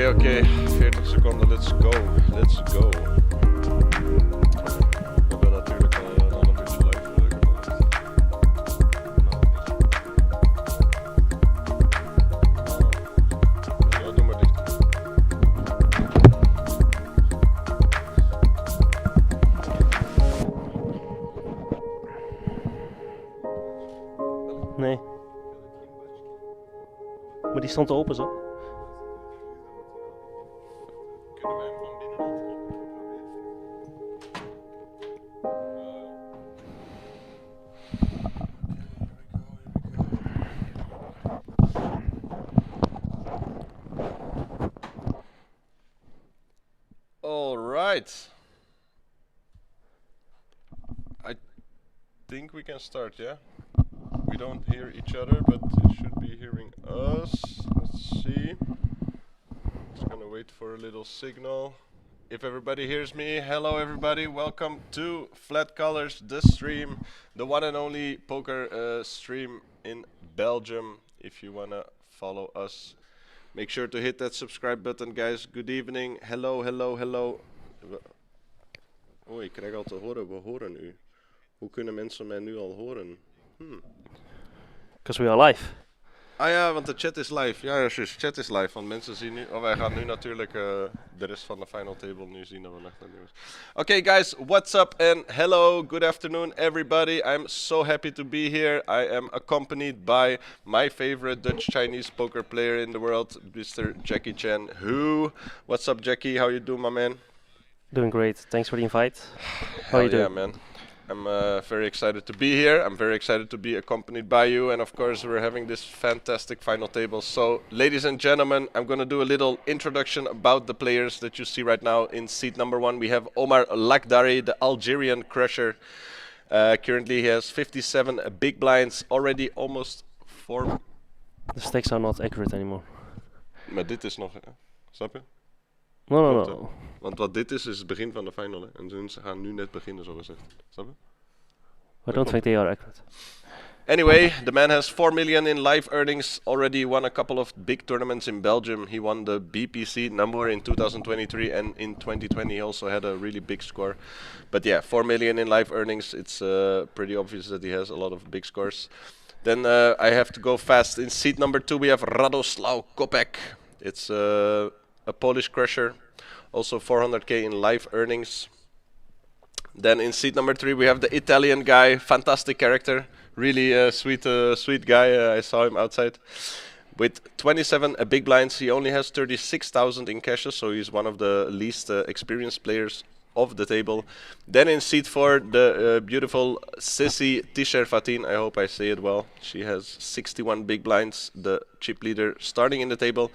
Oké. 40 seconden, let's go. Let's go. We hebben natuurlijk een half uurtje live gemaakt. Ja, doe maar dicht. Nee. Maar die stond open zo. Kunnen wij hem van binnen All right. I think we can start, yeah? We don't hear each other, but it should be hearing us. Let's see. Just gonna wait for a little signal. If everybody hears me, hello everybody, welcome to Flatcallers, the stream, the one and only poker stream in Belgium. If you wanna follow us, make sure to hit that subscribe button, guys. Good evening, hello, hello, hello. Oh, ik krijg al te horen, we horen u. Hoe kunnen mensen mij nu al horen? Because we are live. Ah ja, want de chat is live. Ja, juist, chat is live. Want mensen zien nu... Oh, wij gaan nu natuurlijk de rest van de final table nu zien dat we nog naar nieuws. Okay, guys, what's up and hello, good afternoon, everybody. I'm so happy to be here. I am accompanied by my favorite Dutch-Chinese poker player in the world, Mr. Jackie Chan. What's up, Jackie? How you doing, my man? Doing great. Thanks for the invite. How are you doing? Yeah, man. I'm very excited to be here. I'm very excited to be accompanied by you. And of course, we're having this fantastic final table. So, ladies and gentlemen, I'm going to do a little introduction about the players that you see right now. In seat number 1, we have Omar Lakhdari, the Algerian crusher. Currently, he has 57 big blinds, already almost 4... The stakes are not accurate anymore. Maar dit is nog... Snap je? No. Want wat dit is het begin van de final. Hè? En ze gaan nu net beginnen, zo gezegd. Snap je? I don't think they are accurate. Anyway, the man has 4 million in live earnings, already won a couple of big tournaments in Belgium. He won the BPC number in 2023 and in 2020 he also had a really big score. But yeah, 4 million in live earnings, it's pretty obvious that he has a lot of big scores. Then I have to go fast. In seat number 2 we have Radoslaw Kopek. It's a Polish crusher, also 400k in live earnings. Then in seat number 3 we have the Italian guy, fantastic character, really sweet guy. I saw him outside. With 27 big blinds, he only has 36,000 in cashes, so he's one of the least experienced players of the table. Then in seat 4, the beautiful Sissy Tisherfatin, I hope I say it well. She has 61 big blinds, the chip leader starting in the table.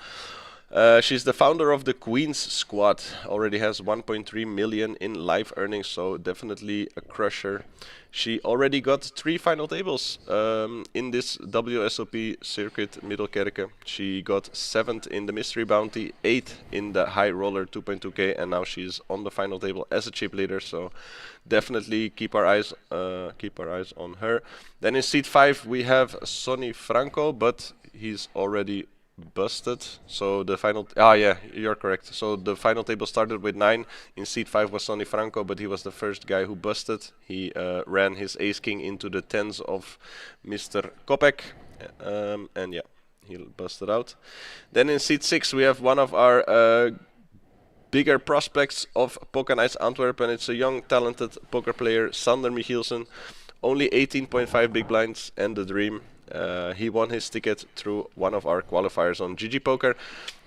She's the founder of the Queen's Squad, already has 1.3 million in live earnings, so definitely a crusher. She already got 3 final tables in this WSOP circuit, Middelkerke. She got 7th in the Mystery Bounty, 8th in the High Roller 2.2k, and now she's on the final table as a chip leader, so definitely keep our eyes on her. Then in seat 5 we have Sonny Franco, but he's already busted. So the final... yeah, you're correct. So the final table started with 9. In seat 5 was Sonny Franco, but he was the first guy who busted. He ran his ace-king into the tens of Mr. Kopek. And yeah, he busted out. Then in seat 6 we have one of our bigger prospects of Poker Nights Antwerp, and it's a young, talented poker player, Sander Michielsen. Only 18.5 big blinds and the dream. He won his ticket through one of our qualifiers on GG Poker.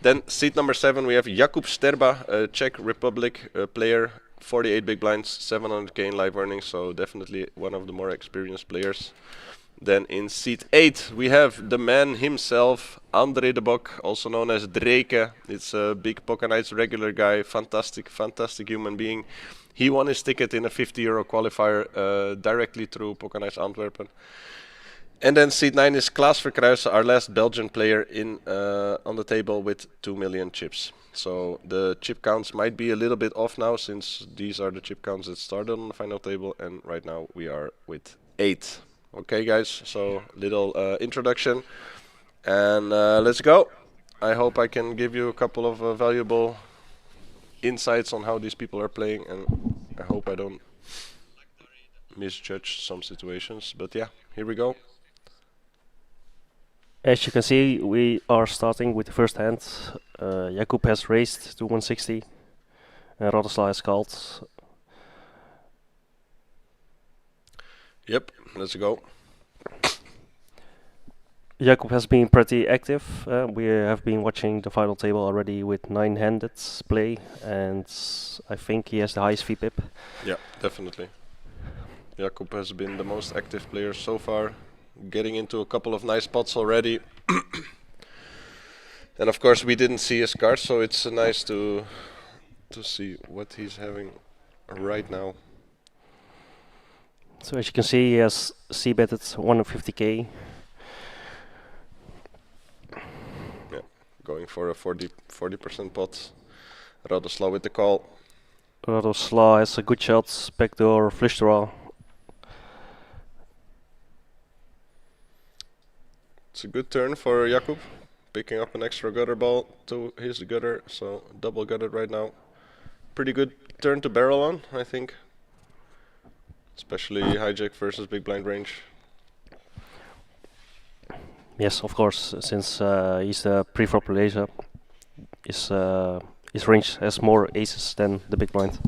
Then seat number 7 we have Jakub Sterba, a Czech Republic player, 48 big blinds, 700k in live earnings, so definitely one of the more experienced players. Then in seat 8 we have the man himself, André de Bok, also known as Dreke. It's a big Poker Nights regular guy, fantastic human being. He won his ticket in a €50 qualifier directly through Poker Nights Antwerpen. And then seat 9 is Klaas Verkruijsen, our last Belgian player on the table with 2 million chips. So the chip counts might be a little bit off now, since these are the chip counts that started on the final table, and right now we are with 8. Okay guys, so little introduction, and let's go. I hope I can give you a couple of valuable insights on how these people are playing, and I hope I don't misjudge some situations. But yeah, here we go. As you can see, we are starting with the first hand. Jakub has raised to 160, and Radoslav has called. Yep, let's go. Jakub has been pretty active. We have been watching the final table already with 9-handed play, and I think he has the highest VPIP. Yeah, definitely. Jakub has been the most active player so far, getting into a couple of nice spots already. And of course we didn't see his cards, so it's nice to see what he's having right now. So as you can see, he has c-betted 150k. Yeah, going for a 40% pot. Radoslav with the call. Radoslav has a good shot, backdoor flush draw. It's a good turn for Jakub, picking up an extra gutter ball to his gutter, so double gutted right now. Pretty good turn to barrel on, I think. Especially hijack versus big blind range. Yes, of course, since he's the pre-flop laser, his range has more aces than the big blind.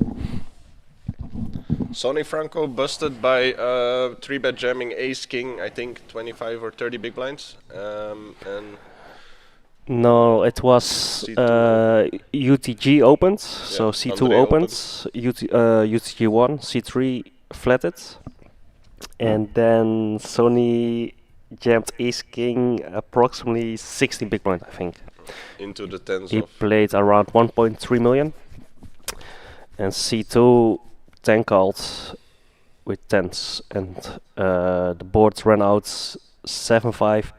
Sonny Franco busted by 3-bet jamming ace king, I think 25 or 30 big blinds. And no, it was C2. UTG opened, Yeah, so C2 Andre opened, UTG 1, C3 flatted, and then Sony jammed ace king approximately 16 big blind, I think. Into the tens He of. played around 1.3 million, and C2 10 called with tens, and the board ran out 7-5,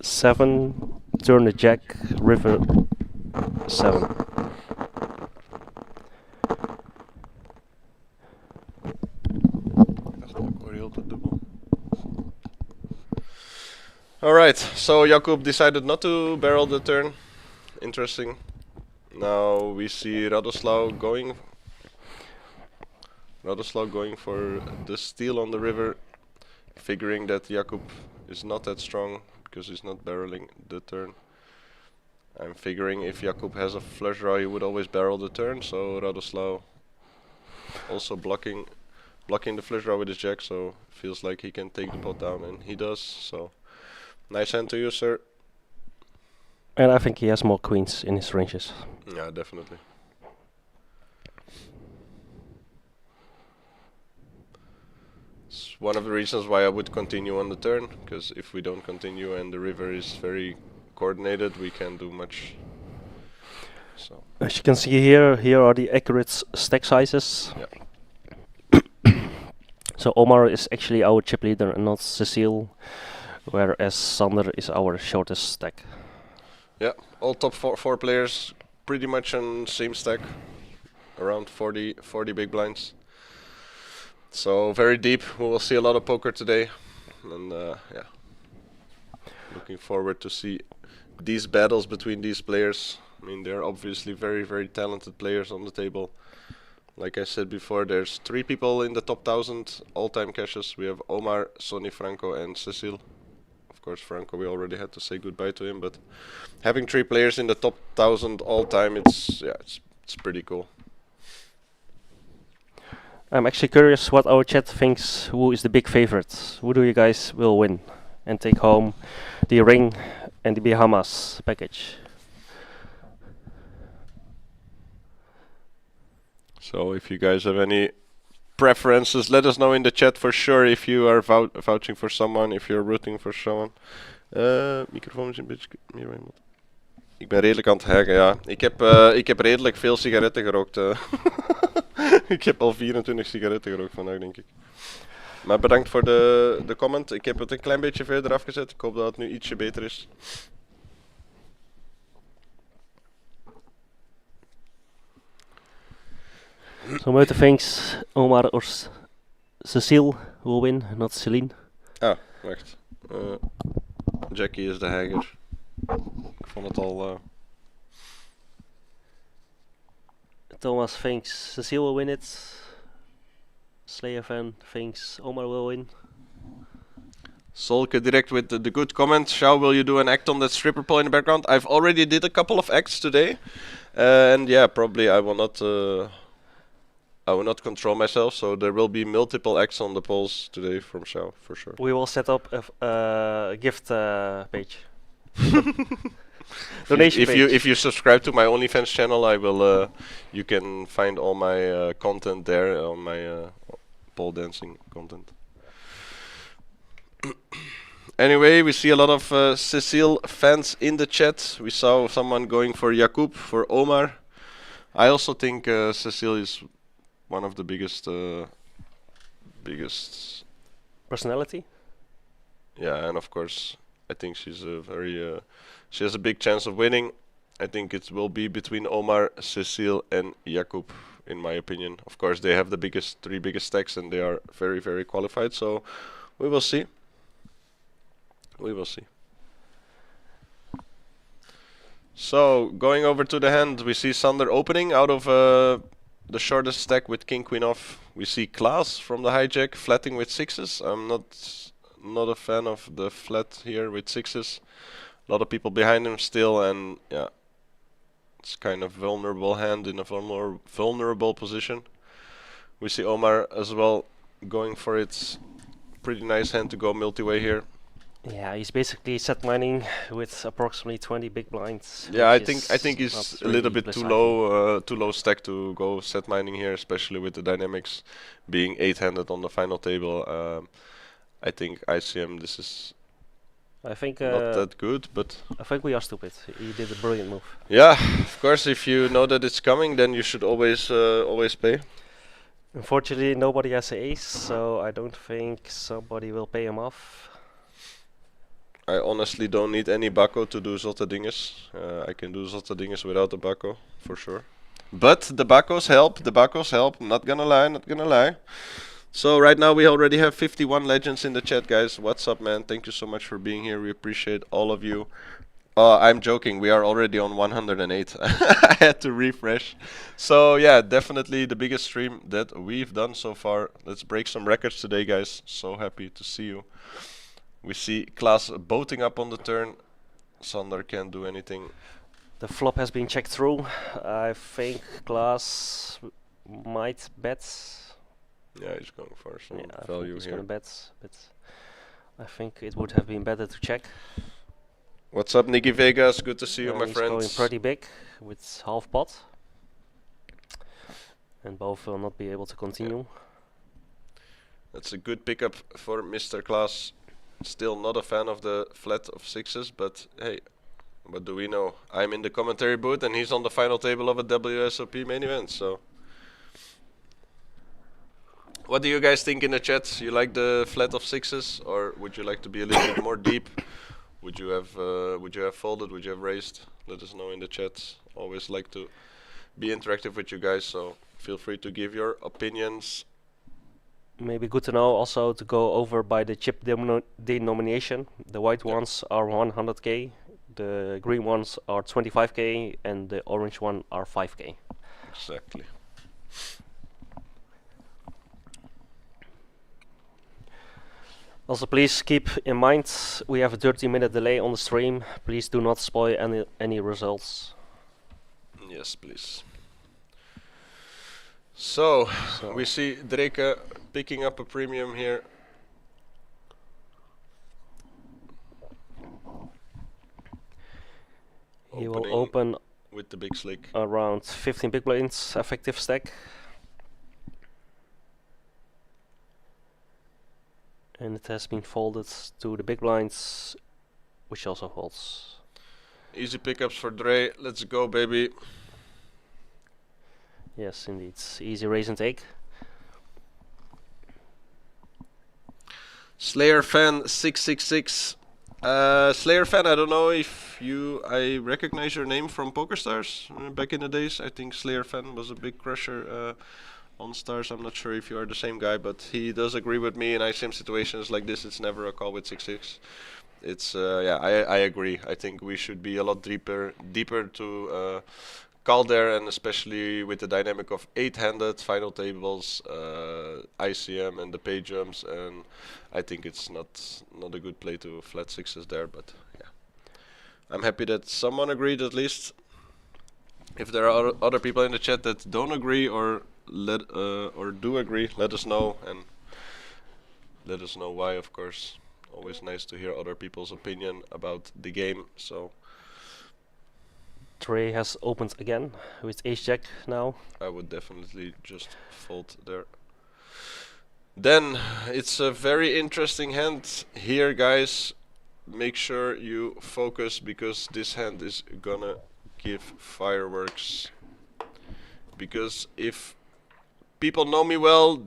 7, turn the jack, river 7. Alright, so Jakub decided not to barrel the turn. Interesting. Now we see Radoslav going for the steal on the river, figuring that Jakub is not that strong because he's not barreling the turn. I'm figuring if Jakub has a flush draw, he would always barrel the turn, so Radoslav also blocking the flush draw with his jack, so feels like he can take the pot down, and he does. So nice hand to you, sir. And I think he has more queens in his ranges. Yeah, definitely. It's one of the reasons why I would continue on the turn, because if we don't continue and the river is very coordinated, we can't do much. So As you can see here are the accurate stack sizes. yeah. So Omar is actually our chip leader and not Cecile, whereas Sander is our shortest stack. Yeah, all top four players pretty much on same stack, around 40 big blinds. So very deep. We will see a lot of poker today, and yeah, looking forward to see these battles between these players. I mean, they're obviously very talented players on the table. Like I said before, there's 3 people in the top 1000 all-time cashes. We have Omar, Sonny Franco, and Cecile. Of course, Franco, we already had to say goodbye to him, but having 3 players in the top 1000 all-time, it's pretty cool. I'm actually curious what our chat thinks. Who is the big favorite? Who do you guys will win and take home the ring and the Bahamas package? So if you guys have any preferences, let us know in the chat for sure if you are vouching for someone, if you're rooting for someone. Microfoon is een beetje meer bij iemand. Ik ben redelijk aan het hacken, ja. Ik heb redelijk veel sigaretten gerookt. Ik heb al 24 sigaretten gerookt vandaag, denk ik. Maar bedankt voor de comment. Ik heb het een klein beetje verder afgezet. Ik hoop dat het nu ietsje beter is. So Motor thinks Omar or Cecile will win, not Celine. Ah, wacht. Jackie is de heiger. vond het al... Thomas thinks Cecile will win it. Slayer fan thinks Omar will win. Solke direct with the good comment. Chau, will you do an act on that stripper pole in the background? I've already did a couple of acts today. And yeah, probably I will not control myself, so there will be multiple acts on the polls today from Chau, for sure. We will set up a gift page. Donation page. If you subscribe to my OnlyFans channel, I will. You can find all my content there on my pole dancing content. Anyway, we see a lot of Cecile fans in the chat. We saw someone going for Jakub, for Omar. I also think Cecile is one of the biggest personality. Yeah, and of course, I think she's a very she has a big chance of winning. I think it will be between Omar, Cecile, and Jakub, in my opinion. Of course, they have the three biggest stacks, and they are very, very qualified. So we will see. We will see. So going over to the hand, we see Sander opening out of the shortest stack with King Queen off. We see Klaas from the hijack flatting with sixes. I'm not a fan of the flat here with sixes. A lot of people behind him still, and yeah, it's kind of vulnerable hand in a vulnerable position. We see Omar as well going for it. Pretty nice hand to go multi-way here. Yeah, he's basically set mining with approximately 20 big blinds. Yeah, I think he's a little bit too low stack to go set mining here, especially with the dynamics being 8-handed on the final table. I think ICM this is not that good, but I think we are stupid. He did a brilliant move. Yeah, of course, if you know that it's coming, then you should always pay. Unfortunately, nobody has an ace, so I don't think somebody will pay him off. I honestly don't need any Bakko to do Zotte dinges. I can do Zotte dinges without the Bakko, for sure. But the Bakkos help, not gonna lie. So right now we already have 51 legends in the chat, guys. What's up, man? Thank you so much for being here. We appreciate all of you. I'm joking, we are already on 108. I had to refresh. So yeah, definitely the biggest stream that we've done so far. Let's break some records today, guys. So happy to see you. We see Klaas boating up on the turn. Sander can't do anything. The flop has been checked through. I think Klaas might bet. Yeah, he's going for some value he's here. Gonna bet, but I think it would have been better to check. What's up, Nicky Vegas? Good to see you, my he's friends. Going pretty big with half pot, and both will not be able to continue. Yeah. That's a good pickup for Mr. Klaas. Still not a fan of the flat of sixes, but hey, what do we know? I'm in the commentary booth and he's on the final table of a WSOP main event, so. What do you guys think in the chat? You like the flat of sixes, or would you like to be a little bit more deep? Would you have folded? Would you have raised? Let us know in the chat. Always like to be interactive with you guys, so feel free to give your opinions. Maybe good to know also to go over by the chip denomination. The white ones are 100k, the green ones are 25k, and the orange one are 5k. Exactly. Also, please keep in mind we have a 30-minute delay on the stream. Please do not spoil any results. Yes, please. So we see Drake picking up a premium here. He will open with the big slick around 15 big blinds effective stack. And it has been folded to the big blinds, which also holds. Easy pickups for Dre. Let's go, baby. Yes, indeed. Easy raise and take. Slayer fan 666. Slayer fan, I don't know if I recognize your name from PokerStars back in the days. I think Slayer fan was a big crusher on Stars. I'm not sure if you are the same guy, but he does agree with me in ICM situations like this. It's never a call with 6-6. it's yeah, I agree. I think we should be a lot deeper to call there, and especially with the dynamic of 8-handed final tables, ICM and the pay jumps, and I think it's not a good play to flat sixes there. But yeah, I'm happy that someone agreed at least. If there are other people in the chat that don't agree or do agree, let us know, and let us know why, of course. Always nice to hear other people's opinion about the game. So Trey has opened again with ace jack now. I would definitely just fold there. Then it's a very interesting hand here, guys. Make sure you focus, because this hand is gonna give fireworks. Because if people know me well,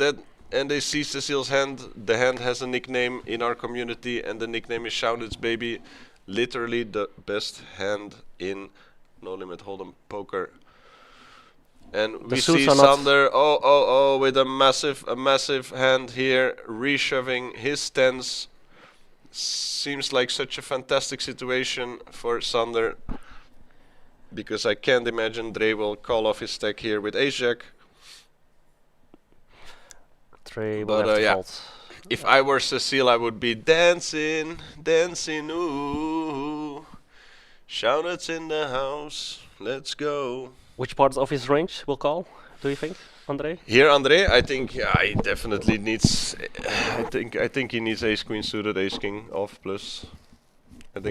and they see Cecile's hand, the hand has a nickname in our community, and the nickname is Shawn's Baby. Literally the best hand in No Limit Hold'em poker. And we see Sander, with a massive hand here, reshoving his tens. Seems like such a fantastic situation for Sander, because I can't imagine Dre will call off his stack here with ace jack. Trey will have to fold. If I were Cecile, I would be dancing, ooh. Shoutouts in the house, let's go. Which part of his range will call, do you think, Andre? Here, Andre, I think he definitely needs. I think he needs ace queen suited, ace king off plus. I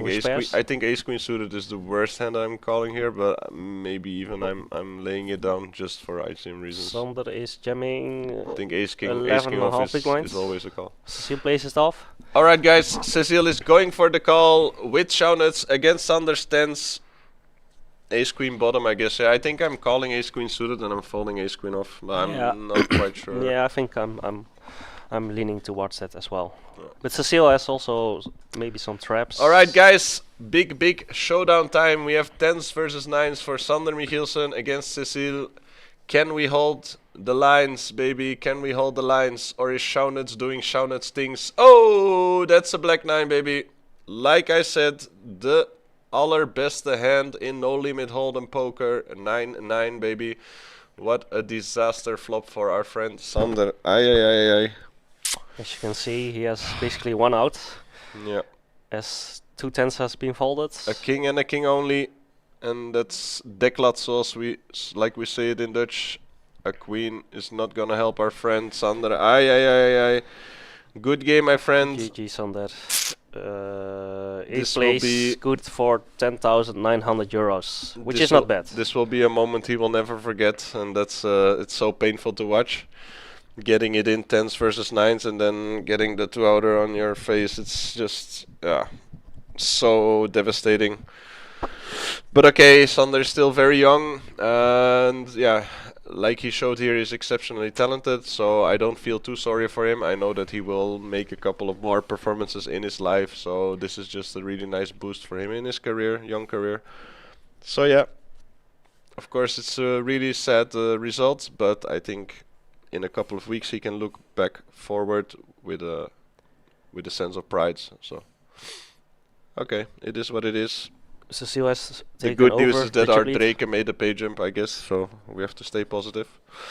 think ace queen suited is the worst hand I'm calling here, but maybe even I'm laying it down just for ICM reasons. Sander is jamming. I think ace king off is always a call. Cecile plays it off. All right, guys. Cecile is going for the call with Shaunuts against Sander's tens. Ace queen bottom, I guess. Yeah, I think I'm calling ace queen suited and I'm folding ace queen off, but I'm not quite sure. Yeah, I think I'm leaning towards that as well. Yeah. But Cecile has also maybe some traps. All right, guys. Big showdown time. We have 10s versus 9s for Sander Michielsen against Cecile. Can we hold the lines, baby? Can we hold the lines? Or is Shaunuts doing Shaunuts things? Oh, that's a black 9, baby. Like I said, the allerbeste hand in No Limit Hold'em poker. 9-9, baby. What a disaster flop for our friend Sander. Ay. As you can see, he has basically one out. Yeah. As 2 tens has been folded. A king and a king only. And that's deklat, zoals like we say it in Dutch. A queen is not gonna help our friend Sander. Ay. Good game, my friend. GG, Sander. This will be good for 10,900 euros, which is not bad. This will be a moment he will never forget, and that's it's so painful to watch. Getting it in 10s versus 9s and then getting the 2-outer on your face, it's just so devastating. But okay, Sander's still very young, and yeah, like he showed here, he's exceptionally talented, so I don't feel too sorry for him. I know that he will make a couple of more performances in his life, so this is just a really nice boost for him in his career, young career. So yeah, of course it's a really sad result, but I think in a couple of weeks he can look back forward with a sense of pride. So okay, it is what it is. Cecile has the good news is that our Drake made a pay jump, I guess, so we have to stay positive.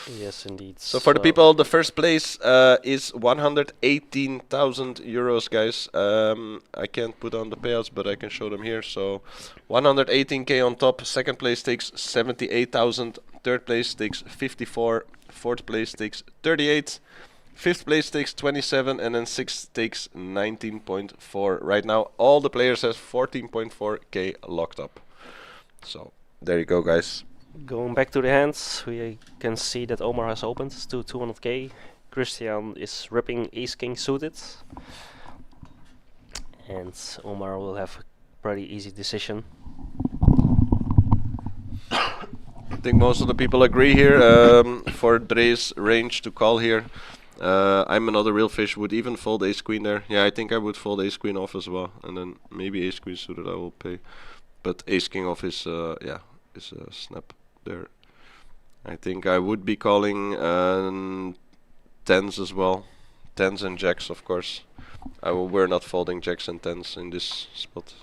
Yes, indeed. So for the people, the first place is 118,000 euros, guys. I can't put on the payouts, but I can show them here. So 118k on top. Second place takes 78,000. Third place takes 54. Fourth place takes 38. Fifth place takes 27, and then sixth takes 19.4. Right now, all the players have 14.4k locked up. So there you go, guys. Going back to the hands, we can see that Omar has opened to 200k. Christian is ripping ace king suited, and Omar will have a pretty easy decision. I think most of the people agree here for Dre's range to call here. I'm another real fish, would even fold ace queen there. Yeah, I think I would fold ace queen off as well, and then maybe ace queen suited I will pay. But ace king off is is a snap there. I think I would be calling tens as well. tens and jacks, of course. We're not folding jacks and tens in this spot.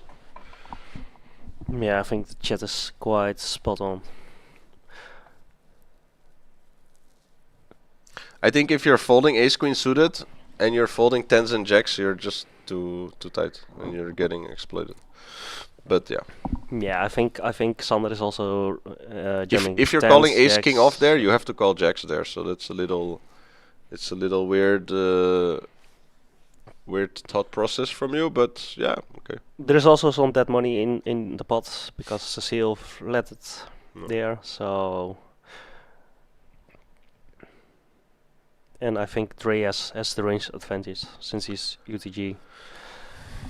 Yeah, I think the chat is quite spot on. I think if you're folding ace queen suited and you're folding tens and jacks, you're just too tight and you're getting exploited. But yeah. Yeah, I think Sander is also jamming. If you're tens, calling ace jacks. king off there, you have to call jacks there. So that's a little weird weird thought process from you. But yeah, okay. There is also some dead money in the pot because Cecile let it No. there. So. And I think Dre has the range advantage since he's UTG.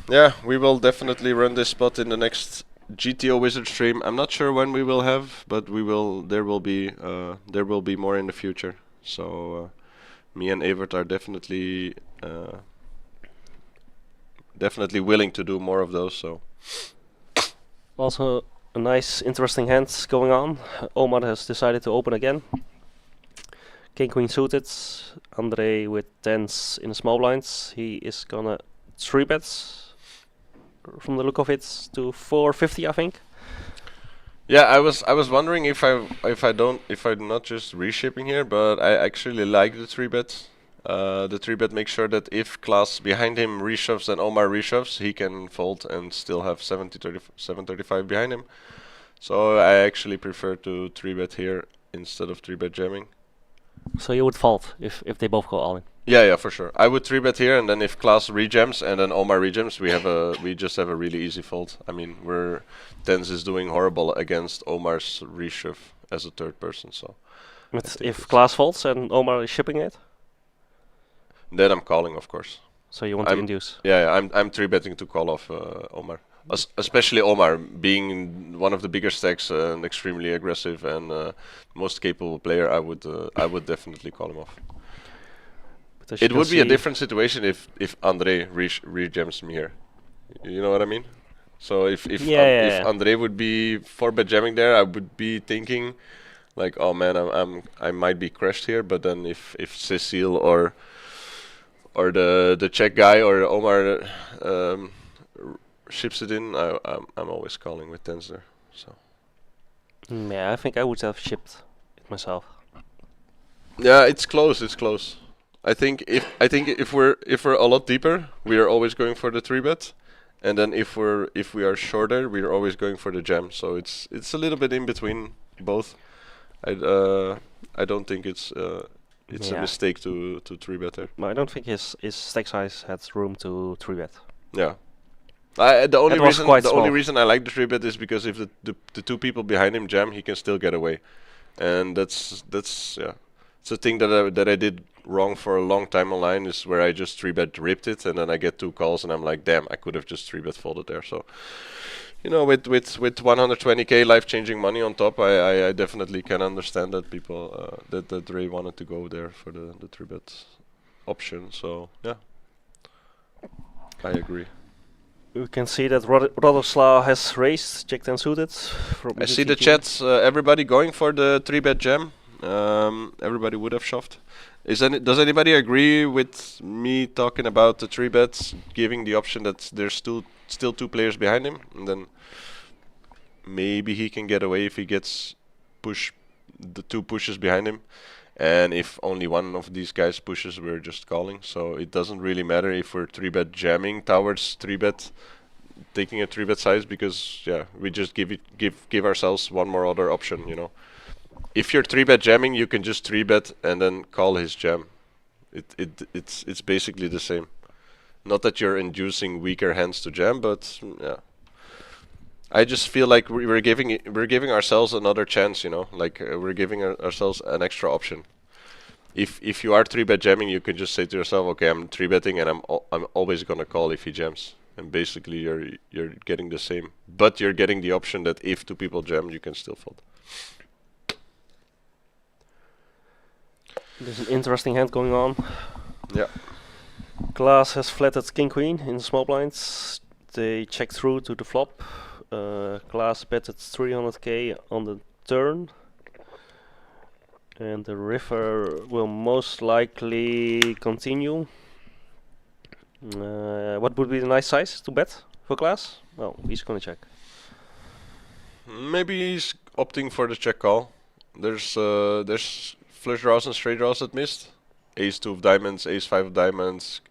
Yeah, we will definitely run this spot in the next GTO Wizard stream. I'm not sure when we will have, but we will. There will be more in the future. So me and Evert are definitely willing to do more of those. So Also, a nice, interesting hand going on. Omar has decided to open again. King Queen suited. Andre with tens in the small blinds. He is gonna 3-bet from the look of it to 450, I think. yeah, I was wondering if I'm not just reshipping here, but I actually like the 3-bet. The 3-bet makes sure that if Klaas behind him reshoves and Omar reshoves, he can fold and still have 735 behind him. So I actually prefer to 3-bet here instead of 3-bet jamming. So you would fold if they both go all in. Yeah, for sure. I would 3-bet here, and then if Klaas rejams and then Omar rejams, we just have a really easy fold. I mean, Tens is doing horrible against Omar's reshove as a third person, so. But if Klaas folds and Omar is shipping it, then I'm calling, of course. so you want to induce. Yeah, I'm 3-betting to call off Omar. Especially Omar, being one of the bigger stacks and extremely aggressive and most capable player, I would definitely call him off. It would be a different situation if Andre rejams me here. You know what I mean? So if Andre would be 4-bet jamming there, I would be thinking like, oh man, I might be crushed here. But then if Cecile or the Czech guy or Omar ships it in, I'm always calling with tens there. So. Yeah, I think I would have shipped it myself. Yeah, it's close. It's close. I think if we're a lot deeper, we are always going for the 3-bet, and then if we are shorter, we are always going for the jam. So it's a little bit in between both. I don't think it's a mistake to 3-bet there. No, I don't think his stack size had room to 3-bet. Yeah. The only reason I like the 3-bet is because if the two people behind him jam, he can still get away, and that's yeah. It's a thing that I did wrong for a long time online, is where I just 3-bet ripped it, and then I get 2 calls, and I'm like, damn, I could have just 3-bet folded there. So, you know, with 120k life-changing money on top, I definitely can understand that people that Ray wanted to go there for the 3-bet option. So yeah, I agree. We can see that Radoslav has raised Jack 10 suited. I see the chats, everybody going for the 3-bet jam. Everybody would have shoved. Does anybody agree with me talking about the 3-bets, giving the option that there's still 2 players behind him, and then maybe he can get away if he gets the 2 pushes behind him, and if only one of these guys pushes, we're just calling. So it doesn't really matter if we're 3-bet jamming towards 3-bet, taking a 3-bet size, because yeah, we just give ourselves one more other option, you know. If you're 3-bet jamming, you can just 3-bet and then call his jam. It's basically the same. Not that you're inducing weaker hands to jam, but yeah. I just feel like we're giving ourselves another chance, you know. Like we're giving ourselves an extra option. If you are 3-bet jamming, you can just say to yourself, okay, I'm 3-betting and I'm always gonna call if he jams. And basically you're getting the same, but you're getting the option that if 2 people jam, you can still fold. There's an interesting hand going on. Yeah. Klaas has flatted King Queen in the small blinds. They check through to the flop. Klaas betted 300k on the turn. And the river will most likely continue. What would be the nice size to bet for class? Well, he's gonna check. Maybe he's opting for the check call. There's flush draws and straight draws that missed. Ace 2 of diamonds, ace 5 of diamonds.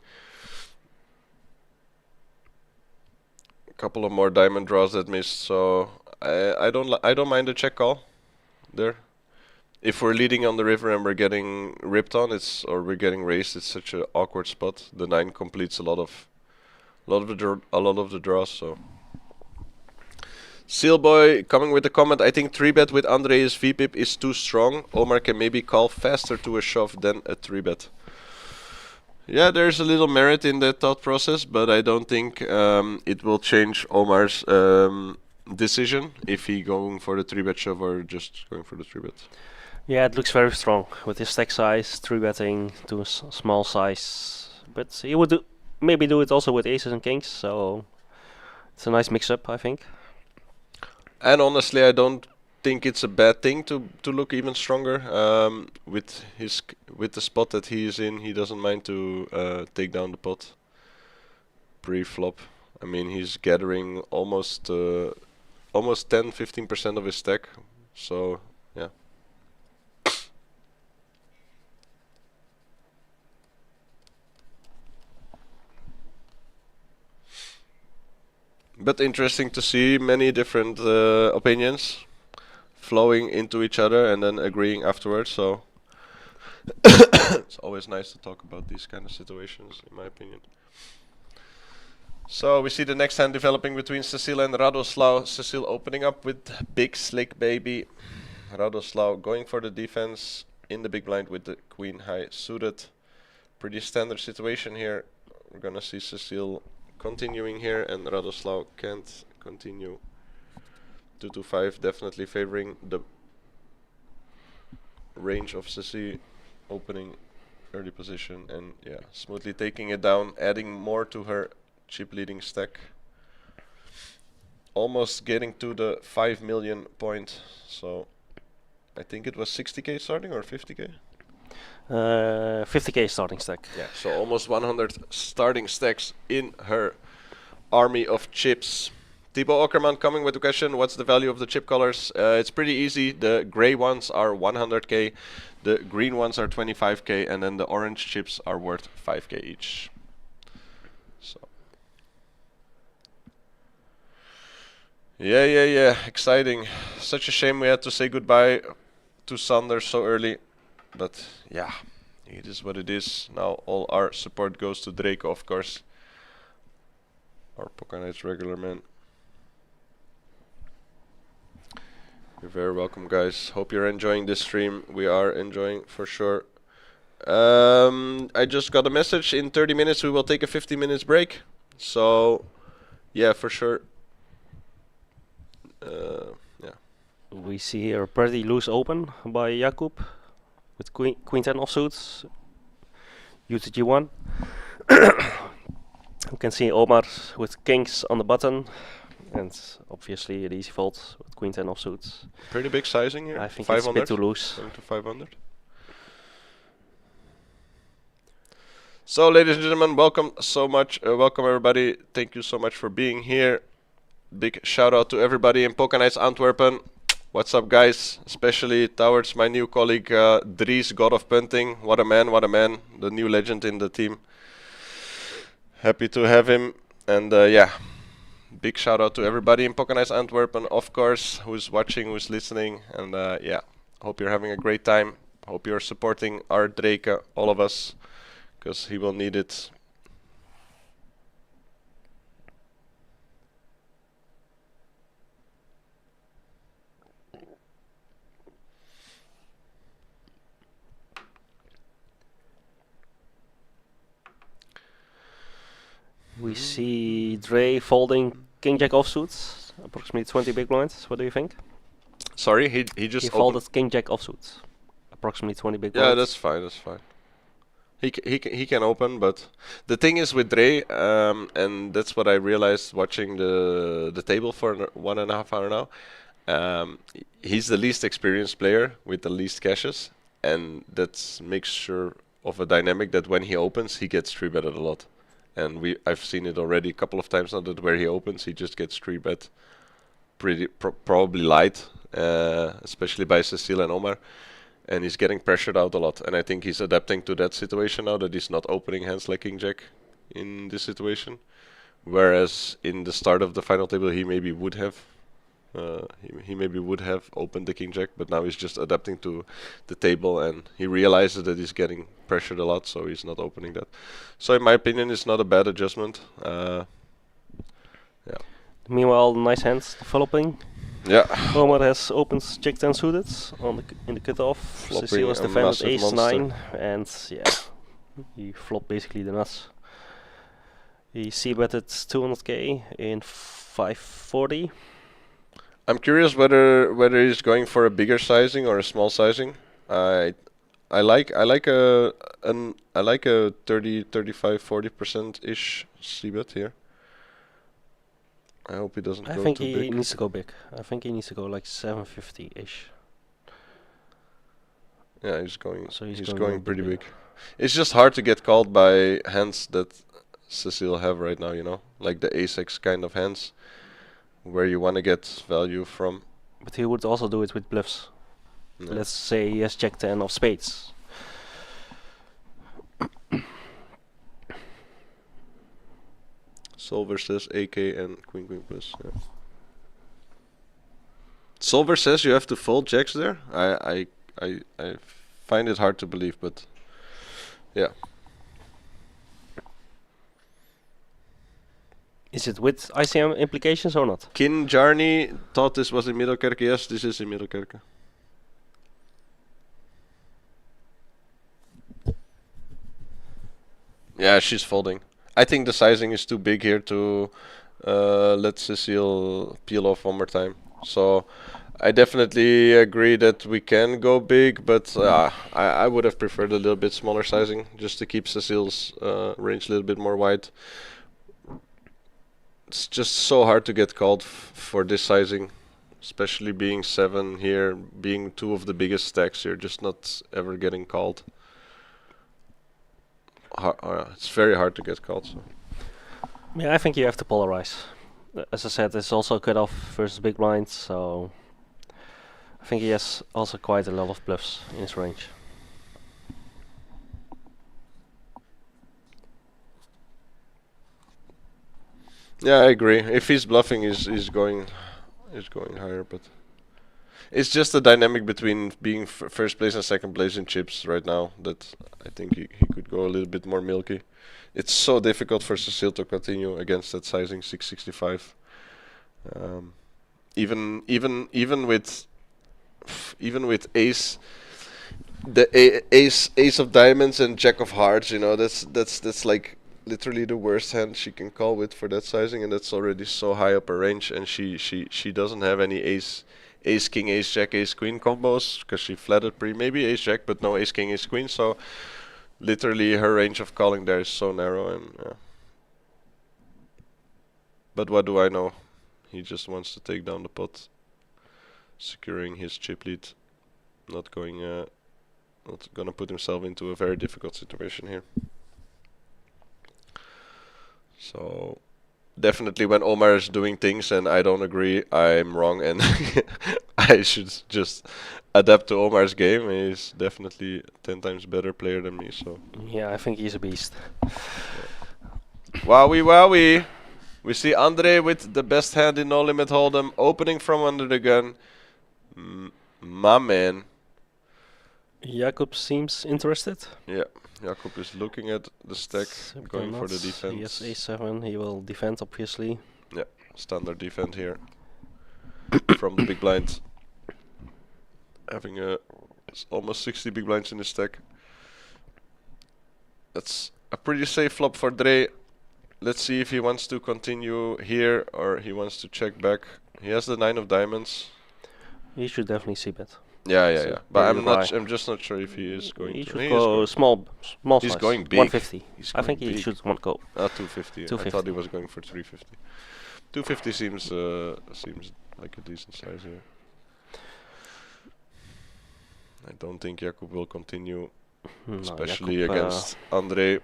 A couple of more diamond draws that missed. So I don't mind the check call there. If we're leading on the river and we're getting ripped on, or we're getting raised, it's such an awkward spot. The 9 completes a lot of the draws. So Sealboy coming with a comment. I think 3-bet with Andre's VPIP is too strong. Omar can maybe call faster to a shove than a 3-bet. Yeah, there's a little merit in that thought process, but I don't think it will change Omar's decision if he going for the 3-bet shove or just going for the 3-bet. Yeah, it looks very strong with his stack size, 3-betting to a small size. But he would maybe do it also with aces and kings, so it's a nice mix-up, I think. And honestly, I don't think it's a bad thing to look even stronger. With the spot that he is in, he doesn't mind to take down the pot pre-flop. I mean, he's gathering almost 10-15% of his stack. So yeah. But interesting to see many different opinions flowing into each other and then agreeing afterwards. So it's always nice to talk about these kind of situations, in my opinion. So we see the next hand developing between Cecile and Radoslav. Cecile opening up with big slick baby. Radoslav going for the defense in the big blind with the queen high suited. Pretty standard situation here. We're gonna see Cecile continuing here, and Radoslav can't continue. 2-5 definitely favoring the range of Cecile, opening early position and yeah, smoothly taking it down, adding more to her chip leading stack. Almost getting to the 5 million point. So I think it was 60k starting or 50k? 50k starting stack. Yeah, so almost 100 starting stacks in her army of chips. Thibaut Ockerman coming with the question, what's the value of the chip colors? It's pretty easy. The gray ones are 100k, the green ones are 25k, and then the orange chips are worth 5k each. So yeah, exciting. Such a shame we had to say goodbye to Sander so early. But yeah, it is what it is. Now all our support goes to Draco, of course. Our Poker Nights regular man. You're very welcome, guys. Hope you're enjoying this stream. We are enjoying for sure. I just got a message. In 30 minutes we will take a 50 minutes break. So yeah, for sure. Yeah. We see here a pretty loose open by Jakub with queen 10 offsuits, UTG1. You can see Omar with kings on the button, and obviously the easy fold with queen 10 offsuits. Pretty big sizing here. I think 500, it's a bit too loose. Going to 500. So, ladies and gentlemen, welcome so much. Welcome everybody. Thank you so much for being here. Big shout out to everybody in Poker Nights Antwerpen. What's up, guys? Especially towards my new colleague Dries, God of Punting. What a man, the new legend in the team. Happy to have him. And yeah, big shout out to everybody in Poker Nights Antwerpen, of course, who's watching, who's listening. And yeah, hope you're having a great time. Hope you're supporting our Drake, all of us, because he will need it. We see Dre folding king jack offsuits, approximately 20 big blinds. What do you think? Sorry, he just He folded king jack offsuits, approximately 20 big blinds. Yeah, that's fine. That's fine. He can open, but the thing is with Dre, and that's what I realized watching the table for 1.5 hours now. He's the least experienced player with the least cashes, and that makes sure of a dynamic that when he opens, he gets 3-betted a lot. And I've seen it already a couple of times now that where he opens, he just gets 3-bet probably light, especially by Cecile and Omar. And he's getting pressured out a lot. And I think he's adapting to that situation now that he's not opening hands like King Jack in this situation. Whereas in the start of the final table, he maybe would have. He maybe would have opened the King Jack, but now he's just adapting to the table, and he realizes that he's getting pressured a lot, so he's not opening that. So in my opinion, it's not a bad adjustment. Yeah. Meanwhile, nice hands developing. Yeah. Omar has opened Jack 10 suited in the cutoff. Cecile has defended Ace 9, and yeah, he flopped basically the nuts. He c-betted 200k in 540. I'm curious whether he's going for a bigger sizing or a small sizing. I like a 30, 35, 40% ish c-bet here. I hope he doesn't go too big. I think he needs to go big. I think he needs to go like 750 ish. Yeah, he's going. So he's going pretty big. It's just hard to get called by hands that Cecile have right now. You know, like the ace-x kind of hands, where you want to get value from. But he would also do it with bluffs. Yeah. Let's say he has Jack 10 of spades. Solver says AK and Queen plus. Yeah. Solver says you have to fold jacks there. I find it hard to believe, but yeah. Is it with ICM implications or not? Kin Jarni thought this was in Middelkerke. Yes, this is in Middelkerke. Yeah, she's folding. I think the sizing is too big here to let Cecile peel off one more time. So I definitely agree that we can go big, but I would have preferred a little bit smaller sizing just to keep Cecile's range a little bit more wide. It's just so hard to get called for this sizing, especially being 7 here, being 2 of the biggest stacks here, just not ever getting called. It's very hard to get called. So. Yeah, I think you have to polarize. As I said, it's also cut off versus big blinds, so I think he has also quite a lot of bluffs in his range. Yeah, I agree. If he's bluffing, he's going higher, but it's just the dynamic between being first place and second place in chips right now that I think he could go a little bit more milky. It's so difficult for Cecile to continue against that sizing 665. Even with ace, the ace of diamonds and jack of hearts, you know, that's like literally the worst hand she can call with for that sizing, and that's already so high up her range, and she doesn't have any ace king, ace jack, ace queen combos because she flatted maybe ace jack, but no ace king, ace queen. So literally her range of calling there is so narrow, and but what do I know? He just wants to take down the pot, securing his chip lead, not gonna put himself into a very difficult situation here. So definitely when Omar is doing things and I don't agree, I'm wrong, and I should just adapt to Omar's game. He's definitely 10 times better player than me. So yeah, I think he's a beast. Wowie. We see Andre with the best hand in No Limit Hold'em, opening from under the gun. My man. Jacob seems interested. Yeah, Jacob is looking at the stack, going for the defense. He has a7, he will defend obviously. Yeah, standard defend here from the big blind. Having almost 60 big blinds in the stack. That's a pretty safe flop for Dre. Let's see if he wants to continue here or he wants to check back. He has the 9 of diamonds. He should definitely see bet. Yeah. But I'm just not sure if he is going he to. Should go small He's size. going big. 150. I think big. He should want go. 250. 250. I thought he was going for 350. 250 seems like a decent size here. I don't think Jakub will continue, especially Jakub, against Andre.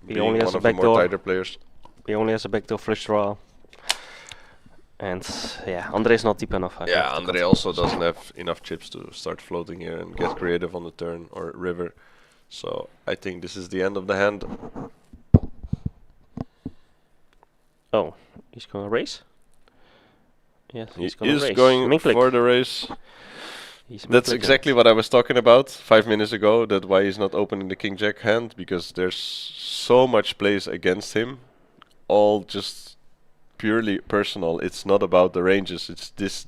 He being only has one a of the more backdoor. tighter players. He only has a backdoor flush draw. And yeah, Andre's not deep enough. I think, Yeah, to Andre continue. also doesn't have enough chips to start floating here and get creative on the turn or river. So I think this is the end of the hand. Oh, he's going to raise? Yes, He he's going to is raise. going Min click. for the race. He's That's min-clicking. exactly what I was talking about 5 minutes ago, that why he's not opening the King Jack hand, because there's so much plays against him, all just purely personal. It's not about the ranges, it's this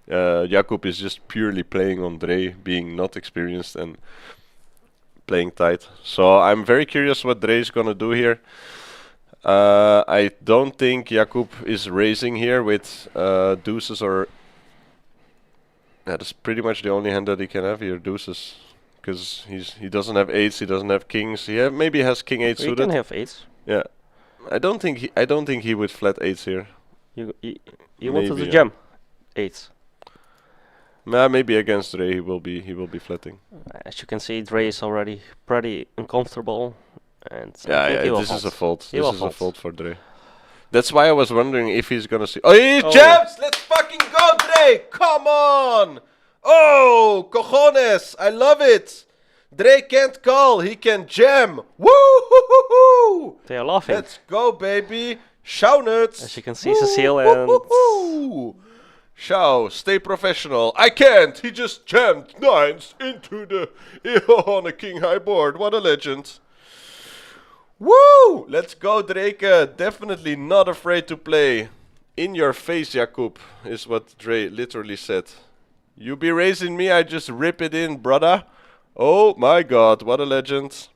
Jakub is just purely playing on Dre, being not experienced and playing tight. So I'm very curious what Dre is gonna do here. I don't think Jakub is raising here with deuces or... That's pretty much the only hand that he can have here, deuces. Because he doesn't have eights, he doesn't have kings. He maybe has king eight He suited. can have 8s. Yeah, I don't think he would flat eights here. You wanted Maybe, to yeah. jam 8s. Maybe against Ray he will be flatting. As you can see, Dre is already pretty uncomfortable. And I Yeah, think he will this is a fold. fault. He This will is a fold. fault for Dre. That's why I was wondering if he's gonna see. Oh, he Oh. jams! Let's fucking go, Dre! Come on! Oh, cojones! I love it. Dre can't call, he can jam. Woo! They are laughing. Let's go, baby. Shaw nuts. As you can see, Cecile and Chau, stay professional. I can't. He just jammed nines into the on a king high board. What a legend. Woo! Let's go, Drake. Definitely not afraid to play. In your face, Jakub, is what Dre literally said. You be raising me, I just rip it in, brother. Oh my god, what a legend.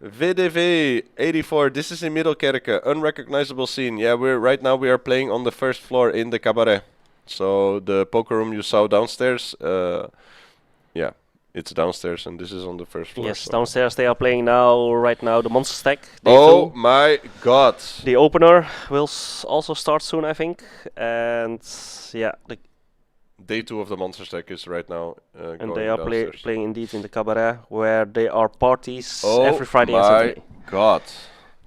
VDV 84, this is in Middelkerke, unrecognizable scene. Yeah, right now we are playing on the first floor in the cabaret. So the poker room you saw downstairs, yeah, it's downstairs and this is on the first floor. yes, so. downstairs they are playing right now the monster stack. Day Oh 2. my god. The opener will also start soon, I think. And yeah, Day 2 of the monster stack is right now and going they are downstairs. playing indeed in the cabaret, where there are parties Oh every Friday and my Saturday. god.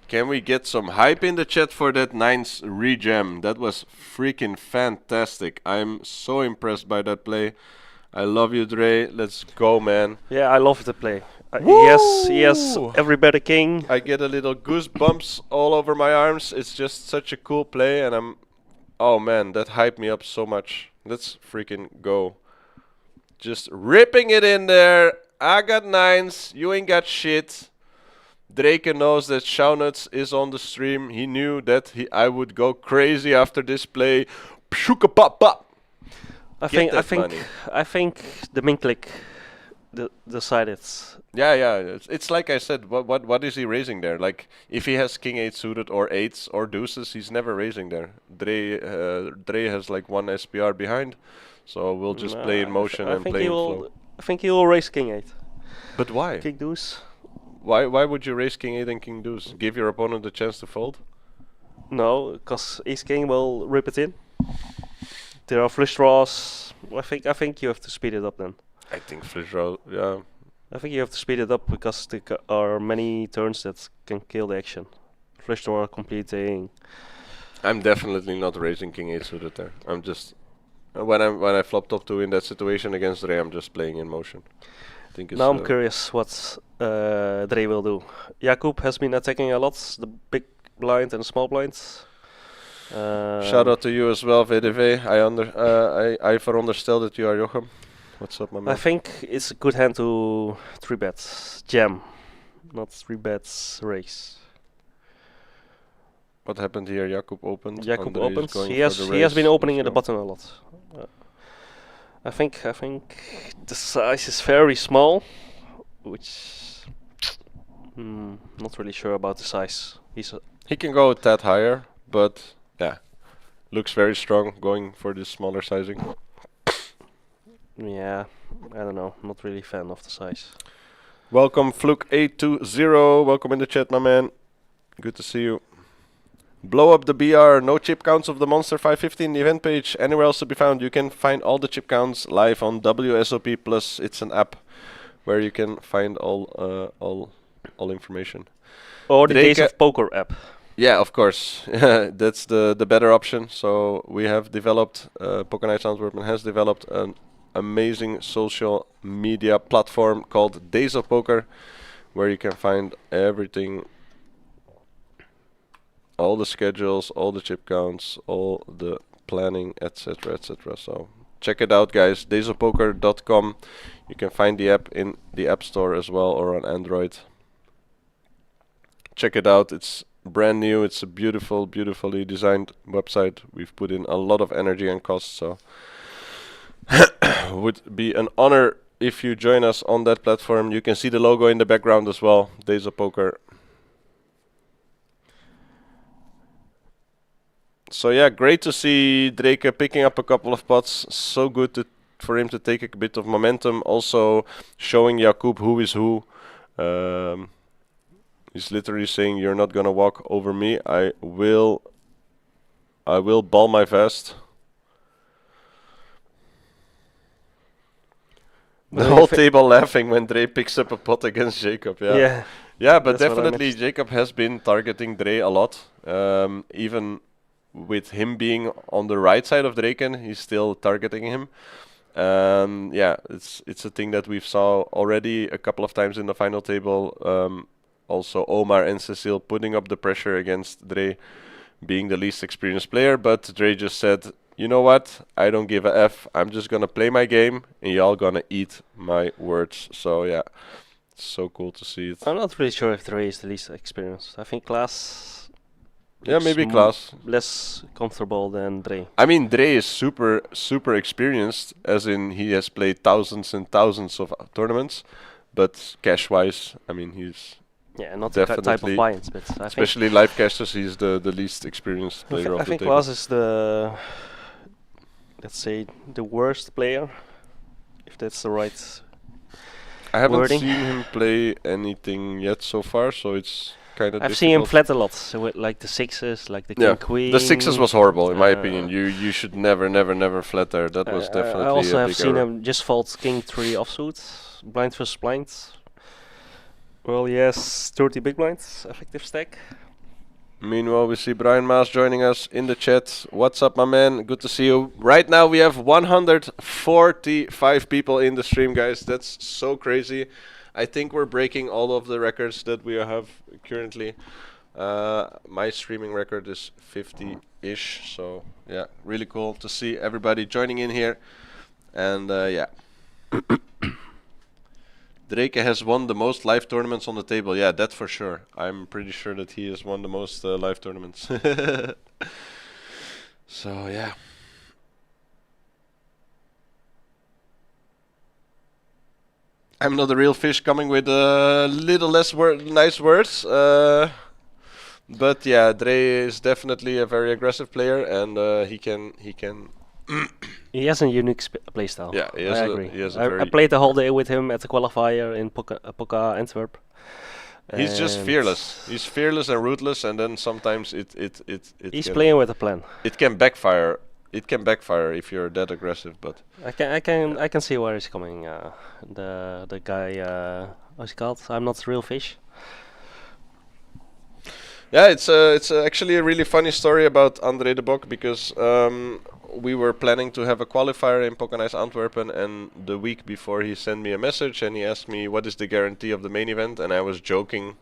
Can we get some hype in the chat for that nines rejam? That was freaking fantastic. I'm so impressed by that play. I love you, Dre. Let's go, man. Yeah, I love the play. He has Woo! every better king. I get a little goosebumps all over my arms. It's just such a cool play, and oh man, that hyped me up so much. Let's freaking go. Just ripping it in there. I got nines. You ain't got shit. Drake knows that Shaunuts is on the stream. He knew that I would go crazy after this play. Pshuka pop pop. I Get think that money. I think the min click decided. Yeah. It's like I said. What is he raising there? Like if he has king eight suited or eights or deuces, he's never raising there. Dre has like one SPR behind, so we'll just play in motion and play in flow. I think he will raise king 8. But why? King deuce. Why would you raise king eight and king deuce? Give your opponent a chance to fold. No, because ace king will rip it in. There are flush draws. I think you have to speed it up then. I think flush draw. Yeah. I think you have to speed it up because there are many turns that can kill the action. Flush draw completing. I'm definitely not raising king eight suited there. I'm just when I flop top two in that situation against Ray, I'm just playing in motion. I think it's Now I'm curious what Dre will do. Jakub has been attacking a lot, the big blind and the small blinds. Shout out to you as well, VDV. I veronderstel that you are Jochem. What's up, my man? I think it's a good hand to 3-bet jam, not 3-bet raise. What happened here? Jakub opened. Jakub Andre is opens. going He for has the he has raise. been opening Let's in the go. button a lot. I think the size is very small, which not really sure about the size. He can go a tad higher, but yeah, looks very strong going for this smaller sizing. Yeah, I don't know. Not really fan of the size. Welcome, Fluke820. Welcome in the chat, my man. Good to see you. Blow up the BR. No chip counts of the Monster 550 in the event page. Anywhere else to be found. You can find all the chip counts live on WSOP Plus. It's an app where you can find all information. Or the Days Drake, of Poker app. yeah, of course. That's the better option. So we have developed, Poker Nights Antwerpen has developed an amazing social media platform called Days of Poker, where you can find everything, all the schedules, all the chip counts, all the planning, etc., etc. So check it out, guys. daysofpoker.com. You can find the app in the App Store as well, or on Android. Check it out. It's brand new. It's a beautiful, beautifully designed website. We've put in a lot of energy and cost, so would be an honor if you join us on that platform. You can see the logo in the background as well. Days of Poker. So yeah, great to see Drake picking up a couple of pots. So good for him to take a bit of momentum. Also showing Jakub who is who. He's literally saying, "You're not gonna walk over me. I will ball my vest." The whole table laughing when Dre picks up a pot against Jacob. Yeah. Yeah, but definitely Jacob has been targeting Dre a lot. Even with him being on the right side of Draken, he's still targeting him. Yeah, it's a thing that we've saw already a couple of times in the final table. Also Omar and Cecile putting up the pressure against Dre being the least experienced player, but Dre just said, "You know what? I don't give a F. I'm just gonna play my game and y'all gonna eat my words." So yeah, it's so cool to see it. I'm not really sure if Dre is the least experienced. I think Klaas. Yeah, maybe Klaas. Less comfortable than Dre. I mean, Dre is super experienced, as in he has played thousands and thousands of tournaments, but cash-wise, I mean, he's not the type of buy-ins, but especially live casters, he's the least experienced player of the table. I think Klaas is the, let's say, the worst player, if that's the right I haven't wording. seen him play anything yet so far, so it's kind of I've seen him flat a lot, so with like the sixes, like the king queen. The sixes was horrible in my opinion. You should never flat there. That was definitely I also have seen error. him just fold king 3 offsuit, blind versus blind. Well, he has 30 big blinds, effective stack. Meanwhile, we see Brian Maas joining us in the chat. What's up, my man? Good to see you. Right now, we have 145 people in the stream, guys. That's so crazy. I think we're breaking all of the records that we have currently. My streaming record is 50-ish, so yeah, really cool to see everybody joining in here. And yeah. Drake has won the most live tournaments on the table. Yeah, that for sure. I'm pretty sure that he has won the most live tournaments. So, yeah. I'm not a real fish, coming with a little less nice words. But yeah, Dre is definitely a very aggressive player, and he can. He has a unique playstyle. Yeah, I agree. I played the whole day with him at the qualifier in Poca Antwerp. He's just fearless. He's fearless and ruthless, and then sometimes he's playing with a plan. It can backfire. It can backfire if you're that aggressive, but I can see where he's coming. The guy, what's he called? I'm not real fish. Yeah, it's actually a really funny story about André de Bok, because we were planning to have a qualifier in Poker Nights Antwerpen, and the week before he sent me a message and he asked me what is the guarantee of the main event, and I was joking,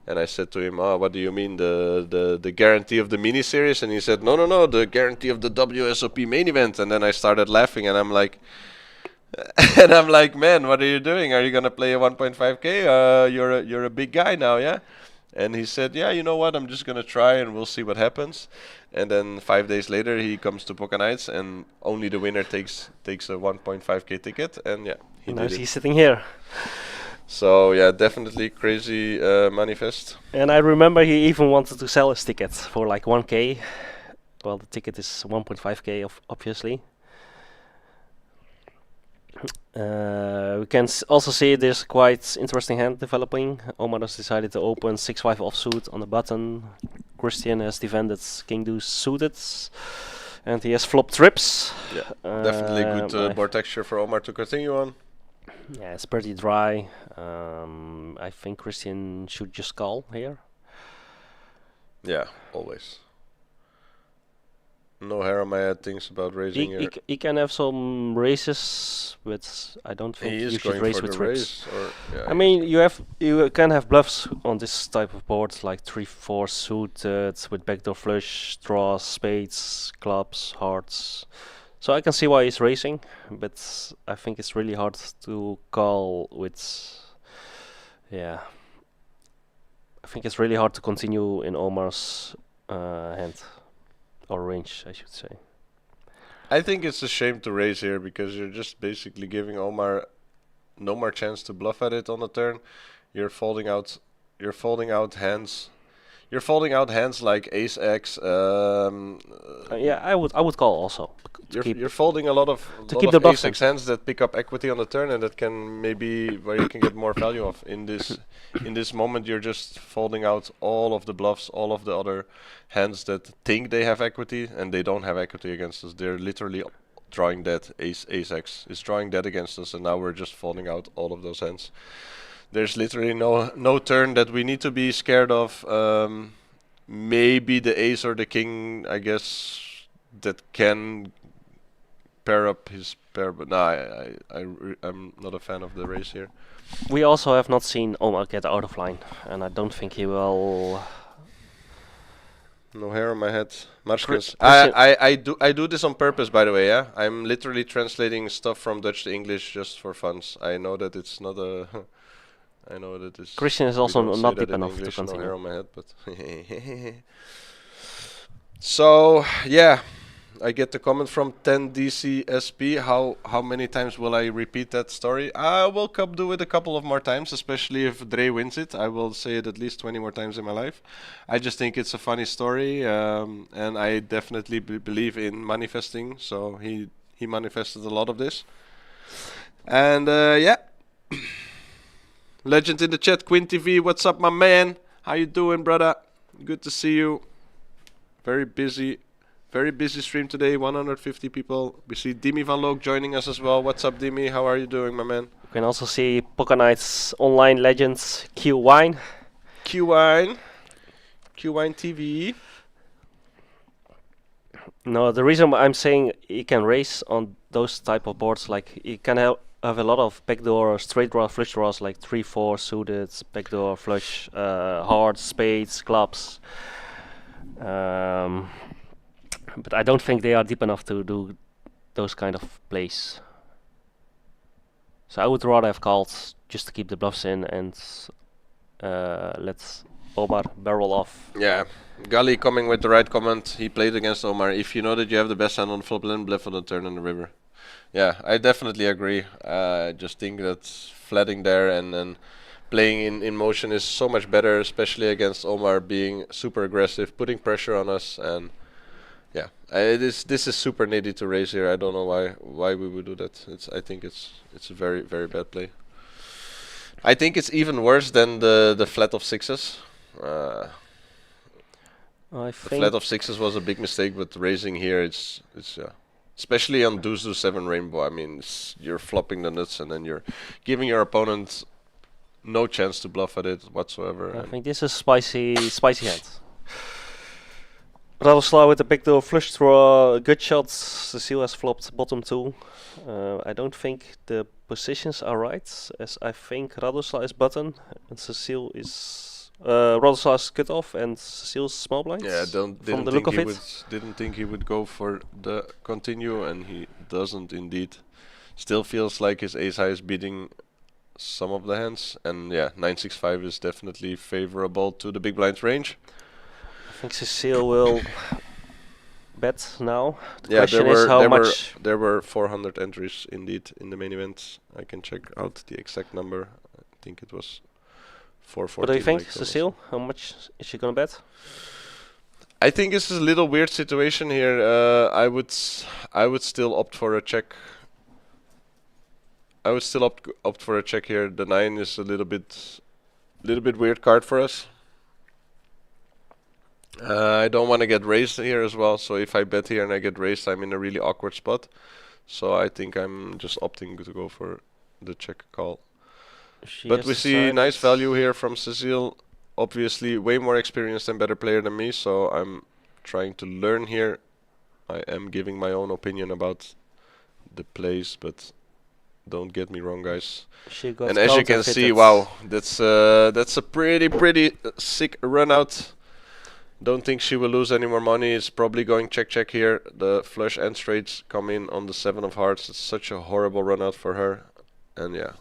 and I said to him, "Oh, what do you mean, the guarantee of the mini series?" And he said, "No, the guarantee of the WSOP main event." And then I started laughing, and I'm like, "Man, what are you doing? Are you gonna play a 1.5k? You're a big guy now, yeah?" And he said, "Yeah, you know what? I'm just gonna try, and we'll see what happens." And then 5 days later, he comes to Poker Nights, and only the winner takes a 1.5k ticket, and yeah, he did it. He's sitting here. So yeah, definitely crazy manifest. And I remember he even wanted to sell his ticket for like 1k. Well, the ticket is 1.5k, obviously. We can also see there's quite interesting hand developing. Omar has decided to open 6-5 offsuit on the button. Christian has defended king deuce suited, and he has flopped trips. Yeah, definitely good board texture for Omar to continue on. Yeah, it's pretty dry. I think Christian should just call here. Yeah, always. No hair on my head thinks about raising here. He can have some races, but I don't think He you is should going race for with the trips. race, or yeah. I mean, you can have bluffs on this type of boards like 3-4 suited with backdoor flush, draws, spades, clubs, hearts. So I can see why he's racing, but I think it's really hard to call with. Yeah, I think it's really hard to continue in Omar's hand or range, I should say. I think it's a shame to raise here because you're just basically giving Omar no more chance to bluff at it on the turn. You're folding out. You're folding out hands. You're folding out hands like Ace X. Yeah, I would call also. You're folding a lot of keep the Ace bluffs in. X hands that pick up equity on the turn and that can maybe where you can get more value of. In this moment, you're just folding out all of the bluffs, all of the other hands that think they have equity and they don't have equity against us. They're literally drawing dead. Ace X is drawing dead against us, and now we're just folding out all of those hands. There's literally no turn that we need to be scared of. Maybe the ace or the king, I guess, that can pair up his pair, but no, I'm not a fan of the race here. We also have not seen Omar get out of line, and I don't think he will. No hair on my head. Marskens. Christian- I do this on purpose, by the way. Yeah, I'm literally translating stuff from Dutch to English just for fun. I know that it's not a. I know that it's. Christian is we also don't say not that deep in enough to English, no hair continue. on my head, but. So yeah, I get the comment from 10DCSP. How many times will I repeat that story? I will do it a couple of more times, especially if Dre wins it. I will say it at least 20 more times in my life. I just think it's a funny story, and I definitely believe in manifesting. So he manifested a lot of this, and yeah. Legend in the chat, Quinn TV. What's up, my man? How you doing, brother? Good to see you. Very busy stream today. 150 people. We see Dimi van Look joining us as well. What's up, Dimi? How are you doing, my man? You can also see Poker Nights online legends Q Wine. Q-Wine TV. No, the reason why I'm saying he can race on those type of boards, like he can have a lot of backdoor straight draw, flush draws, like 3-4 suited, backdoor flush, hearts, spades, clubs. But I don't think they are deep enough to do those kind of plays. So I would rather have called just to keep the bluffs in and let Omar barrel off. Yeah, Gali coming with the right comment. He played against Omar. If you know that you have the best hand on flop, then bluff on the turn on the river. Yeah, I definitely agree. I just think that flatting there and then playing in motion is so much better, especially against Omar being super aggressive, putting pressure on us, and yeah, this is super nitty to raise here. I don't know why we would do that. I think it's a very bad play. I think it's even worse than the flat of sixes. I The think flat of sixes was a big mistake, but raising here it's yeah. Especially on deuce 7 rainbow. I mean, you're flopping the nuts and then you're giving your opponent no chance to bluff at it whatsoever. I think this is spicy hand. Radoslav with the backdoor flush draw, good shots. Cecile has flopped bottom 2. I don't think the positions are right, as I think Radoslav is button and Cecile is Radoslav's cut off and Cecile's small blinds. Yeah, didn't think he would go for the continue, and he doesn't indeed. Still feels like his ace high is beating some of the hands, and yeah, 9-6-5 is definitely favorable to the big blinds range. I think Cecile will bet now. The Yeah, question is how much. there were 400 entries indeed in the main event. I can check out the exact number. I think it was 414. What do you think, like Thomas. Cecile? How much is she gonna bet? I think this is a little weird situation here. I would still opt for a check. I would still opt for a check here. The 9 is a little bit weird card for us. I don't want to get raised here as well. So if I bet here and I get raised, I'm in a really awkward spot. So I think I'm just opting to go for the check call. She But has we see decided- nice value here from Cecile. obviously way more experienced and better player than me, so I'm trying to learn here. I am giving my own opinion about the plays, but don't get me wrong, guys. She got And as you can see, counterfeited. wow, that's a pretty sick run out. Don't think she will lose any more money. It's probably going check here. The flush and straights come in on the 7 of hearts. It's such a horrible run out for her. And yeah,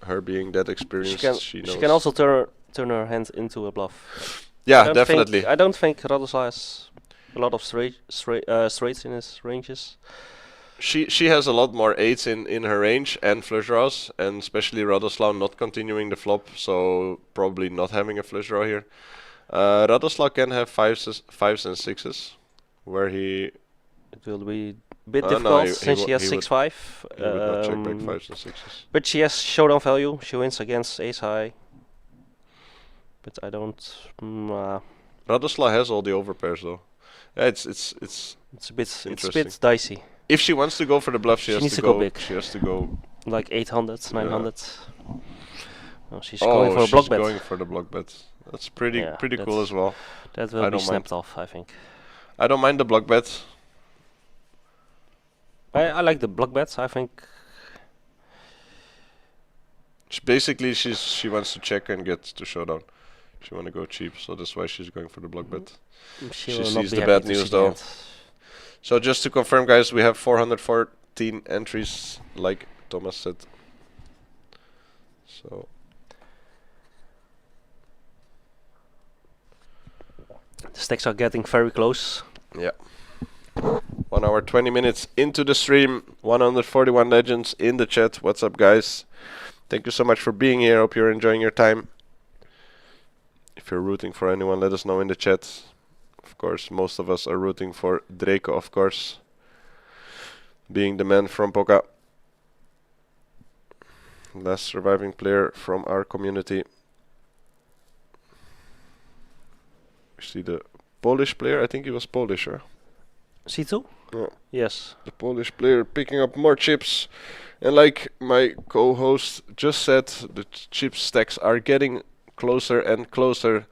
her being that experienced, she knows. She can also turn her hand into a bluff. Yeah, definitely. I don't think Radoslav has a lot of straights in his ranges. She has a lot more 8s in her range and flush draws, and especially Radoslav not continuing the flop, so probably not having a flush draw here. Radoslav can have 5s and 6s, where he... It will be a bit no, difficult he since she has would 6-5. He would not check back 5s and 6s. But she has showdown value. She wins against ace high. But I don't... Radoslav has all the overpairs though. Yeah, it's a bit interesting. dicey. If she wants to go for the bluff, she needs has to go go big. She has to go Like 800, 900. Oh, she's oh, going for a block bet. She's going for the block bet. That's pretty cool as well. That will be snapped off, I think. I don't mind the block bet. I like the block bets. I think. Basically, she wants to check and get to showdown. She want to go cheap, so that's why she's going for the block bet. She sees the bad news though. So just to confirm, guys, we have 414 entries, like Thomas said. So the stacks are getting very close. yeah. 1 hour 20 minutes into the stream. 141 legends in the chat. What's up, guys? Thank you so much for being here. Hope you're enjoying your time. If you're rooting for anyone, let us know in the chat. Of course, most of us are rooting for Draco, of course, being the man from Poca. Last surviving player from our community. We see the Polish player. I think he was Polish, huh? C2? Yeah. Yes. The Polish player picking up more chips. And like my co-host just said, the chip stacks are getting closer and closer.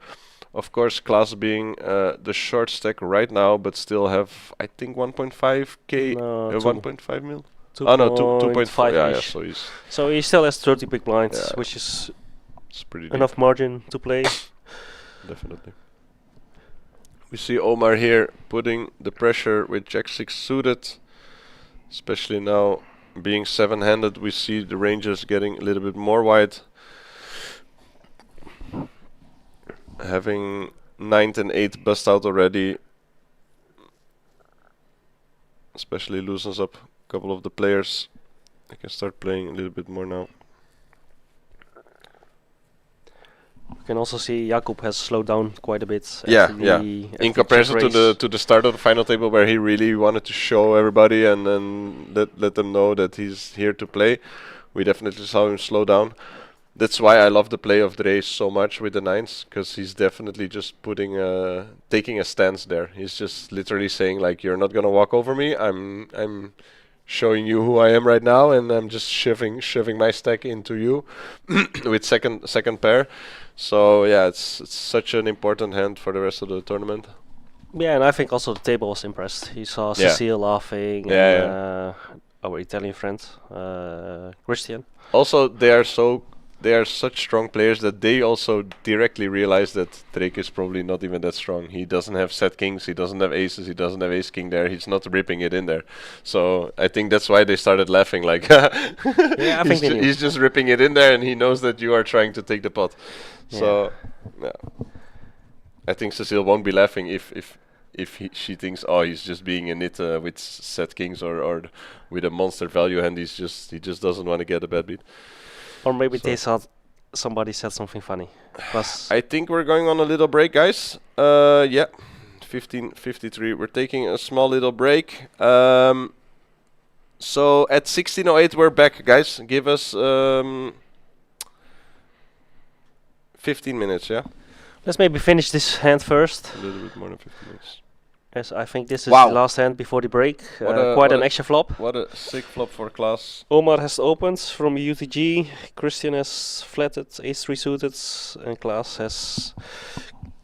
Of course, Klaas being the short stack right now, but still have, I think, 1.5k, 1.5 mil? Oh no, 2.5. Yeah, so he still has 30 big blinds, which is pretty enough deep. margin to play. Definitely. We see Omar here putting the pressure with Jack-6 suited, especially now being 7-handed. We see the ranges getting a little bit more wide. Having 9th and 8th bust out already, especially loosens up a couple of the players. I can start playing a little bit more now. You can also see Jakub has slowed down quite a bit. In comparison to the start of the final table, where he really wanted to show everybody and let them know that he's here to play, we definitely saw him slow down. That's why I love the play of Dre so much with the 9s, because he's definitely just taking a stance there. He's just literally saying, like, you're not gonna walk over me. I'm showing you who I am right now, and I'm just shoving my stack into you with second pair. So yeah, it's such an important hand for the rest of the tournament. Yeah, and I think also the table was impressed. He saw Cecile laughing, and our Italian friend Christian. Also, they are such strong players that they also directly realize that Drake is probably not even that strong. He doesn't have set kings, he doesn't have aces, he doesn't have ace king there. He's not ripping it in there. So I think that's why they started laughing. Like, yeah, I think he's just ripping it in there, and he knows that you are trying to take the pot. Yeah. So yeah, I think Cecile won't be laughing if she thinks, oh, he's just being a nit with set kings or with a monster value hand. He just doesn't want to get a bad beat. Or maybe they thought somebody said something funny. I think we're going on a little break, guys. Yeah, 15:53. We're taking a small little break. So at 16:08 we're back, guys. Give us 15 minutes, yeah? Let's maybe finish this hand first. A little bit more than 15 minutes. Yes, I think this is Wow. the last hand before the break. What a- Quite what an a- extra flop. What a sick flop for Klaas. Omar has opened from UTG, Christian has flatted ace-3 suited, and Klaas has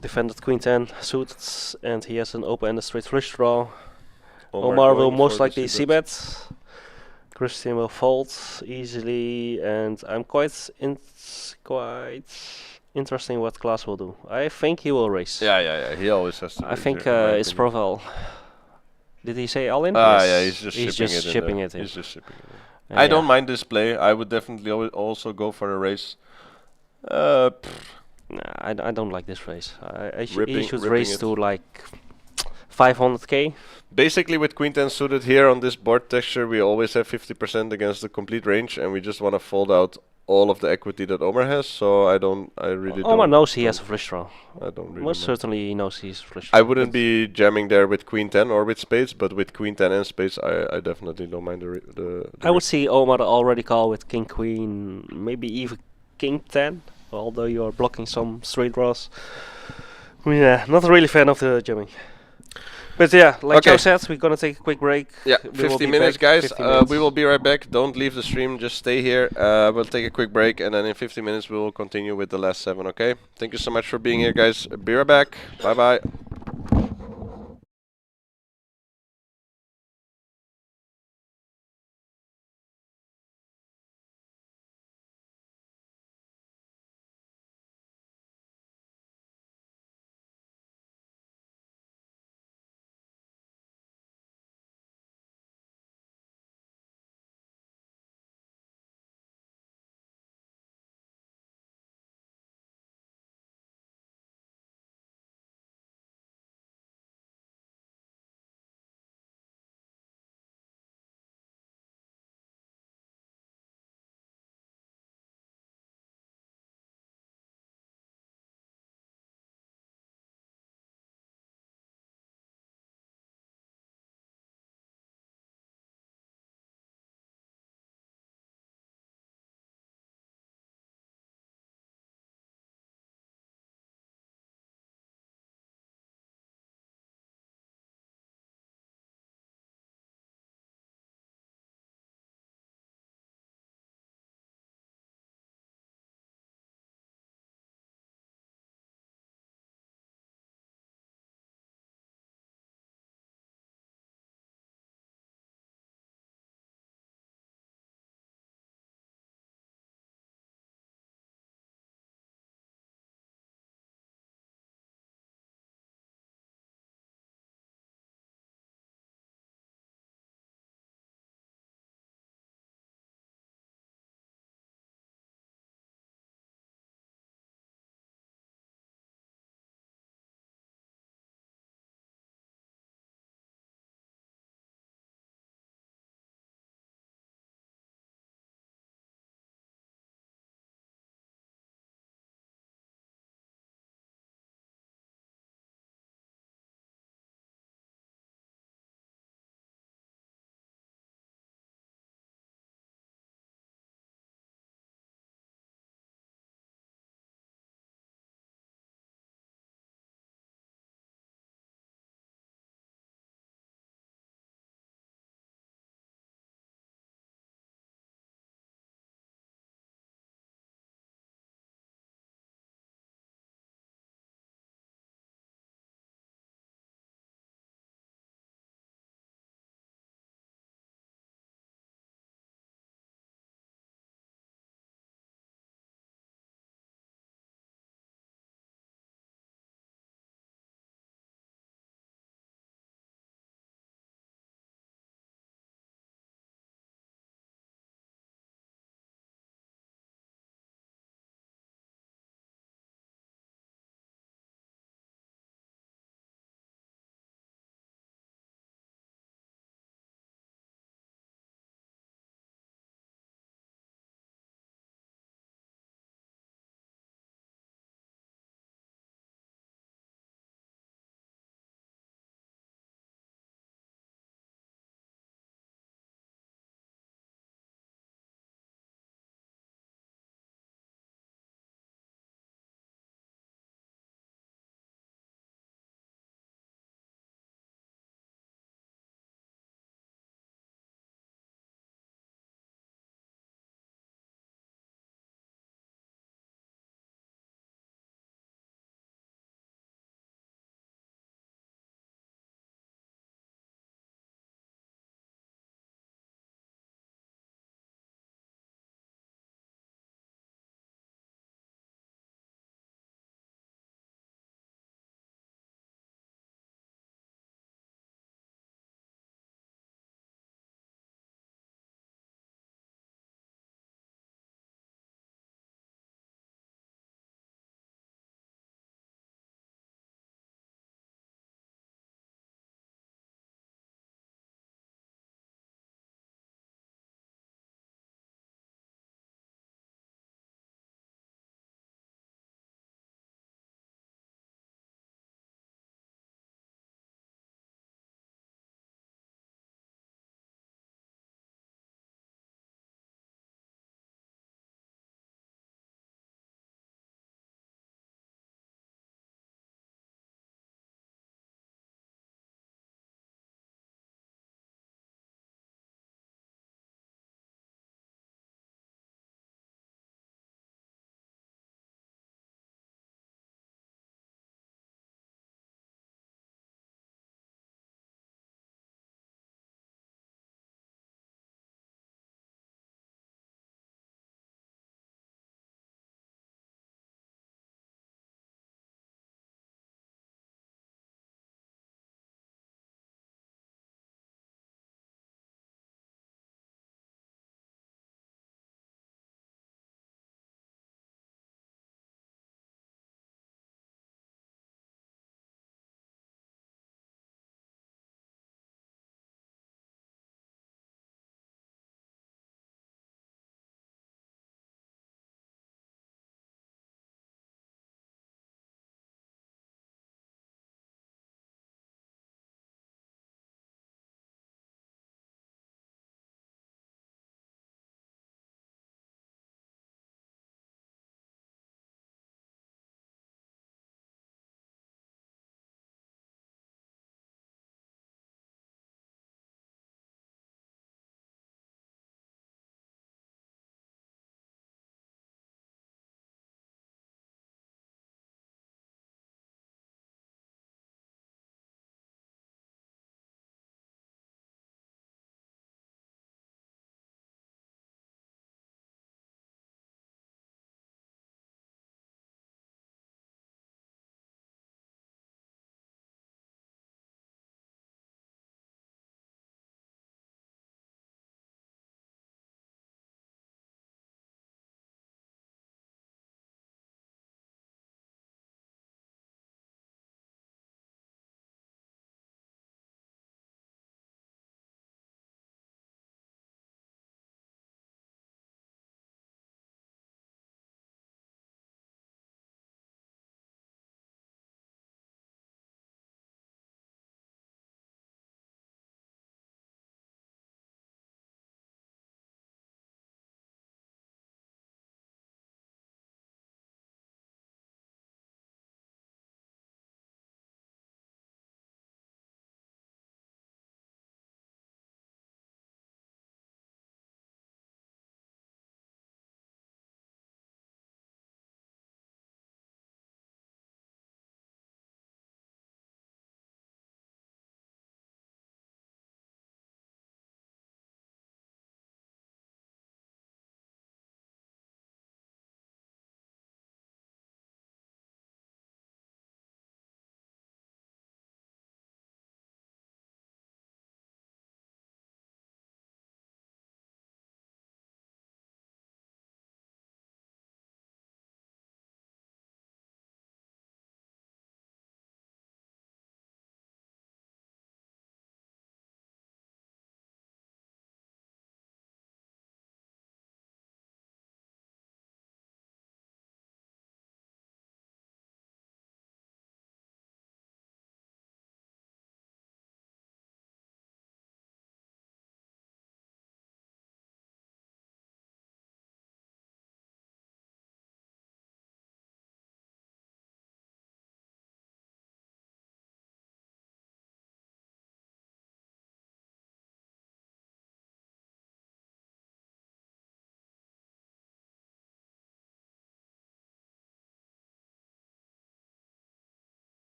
defended queen 10 suited, and he has an open and a straight flush draw. Omar will going most for the likely c-bet. Christian will fold easily, and I'm quite interesting what Klaas will do. I think he will raise. Yeah. He always has to. I raise think here, in my his opinion. profile. Did he say all in? Yeah, he's just he's shipping just it in shipping there. it in. He's just shipping it in. I Yeah. don't mind this play. I would definitely also go for a race. Nah, I don't like this race. He Ripping- should ripping raise it. to like 500k. Basically, with queen 10 suited here on this board texture, we always have 50% against the complete range, and we just want to fold out all of the equity that Omar has. So I really Omar don't. knows he has a flush draw. I don't really. Most mind. certainly he knows he's a flush draw. I wouldn't be jamming there with queen 10 or with spades, but with queen 10 and spades, I definitely don't mind the I would see Omar already call with king queen, maybe even king 10, although you are blocking some straight draws. Yeah, not really fan of the jamming. But yeah, like Chau said, we're gonna take a quick break. Yeah, We will 50 be minutes, back. guys. 50 minutes. We will be right back. Don't leave the stream. Just stay here. We'll take a quick break, and then in 50 minutes, we will continue with the last 7, okay? Thank you so much for being here, guys. Be right back. Bye-bye.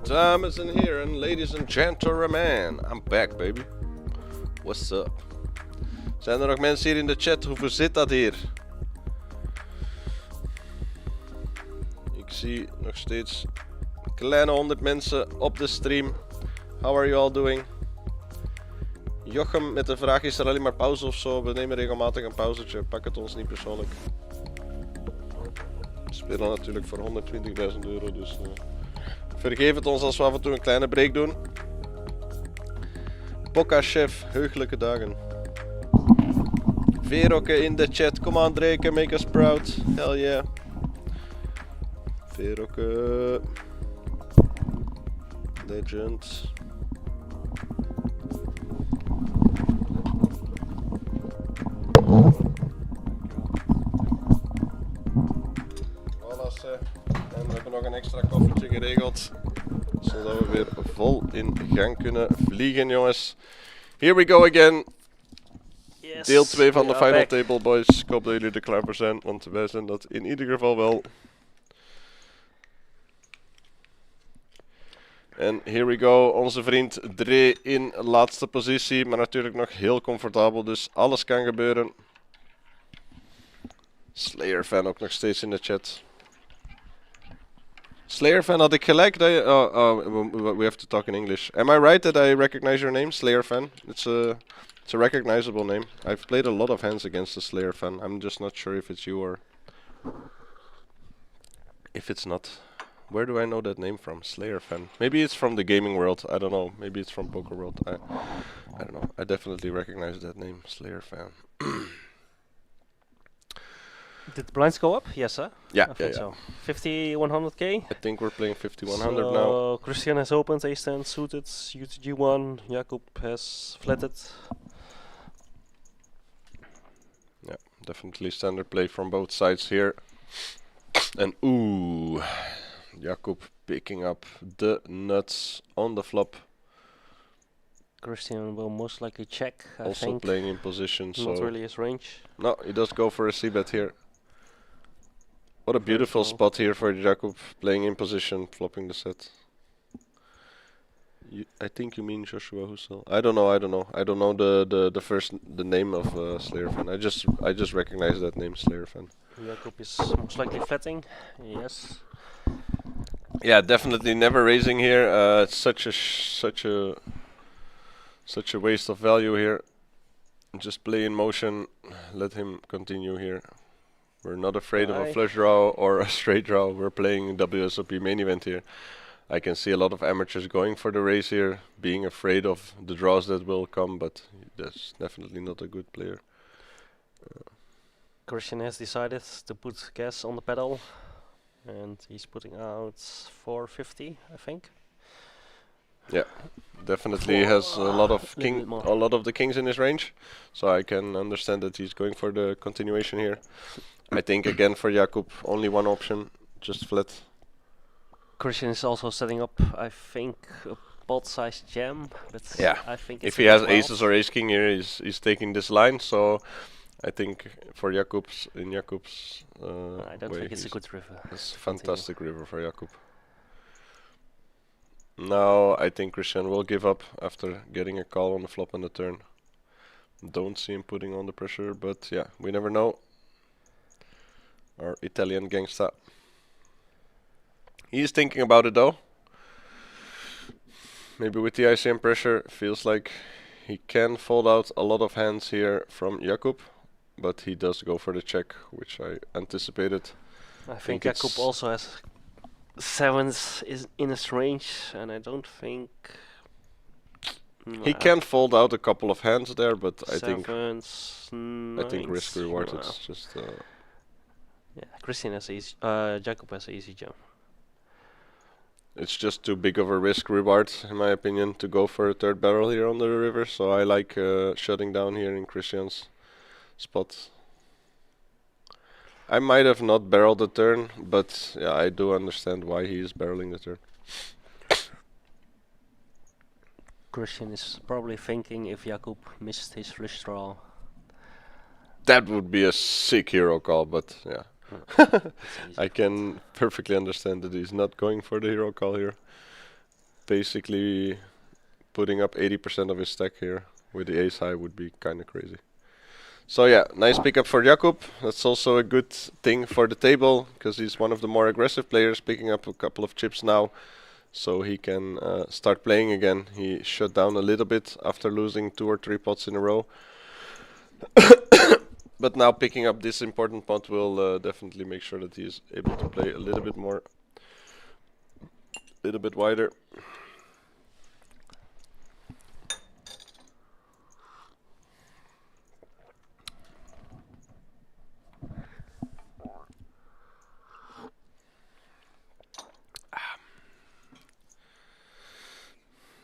Dames and heren, ladies and gentlemen, I'm back baby. What's up? Zijn er nog mensen hier in de chat? Hoeveel zit dat hier? Ik zie nog steeds een kleine 100 mensen op de stream. How are you all doing? Jochem met de vraag, is er alleen maar pauze of zo? We nemen regelmatig een pauzetje, pak het ons niet persoonlijk. We spelen natuurlijk voor 120.000 euro, dus vergeef het ons als we af en toe een kleine break doen. Bokka chef, heugelijke dagen. Verokke in de chat, come on Drake, make us proud. Hell yeah. Verokke. Legend. Voilà, en we hebben nog een extra koffertje geregeld. Zodat we weer vol in gang kunnen vliegen, jongens. Here we go again. Yes, deel 2 van de Final Table, boys. Ik hoop dat jullie er klaar voor zijn, want wij zijn dat in ieder geval wel. En here we go, onze vriend Dre in laatste positie, maar natuurlijk nog heel comfortabel, dus alles kan gebeuren. Slayer fan ook nog steeds in de chat. Slayer fan, had ik gelijk dat je... we have to talk in English. Am I right that I recognize your name, Slayer fan? It's a recognizable name. I've played a lot of hands against the Slayer fan. I'm just not sure if it's you or... If it's not. Where do I know that name from? Slayer fan. Maybe it's from the gaming world. I don't know. Maybe it's from poker world. I don't know. I definitely recognize that name, Slayer fan. Did the blinds go up? Yes, huh? Yeah, I think so. 50, 100k? I think we're playing 5100 now. Christian has opened, A-stand suited, UTG1, Jakub has flatted. Yeah, definitely standard play from both sides here. And ooh, Jakub picking up the nuts on the flop. Christian will most likely check, I also think. Playing in position, Not so... really his range. No, he does go for a c-bet here. What a beautiful spot here for Jakub, playing in position, flopping the set. I think you mean Joshua Husel. I don't know. I don't know the name of Slayer fan. I just recognize that name, Slayer fan. Jakub is most likely flatting. Yes. Yeah, definitely never raising here. It's such a waste of value here. Just play in motion. Let him continue here. We're not afraid of a flush draw or a straight draw. We're playing WSOP main event here. I can see a lot of amateurs going for the raise here, being afraid of the draws that will come, but that's definitely not a good player. Christian has decided to put gas on the pedal, and he's putting out 450, I think. Yeah, definitely has a lot of the kings in his range, so I can understand that he's going for the continuation here. I think again for Jakub, only one option, just flat. Christian is also setting up, I think, a pot-sized jam, but yeah, I think if he has aces or ace king here, he's taking this line. So I think for Jakub's I don't think it's a good river. It's a fantastic river for Jakub. Now I think Christian will give up after getting a call on the flop and the turn. Don't see him putting on the pressure, but yeah, we never know. Our Italian gangsta. He's thinking about it though. Maybe with the ICM pressure, feels like he can fold out a lot of hands here from Jakub, but he does go for the check, which I anticipated. I think Jakub also has sevens is in his range, and I don't think he can fold out a couple of hands there, but I think risk reward. It's just yeah. Christian has easy. Jakub has easy jam. It's just too big of a risk reward, in my opinion, to go for a third barrel here on the river. So I like shutting down here in Christian's spot. I might have not barreled the turn, but yeah, I do understand why he is barreling the turn. Christian is probably thinking if Jakub missed his flush draw. That would be a sick hero call, but yeah. I can perfectly understand that he's not going for the hero call here. basically putting up 80% of his stack here with the ace high would be kind of crazy. So yeah, nice pickup for Jakub. That's also a good thing for the table, because he's one of the more aggressive players, picking up a couple of chips now, so he can start playing again. He shut down a little bit after losing 2 or 3 pots in a row. But now picking up this important pot will definitely make sure that he is able to play a little bit more, a little bit wider.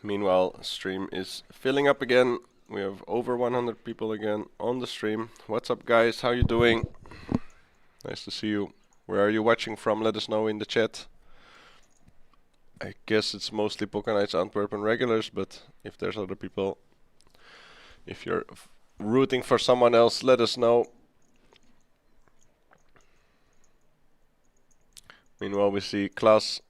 Meanwhile, stream is filling up again. We have over 100 people again on the stream. What's up, guys? How you doing? Nice to see you. Where are you watching from? Let us know in the chat. I guess it's mostly Poker Nights Antwerp and regulars, but if there's other people, if you're rooting for someone else, let us know. Meanwhile, we see Klaas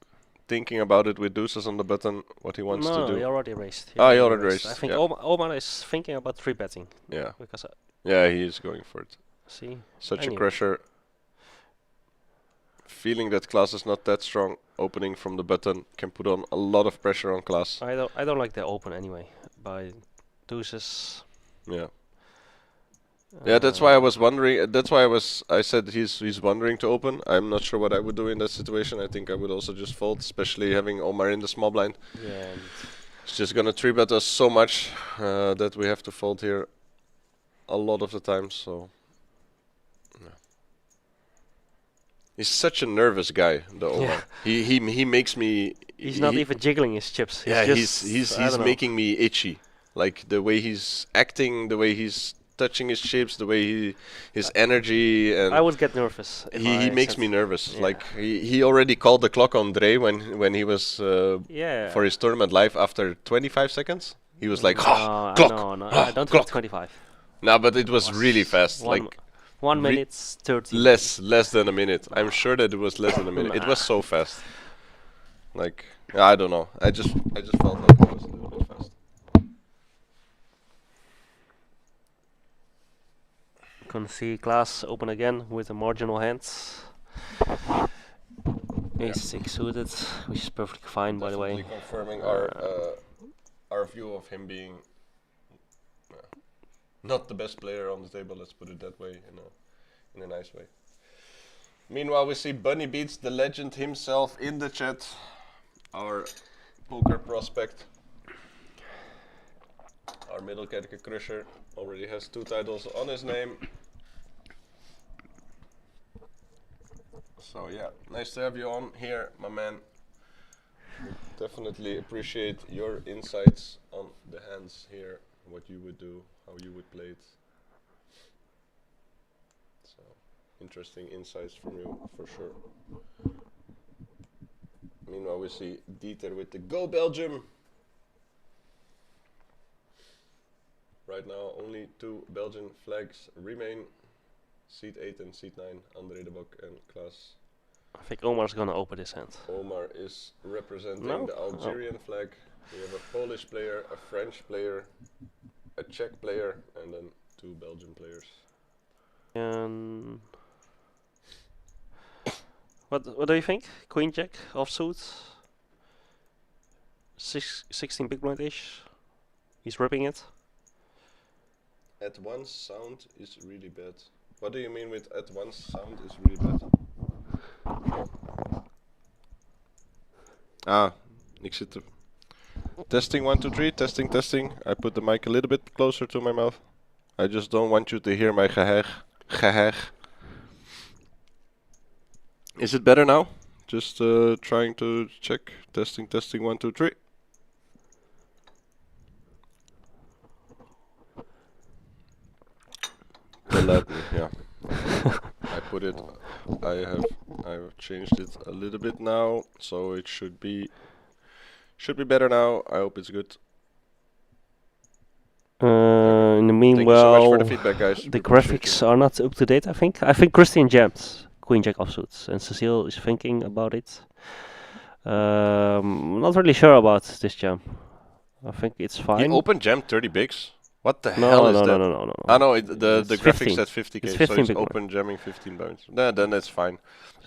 thinking about it with deuces on the button, what he wants to do. No, he already raised. He already raised. I think yeah. Omar is thinking about 3-betting. Yeah. Because yeah, he is going for it. see. Such anyway. a crusher. Feeling that Klaas is not that strong, opening from the button can put on a lot of pressure on Klaas. I don't like the open anyway. By deuces. Yeah. Yeah, that's why I was wondering. That's why I said he's wondering to open. I'm not sure what I would do in that situation. I think I would also just fold, especially having Omar in the small blind. Yeah. It's just gonna 3-bet us so much that we have to fold here a lot of the time. So yeah. He's such a nervous guy, the Omar. Yeah. He makes me. He's not even jiggling his chips. Yeah, just, he's making me itchy. Like the way he's acting, the way he's touching his chips, the way his energy, and I would get nervous. he makes me nervous. Yeah. Like he already called the clock on Dre when he was for his tournament live after 25 seconds. He was like, clock. No, I don't clock. have 25. No, but it was really fast. Like 1 minute 30. Less than a minute. I'm sure that it was less than a minute. It was so fast. Like I don't know. I just felt like it was a little bit fast. Can see Klaas open again with the marginal hands. Ace-6 suited, which is perfectly fine, by the way. Definitely confirming our view of him being not the best player on the table. Let's put it that way, in a nice way. Meanwhile, we see Bunny Beats, the legend himself, in the chat. Our poker prospect, our Middelkerke crusher, already has 2 titles on his name. So yeah, nice to have you on here, my man. Definitely appreciate your insights on the hands here, what you would do, how you would play it. So interesting insights from you, for sure. Meanwhile, we see Dieter with the Go Belgium. Right now, only 2 Belgian flags remain. Seat 8 and Seat 9, André de Bok and Klaas. I think Omar's gonna open his hand. Omar is representing the Algerian flag. We have a Polish player, a French player, a Czech player, and then 2 Belgian players. What do you think? Queen Jack offsuit. 16 big blind-ish. He's ripping it. At once sound is really bad. What do you mean with at once sound is really bad? Ik zit er. Testing 1, 2, 3, testing. I put the mic a little bit closer to my mouth. I just don't want you to hear my geheig. Is it better now? Just trying to check. Testing 1, 2, 3. Yeah. I've changed it a little bit now, so it should be better now. I hope it's good. In the meanwhile, thank you so much for the feedback, guys. The graphics are not up to date. I think Christian jammed Queen Jack offsuits, and Cecile is thinking about it. Not really sure about this jam. I think it's He fine. open jammed 30 bigs. What the hell No, is no, no, that? no, no, no. I know the It's graphics 15. at 50k, It's so 15 he's big blind. open jamming 15 bounds. Nah, then it's fine.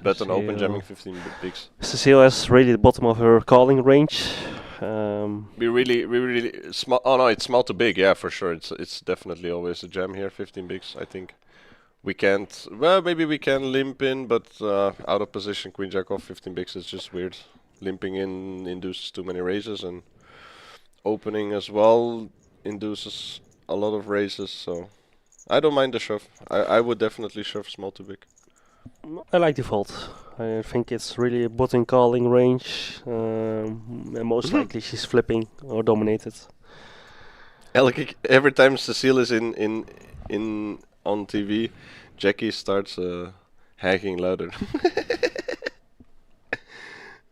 But an open jamming Cecile. 15 bigs. Cecile has really the bottom of her calling range. We really small. Oh no, it's small to big. Yeah, for sure. It's definitely always a jam here. 15 bigs. I think we can't. Well, maybe we can limp in, but out of position. Queen jack off 15 bigs is just weird. Limping in induces too many raises, and opening as well induces a lot of raises. So I don't mind the shove. I would definitely shove small to big. I like default. I think it's really a bottom calling range. And most likely she's flipping or dominated. Every time Cecile is in on TV, Jackie starts hacking louder.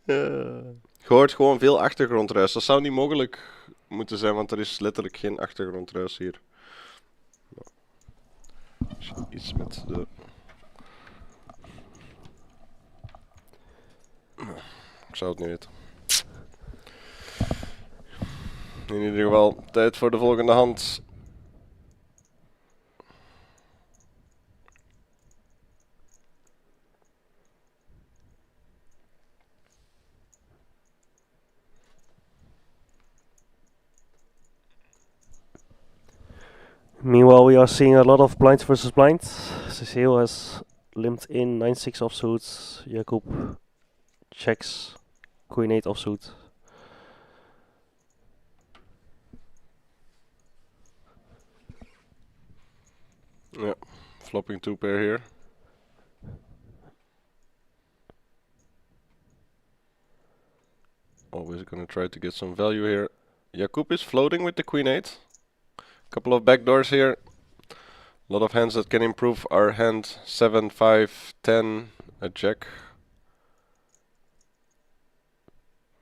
Je hoort gewoon veel achtergrondruis. Dat zou niet mogelijk moeten zijn, want er is letterlijk geen achtergrondruis hier. Iets met de... Ik zou het niet weten. In ieder geval, tijd voor de volgende hand. Meanwhile, we are seeing a lot of blind versus blind. Cecile has limped in 9-6 offsuit. Jakub checks Queen 8 offsuit. Yeah, flopping 2 pair here. Always gonna try to get some value here. Jakub is floating with the Queen 8. Couple of backdoors here. A lot of hands that can improve our hand. 7, 5, 10, a jack.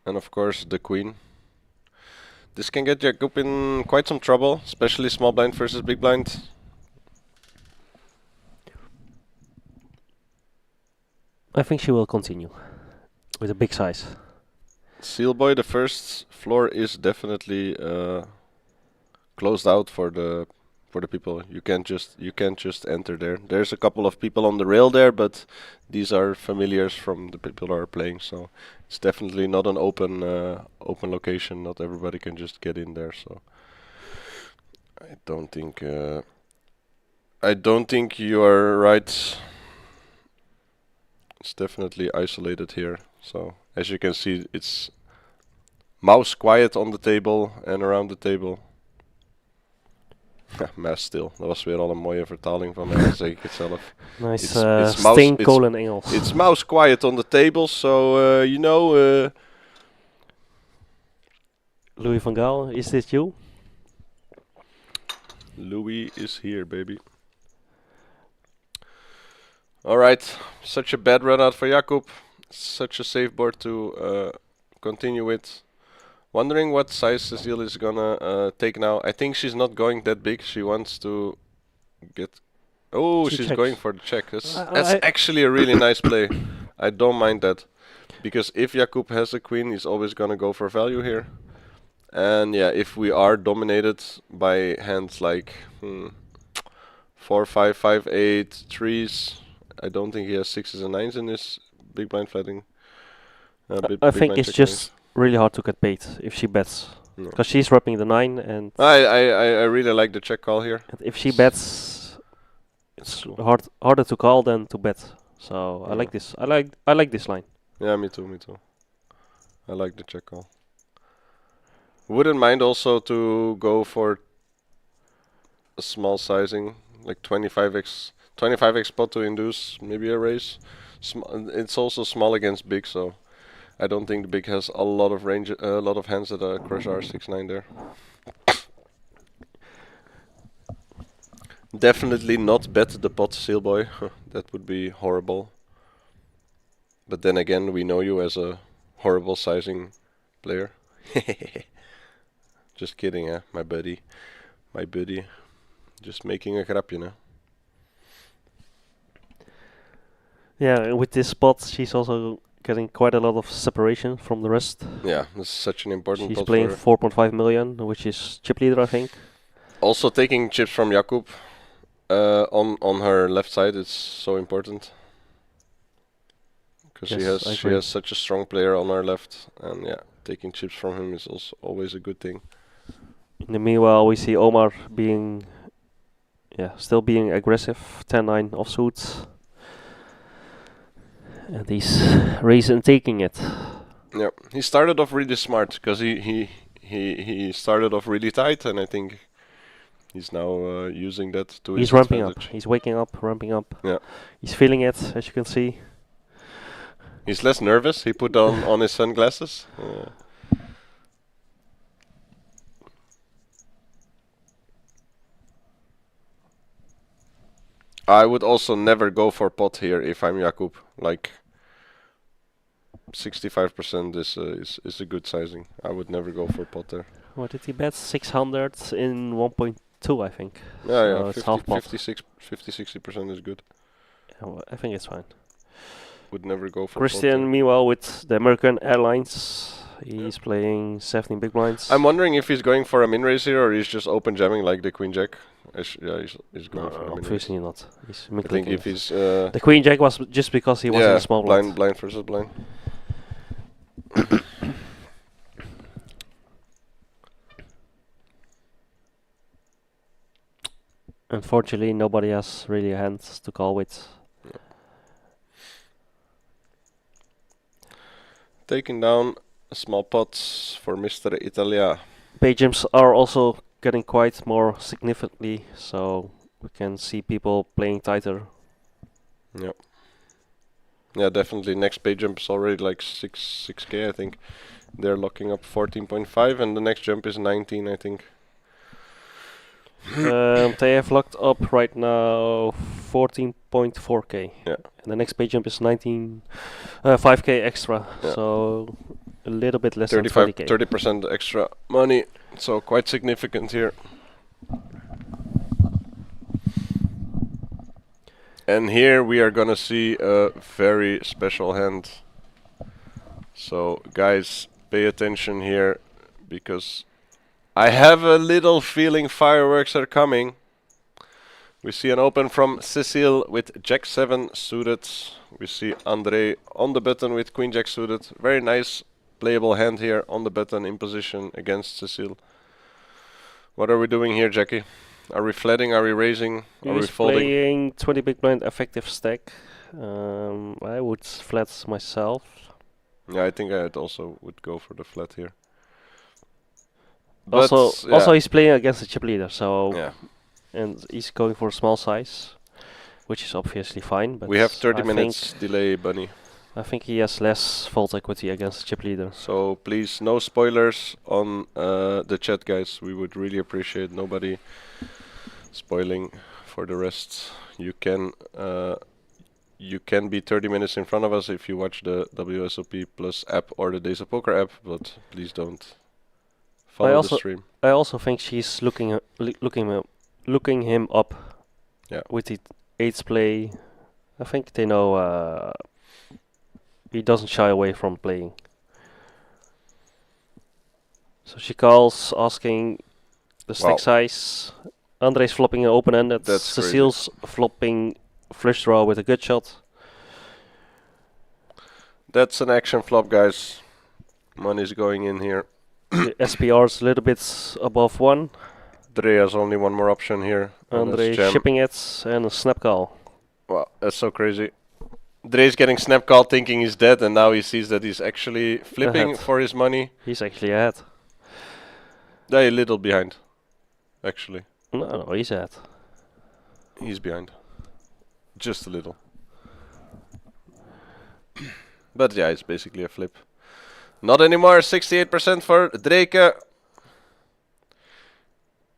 And of course the queen. This can get Jakub in quite some trouble, especially small blind versus big blind. I think she will continue with a big size. Sealboy, the first floor is definitely closed out for the people. You can't just enter there. There's a couple of people on the rail there, but these are familiars from the people who are playing, so it's definitely not an open location. Not everybody can just get in there. So I don't think you are right. It's definitely isolated here. So as you can see, it's mouse quiet on the table and around the table. Maas stil. Dat was weer al een mooie vertaling van mij, zeg ik het zelf. Nice steenkolen Engels. It's mouse quiet on the table, so you know... Louis van Gaal, is this you? Louis is here, baby. Alright, such a bad run out for Jakub. Such a safe board to continue with. Wondering what size Cecile is gonna take now. I think she's not going that big. She wants to get... Oh, she's checks. going for the check. That's actually a really nice play. I don't mind that. Because if Jakub has a queen, he's always gonna go for value here. And yeah, if we are dominated by hands like 4, 5, 5, 8, 3s, I don't think he has 6s and 9s in his big blind flatting. I think it's just really hard to get bait if she bets. Because she's wrapping the 9 and... I really like the check call here. And if she bets, it's harder to call than to bet. So I like this. I like this line. Yeah, me too. I like the check call. Wouldn't mind also to go for a small sizing, like 25x pot to induce maybe a raise. It's also small against big, so I don't think the big has a lot of range, a lot of hands that crush R6-9 there. Definitely not bet the pot, Sealboy. That would be horrible. But then again, we know you as a horrible sizing player. Just kidding, my buddy. My buddy. Just making a grapje, no? Yeah, with this spot, she's also getting quite a lot of separation from the rest. Yeah, this is such an important She's pot playing for her. 4.5 million, which is chip leader, I think. Also taking chips from Jakub on her left side is so important. Because Yes, I she agree. has such a strong player on her left, and yeah, taking chips from him is also always a good thing. In the meanwhile, we see Omar being, still being aggressive. 10-9 offsuit, and he's raising taking it. Yeah, he started off really smart because he started off really tight, and I think he's now using that to He's his ramping up. advantage. He's waking up, ramping up. Yeah. He's feeling it, as you can see. He's less nervous. He put on his sunglasses. I would also never go for pot here if I'm Jakub. Like 65% is a good sizing. I would never go for pot there. What did he bet? 600 in 1.2, I think. Yeah, So yeah. it's half pot. 50-60% is good. Yeah, well, I think it's fine. Would never go for pot Christian, there. meanwhile, with the American Airlines, he's playing 17 big blinds. I'm wondering if he's going for a min raise here or he's just open jamming like the queen jack. Yeah, he's going for a min raise. Obviously not. He's I think if he's the queen jack was just because he was in a small blind. blind versus blind. Unfortunately, nobody has really a hand to call with. Yeah. Taking down small pots for Mr. Italia. Pay jumps are also getting quite more significantly, so we can see people playing tighter. Yep. Yeah, definitely. Next pay jump is already like 6k, I think. They're locking up 14.5, and the next jump is 19, I think. They have locked up right now 14.4k. Yeah. And the next pay jump is 5k extra. Yeah. So a little bit less 35, than 20k. 30% extra money, so quite significant here. And here we are gonna see a very special hand. So guys, pay attention here, because I have a little feeling fireworks are coming. We see an open from Cecile with Jack 7 suited. We see Andre on the button with Queen Jack suited. Very nice playable hand here on the button in position against Cecile. What are we doing here, Jackie? Are we flatting? Are we raising? Are we He's folding? playing 20 big blind effective stack. I would flat myself. Yeah, I think I also would go for the flat here. But Also, he's playing against the chip leader, so yeah, and he's going for a small size, which is obviously fine. But we have 30 I minutes delay, Bunny. I think he has less fault equity against the chip leader. So please, no spoilers on the chat, guys. We would really appreciate nobody spoiling for the rest. You can be 30 minutes in front of us if you watch the WSOP Plus app or the Days of Poker app, but please don't follow the stream. I also think she's looking him up. Yeah. With the 8's play, I think they know he doesn't shy away from playing. So she calls, asking the stack size. Andre's flopping an open-ended. That's Cecile's flopping flush draw with a good shot. That's an action flop, guys. Money's going in here. The SPR's a little bit above 1. Dre has only one more option here. Andre shipping it and a snap call. Wow, that's so crazy. Dre's getting snap call thinking he's dead, and now he sees that he's actually flipping Ahead. for his money. He's actually ahead. They're a little behind, actually. No, he's ahead. He's behind. Just a little. But yeah, it's basically a flip. Not anymore, 68% for Drake.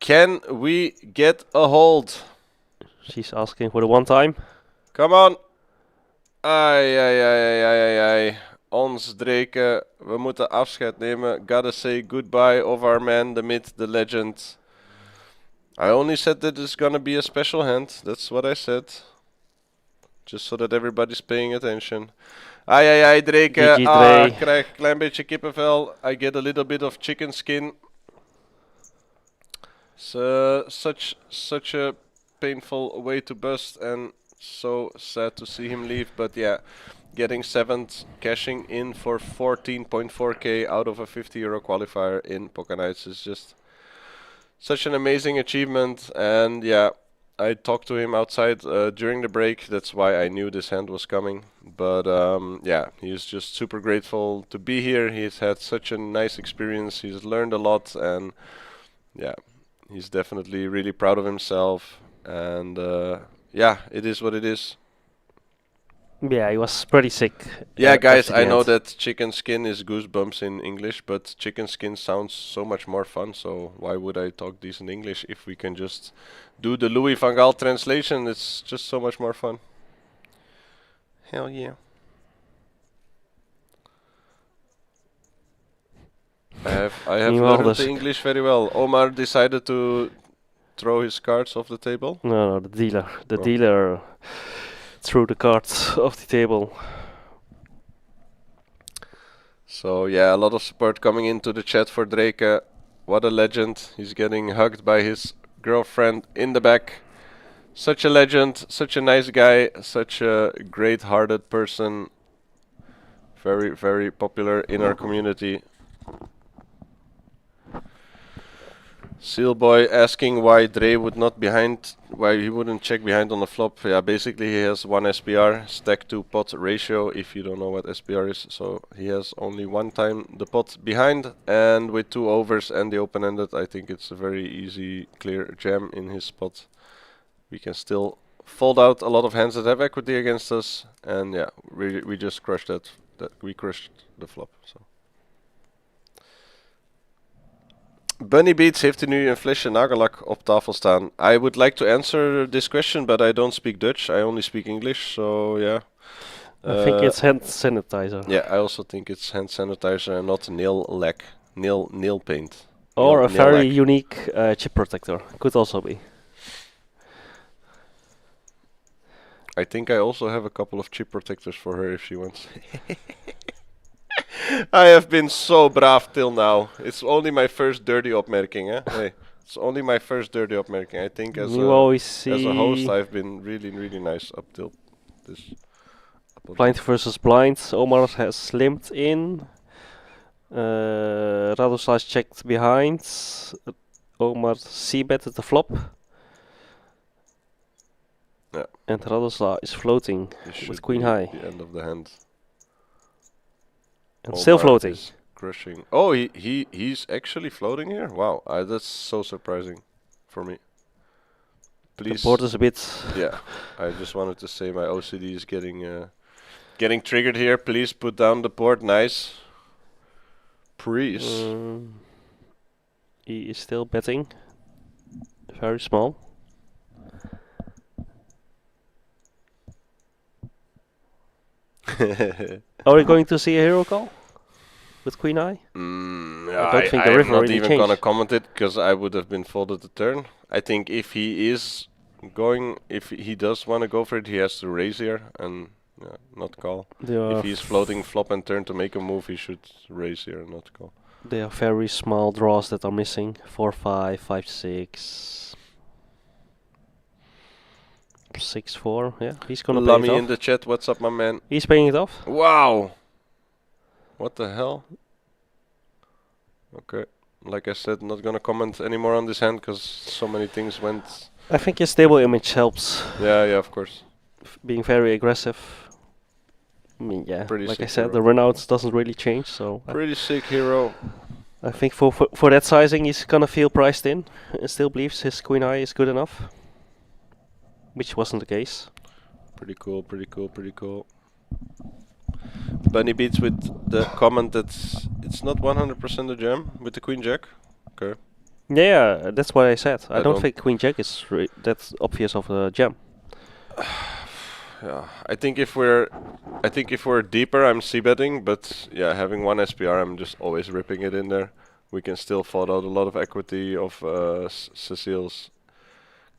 Can we get a hold? She's asking for the one time. Come on. Ai. Ons Drake. We moeten afscheid nemen. Gotta say goodbye of our man, the myth, the legend. I only said that it's gonna be a special hand. That's what I said. Just so that everybody's paying attention. Ai, Drake. GG, Ik Dre. krijg een klein beetje kippenvel. I get a little bit of chicken skin. Such a painful way to bust, and so sad to see him leave. But yeah, getting 7th, cashing in for 14.4k out of a 50 euro qualifier in Poker Nights is just such an amazing achievement. And yeah, I talked to him outside during the break. That's why I knew this hand was coming. But yeah, he's just super grateful to be here. He's had such a nice experience. He's learned a lot, and yeah, he's definitely really proud of himself. And yeah, it is what it is. Yeah, he was pretty sick. Yeah, guys, after the I know end. that chicken skin is goosebumps in English, but chicken skin sounds so much more fun, so why would I talk decent English if we can just do the Louis van Gaal translation? It's just so much more fun. Hell yeah. I have Meanwhile, learned the there's- English very well. Omar decided to throw his cards off the table. No, the dealer. The Oh. dealer threw the cards off the table. So yeah, a lot of support coming into the chat for Drake. What a legend. He's getting hugged by his girlfriend in the back. Such a legend, such a nice guy, such a great-hearted person. Very, very popular in our community. Sealboy asking why Dre would not behind, why he wouldn't check behind on the flop. Yeah, basically he has one SPR, stack to pot ratio, if you don't know what SPR is. So he has only one time the pot behind, and with 2 overs and the open-ended, I think it's a very easy, clear jam in his spot. We can still fold out a lot of hands that have equity against us, and yeah, we just crushed that. We crushed the flop. So. Bunny Beats, heeft u nu een flesje nagellak op tafel staan? I would like to answer this question, but I don't speak Dutch. I only speak English, so yeah. I think it's hand sanitizer. Yeah, I also think it's hand sanitizer and not nail lac, nail paint. Or Nail- a nail very lac. unique chip protector. Could also be. I think I also have a couple of chip protectors for her if she wants. I have been so braaf till now. It's only my first dirty opmerking, eh? Hey, it's only my first dirty opmerking. I think as Meanwhile, we as a host, see I've been really nice up till this. blind versus blind. Omar has slimmed in. Radoslav checked behind. Omar c-betted the flop. Yeah. And Radoslav is floating This should with queen be high. the end of the hand. And still Omar floating. is crushing. Oh, he's actually floating here. Wow, that's so surprising for me. The Please. board is a bit. Yeah, I just wanted to say my OCD is getting triggered here. Please put down the board. Nice. Please. He is still betting. Very small. Are we going to see a hero call with queen high? Yeah, I don't think the I'm river not really even changed. gonna comment it because I would have been folded the turn. I think if he is going, if he does want to go for it, he has to raise here and not call. They are If he's floating flop and turn to make a move, he should raise here and not call. They are very small draws that are missing. 4-5, 5-6, 6-4. Yeah, he's gonna pay Lummy it in off. the chat, what's up, my man? He's paying it off. Wow! What the hell? Okay, like I said, not gonna comment anymore on this hand because so many things went. I think his stable image helps. Yeah, of course. Being very aggressive. I mean, yeah, Pretty like I sick said, hero. the runouts doesn't really change. So Pretty sick hero. I think for that sizing, he's gonna feel priced in and still believes his queen high is good enough, which wasn't the case. Pretty cool, pretty cool, pretty cool. Bunny Beats with the comment that it's not 100% a jam with the queen jack. Okay. Yeah, that's what I said. I I don't don't- think queen jack is that obvious of a jam. Yeah, I think if we're deeper, I'm c-betting, but yeah, having one SPR, I'm just always ripping it in there. We can still fold out a lot of equity of Cecile's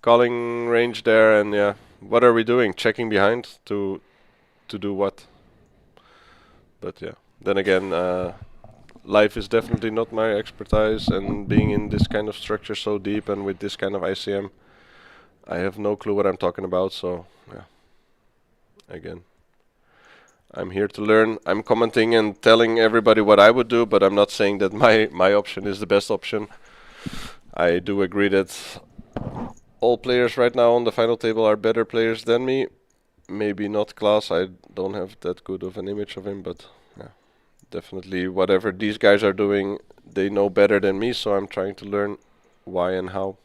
calling range there, and yeah, what are we doing? Checking behind to do what? But yeah, then again, life is definitely not my expertise, and being in this kind of structure so deep and with this kind of ICM, I have no clue what I'm talking about. So yeah, again, I'm here to learn. I'm commenting and telling everybody what I would do, but I'm not saying that my option is the best option. I do agree that all players right now on the final table are better players than me. Maybe not Klaas, I don't have that good of an image of him, but yeah, definitely whatever these guys are doing, they know better than me, so I'm trying to learn why and how.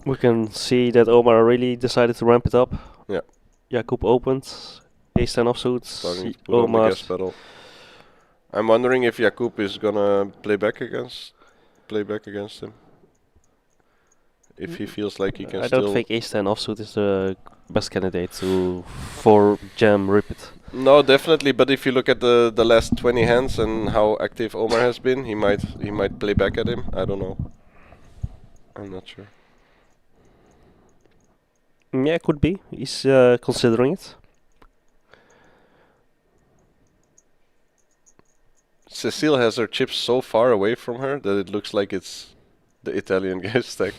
We can see that Omar really decided to ramp it up. Yeah. Jakub opened, ace-10 offsuit. Starting to put on the Omar. gas pedal. I'm wondering if Jakub is gonna play back against him. If he feels like he can I still... don't think ace-10 offsuit is the best candidate for jam rip it. No, definitely. But if you look at the last 20 hands and how active Omar has been, he might play back at him. I don't know. I'm not sure. Yeah, could be. He's considering it. Cecile has her chips so far away from her that it looks like it's the Italian guy's stack.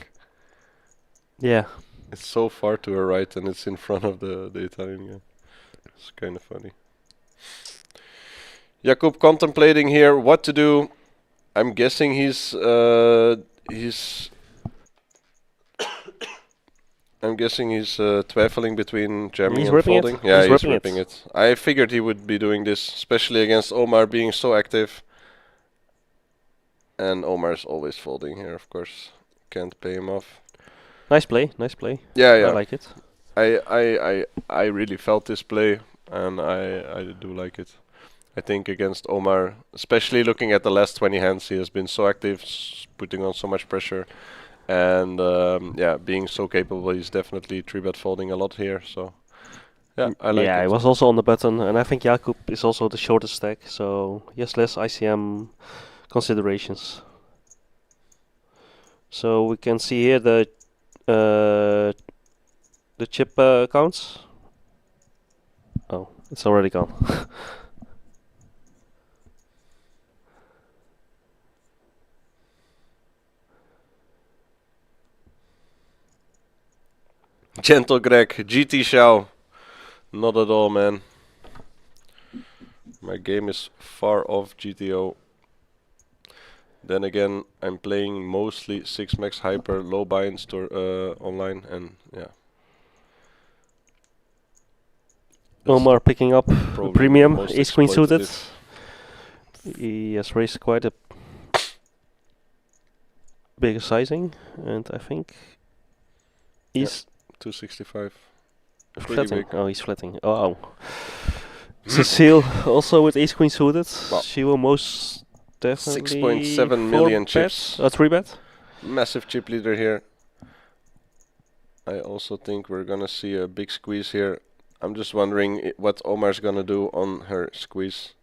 Yeah. It's so far to her right and it's in front of the Italian guy. It's kind of funny. Jakub contemplating here what to do. I'm guessing he's twijfeling between jamming and folding. It. Yeah, he's ripping ripping it. I figured he would be doing this, especially against Omar being so active. And Omar's always folding here, of course. Can't pay him off. Nice play, nice play. Yeah, yeah. I like it. I really felt this play, and I do like it. I think against Omar, especially looking at the last 20 hands, he has been so active, putting on so much pressure. And yeah, being so capable, he's definitely 3-bet folding a lot here. So yeah, I like it. Yeah, he was also on the button, and I think Jakub is also the shortest stack, so he has less ICM considerations. So we can see here the chip counts. Oh, it's already gone. Gentle Greg, GT Chau. Not at all, man. My game is far off GTO. Then again, I'm playing mostly 6-max hyper, low buy-in online, and yeah. Omar picking up the premium, ace queen suited. exploitative. He has raised quite a bigger sizing, and I think he's 265. Pretty flatting. big. Oh, he's flatting. Oh, Cecile also with ace queen suited. Well, She will most definitely 6.7 million chips. 3-bet. Massive chip leader here. I also think we're gonna see a big squeeze here. I'm just wondering what Omar's gonna do on her squeeze.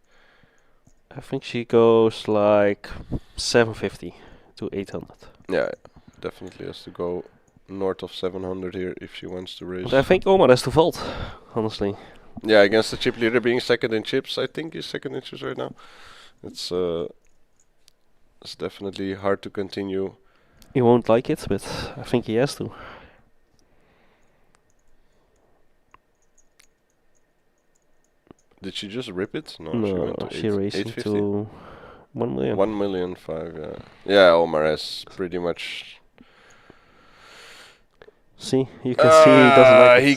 I think she goes like 750 to 800. Yeah, definitely has to go north of 700 here if she wants to raise. But I think Omar has to fold, honestly. Yeah, against the chip leader being second in chips, I think he's second in chips right now. It's definitely hard to continue. He won't like it, but I think he has to. Did she just rip it? No, No, she went to she raised 850. to 1 million. 1,000,005, yeah. Yeah, Omar has pretty much... See, you can see he doesn't like it. He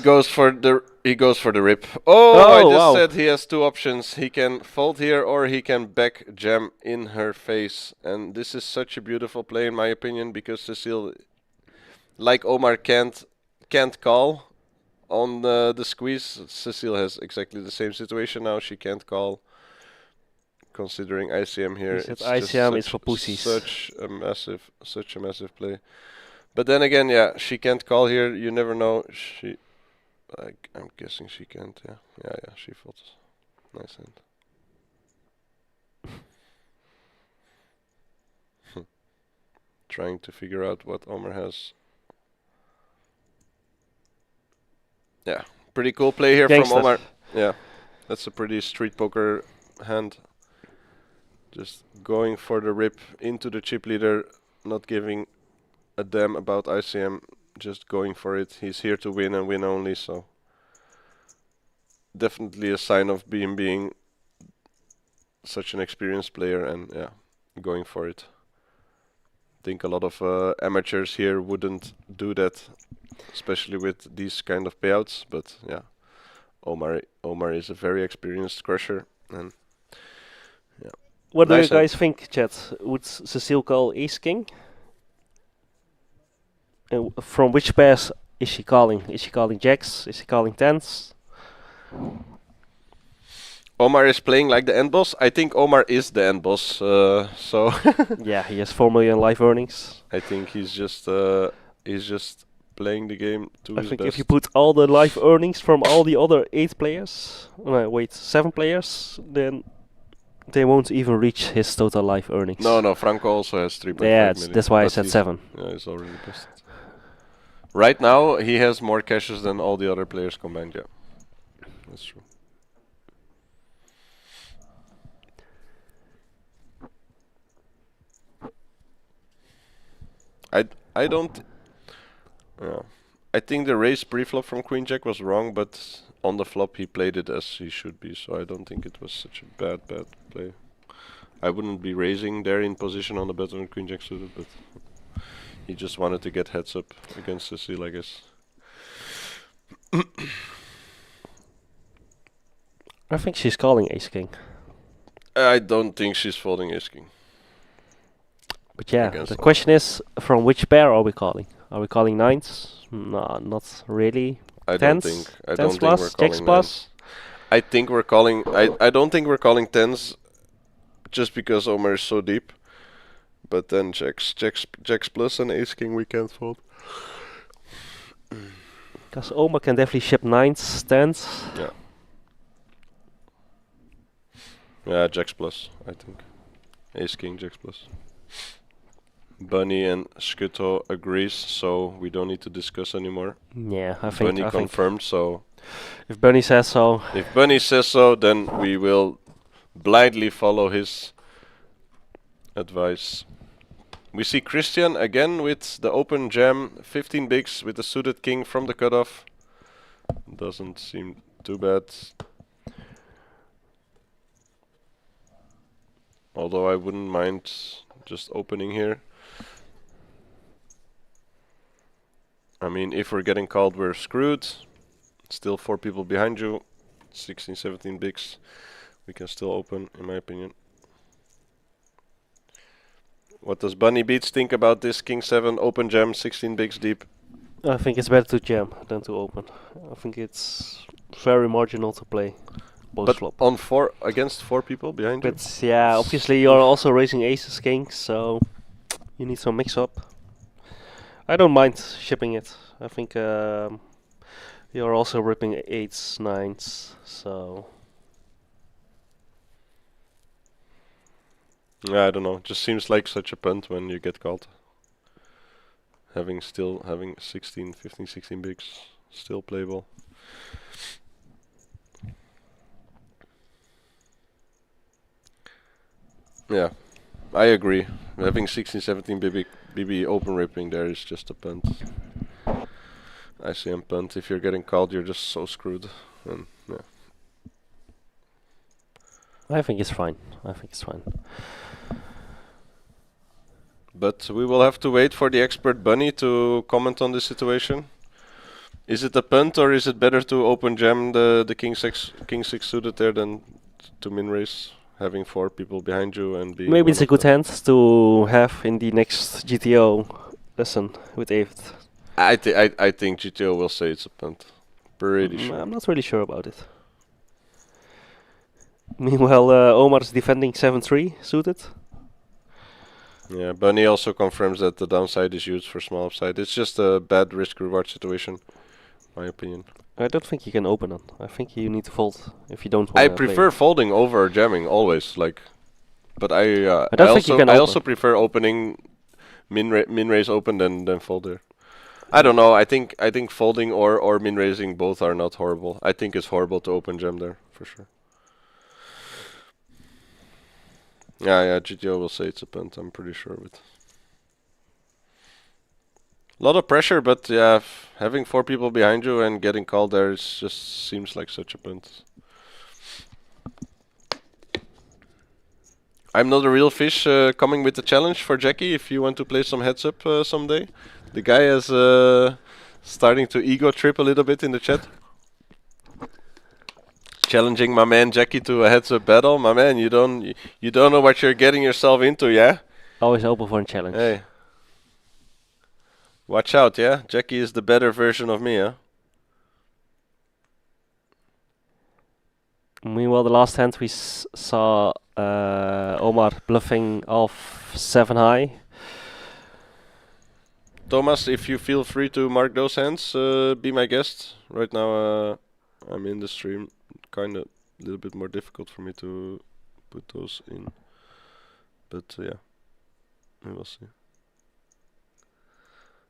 goes for the rip. Oh, I just said he has two options. He can fold here or he can back jam in her face. And this is such a beautiful play in my opinion, because Cecile, like Omar, can't call on the squeeze. Cecile has exactly the same situation now. She can't call. Considering ICM here, it's ICM is for pussies. Such a massive play. But then again, yeah, she can't call here. You never know. I'm guessing she can't. Yeah, she folds. Nice hand. Trying to figure out what Omar has. Yeah, pretty cool play here Gangster. from Omar. Yeah, that's a pretty street poker hand. Just going for the rip into the chip leader, not giving a damn about ICM, just going for it. He's here to win and win only, so definitely a sign of being such an experienced player and yeah, going for it. Think a lot of amateurs here wouldn't do that, especially with these kind of payouts, but yeah, Omar is a very experienced crusher and yeah. What do Nice you guys think, chat? Would Cecile call ace king? And from which pairs is she calling? Is she calling jacks? Is she calling tens? Omar is playing like the end boss. I think Omar is the end boss, so Yeah, he has 4 million live earnings. I think he's just playing the game to I his think best. if you put all the live earnings from all the other 8 players, no, wait, 7 players, then they won't even reach his total live earnings. No, Franco also has 3.5 Yeah, million. that's why I but said he's- 7. Yeah, he's already busted. Right now, he has more cashes than all the other players combined. Yeah, that's true. I don't. Yeah. I think the raise pre-flop from Queen Jack was wrong, but on the flop he played it as he should be, so I don't think it was such a bad play. I wouldn't be raising there in position on the button with Queen Jack suited, but he just wanted to get heads up against Cecile, I guess. I think she's calling ace king. I don't think she's folding ace king. But yeah, Against the all. question is, from which pair are we calling? Are we calling nines? No, not really. I Tens? don't think. I Tens don't think plus? we're Jacks calling plus? nines. I think we're calling. I don't think we're calling tens, just because Omar is so deep. But then jacks plus and ace king we can't fold. Because Omar can definitely ship nines, tens. Yeah. Yeah, jacks plus, I think. Ace king, jacks plus. Bunny and Skutto agrees, so we don't need to discuss anymore. Yeah, I think. Bunny confirmed, so If Bunny says so. if Bunny says so, then we will blindly follow his advice. We see Christian again with the open jam, 15 bigs with the suited king from the cutoff. Doesn't seem too bad. Although I wouldn't mind just opening here. I mean, if we're getting called, we're screwed. Still 4 people behind you. 16, 17 bigs. We can still open, in my opinion. What does Bunny Beats think about this King 7 open jam, 16 bigs deep? I think it's better to jam than to open. I think it's very marginal to play post But flop. on 4 against 4 people behind you? But yeah, obviously you're also raising aces, kings, so you need some mix up. I don't mind shipping it. I think you're also ripping 8s, 9s, so Yeah, I don't know. Just seems like such a punt when you get called. Having 16, 15, 16 bigs, still playable. Yeah, I agree. Having 16, 17 BB open ripping there is just a punt. ICM punt. If you're getting called, you're just so screwed. And yeah. I think it's fine. But we will have to wait for the expert Bunny to comment on this situation. Is it a punt or is it better to open jam the king 6 suited there than to min raise, having 4 people behind you and being Maybe one it's a of good the- hand to have in the next GTO lesson with David. I think GTO will say it's a punt. Pretty sure. I'm not really sure about it. Meanwhile, Omar is defending 7-3 suited. Yeah, Bunny also confirms that the downside is huge for small upside. It's just a bad risk-reward situation, my opinion. I don't think you can open it. I think you need to fold if you don't want I to prefer folding over jamming always, like. But I don't think you can I open. also prefer opening min raise open than fold there. I don't know. I think folding or min raising both are not horrible. I think it's horrible to open jam there for sure. Yeah. GTO will say it's a punt. I'm pretty sure of it. A lot of pressure, but yeah, having 4 people behind you and getting called there just seems like such a punt. I'm not a real fish coming with the challenge for Jackie if you want to play some heads up someday. The guy is starting to ego trip a little bit in the chat. Challenging my man Jackie to a heads up battle. My man, you don't know what you're getting yourself into, yeah? Always open for a challenge. Hey. Watch out, yeah? Jackie is the better version of me, huh? Meanwhile, the last hand we saw Omar bluffing off 7 high. Thomas, if you feel free to mark those hands, be my guest. Right now, I'm in the stream. Kind of a little bit more difficult for me to put those in. But yeah, we will see.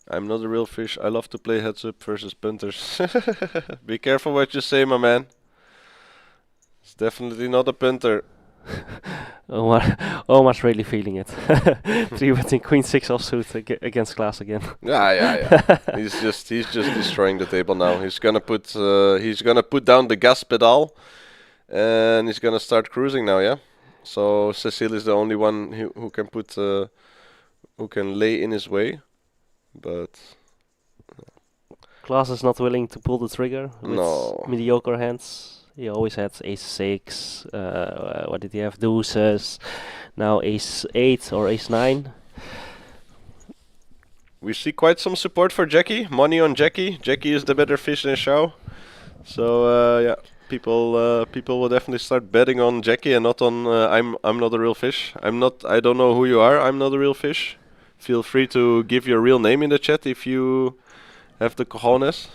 I'm not a real fish. I love to play heads up versus punters. Be careful what you say, my man. It's definitely not a punter. Omar's really feeling it. 3-betting Queen 6 offsuit against Klaas again. Yeah. he's just destroying the table now. He's gonna put down the gas pedal, and he's gonna start cruising now. Yeah. So Cecile is the only one who can put who can lay in his way, but Klaas is not willing to pull the trigger with mediocre hands. He always had ace 6, what did he have, deuces, now ace 8 or ace 9. We see quite some support for Jackie, money on Jackie. Jackie is the better fish than Chau. So yeah, people will definitely start betting on Jackie and not on I'm not a real fish. I don't know who you are, I'm not a real fish. Feel free to give your real name in the chat if you have the cojones.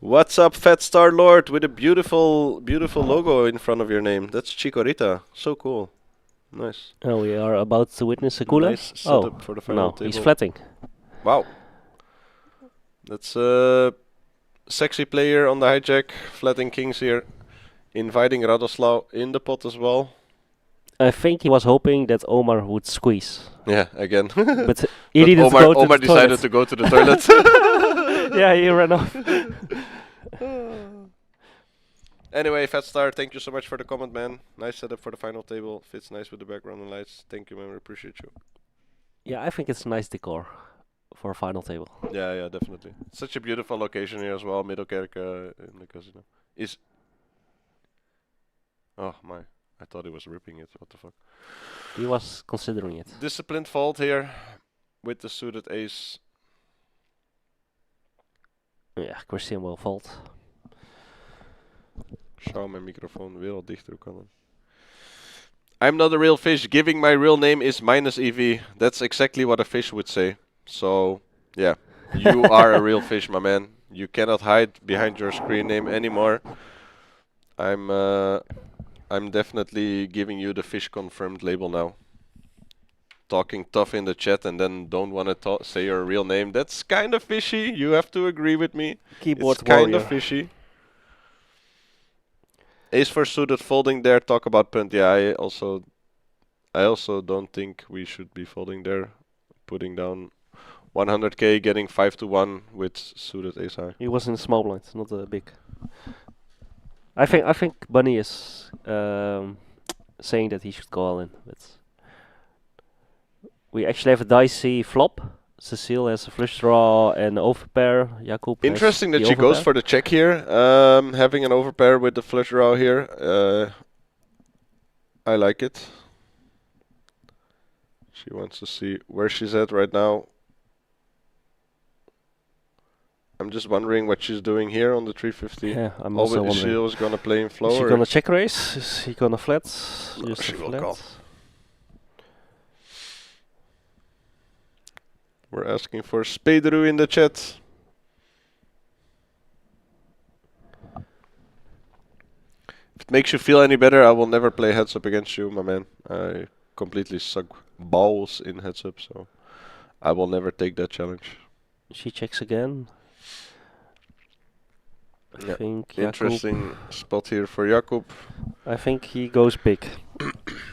What's up, Fat Star Lord, with a beautiful logo in front of your name. That's Chikorita. So cool. Nice. Oh, we are about to witness a cooler? Nice setup for the final table. He's flatting. Wow. That's a sexy player on the hijack. Flatting kings here. Inviting Radoslav in the pot as well. I think he was hoping that Omar would squeeze. Yeah, again. But he needed to go to Omar the decided toilet. to go to the toilet. Yeah, he ran off. Anyway, Fat Star, thank you so much for the comment, man. Nice setup for the final table. Fits nice with the background and lights. Thank you, man. We appreciate you. Yeah, I think it's nice decor for a final table. Yeah, definitely. Such a beautiful location here as well. Middelkerke in the casino. Oh my! I thought he was ripping it. What the fuck? He was considering it. Disciplined fold here with the suited ace. Ja, Christian will fold. Schau mijn microfoon weer al dichter kan. I'm not a real fish. Giving my real name is minus EV. That's exactly what a fish would say. So, yeah. You are a real fish, my man. You cannot hide behind your screen name anymore. I'm definitely giving you the fish confirmed label now. Talking tough in the chat and then don't want to say your real name. That's kind of fishy. You have to agree with me. Keyboard it's kind warrior. of fishy. Ace for suited folding there. Talk about punt. Yeah, I also don't think we should be folding there. Putting down 100k, getting 5-1 with suited ace high. He was in small blind, not a big. I think Bunny is saying that he should go all in. But we actually have a dicey flop. Cecile has a flush draw and overpair. Jakub Interesting has that the she goes overpair. for the check here. Having an overpair with the flush draw here. I like it. She wants to see where she's at right now. I'm just wondering what she's doing here on the 350. Yeah, I'm also Is she wondering. always gonna play in flow? Is he or gonna check raise? Is he gonna flat? No, Just she a will flat? call. We're asking for Spaderu in the chat. If it makes you feel any better, I will never play heads up against you, my man. I completely suck balls in heads up, so I will never take that challenge. She checks again. I Yeah. think Interesting spot here for Jakub. I think he goes big.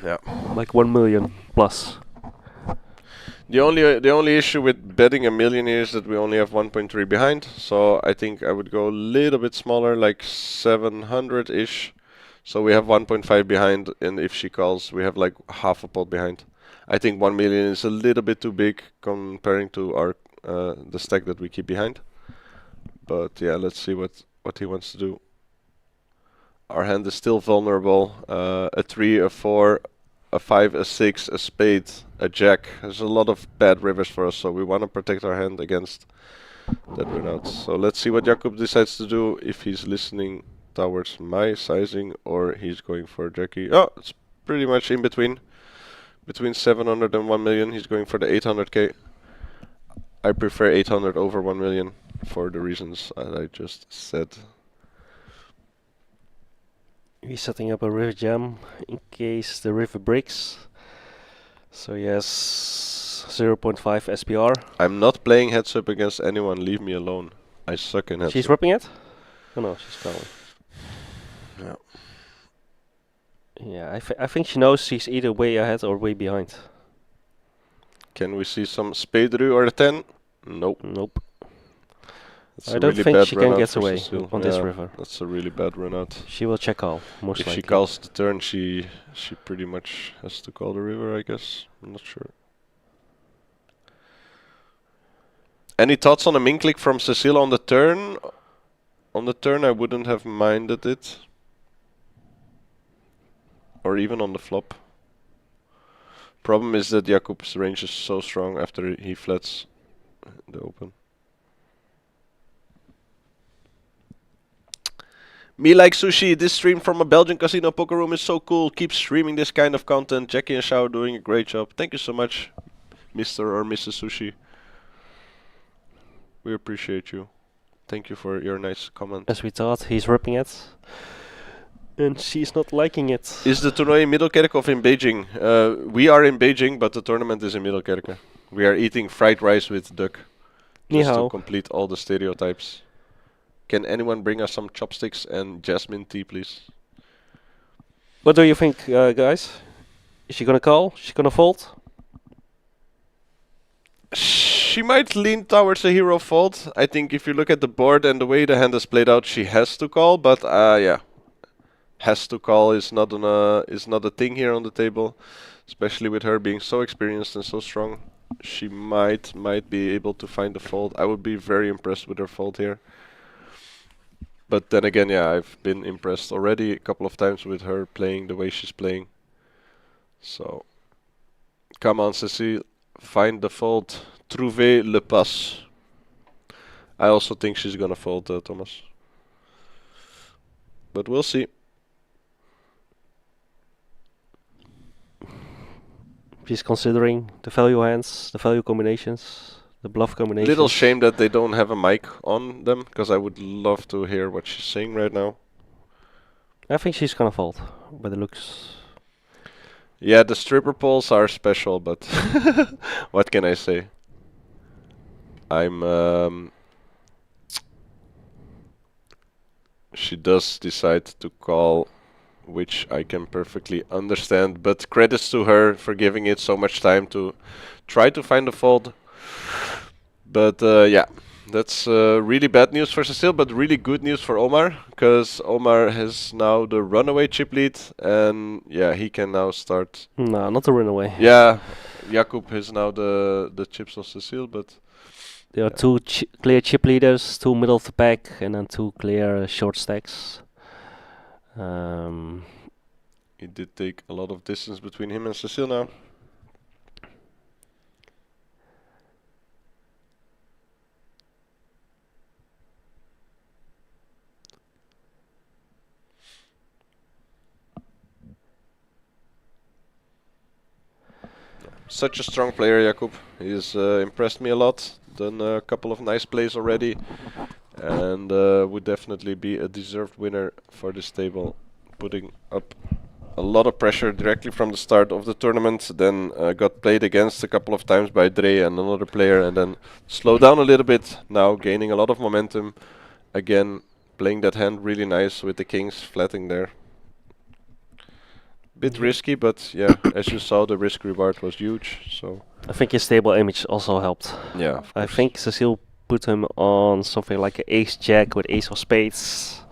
Yeah. Like 1 million plus. The only issue with betting a million here is that we only have 1.3 behind. So I think I would go a little bit smaller, like 700-ish. So we have 1.5 behind, and if she calls, we have like half a pot behind. I think 1 million is a little bit too big comparing to our the stack that we keep behind. But yeah, let's see what he wants to do. Our hand is still vulnerable. A 3, a 4, a 5, a 6, a spade, a jack. There's a lot of bad rivers for us, so we want to protect our hand against that run out. So let's see what Jakub decides to do, if he's listening towards my sizing or he's going for Jackie. Oh, it's pretty much in between. Between 700 and 1 million, he's going for the 800k. I prefer 800 over 1 million for the reasons that I just said. He's setting up a river jam in case the river breaks. So he has 0.5 SPR. I'm not playing heads up against anyone, leave me alone. I suck in heads She's up. ripping it? Oh no, she's calling. Yeah. Yeah, I think she knows she's either way ahead or way behind. Can we see some spade or a 10? Nope. Nope. That's I a don't really think bad she run can out get for away Cecile. on this river. That's a really bad run out. She will check call, most If likely. she calls the turn, she pretty much has to call the river, I guess. I'm not sure. Any thoughts on a min click from Cecile on the turn? On the turn, I wouldn't have minded it. Or even on the flop. Problem is that Jakub's range is so strong after he flats the open. Me like sushi. This stream from a Belgian casino poker room is so cool. Keep streaming this kind of content. Jackie and Chau are doing a great job. Thank you so much, Mr. or Mrs. Sushi. We appreciate you. Thank you for your nice comment. As we thought, he's ripping it. And she's not liking it. Is the tournament in Middelkerke or in Beijing? We are in Beijing, but the tournament is in Middelkerke. We are eating fried rice with duck. Ni Just to hao. complete all the stereotypes. Can anyone bring us some chopsticks and jasmine tea, please? What do you think, guys? Is she gonna call? She's gonna fold? She might lean towards a hero fold. I think if you look at the board and the way the hand is played out, she has to call. But yeah, has to call is not a thing here on the table, especially with her being so experienced and so strong. She might be able to find a fold. I would be very impressed with her fold here. But then again, yeah, I've been impressed already a couple of times with her playing the way she's playing. So, come on, Cecile, find the fold. Trouver le pas. I also think she's gonna fold, Thomas. But we'll see. She's considering the value hands, the value combinations, the bluff combinations. Little shame that they don't have a mic on them, because I would love to hear what she's saying right now. I think she's gonna fold, by the looks. Yeah, the stripper poles are special, but what can I say? She does decide to call, which I can perfectly understand, but credits to her for giving it so much time to try to find a fold. But yeah, that's really bad news for Cecile, but really good news for Omar, because Omar has now the runaway chip lead, and yeah, he can now start. No, not the runaway. Yeah, Jakub has now the chips of Cecile, but There are two clear chip leaders, two middle of the pack, and then two clear short stacks. It did take a lot of distance between him and Cecile now. Such a strong player, Jakub. He's impressed me a lot. Done a couple of nice plays already, and would definitely be a deserved winner for this table, putting up a lot of pressure directly from the start of the tournament. Then got played against a couple of times by Dre and another player, and then slowed down a little bit. Now gaining a lot of momentum. Again, playing that hand really nice with the kings flatting there. Bit risky, but yeah, as you saw, the risk reward was huge. So I think his stable image also helped. yeah, of I course. think Cecile put him on something like an ace jack with ace of spades,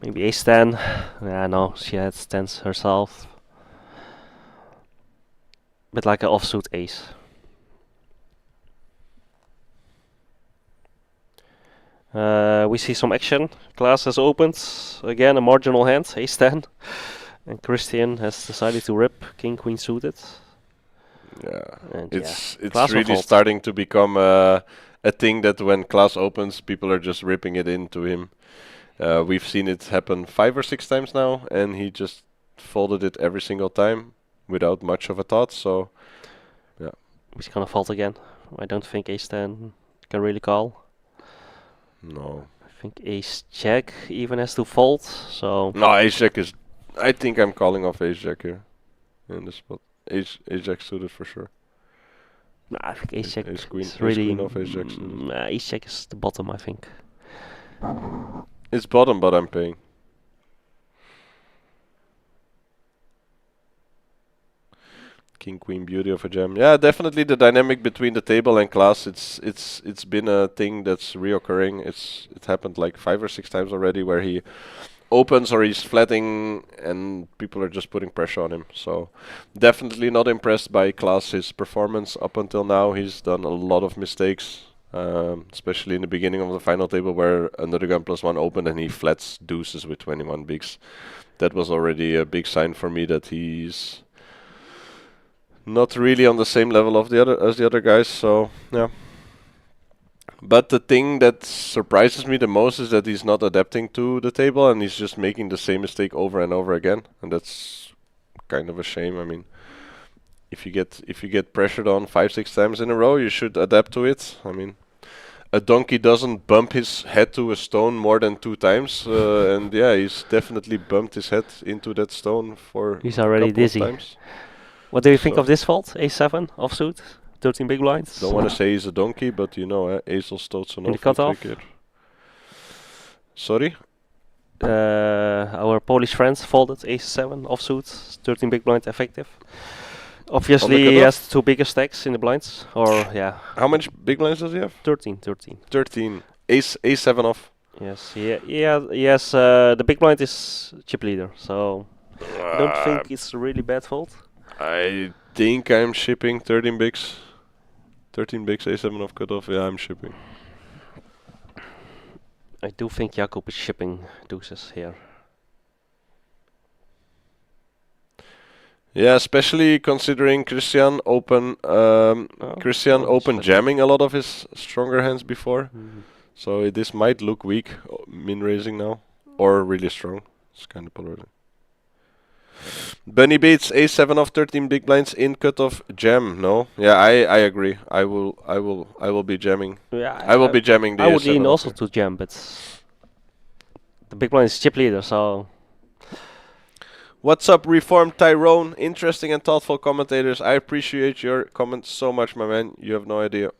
maybe ace 10. Yeah, no, she had tens herself. But like an offsuit ace. We see some action. Klaas has opened again a marginal hand, ace 10. And Christian has decided to rip king queen suited. Yeah, And it's Klaas will really fold. starting to become a thing that when Klaas opens, people are just ripping it into him. We've seen it happen 5 or 6 times now, and he just folded it every single time without much of a thought. So yeah, He's gonna fold again. I don't think ace 10 can really call. no, I think ace jack even has to fold. So no, ace jack is. I think I'm calling off ace jack here in the spot. Ace jack suited for sure. nah, I think ace jack Ace queen, is ace really queen off, ace jack suited. nah, ace jack is the bottom, I think. It's bottom, but I'm paying. King Queen, beauty of a jam. Yeah, definitely the dynamic between the table and Klaas. It's been a thing that's reoccurring. It happened like 5 or 6 times already where he opens or he's flatting and people are just putting pressure on him. So definitely not impressed by Klaas. His performance up until now, he's done a lot of mistakes. Especially in the beginning of the final table where another gun +1 opened and he flats deuces with 21 bigs. That was already a big sign for me that he's not really on the same level of as the other guys. So yeah. But the thing that surprises me the most is that he's not adapting to the table and he's just making the same mistake over and over again, and that's kind of a shame. I mean, if you get pressured on 5-6 times in a row, you should adapt to it. I mean, a donkey doesn't bump his head to a stone more than 2 times, and yeah, he's definitely bumped his head into that stone for He's a already couple dizzy. of times. What do you think So of this fold? Ace 7 offsuit, 13 big blinds. don't want to say he's a donkey, but you know, Azel stoot In the no cutoff. Sorry? Our Polish friends folded ace 7 offsuit, 13 big blind effective. Obviously, he cutoff? has 2 bigger stacks in the blinds, or yeah, How much big blinds does he have? 13. 13. Ace 7 off. Yes, yes. The big blind is chip leader, so I don't think it's a really bad fold. I think I'm shipping 13 bigs. 13 bigs, A7 off cutoff. Yeah, I'm shipping. I do think Jakob is shipping deuces here. Yeah, especially considering Christian open slightly. jamming a lot of his stronger hands before. So this might look weak, min raising now, or really strong. It's kind of polarizing. Bunny beats A7 off 13 big blinds in cutoff jam. No, yeah, I agree. I will be jamming. Yeah, I will be jamming the I would A7 lean off also here. to jam, but the big blind is chip leader, so What's up, Reformed Tyrone? Interesting and thoughtful commentators. I appreciate your comments so much, my man. You have no idea.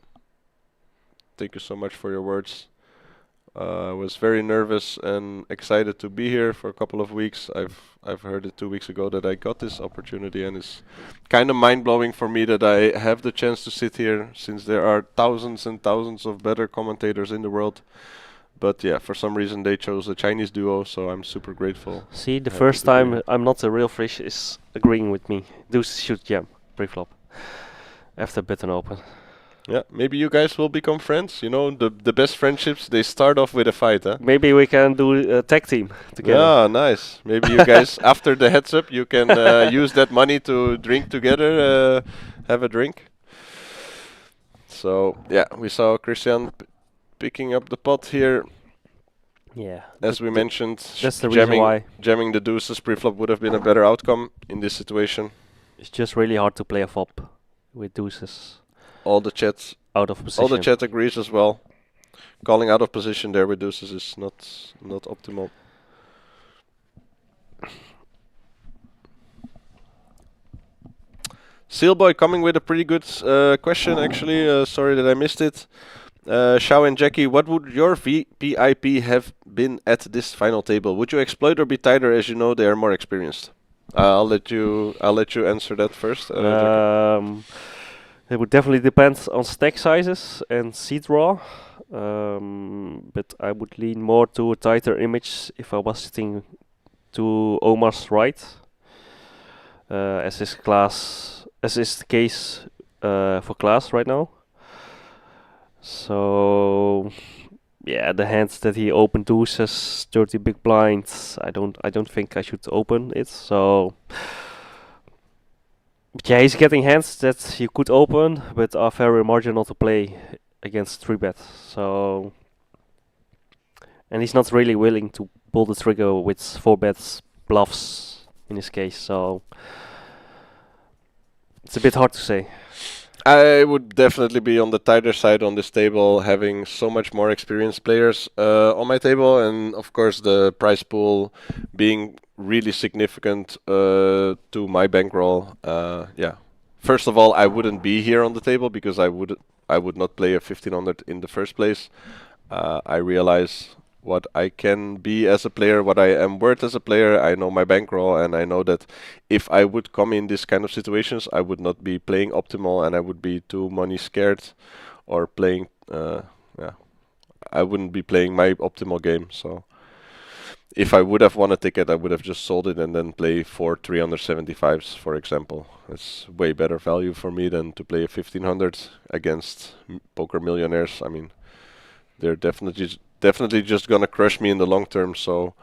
Thank you so much for your words. I was very nervous and excited to be here for a couple of weeks. I've heard it 2 weeks ago that I got this opportunity, and it's kind of mind-blowing for me that I have the chance to sit here, since there are thousands and thousands of better commentators in the world. But yeah, for some reason they chose a Chinese duo, so I'm super grateful. see, the Happy first to be time here. I'm not a real fish is agreeing with me. Deuce should jam pre-flop after button open. Yeah, maybe you guys will become friends. You know, the best friendships, they start off with a fight, huh? Maybe we can do a tag team together. Ah, nice. Maybe you guys, after the heads up, you can use that money to drink together, have a drink. So, yeah, we saw Christian picking up the pot here. Yeah. As we mentioned, That's the reason why. jamming the deuces pre-flop would have been a better outcome in this situation. It's just really hard to play a flop with deuces All the chat out of position. agrees as well. Calling out of position there with deuces is not optimal. Sealboy coming with a pretty good question, actually. Sorry that I missed it. Chau and Jackie, what would your VIP have been at this final table? Would you exploit or be tighter, as you know they are more experienced? I'll let you answer that first. Jackie. It would definitely depend on stack sizes and seed draw. But I would lean more to a tighter image if I was sitting to Omar's right, as is the case for Klaas right now. So yeah, the hands that he opened deuces, 30 big blinds. I don't think I should open it. So but yeah, he's getting hands that you could open, but are very marginal to play against 3-bet. So and he's not really willing to pull the trigger with 4-bet bluffs in this case. So it's a bit hard to say. I would definitely be on the tighter side on this table, having so much more experienced players on my table, and of course the prize pool being really significant to my bankroll. Yeah, first of all, I wouldn't be here on the table because I would not play a 1500 in the first place. I realize what I can be as a player, what I am worth as a player. I know my bankroll, and I know that if I would come in this kind of situations, I would not be playing optimal, and I would be too money scared, or playing. I wouldn't be playing my optimal game. So if I would have won a ticket, I would have just sold it and then play 4 375s, for example. It's way better value for me than to play a 1500 against poker millionaires. I mean, they're definitely just gonna crush me in the long term. So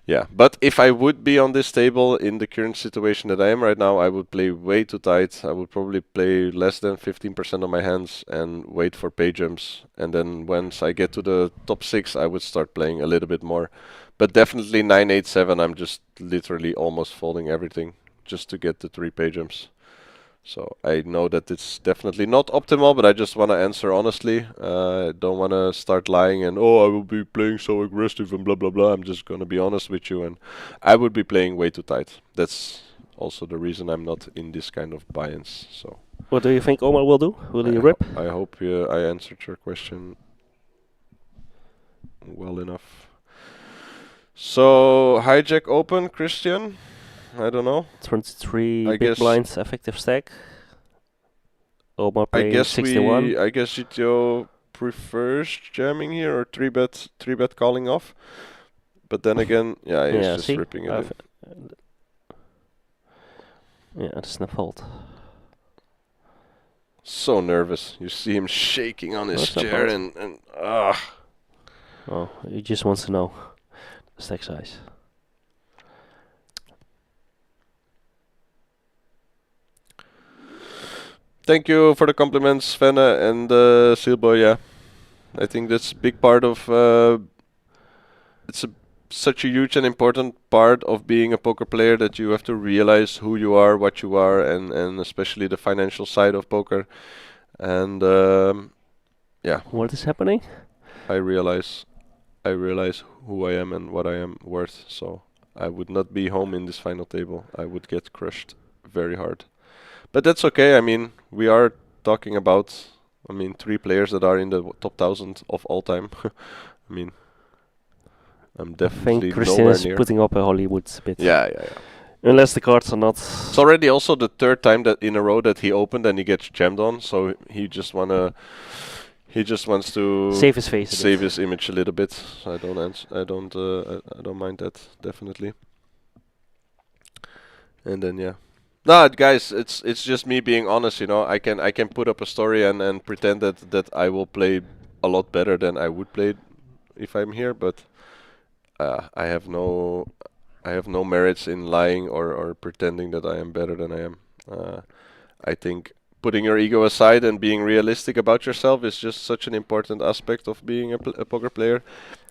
yeah, but if I would be on this table in the current situation that I am right now, I would play way too tight. I would probably play less than 15% of my hands and wait for pay jumps, and then once I get to the top 6, I would start playing a little bit more. But definitely 9-8-7, I'm just literally almost folding everything just to get the 3 pay jumps. So I know that it's definitely not optimal, but I just want to answer honestly. I don't want to start lying and, I will be playing so aggressive and blah, blah, blah. I'm just going to be honest with you, and I would be playing way too tight. That's also the reason I'm not in this kind of buy-ins. So What do you think Omar will do? Will he rip? I hope I answered your question well enough. So hijack open, Christian? I don't know. 23 big blinds effective stack. Omar playing 61. I guess GTO prefers jamming here or 3-bet calling off. But then again, yeah, he's just ripping it in. Yeah, that's not fault. So nervous. You see him shaking on his chair and Oh, he just wants to know the stack size. Thank you for the compliments, Svenne and Sealboy. Yeah, I think that's a big part of. It's such a huge and important part of being a poker player, that you have to realize who you are, what you are, and especially the financial side of poker. And yeah. What is happening? I realize who I am and what I am worth. So I would not be home in this final table. I would get crushed very hard. But that's okay. I mean, we are talking about, 3 players that are in the top 1,000 of all time. I mean, I'm definitely I think Christian nowhere is near. putting up a Hollywood bit. Yeah. Unless the cards are not. It's already also the 3rd time that in a row that he opened and he gets jammed on. So he just wants to save his face. Save his image a little bit. So I don't mind that, definitely. And then yeah. No, guys, it's just me being honest, I can put up a story and pretend that I will play a lot better than I would play if I'm here, but I have no merits in lying or pretending that I am better than I am. I think putting your ego aside and being realistic about yourself is just such an important aspect of being a poker player.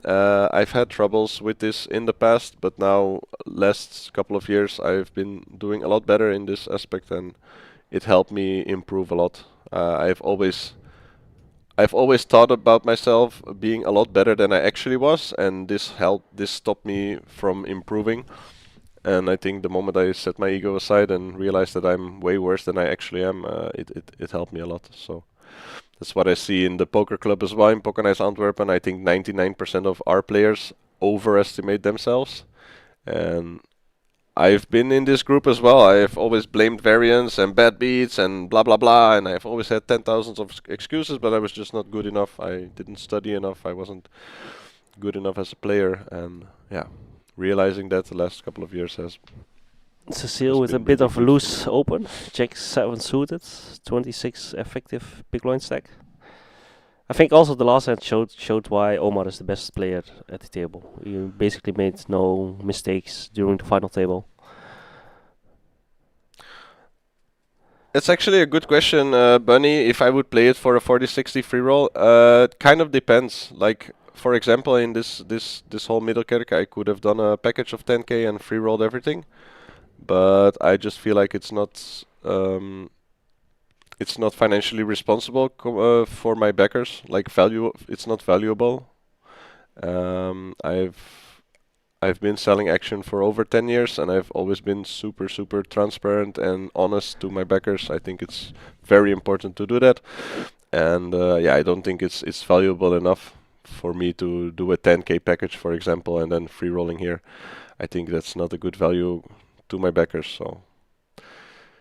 I've had troubles with this in the past, but now, last couple of years, I've been doing a lot better in this aspect, and it helped me improve a lot. I've always thought about myself being a lot better than I actually was, and this stopped me from improving. And I think the moment I set my ego aside and realized that I'm way worse than I actually am, it helped me a lot. So that's what I see in the poker club as well. In Poker Nights Antwerpen, I think 99% of our players overestimate themselves. And I've been in this group as well. I've always blamed variance and bad beats and blah blah blah, and I've always had 10,000 of excuses, but I was just not good enough. I didn't study enough. I wasn't good enough as a player, and yeah, realizing that the last couple of years has Cecile with a bit of a loose open, Jack 7 suited, 26 effective big blind stack. I think also the last hand showed why Omar is the best player at the table. He basically made no mistakes during the final table. It's actually a good question, Bunny. If I would play it for a 40-60 free roll, it kind of depends. Like, for example, in this whole Middelkerke, I could have done a package of 10k and free rolled everything, but I just feel like it's not financially responsible for my backers. Like it's not valuable. I've been selling action for over 10 years, and I've always been super transparent and honest to my backers. I think it's very important to do that, and yeah, I don't think it's valuable enough for me to do a 10k package, for example, and then free rolling here. I think that's not a good value to my backers. So.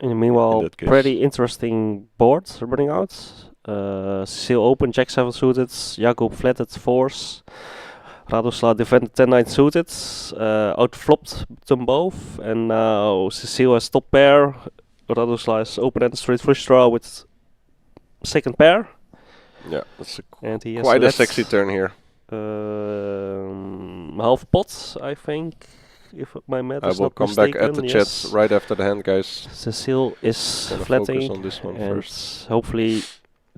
In the meanwhile, pretty interesting boards running out. Cecile open, Jack 7 suited, Jakub flatted fours. Radoslav defended 10-9 suited, outflopped them both, and now Cecile has top pair. Radoslav is open-ended straight flush draw with second pair. Yeah, that's quite a sexy turn here. Half pot, I think, if my math is not mistaken. I will come back at the chat right after the hand, guys. Cecile is flatting, on this one and first. Hopefully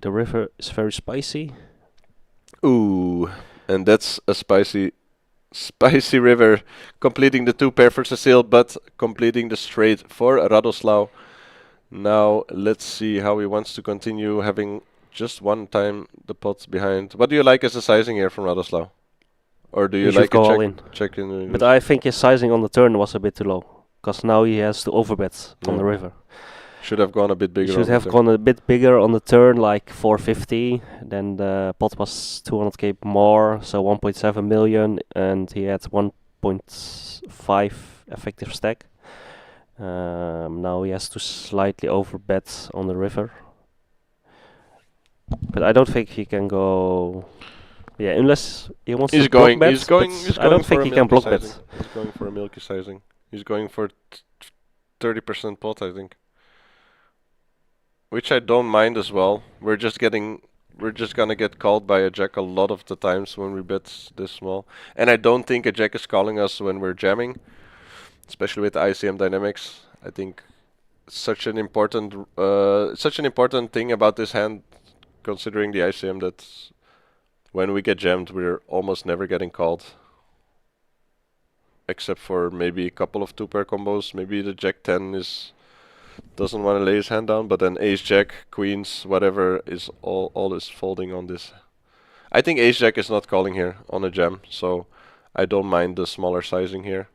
the river is very spicy. Ooh. And that's a spicy river, completing the two pair for Cecile, but completing the straight for Radoslav. Now let's see how he wants to continue, having just one time the pots behind. What do you like as a sizing here from Radoslav? Or do you like a check in? But I think his sizing on the turn was a bit too low, because now he has to overbet on the river. Should have gone a bit bigger. Should have gone a bit bigger on the turn, like 450. Then the pot was 200k more, so 1.7 million, and he had 1.5 effective stack. Now he has to slightly overbet on the river, but I don't think he can go. Yeah, unless he wants to block bet. He's going I don't think he can block bet. He's going for a milky sizing. He's going for 30% pot, I think. Which I don't mind as well. We're just gonna get called by a jack a lot of the times when we bet this small. And I don't think a jack is calling us when we're jamming, especially with ICM dynamics. I think such an important thing about this hand, considering the ICM, that when we get jammed, we're almost never getting called, except for maybe a couple of two pair combos. Maybe the jack 10 doesn't want to lay his hand down, but then ace jack, queens, whatever is all is folding on this. I think ace jack is not calling here on a jam, so I don't mind the smaller sizing here.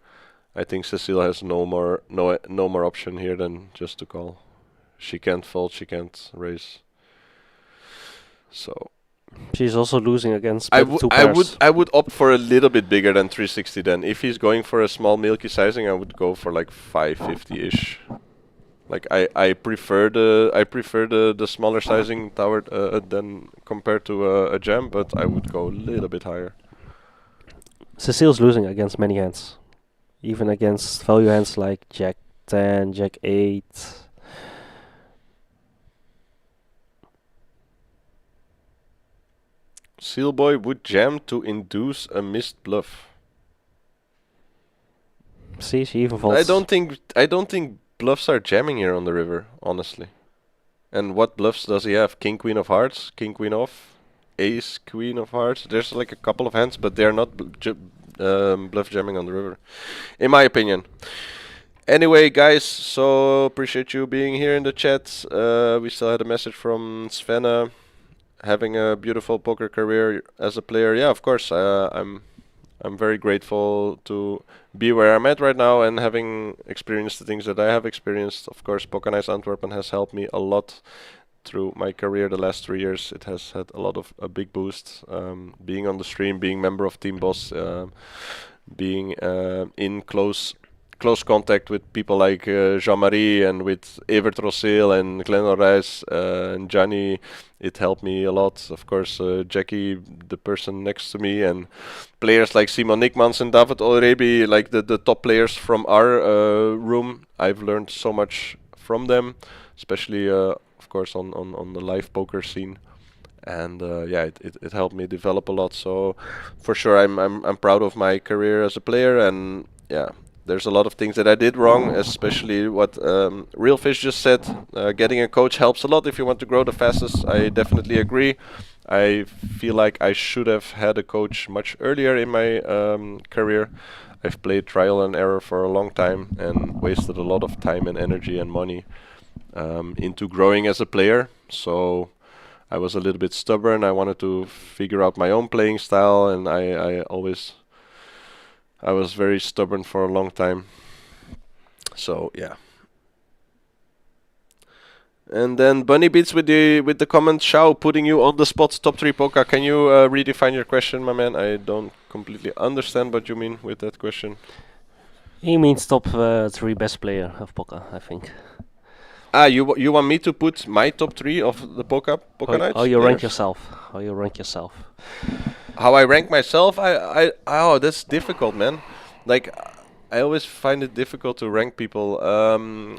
I think Cecile has no more option here than just to call. She can't fold, she can't raise. So she's also losing against two pairs. I would opt for a little bit bigger than 360 then. If he's going for a small milky sizing, I would go for like 550-ish. Like I prefer the smaller sizing tower than compared to a jam, but I would go a little bit higher. Cecile's losing against many hands, even against value hands like Jack 10, Jack 8. Sealboy would jam to induce a missed bluff. See, she even folds. I don't think bluffs are jamming here on the river, honestly. And what bluffs does he have? King, queen of hearts, king, queen off, ace, queen of hearts. There's like a couple of hands, but they're not bluff jamming on the river, in my opinion. Anyway, guys, so appreciate you being here in the chat. We still had a message from Svena, having a beautiful poker career as a player. Yeah, of course, I'm I'm very grateful to be where I'm at right now and having experienced the things that I have experienced. Of course, Poker Nights Antwerpen has helped me a lot through my career the last 3 years. It has had a lot of a big boost. Being on the stream, being member of Team Boss, being in close contact with people like Jean-Marie and with Evert Rosseel and Glenn O'Reis and Johnny. It helped me a lot. Of course, Jackie, the person next to me, and players like Simon Nickmans and David Olrebi, like the top players from our room. I've learned so much from them, especially of course on the live poker scene. And yeah, it helped me develop a lot. So for sure, I'm proud of my career as a player. And yeah, there's a lot of things that I did wrong, especially what Real Fish just said. Getting a coach helps a lot if you want to grow the fastest. I definitely agree. I feel like I should have had a coach much earlier in my career. I've played trial and error for a long time and wasted a lot of time and energy and money into growing as a player. So I was a little bit stubborn. I wanted to figure out my own playing style, and I was very stubborn for a long time. So yeah. And then Bunny Beats with the comment, Chau, putting you on the spot, top 3 poker. Can you redefine your question, my man? I don't completely understand what you mean with that question. He means top 3 best player of poker, I think. You want me to put my top 3 of the poker nights? How you rank yourself? How you rank yourself? How I rank myself? Oh, that's difficult, man. Like, I always find it difficult to rank people,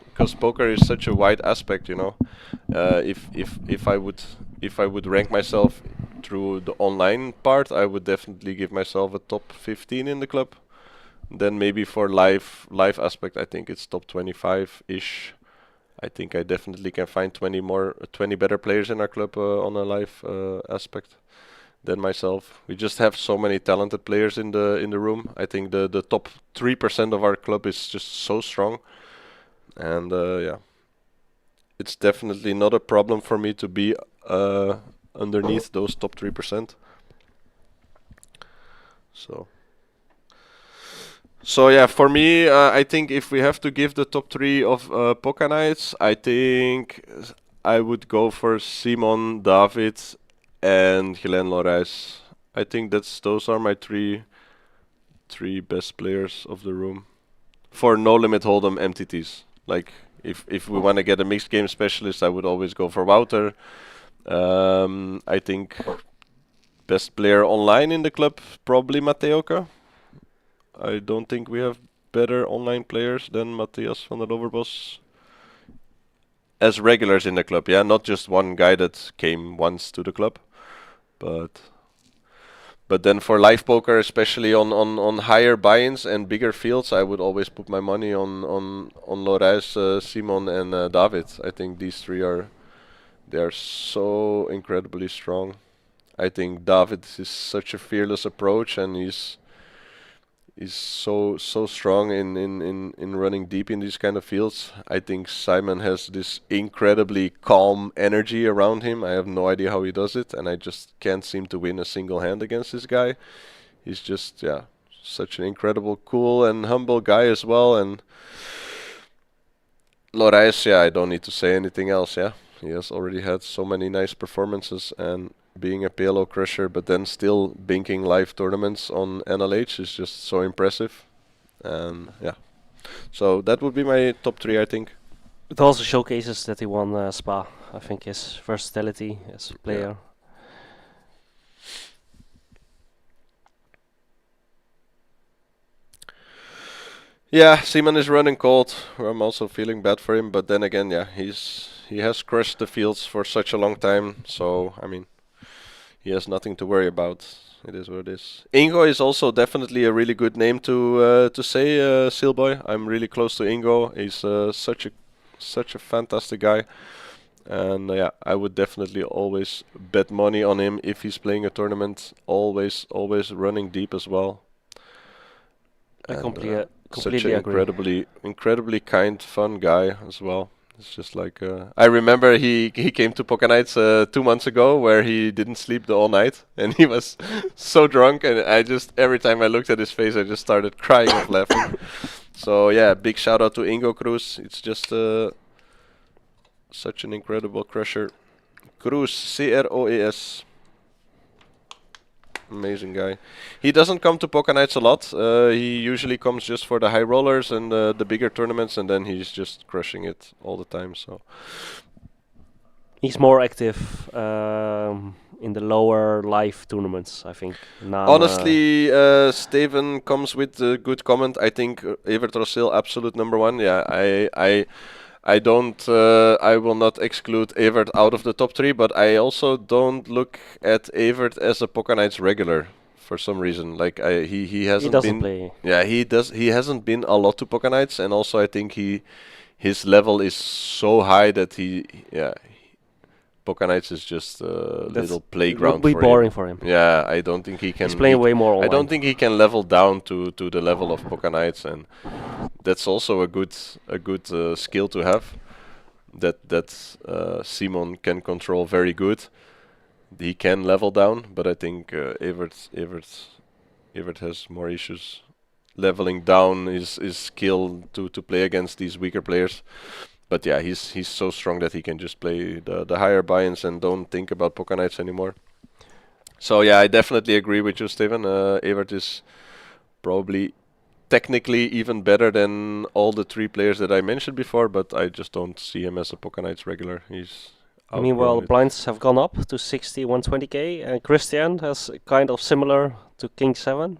because poker is such a wide aspect, you know. If I would rank myself through the online part, I would definitely give myself a top 15 in the club. Then maybe for live aspect, I think it's top 25-ish. I think I definitely can find 20 better players in our club on a live aspect than myself. We just have so many talented players in the room. I think the top 3% of our club is just so strong, and yeah, it's definitely not a problem for me to be underneath those top 3%. So yeah, for me, I think if we have to give the top 3 of Poker Nights, I think I would go for Simon, David, and Glenn Lorijs. I think those are my three best players of the room. For No Limit Hold'em MTTs. Like, if we want to get a mixed game specialist, I would always go for Wouter. I think best player online in the club, probably Matteoka. I don't think we have better online players than Matthias van der Overbos. As regulars in the club, yeah, not just one guy that came once to the club. But then for live poker, especially on higher buy-ins and bigger fields, I would always put my money on Lorijs, Simon, and David. I think these 3 are so incredibly strong. I think David is such a fearless approach, and he's so strong in running deep in these kind of fields. I think Simon has this incredibly calm energy around him. I have no idea how he does it, and I just can't seem to win a single hand against this guy. He's just, yeah, such an incredible, cool and humble guy as well. And Lorijs, yeah, I don't need to say anything else, yeah. He has already had so many nice performances, and being a PLO crusher, but then still binking live tournaments on NLH is just so impressive. And yeah, so that would be my top 3, I think. It also showcases that he won Spa. I think his versatility as a player. Yeah, Simon is running cold. I'm also feeling bad for him, but then again, yeah, he has crushed the fields for such a long time. So I mean, he has nothing to worry about. It is what it is. Ingo is also definitely a really good name to say, Sealboy. I'm really close to Ingo. He's such a fantastic guy, and yeah, I would definitely always bet money on him if he's playing a tournament. Always running deep as well. I completely such an agree. incredibly kind, fun guy as well. It's just like I remember he came to Poker Nights 2 months ago where he didn't sleep the all night and he was so drunk and I just every time I looked at his face I just started crying of laughing. So yeah, big shout out to Ingo Cruz. It's just such an incredible crusher. Cruz, Croas. Amazing guy. He doesn't come to Poker Nights a lot. He usually comes just for the high rollers and the bigger tournaments, and then he's just crushing it all the time. So He's more active in the lower live tournaments, I think. honestly, Steven comes with a good comment. I think Evert Rossel, absolute number one. Yeah, I don't. I will not exclude Evert out of the top three, but I also don't look at Evert as a Poker Nights regular for some reason. Like he hasn't he doesn't been. play. Yeah, he does. He hasn't been a lot to Poker Nights, and also I think his level is so high that Poker Nights is just a little playground It would be for boring him. for him. Yeah, I don't think he can. He's playing way more I online. don't think he can level down to the level of Poker Nights, and that's also a good skill to have. That Simon can control very good. He can level down, but I think Evert has more issues leveling down his skill to play against these weaker players. But yeah, he's so strong that he can just play the higher buy-ins and don't think about Poker Nights anymore. So yeah, I definitely agree with you, Steven. Evert is probably technically even better than all the three players that I mentioned before, but I just don't see him as a Poker Nights regular. He's Meanwhile, outgrown it. blinds have gone up to 60, 120k, and Christian has kind of similar to King 7.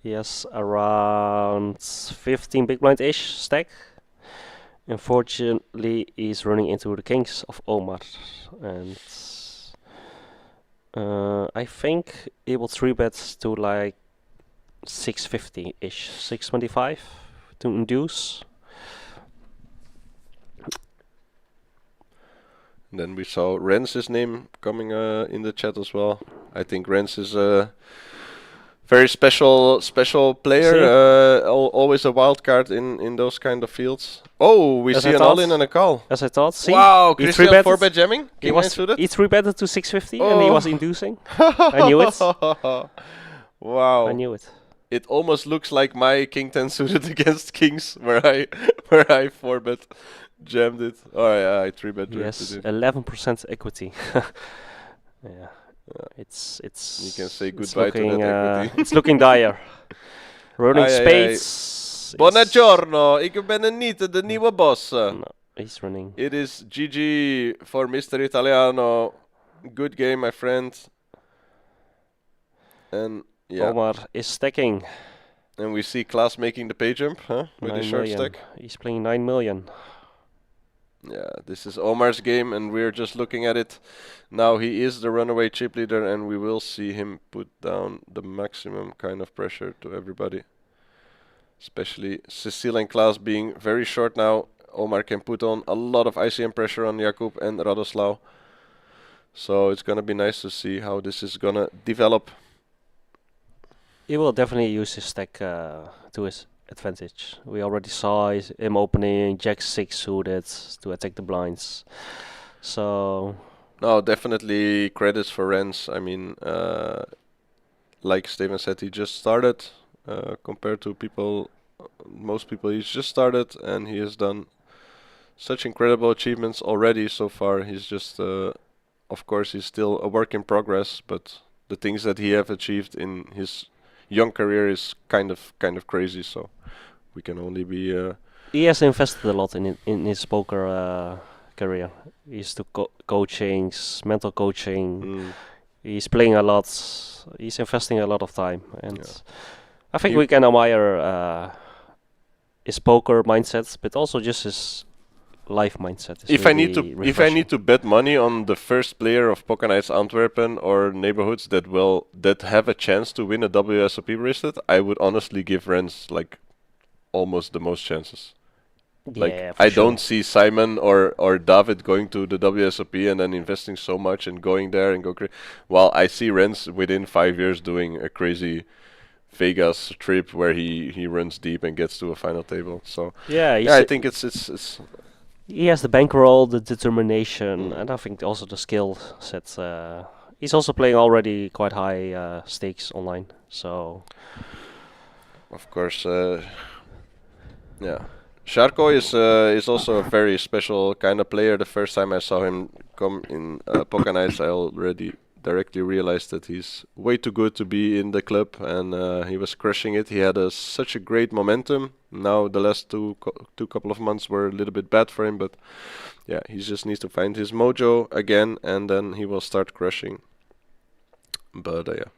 He has around 15 big blind-ish stack. Unfortunately, he's running into the kings of Omar, and I think he will 3-bet to like 650-ish, 625 to induce. And then we saw Rens's name coming in the chat as well. I think Rens is a very special player. Always a wild card in those kind of fields. Oh, we As see I an thought. all-in and a call. As I thought, see? Wow, He Christian 3-betted. 4-bet jamming? He King was suited? he 3-betted to 650 and he was inducing. I knew it. Wow. I knew it. It almost looks like my King 10 suited against Kings, where I 4-bet jammed it. Oh yeah, I 3-bet Yes, drifted it. 11% equity. Yeah, it's You can say it's goodbye to looking, that equity. it's looking dire. Running Ai, ai, ai. spades. Buongiorno, ik ben niet de nieuwe boss. No, he's running. It is GG for Mr. Italiano. Good game, my friend. And yeah, Omar is stacking. and we see Klaas making the pay jump, huh? With 9 the short million. stack. He's playing 9 million. Yeah, this is Omar's game, and we're just looking at it. Now he is the runaway chip leader, and we will see him put down the maximum kind of pressure to everybody. Especially Cecile and Klaas being very short now. Omar can put on a lot of ICM pressure on Jakub and Radoslav. So it's gonna be nice to see how this is gonna develop. He will definitely use his stack to his advantage. We already saw him opening Jack 6 suited to attack the blinds. So No, definitely credits for Rens. I mean, like Steven said, he just started. Compared to most people, he's just started, and he has done such incredible achievements already so far. He's just, of course, he's still a work in progress, but the things that he have achieved in his young career is kind of crazy. So we can only be. he has invested a lot in his poker career. He's to coachings, mental coaching. He's playing a lot. He's investing a lot of time, and I think we can admire his poker mindset, but also just his life mindset. If I need to bet money on the first player of Poker Nights Antwerpen or neighborhoods that have a chance to win a WSOP bracelet, I would honestly give Rens like almost the most chances. Like I don't see Simon or David going to the WSOP and then investing so much and going there and go crazy. While I see Rens within 5 years doing a crazy Vegas trip where he runs deep and gets to a final table. So I think it's He has the bankroll, the determination, and I think also the skill set. He's also playing already quite high stakes online, so Of course, yeah. Sharko is also a very special kind of player. The first time I saw him come in Poker Nights, I already directly realized that he's way too good to be in the club, and he was crushing it. He had such a great momentum. Now the last two couple of months were a little bit bad for him, but yeah, he just needs to find his mojo again, and then he will start crushing. But yeah.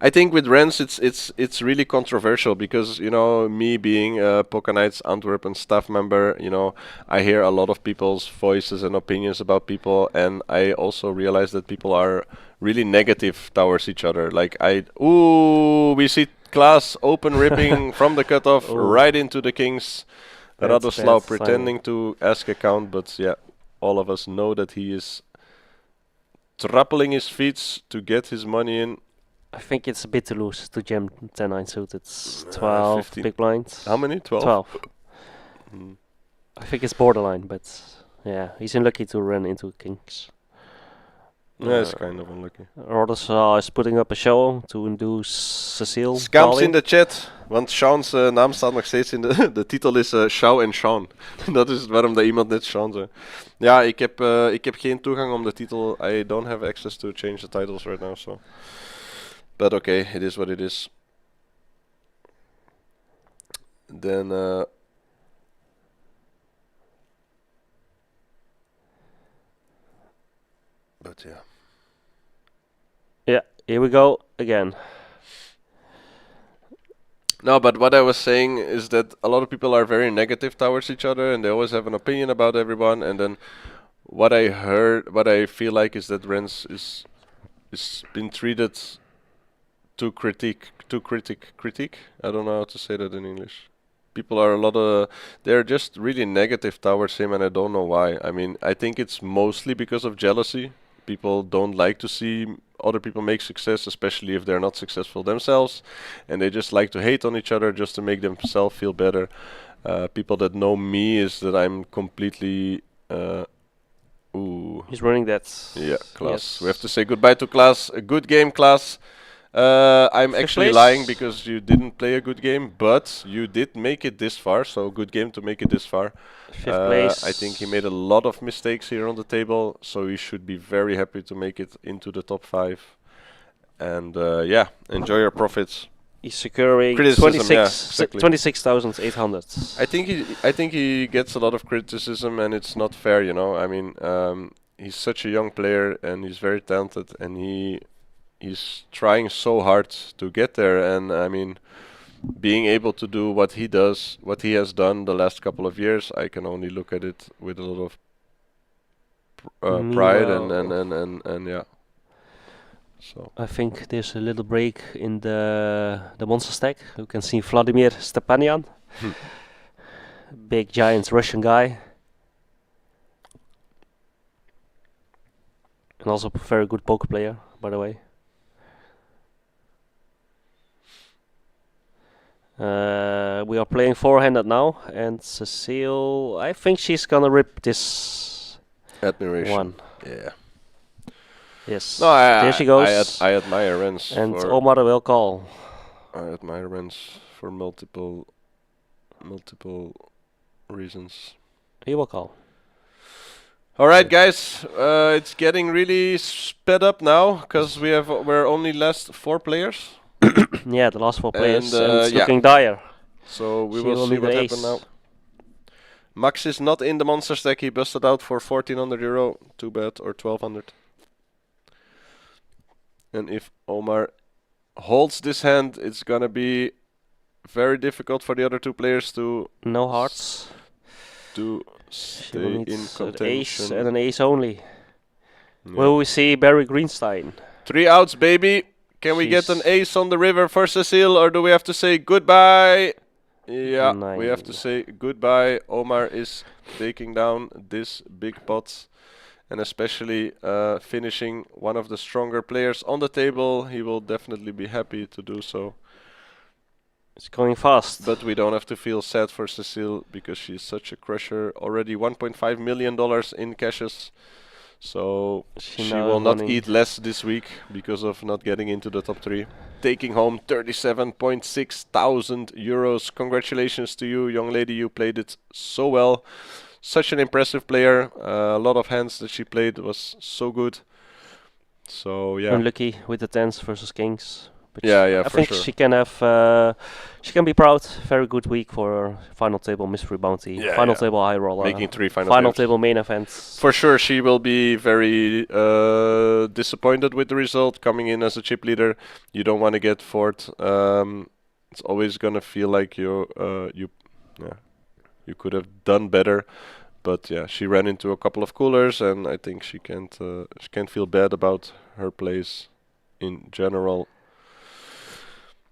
I think with Rens it's really controversial because me being a Poker Nights Antwerpen staff member, I hear a lot of people's voices and opinions about people, and I also realize that people are really negative towards each other. Like we see Klaas open ripping from the cutoff right into the kings. Radoslav pretending to ask a count, but yeah, all of us know that he is trappling his feet to get his money in. I think it's a bit too loose to jam 10-9 suit. It's 12 15. big blinds. How many? 12? 12. I think it's borderline, but yeah, he's unlucky to run into kings. Yeah, it's kind of unlucky. Radoslav is putting up a show to induce Cecile. Scams in de chat, want Shawn's naam staat nog steeds in de titel is Chau en Shawn. Dat is waarom dat iemand net Shawn zei. Ja, ik heb geen toegang om de titel. I don't have access to change the titles right now, so. But okay, it is what it is. Then but yeah. Yeah, here we go again. No, but what I was saying is that a lot of people are very negative towards each other, and they always have an opinion about everyone. And then what I feel like is that Rens is been treated too critique. I don't know how to say that in English. People are they're just really negative towards him, and I don't know why. I mean, I think it's mostly because of jealousy. People don't like to see other people make success, especially if they're not successful themselves, and they just like to hate on each other just to make themselves feel better. People that know me is that I'm completely He's running that. Yeah, Klaas. Yes. We have to say goodbye to Klaas. A good game, Klaas. I'm Fifth actually place. lying because you didn't play a good game, but you did make it this far, so good game to make it this far. Fifth place. I think he made a lot of mistakes here on the table, so he should be very happy to make it into the top 5. And yeah, enjoy your profits. He's securing Criticism, yeah, exactly. 26,800. I think he gets a lot of criticism, and it's not fair, I mean, he's such a young player, and he's very talented, and he's trying so hard to get there. And I mean, being able to do what he has done the last couple of years, I can only look at it with a lot of pride and yeah. So I think there's a little break in the monster stack. You can see Vladimir Stepanian, big giant Russian guy, and also a very good poker player, by the way. We are playing four-handed now, and Cecile, I think she's gonna rip this admiration. one. Yeah. Yes. No, there she goes. I admire Rens. And Omar will call. I admire Rens for multiple reasons. He will call. All right, guys. It's getting really sped up now because we're only last 4 players. Yeah, the last 4 players, And, and it's yeah. looking dire. So we She will will see need what an happens ace. now. Max is not in the monster stack. He busted out for 1,400 euro. Too bad, or 1,200. And if Omar holds this hand, it's gonna be very difficult for the other 2 players to No hearts. to She will stay need in an contention. ace and an ace only. Yeah. Will we see Barry Greenstein? 3 outs, baby. Can we get an ace on the river for Cecile, or do we have to say goodbye? Yeah, we have to 9. say goodbye. Omar is taking down this big pot, and especially finishing one of the stronger players on the table. He will definitely be happy to do so. It's going fast. But we don't have to feel sad for Cecile because she's such a crusher. Already $1.5 million in cashes. So she now will not running- eat less this week because of not getting into the top 3. Taking home 37.6 thousand euros. Congratulations to you, young lady. You played it so well. Such an impressive player. A lot of hands that she played was so good. So yeah. Unlucky with the tens versus kings. But Yeah, I for think sure. she can have. She can be proud. Very good week for her. Final table mystery bounty. Yeah, Final yeah. table high roller. Making 3 final tables. table main events. For sure, she will be very disappointed with the result. Coming in as a chip leader, you don't want to get fourth. It's always gonna feel like you could have done better. But yeah, she ran into a couple of coolers, and I think she can't feel bad about her place in general.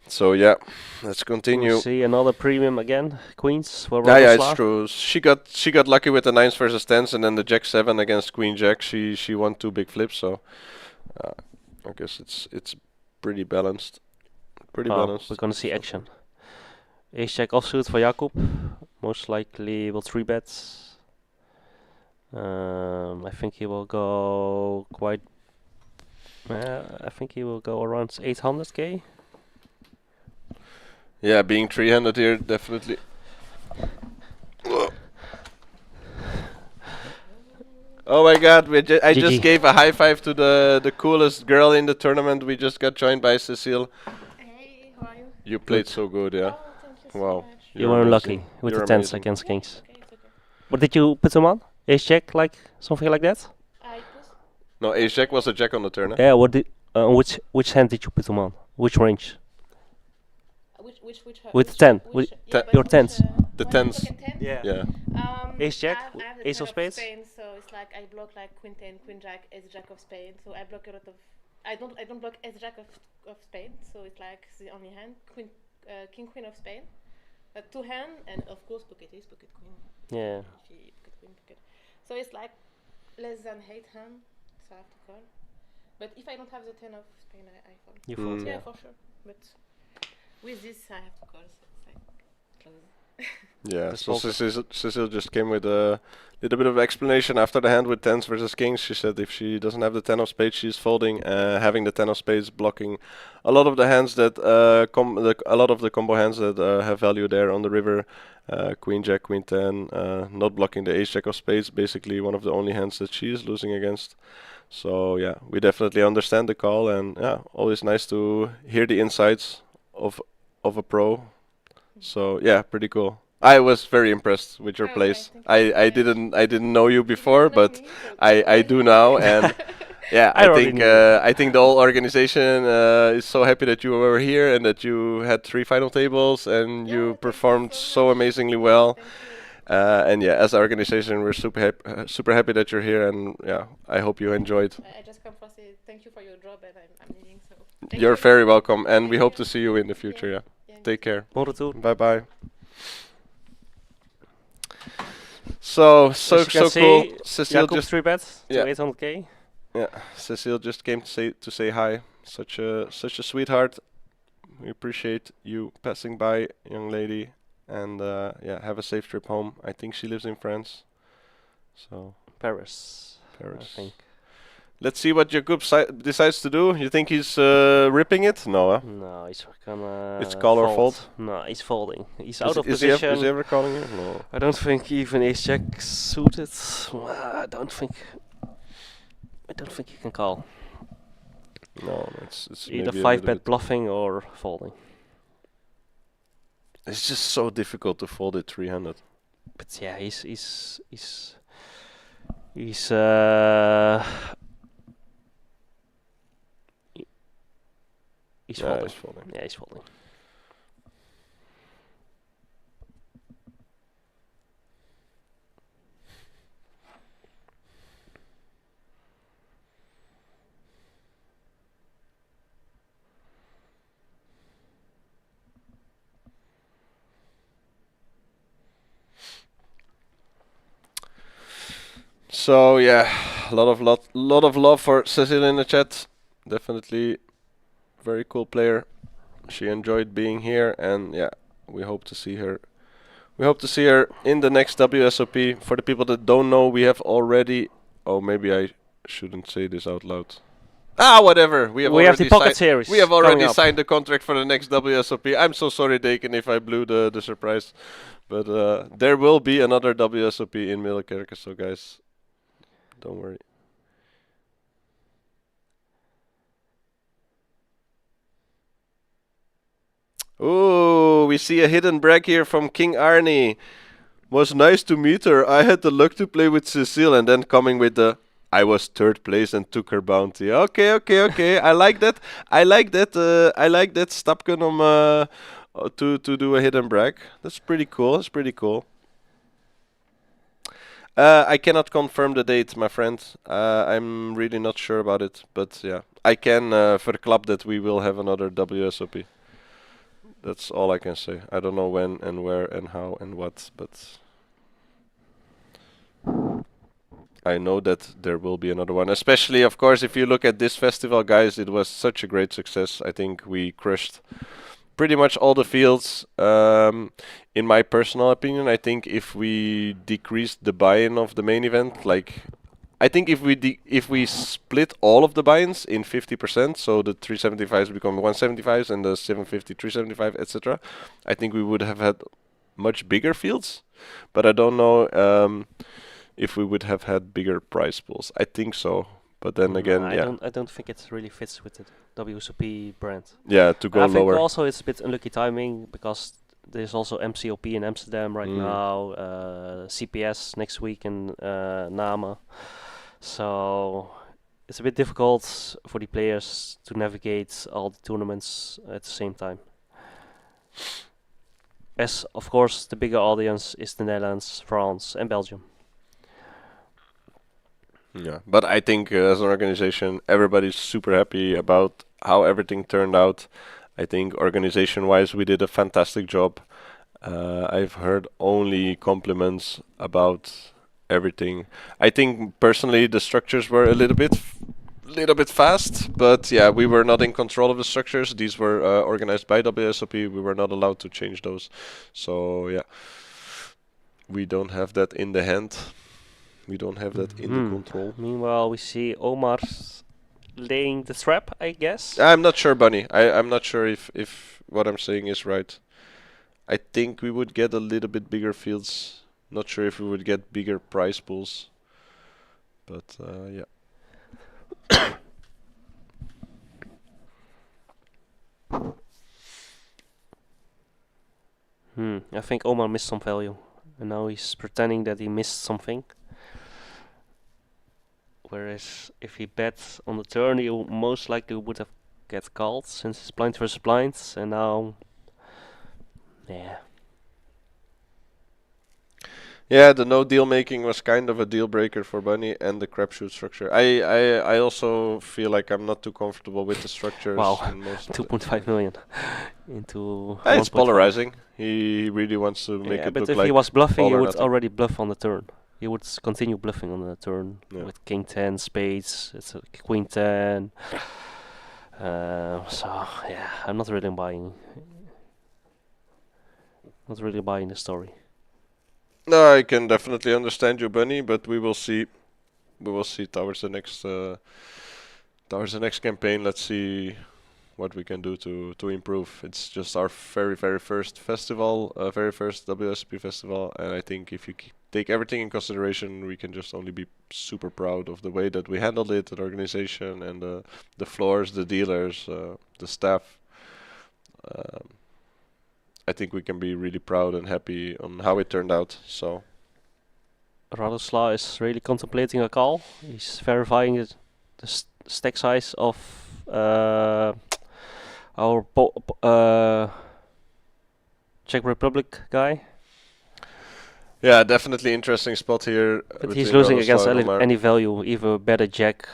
So yeah, let's continue. We'll see another premium again. Queens. Will Yeah, Rotoslav. it's true. She got lucky with the 9s versus 10s, and then the Jack 7 against Queen Jack. She won 2 big flips, so I guess it's pretty balanced. Pretty balanced. We're gonna see action. Ace Jack offsuit for Jakub. Most likely will 3 bets. I think he will go quite. I think he will go around 800k. Yeah, being 300 here definitely. Oh my God! I just GG. gave a high five to the coolest girl in the tournament. We just got joined by Cecile. Hey, how are you? You played so good, yeah. Oh, thank you so Wow. much. You You're were amazing. unlucky with You're the tens amazing. against kings. Okay, it's okay. What did you put him on? Ace Jack, like something like that? I put No, Ace Jack was a Jack on the turn. Yeah. What did? Which hand did you put him on? Which range? which With which- 10, which- with yeah, but your which, tens. The when I tens. look at 10, Yeah. Ace Jack, I have the Ace 10 of spades? Spain, so it's like I block like Queen 10, Queen Jack, Ace Jack of Spain. So I block a lot of. I don't block Ace Jack of Spain. So it's like the only hand. King Queen of Spain. 2 hand and of course pocket Ace, pocket Queen. Yeah. Pocket Queen, pocket. So it's like less than 8 hand. So I have to call. But if I don't have the 10 of Spain, I fold. You fold. Yeah, Yeah. for sure. But with this, I have to call. So it's like close. Yeah, Just so fold. Cecile just came with a little bit of explanation after the hand with 10s versus kings. She said if she doesn't have the 10 of spades, she's folding. Having the 10 of spades blocking a lot of the hands that a lot of the combo hands that have value there on the river. Queen Jack, Queen 10, not blocking the Ace Jack of spades. Basically, one of the only hands that she is losing against. So yeah, we definitely understand the call, and yeah, always nice to hear the insights of a pro. So yeah, pretty cool. I was very impressed with your Oh, plays. okay, thank you very much. I didn't know you before, You don't know but me, so I do now, and yeah, I already knew. I think the whole organization is so happy that you were here and that you had 3 final tables and Yeah, you thank you performed so so much. amazingly well. Thank you. And yeah, as an organization, we're super happy that you're here, and yeah, I hope you enjoyed. I just come for say thank you for your job, and I'm leaving. So thank You're you. very welcome, and we Thank hope you. to see you in the future. Yeah, Yeah, take care. More to do. Bye bye. So As you can cool. see, Cecile Jakub just 3 bets to Yeah. 800k. Cecile just came to say hi. Such a sweetheart. We appreciate you passing by, young lady, and yeah, have a safe trip home. I think she lives in France. So Paris. Paris. I think. Let's see what Jakub decides to do. You think he's ripping it? No, huh? No, he's gonna. It's call or fold? No, he's folding. He's Is out he- of is he ever, position. is he ever calling you? No. I don't think even Ace Jack suited. I don't think he can call. No, it's Either maybe a 5 little bet bit- bluffing or folding. It's just so difficult to fold it 300. But yeah, he's Yeah, folding. he's folding. Yeah, he's folding. So yeah, a lot of love for Cecile in the chat. Definitely very cool player. She enjoyed being here, and yeah, we hope to see her. We hope to see her in the next WSOP. For the people that don't know, we have already. Oh, maybe I shouldn't say this out loud. Ah, whatever. We have We have already the Pocket signed. Series We have coming already up. signed the contract for the next WSOP. I'm so sorry, Dakin, if I blew the surprise, but there will be another WSOP in Middelkerke. So guys, don't worry. Ooh, we see a hidden brag here from King Arnie. Was nice to meet her. I had the luck to play with Cecile, and then coming with the I was third place and took her bounty. Okay. I like that. I like that. I like that Stapken to do a hidden brag. That's pretty cool. That's pretty cool. I cannot confirm the date, my friend. I'm really not sure about it, but yeah, I can verklap that we will have another WSOP. That's all I can say. I don't know when and where and how and what, but I know that there will be another one. Especially, of course, if you look at this festival, guys, it was such a great success. I think we crushed pretty much all the fields. In my personal opinion, I think if we decreased the buy-in of the main event, like I think if we split all of the buy-ins in 50%, so the 375s become 175s and the 750 375, etc., I think we would have had much bigger fields. But I don't know if we would have had bigger prize pools. I think so. But then again, I don't think it really fits with the WSOP brand. Yeah, to go I lower. think also it's a bit unlucky timing because there's also MCOP in Amsterdam right now, CPS next week in Namen. So it's a bit difficult for the players to navigate all the tournaments at the same time. As of course the bigger audience is the Netherlands, France and Belgium. Yeah, but I think as an organization, everybody's super happy about how everything turned out. I think organization-wise, we did a fantastic job. I've heard only compliments about everything. I think personally the structures were a little bit fast, but yeah, we were not in control of the structures. These were organized by WSOP. We were not allowed to change those. So yeah, we don't have that in the hand. We don't have that in the control. Meanwhile, we see Omar laying the trap, I guess. I'm not sure, Bunny. I'm not sure if what I'm saying is right. I think we would get a little bit bigger fields. Not sure if we would get bigger prize pools. But yeah. I think Omar missed some value. And now he's pretending that he missed something. Whereas if he bets on the turn, he most likely would have get called since it's blind versus blind. And now, yeah. Yeah, the no deal making was kind of a deal breaker for Bunny and the crapshoot structure. I also feel like I'm not too comfortable with the structures. Wow, in most 2.5 million into. It's 1.5. polarizing. He really wants to make it but look if like he was bluffing, all he or would nothing. already bluff on the turn. He would continue bluffing on the turn with King 10 spades. It's a Queen 10. So yeah, I'm not really buying. Not really buying the story. No, I can definitely understand you, Bunny, but we will see. We will see towards the next campaign. Let's see what we can do to improve. It's just our very first festival, very first WSP festival, and I think if you take everything in consideration, we can just only be super proud of the way that we handled it, the organization, and the floors, the dealers, the staff. I think we can be really proud and happy on how it turned out. So Radoslav is really contemplating a call. He's verifying the stack size of our Czech Republic guy. yeah, definitely interesting spot here. But he's losing against any value, either better Jack.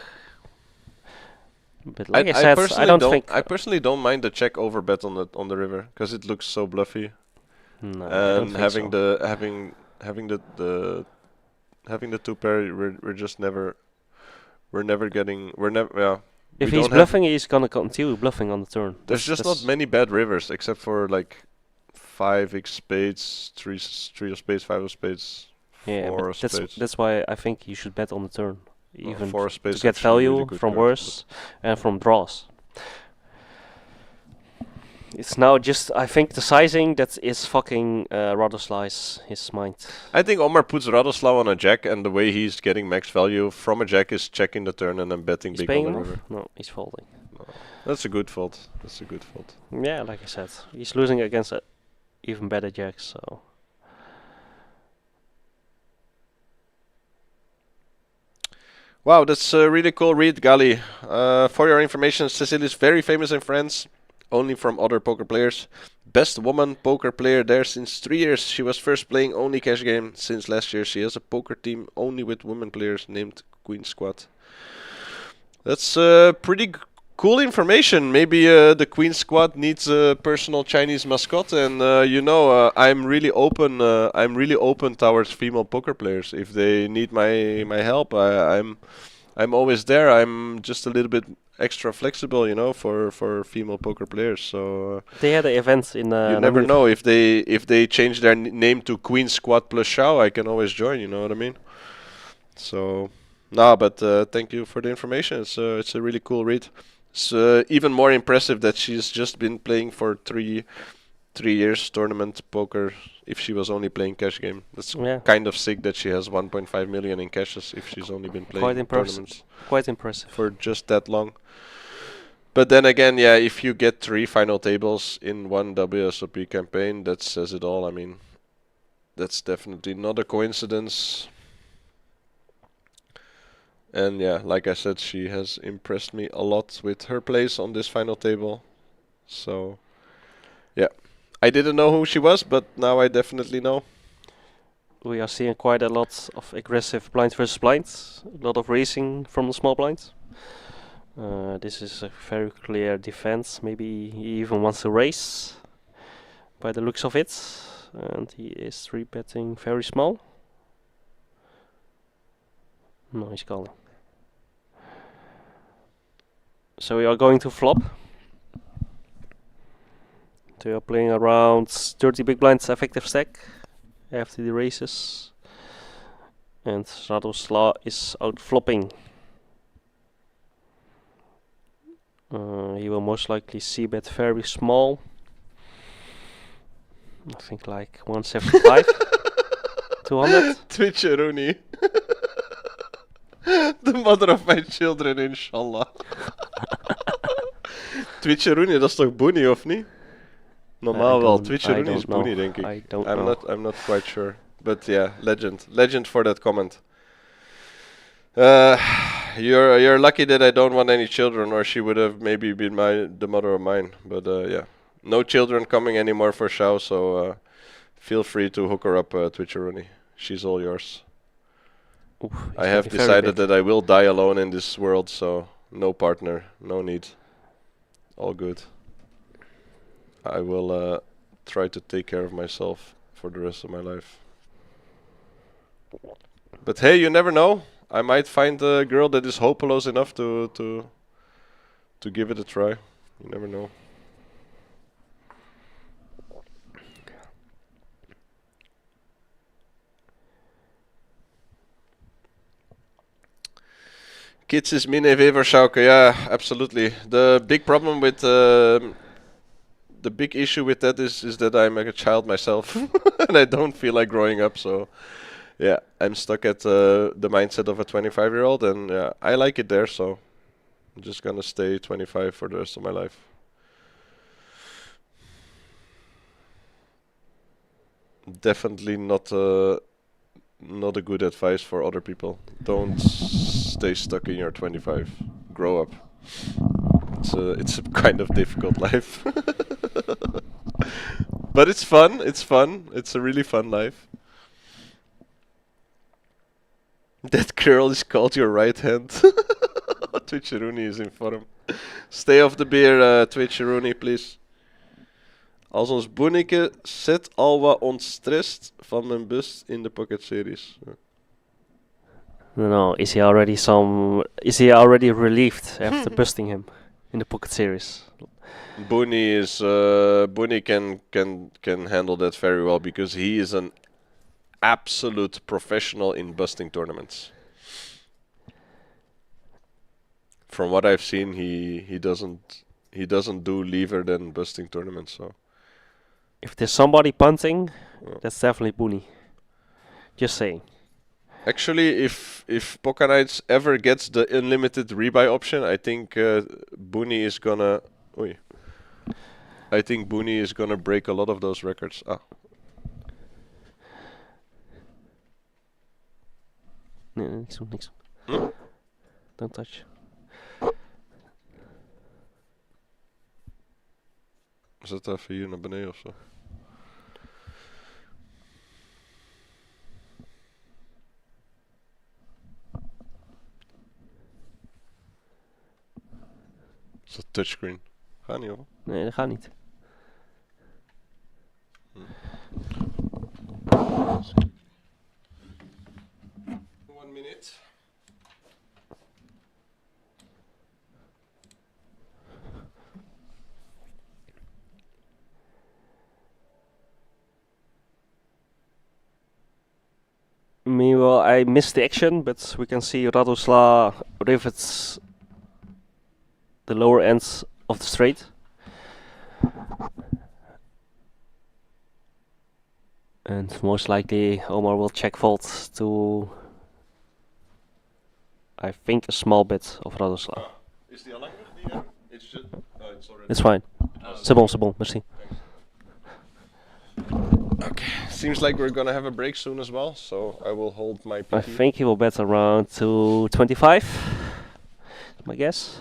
But like I said, I don't think. I personally don't mind the check over bet on the river because it looks so bluffy. No, And having the two pair, we're never If we he's don't have. bluffing, he's gonna continue bluffing on the turn. There's just not many bad rivers except for like 5x spades, 3 of spades, 5 of spades, Yeah, 4 but of spades. that's why I think you should bet on the turn, Well, even 4 of to spades get actually really value good from card, worse and from draws. It's now just, I think, the sizing that is fucking Radosla's his mind. I think Omar puts Radoslav on a jack, and the way he's getting max value from a jack is checking the turn and then betting He's big paying on the him off? river. No, he's folding. That's a good fault. That's a good fault. Yeah, like I said, he's losing against a even better jacks, so... Wow, that's a really cool read, Gali. For your information, Cecile is very famous in France, only from other poker players. Best woman poker player there since 3 years. She was first playing only cash game since last year. She has a poker team only with women players named Queen Squad. That's pretty cool information. Maybe the Queen Squad needs a personal Chinese mascot, and I'm really open. I'm really open towards female poker players. If they need my help, I'm always there. I'm just a little bit extra flexible, for female poker players. So They had an event in... you never know if they change their name to Queen Squad plus Chau, I can always join. You know what I mean? So. No, but thank you for the information. It's a really cool read. It's even more impressive that she's just been playing for 3 years tournament poker. If she was only playing cash game, that's kind of sick that she has 1.5 million in cashes if she's only been playing tournaments. Quite impressive For just that long. But then again, yeah, if you get 3 final tables in one WSOP campaign, that says it all. I mean, that's definitely not a coincidence. And yeah, like I said, she has impressed me a lot with her plays on this final table. So, yeah. I didn't know who she was, but now I definitely know. We are seeing quite a lot of aggressive blind versus blind. A lot of racing from the small blinds. This is a very clear defense. Maybe he even wants to race, by the looks of it. And he is 3-betting very small. No, he's calling. So we are going to flop. So we are playing around 30 big blinds effective stack after the races. And Radoslav is out flopping. He will most likely c-bet very small. I think like 175. 200. Twitch Rooney. The mother of my children, inshallah. Twitch Rooney, dat is toch Booney of niet? Normaal wel. Twitch Rooney is Booney, denk ik. I don't know. I'm not quite sure. But yeah, legend for that comment. You're lucky that I don't want any children, or she would have maybe been the mother of mine. But yeah, no children coming anymore for Chau, so feel free to hook her up, Twitch Rooney. She's all yours. Oof, I have decided that I will die alone in this world, so no partner, no need. All good. I will try to take care of myself for the rest of my life. But hey, you never know. I might find a girl that is hopeless enough to give it a try. You never know. Kids is min EV voor Sjouke. Yeah, absolutely. The big problem with the big issue with that is that I'm a child myself and I don't feel like growing up. So yeah, I'm stuck at the mindset of a 25-year-old, and I like it there. So I'm just gonna stay 25 for the rest of my life. Definitely not a good advice for other people. Don't stay stuck in your 25. Grow up. It's a kind of difficult life. But it's fun. It's a really fun life. That girl is called your right hand. Twitch Rooney is in form. Stay off the beer, Twitch Rooney, please. Als ons boeneke zit al wat ontstrest van mijn bust in de pocket series. Ja. No, is he already relieved after busting him in the pocket series? Booney can handle that very well because he is an absolute professional in busting tournaments. From what I've seen, he doesn't do liever than busting tournaments. So If there's somebody punting, Yeah. that's definitely Booney. Just saying. actually, if Poker Nights ever gets the unlimited rebuy option, I think Booney is gonna. Oei. I think Booney is gonna break a lot of those records. Nee, niks doen, niks Hm? doen. Don't touch. Zet even hier naar beneden of zo. Is dat touchscreen? Gaat niet hoor. Nee, dat gaat niet. One minute. Meanwhile, I missed the action, but we can see Radoslav rivets the lower ends of the straight. And most likely Omar will check fold to, I think, a small bit of Radoslav. Is die al langer? Die, it's just, it's already. It's fine. C'est bon, merci. Okay. Seems like we're gonna have a break soon as well, so I will hold my PT. I think he will bet around 225, my guess.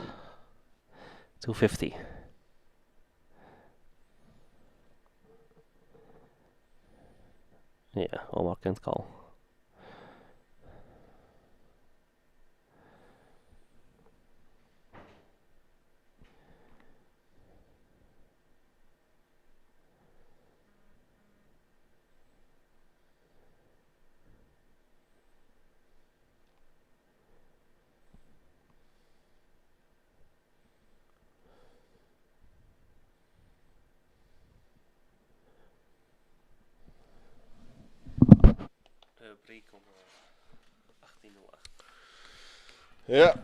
250. Yeah, Omar can't call. Break om 18:08. Yeah.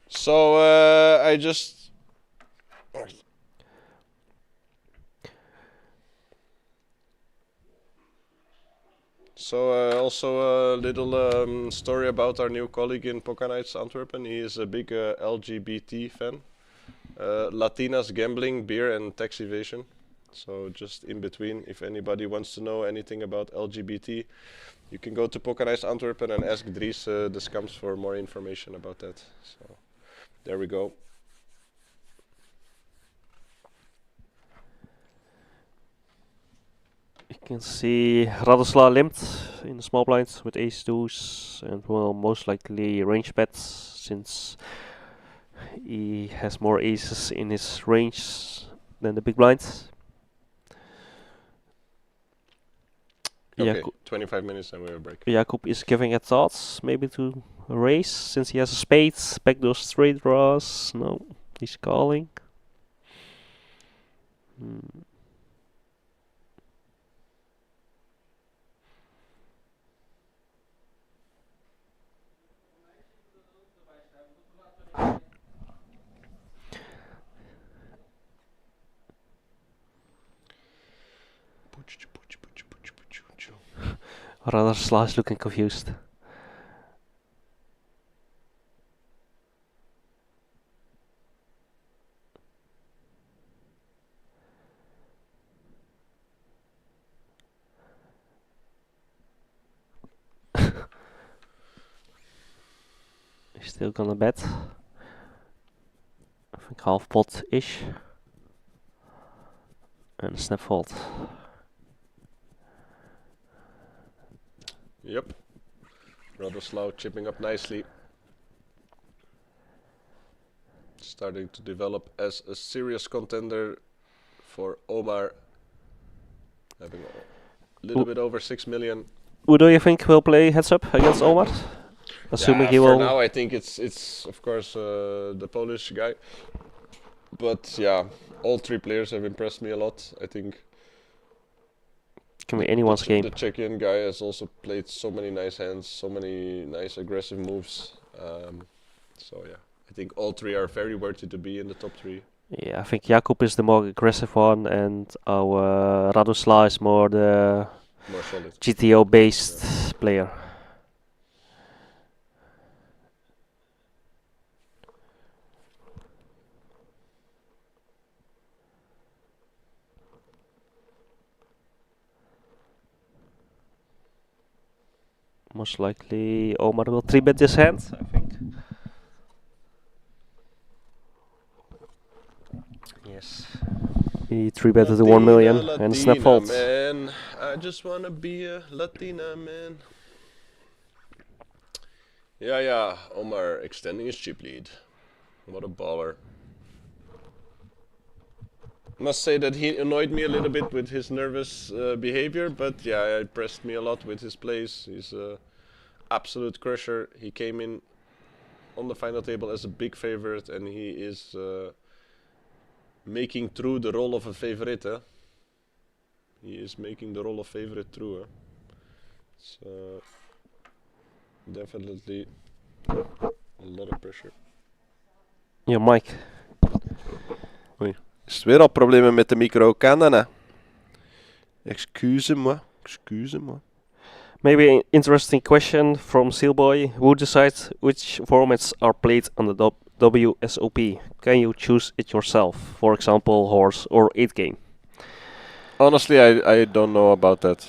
So I just also a little story about our new colleague in Poker Nights Antwerpen. He is a big LGBT fan. Latinas gambling, beer, and tax evasion. So just in between, if anybody wants to know anything about LGBT, you can go to Poker Nights Antwerpen and ask Dries the Scams for more information about that. So there we go. You can see Radoslav limped in the small blind with ace deuce and will most likely range bet since he has more aces in his range than the big blind. Okay, 25 minutes and we'll break. Jakub is giving it thoughts, maybe to raise since he has a spade, backdoor straight draws. No, he's calling. Radoslav is looking confused. He's still gonna bet. I think half pot-ish. And snap fold. Yep. Radoslav chipping up nicely. starting to develop as a serious contender for Omar, having a little bit over 6 million. Who do you think will play heads up against Omar? Assuming he for will. now, I think it's of course the Polish guy, but yeah, all three players have impressed me a lot. I think Can be anyone's game. the Czechian guy has also played so many nice hands, so many nice aggressive moves. So yeah, I think all three are very worthy to be in the top three. Yeah, I think Jakub is the more aggressive one, and our Radosla is more the More solid. GTO based player. Most likely Omar will 3-bet this hand, I think. Yes. He 3-betted the 1 million and snap fold. Man, I just wanna be a Latina man. Yeah, Omar extending his chip lead. What a baller. Must say that he annoyed me a little bit with his nervous behavior, but yeah, it impressed me a lot with his plays. He's a absolute crusher. He came in on the final table as a big favorite, and he is making true the role of a favorite. Huh? He is making the role of favorite true. Huh? So definitely a lot of pressure. Yeah, Mike. Is het weer al problemen met de micro? Kan dat nou? Excuse-moi. Maybe an interesting question from Sealboy. Who decides which formats are played on the WSOP? Can you choose it yourself? For example, horse or 8 game? Honestly, I don't know about that.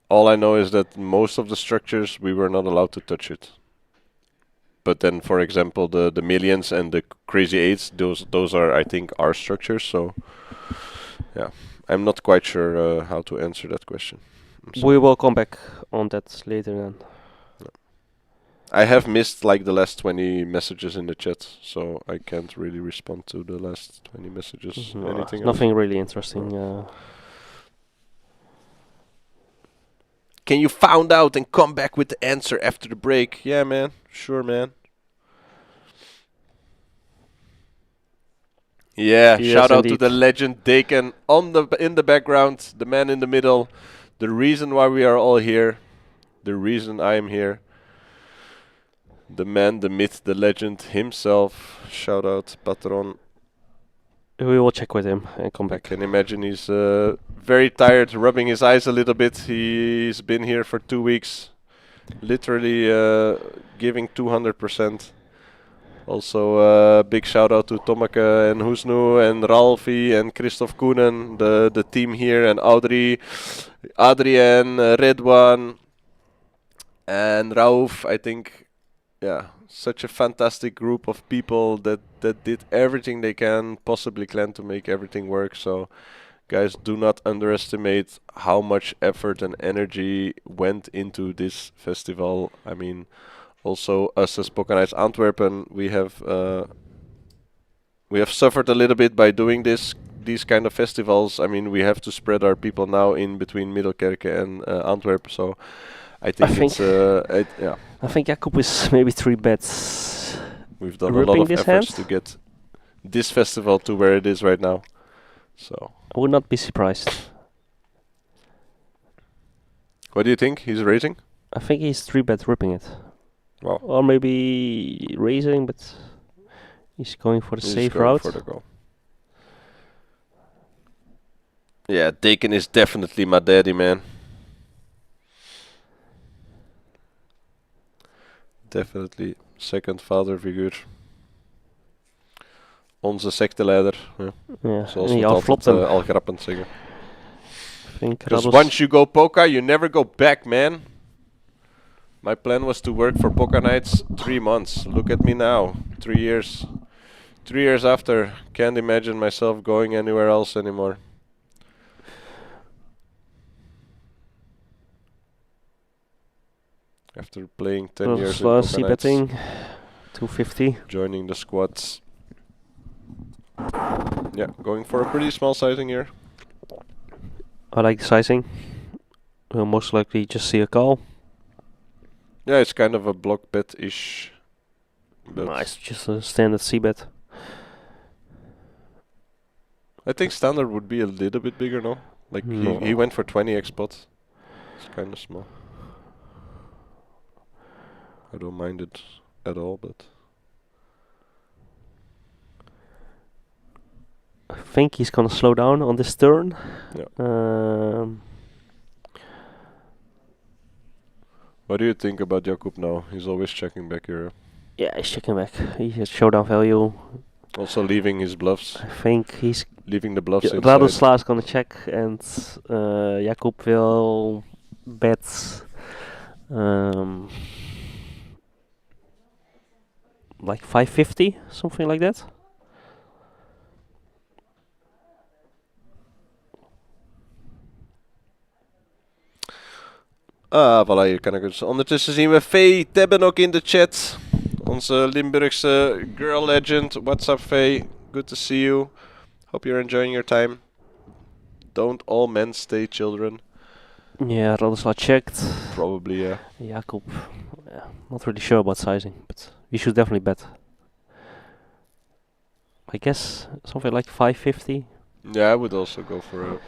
All I know is that most of the structures we were not allowed to touch it. But then, for example, the millions and the crazy eights, those are, I think, our structures. So, yeah, I'm not quite sure how to answer that question. We will come back on that later then. I have missed like the last 20 messages in the chat, so I can't really respond to the last 20 messages. Anything else? Nothing really interesting. Can you found out and come back with the answer after the break? Yeah, man. Sure, man. Yeah, Yes, shout out to indeed. the legend Daken in the background, the man in the middle, the reason why we are all here, the reason I am here. The man, the myth, the legend himself. Shout out, Patron. We will check with him and come I back. can imagine he's very tired, rubbing his eyes a little bit. He's been here for 2 weeks, literally giving 200%. Also, big shout out to Tommeke and Husnu and Ralfi and Christoph Koenen, the team here, and Audrey, Adrian, Redwan, and Rauf. I think, yeah, such a fantastic group of people that did everything they can possibly can to make everything work. So, guys, do not underestimate how much effort and energy went into this festival. I mean, also us as Poker Nights Antwerpen, we have suffered a little bit by doing these kind of festivals. I mean, we have to spread our people now in between Middelkerke and Antwerp. So I think yeah. I think Jakub is maybe 3 bets. We've done a lot of efforts to get this festival to where it is right now. So I would not be surprised. what do you think? He's raising? I think he's 3-bet ripping it. Wow. Or maybe raising, but he's going for the He's safe going route. for the goal. Yeah, Daken is definitely my daddy, man. Definitely second father figure. Onze secteleider. Ja. Yeah, Zoals en we hij het flopt altijd hem. al grappend zeggen. I think Because Rados- once you go Poka, you never go back, man. My plan was to work for Poka Nights 3 months. Look at me now. 3 years. 3 years after. Can't imagine myself going anywhere else anymore. After playing 10 years in Radosla Poka Nights, betting 250. joining the squads. Yeah, going for a pretty small sizing here. I like the sizing. We'll most likely just see a call. Yeah, it's kind of a block bet-ish. No, it's just a standard c-bet. I think standard would be a little bit bigger, no? Like No. he went for 20x pot. It's kind of small. I don't mind it at all, but I think he's gonna slow down on this turn. Yeah. What do you think about Jakub now? He's always checking back here. Yeah, he's checking back. He has showdown value. Also leaving his bluffs. I think he's Leaving the bluffs inside. Radoslav is gonna check, and Jakub will bet like 550, something like that. Voilà, hier kan ik het ondertussen zien we Faye Tebben ook in de chat. Onze Limburgse girl legend. What's up Faye? Good to see you. Hope you're enjoying your time. Don't all men stay children. Yeah, Radoslav checked. Probably, yeah. Jakub, yeah, not really sure about sizing, but we should definitely bet. I guess something like 550. Yeah, I would also go for a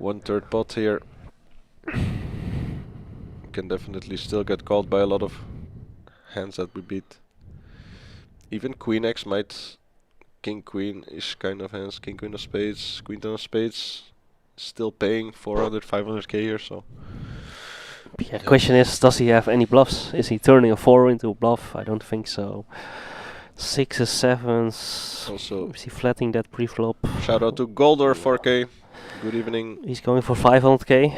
1/3 pot here. Can definitely still get called by a lot of hands that we beat. Even Queen X might... King Queen is kind of hands. King Queen of Spades, Queen Ten of Spades. Still paying 400, 500k here, so... Yeah, question is, does he have any bluffs? Is he turning a 4 into a bluff? I don't think so. 6s, 7s. Also, Is he flatting that pre-flop? shout out to Goldor 4k. Good evening. He's going for 500k.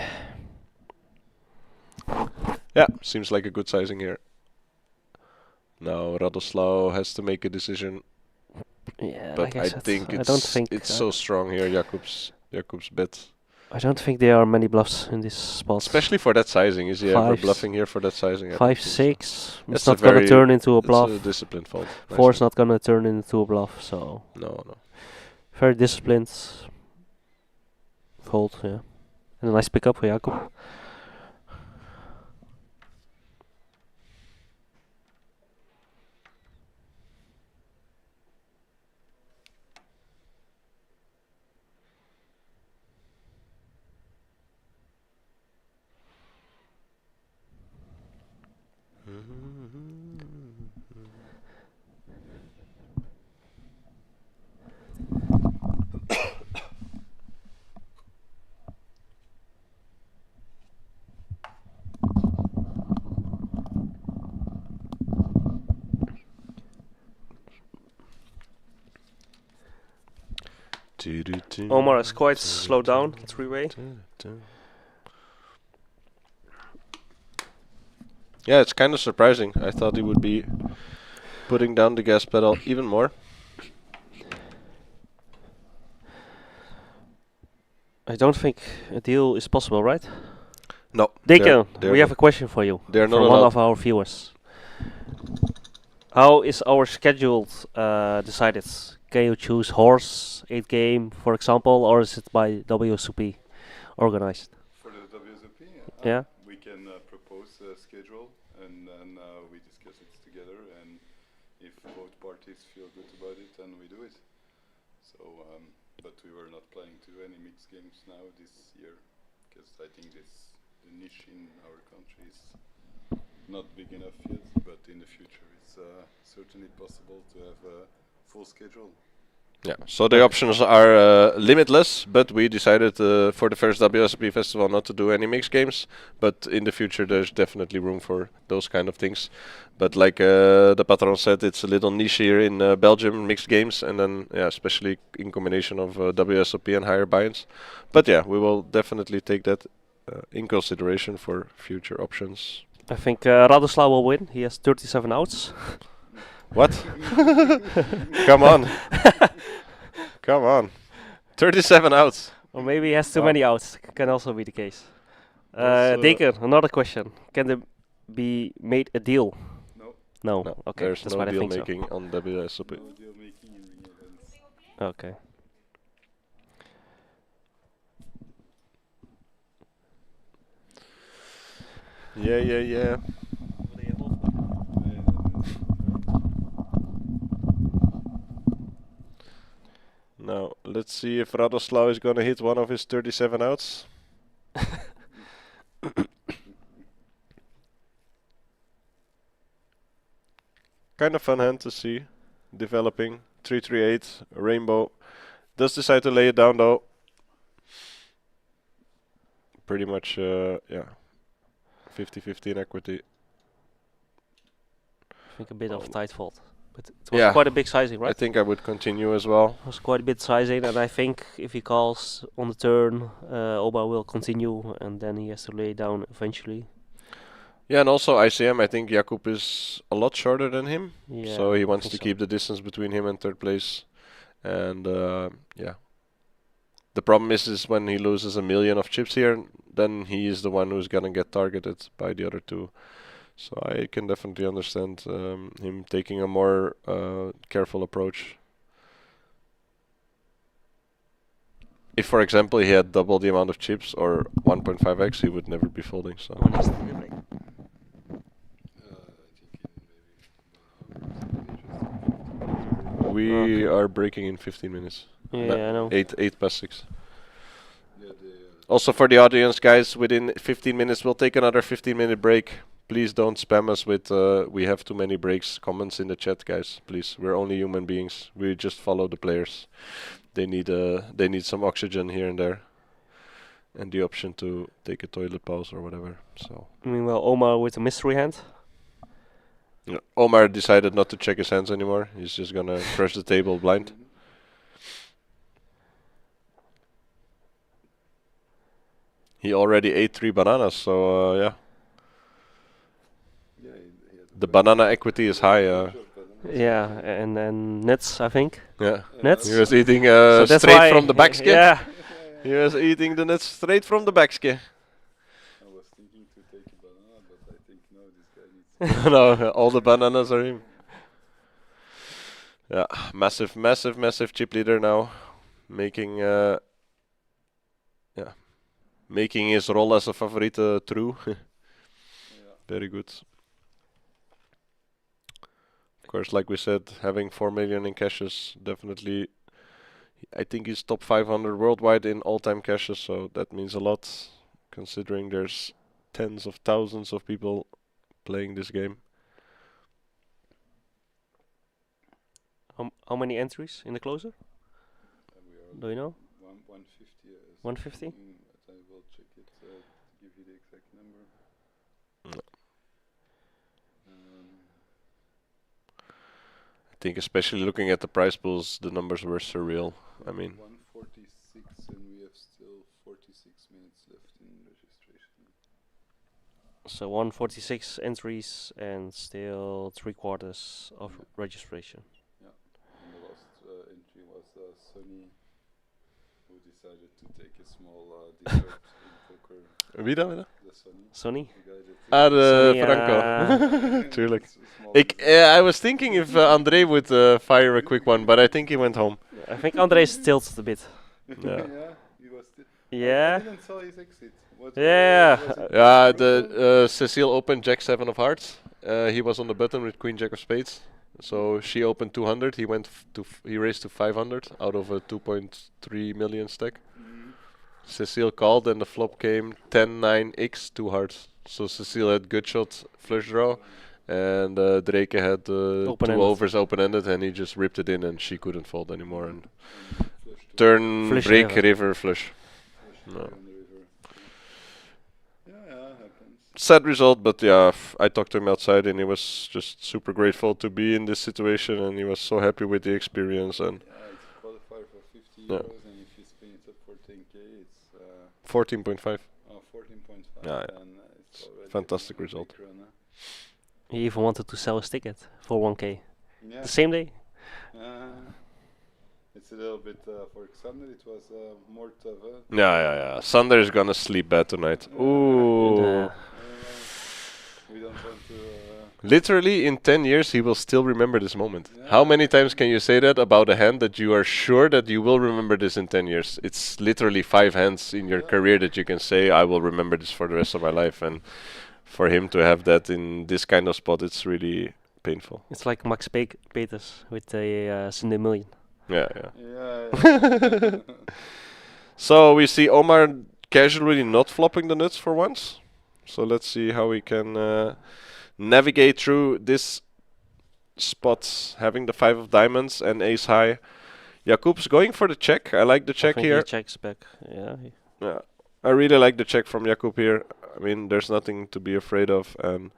Yeah, seems like a good sizing here. Now Radoslav has to make a decision, Yeah, but like I I said, think I don't think it's so strong here, Jakub's bet. I don't think there are many bluffs in this spot. Especially for that sizing. Is he ever Fives. bluffing here for that sizing? I 5, don't think so. 6. That's It's a not gonna very- turn into a It's bluff. a disciplined fault. 4 is not gonna turn into a bluff, so No. very disciplined. Fold, yeah. And a nice pickup for Jakub. Omar is quite slowed down, three-way. Yeah, it's kind of surprising. I thought he would be putting down the gas pedal even more. I don't think a deal is possible, right? No. Dikke, they're we have a question for you they're not from one allowed. of our viewers. How is our schedule decided? Can you choose horse, 8 game, for example, or is it by WSOP organized? For the WSOP, Yeah. we can propose a schedule and then we discuss it together, and if both parties feel good about it, then we do it. So, but we were not planning to do any mixed games now this year, because I think the niche in our country is not big enough yet, but in the future it's certainly possible to have a full schedule. Yeah, so the options are limitless, but we decided for the first WSOP festival not to do any mixed games, but in the future there's definitely room for those kind of things. But like the patron said, it's a little niche here in Belgium, mixed games, and then yeah, especially in combination of WSOP and higher buy-ins. But yeah, we will definitely take that in consideration for future options. I think Radoslav will win. He has 37 outs. What? Come on. Come on. 37 outs. Or maybe he has too Wow. many outs. Can also be the case. That's, Dikke, another question. Can there be made a deal? No. No. No, Okay, there's that's no what I deal think making on WSOP. No deal making in ring events. so. Okay. Yeah, yeah, yeah. Now, let's see if Radoslav is gonna hit one of his 37 outs. Kind of fun hand to see. Developing. 338, rainbow. Does decide to lay it down though. Pretty much, yeah. 50-50 in equity. I think a bit of tight fault. But it was Yeah. quite a big sizing, I right? think I would continue as well. It was quite a bit sizing, and I think if he calls on the turn, Oba will continue, and then he has to lay it down eventually. Yeah, and also ICM, I think Jakub is a lot shorter than him. Yeah, So he I wants think to so. keep the distance between him and third place. And yeah. The problem is when he loses 1 million of chips here, then he is the one who's gonna get targeted by the other two. So I can definitely understand him taking a more careful approach. If, for example, he had double the amount of chips or 1.5x, he would never be folding. So When he's delivering. we are breaking in 15 minutes. Yeah, I know. 8 past 6. Yeah, Also for the audience, guys, within 15 minutes, we'll take another 15-minute break. Please don't spam us with we have too many breaks comments in the chat, guys. Please, we're only human beings. We just follow the players. They need some oxygen here and there, and the option to take a toilet pause or whatever. So Meanwhile, Omar with a mystery hand. yeah. Omar decided not to check his hands anymore. He's just gonna crush the table blind. He already ate 3 bananas, so yeah. he had The banana equity is high. Yeah, and then nuts, I think. Yeah. Nuts? He was eating So that's straight why from the backskin. Yeah. He was eating the nuts straight from the backskin. I was thinking to take a banana, but I think no, this guy needs. No, all the bananas are him. Yeah, massive chip leader now, making making his role as a favorite true. Very good. Of course, like we said, having 4 million in caches definitely. I think he's top 500 worldwide in all-time caches, so that means a lot, considering there's tens of thousands of people playing this game. How many entries in the closer? We are Do you know? 150. 150? But I will check it to give you the exact number. No. I think especially looking at the prize pools, the numbers were surreal. I mean, 146, and we have still 46 minutes left in registration. So 146 entries and still 3/4 of Yeah. registration. And the last entry was Sonny, who decided to take a small dessert in poker. wie dan? The Sonny. Sonny? The guy that Ah, de Sonny, Franco. Tuurlijk. It's a small I was thinking if André would fire a quick one, but I think he went home. I think Andres tilted a bit. Yeah. he was still. Yeah. I didn't saw his exit. Yeah. was it? Yeah, the Cecile opened Jack 7 of hearts. He was on the button with Queen Jack of spades. So she opened 200. He went he raised to 500 out of a 2.3 million stack. Mhm. Cecile called and the flop came 10-9x 2 hearts. So Cecile had good shot flush draw, and Drake had 2 Open-ended. overs open ended, and he just ripped it in, and she couldn't fold anymore. And And flush to turn Flush break river. river flush. flush No. on the river. Yeah, happens. Sad result, but yeah, I talked to him outside, and he was just super grateful to be in this situation, and he was so happy with the experience. And Yeah, it's a qualifier for 50 Yeah. euros, and if you spin it up for 10k, it's 14.5. 14.5. Yeah, yeah. And it's already Fantastic a big result. run, huh? He even wanted to sell his ticket for 1k. Yeah. The same day? It's a little bit for Xander. It was more tough. Huh? Yeah. Sander is gonna sleep bad tonight. Ooh. We don't want to. Literally, in 10 years, he will still remember this moment. Yeah. How many times can you say that about a hand that you are sure that you will remember this in 10 years? It's literally 5 hands in your Yeah. career that you can say, I will remember this for the rest of my life. And for him to have that in this kind of spot, it's really painful. It's like Max Peters with the Sunday Million. Yeah. Yeah. So we see Omar casually not flopping the nuts for once. So let's see how we can navigate through this spot, having the 5 of diamonds and ace high. Jakub's going for the check. I like the I check think here. he checks back. Yeah. Yeah, I really like the check from Jakub here. I mean, there's nothing to be afraid of, and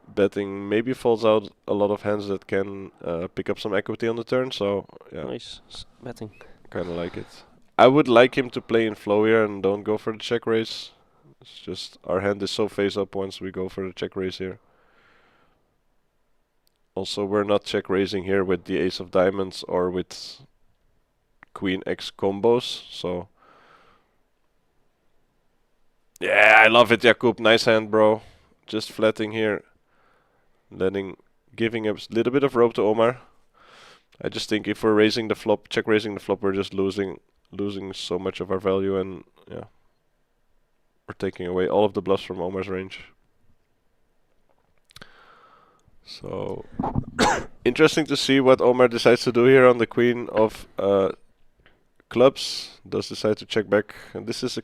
betting maybe falls out a lot of hands that can pick up some equity on the turn. So yeah, Nice betting. kind of like it. I would like him to play in flow here and don't go for the check raise. It's just our hand is so face up once we go for the check raise here. Also, we're not check raising here with the ace of diamonds or with queen x combos, so yeah, I love it, Jakub. Nice hand, bro. Just flatting here, giving a little bit of rope to Omar. I just think if we're raising the flop, check raising the flop, we're just losing so much of our value, and yeah, we're taking away all of the bluffs from Omar's range. So interesting to see what Omar decides to do here on the queen of clubs. Does decide to check back, and this is a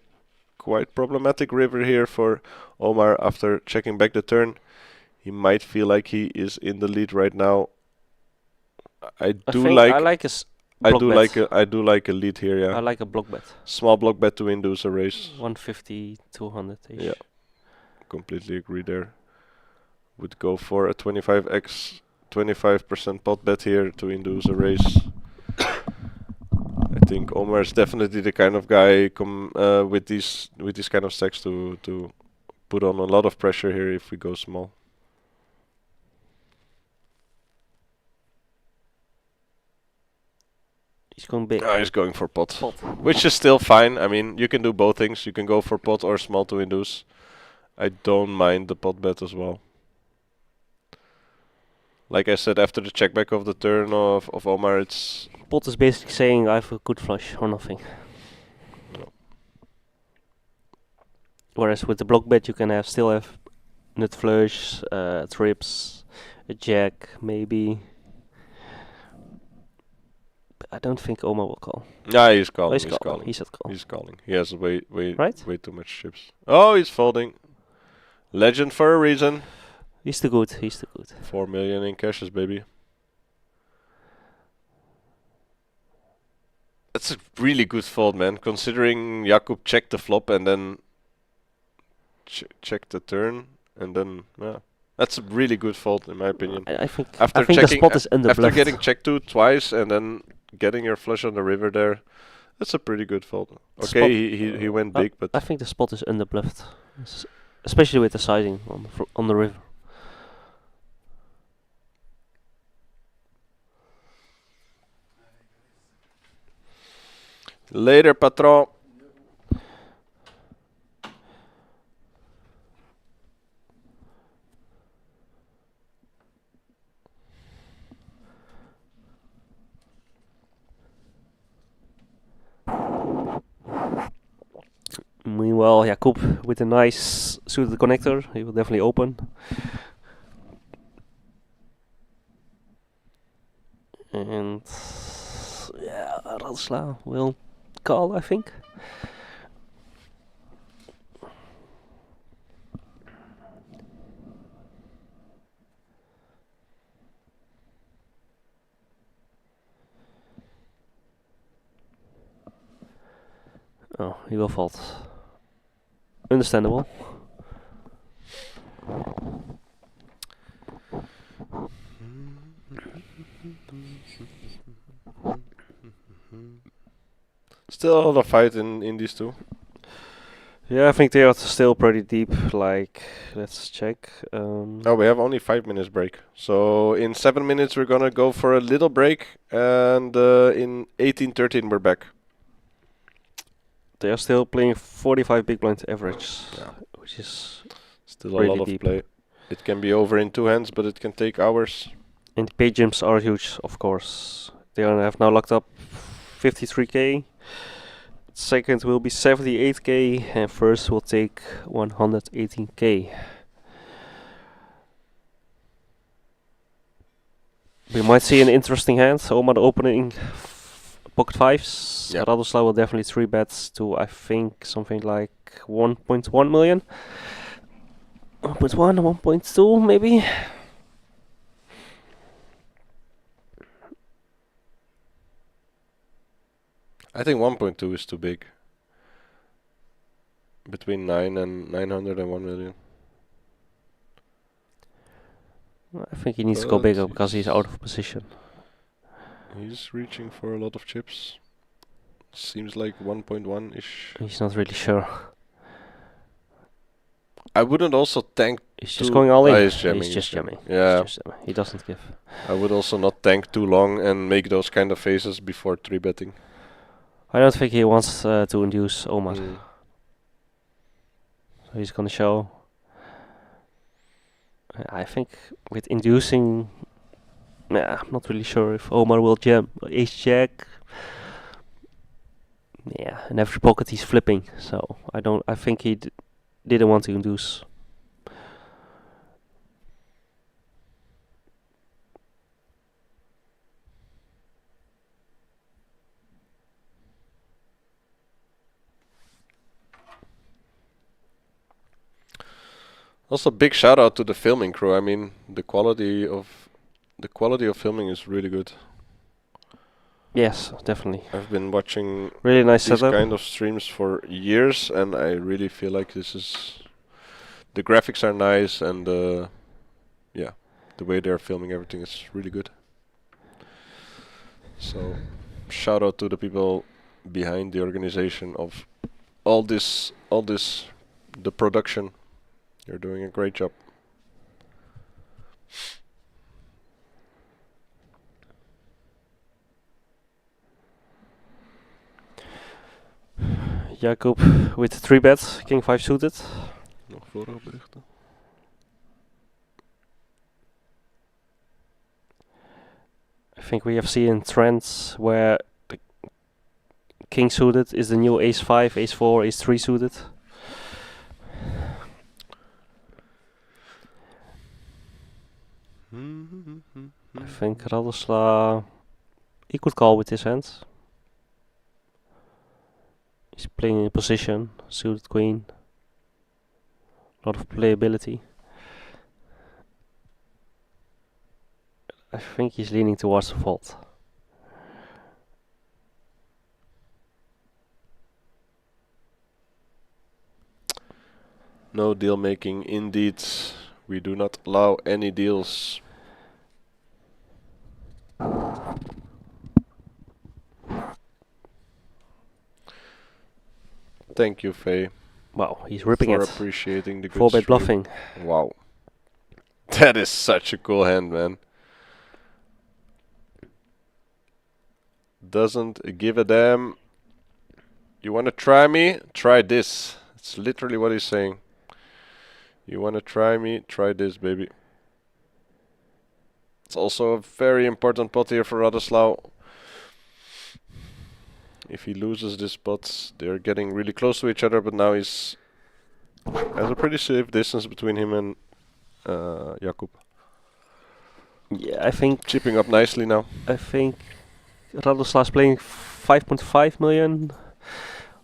quite problematic river here for Omar after checking back the turn. He might feel like he is in the lead right now. I do like a lead here, yeah. I like a block bet. Small block bet to induce a raise. 150, 200 ish. Yeah. Completely agree there. Would go for a 25x 25% pot bet here to induce a raise. I think Omar is definitely the kind of guy with these kind of stacks to put on a lot of pressure here if we go small. He's going big. He's going for pot, which is still fine. I mean, you can do both things. You can go for pot or small to induce. I don't mind the pot bet as well. Like I said, after the check back of the turn of Omar, it's... Pot is basically saying I have a good flush or nothing. No. Whereas with the block bet you can still have nut flush, trips, a jack maybe. But I don't think Omar will call. Yeah, he's calling. He's calling. He said call. He's calling. He has way too much chips. Oh, he's folding. Legend for a reason. He's too good. 4 million in cashes, baby. That's a really good fold, man. Considering Jakub checked the flop and then checked the turn, and then that's a really good fold in my opinion. I think After the spot is under after bluffed. getting checked to twice and then getting your flush on the river there, that's a pretty good fold. Okay, he went big, but I think the spot is under bluffed, especially with the sizing on the river. Later, patron. Meanwhile, Jakub with a nice suited connector, he will definitely open. And yeah, Radsla will call, I think. Oh, he will fold. Understandable. Still a lot of fight in these two. Yeah, I think they are still pretty deep. Like, let's check. Oh, we have only 5 minutes break. So in 7 minutes we're gonna go for a little break, and in 18:13 we're back. They are still playing 45 big blind average, which is still really a lot of deep. play. It can be over in 2 hands, but it can take hours. And the pay jumps are huge, of course. They have now locked up 53k. Second will be 78k, and first will take 118k. We might see an interesting hand. Omar opening pocket fives. Yep. Radoslav will definitely 3-bet to, I think, something like 1.1 million. 1.1, 1.2 maybe. I think 1.2 is too big. Between 9 and 900 and 1 million. I think he needs to go But bigger because he's out of position. He's reaching for a lot of chips. Seems like 1.1-ish. He's not really sure. I wouldn't also tank. He's just going all in. He's jamming. He's just jamming. Yeah. He's just jamming. He doesn't give. I would also not tank too long and make those kind of faces before 3-betting. I don't think he wants to induce Omar. Mm. So he's gonna show. I think with inducing, I'm not really sure if Omar will jam ace jack. Yeah, in every pocket he's flipping, so I think he didn't want to induce. Also, big shout out to the filming crew. I mean, the quality of filming is really good. Yes, definitely. I've been watching Really nice these setup. kind of streams for years, and I really feel like this is. The graphics are nice, and yeah, the way they're filming everything is really good. So, shout out to the people behind the organization of all this, the production. You're doing a great job. Jakub with 3-bet, king 5 suited. Nog vorige berichten? I think we have seen trends where the king suited is the new ace 5, ace 4, ace 3 suited. I think Radoslav, he could call with his hands. He's playing in position, suited queen. A lot of playability. I think he's leaning towards the fault. No deal making, indeed. We do not allow any deals. Thank you, Faye. Wow, he's ripping for it. appreciating the good 4-bet stream. bluffing. Wow. That is such a cool hand, man. Doesn't give a damn. You wanna try me? Try this. It's literally what he's saying. You wanna try me? Try this, baby. It's also a very important pot here for Radoslav. If he loses this pot, they're getting really close to each other, but now he's has a pretty safe distance between him and Jakub. Yeah, I think Chipping up nicely now. Radoslav's playing 5.5 million.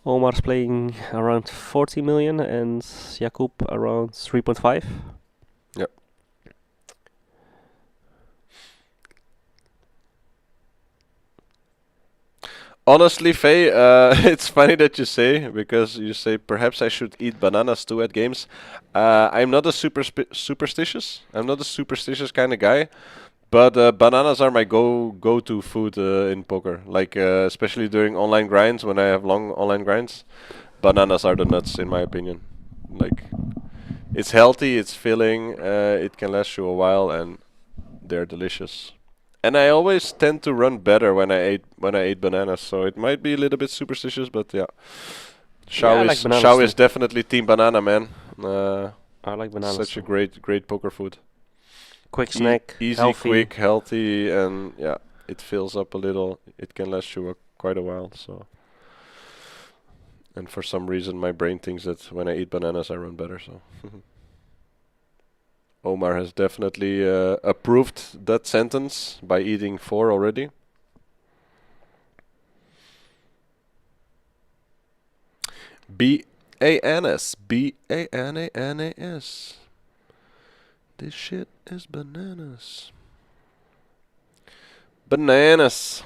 Omar's playing around 40 million and Jakub around 3.5. Yep. Honestly, Faye, it's funny that you say, because you say perhaps I should eat bananas too at games. I'm not a superstitious. I'm not a superstitious kind of guy, but bananas are my go-to food in poker. Like especially during online grinds, when I have long online grinds, bananas are the nuts in my opinion. Like it's healthy, it's filling, it can last you a while, and they're delicious. And I always tend to run better when I ate bananas, so it might be a little bit superstitious, but yeah. I like bananas Chau too. is definitely team banana, man. I like bananas. Such too. a great poker food. Quick snack, Easy, healthy. quick, healthy, and yeah, it fills up a little. It can last you quite a while. So, and for some reason, my brain thinks that when I eat bananas, I run better. So, Omar has definitely approved that sentence by eating 4 already. B-A-N-S. B-A-N-A-N-A-S. This shit is bananas. Bananas.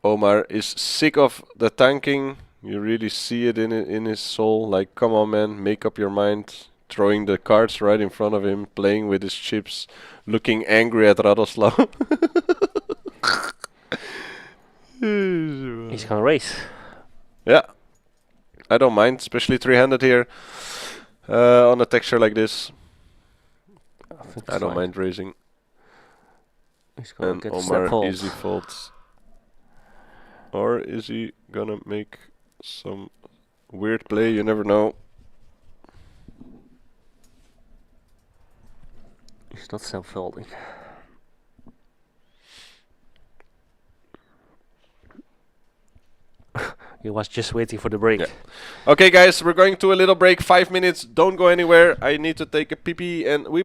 Omar is sick of the tanking. You really see it in his soul. Like, come on, man, make up your mind. Throwing the cards right in front of him, playing with his chips, looking angry at Radoslav. He's gonna race. Yeah, I don't mind, especially 3-handed here on a texture like this. I don't mind raising. He's gonna And get a step Omar fold. easy folds. Or is he gonna make some weird play? You never know. He's not step folding. He was just waiting for the break. Yeah. Okay, guys, we're going to a little break. 5 minutes. Don't go anywhere. I need to take a pee-pee, and we.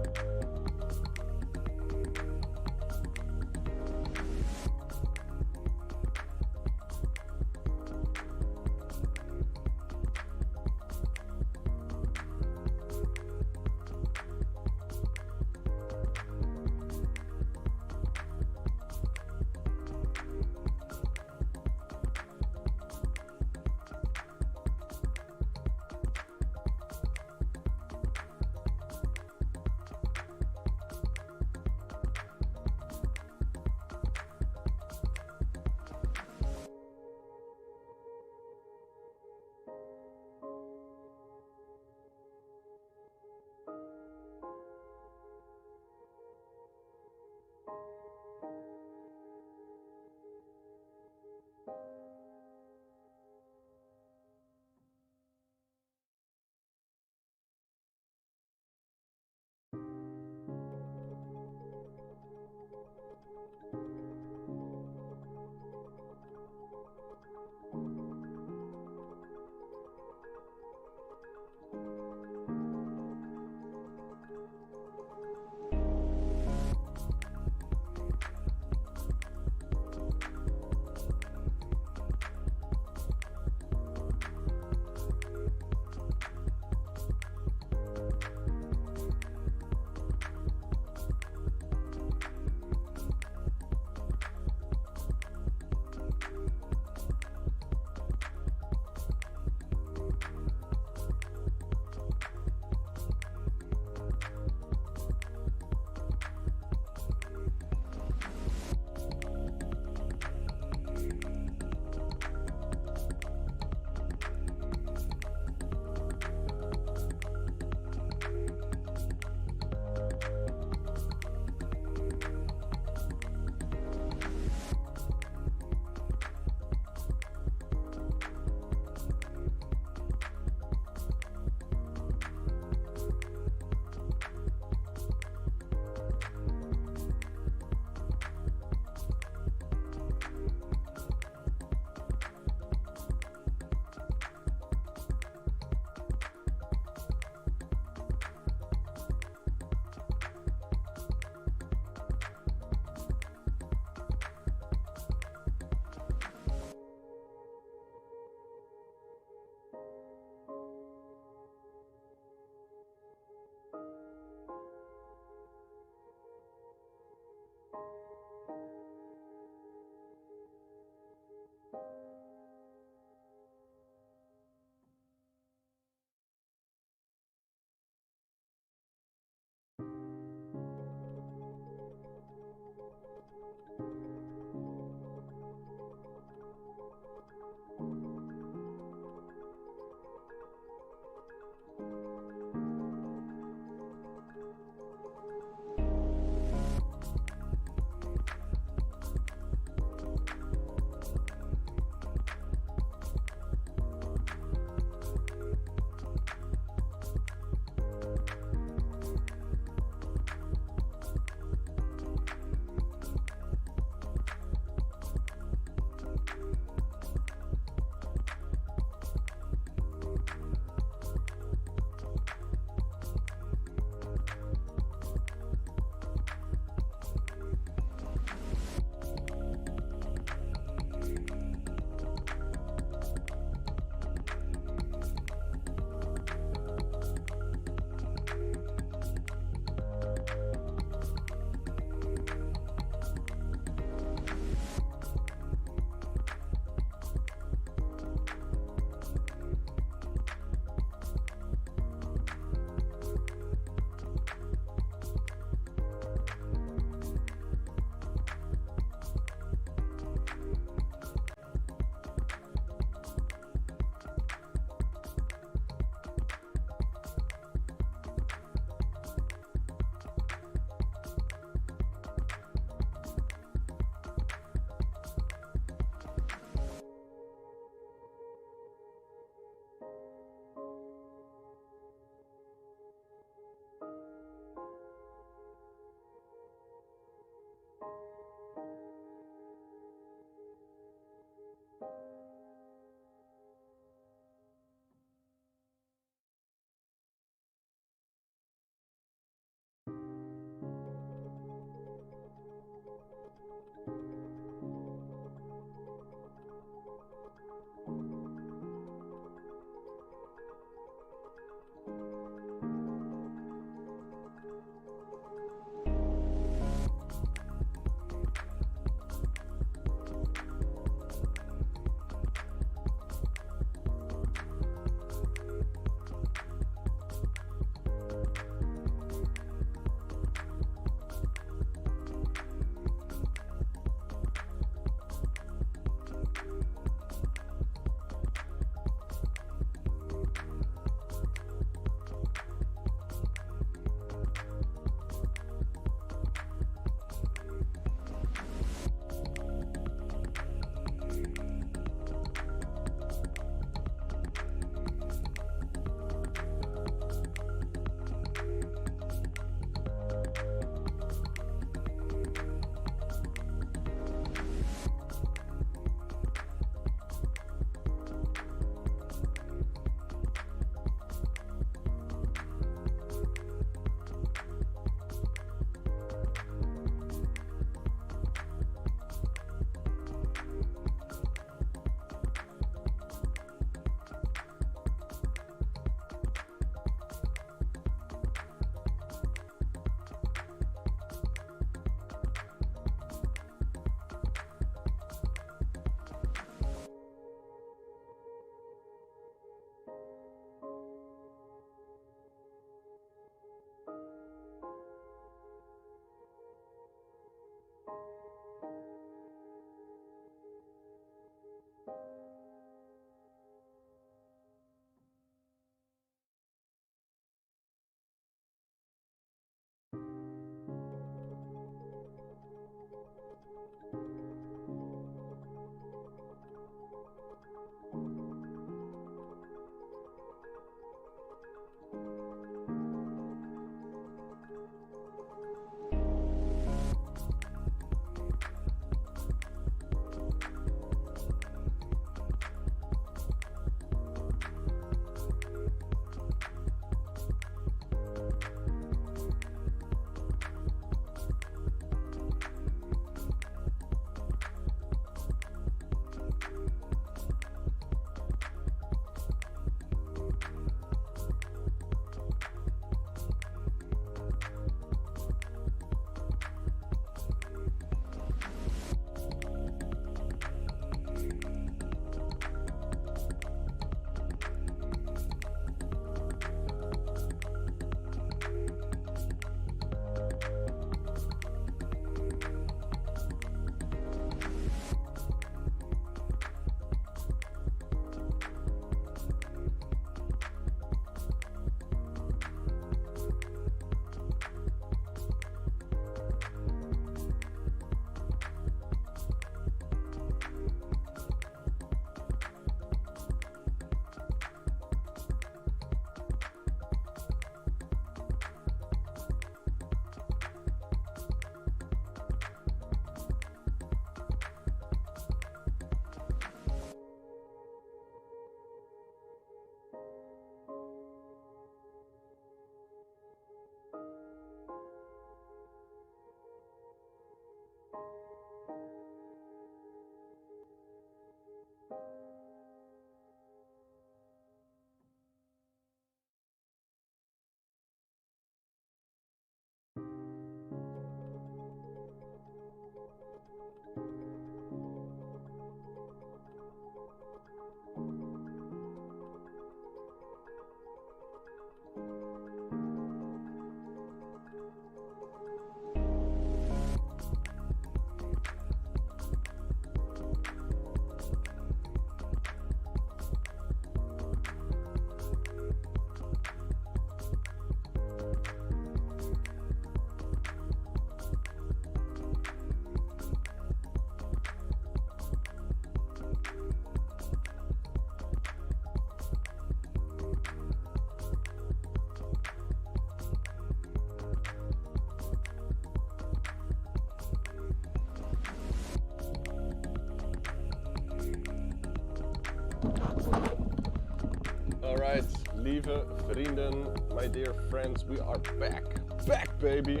Alright, lieve vrienden, my dear friends, we are back. Back, baby!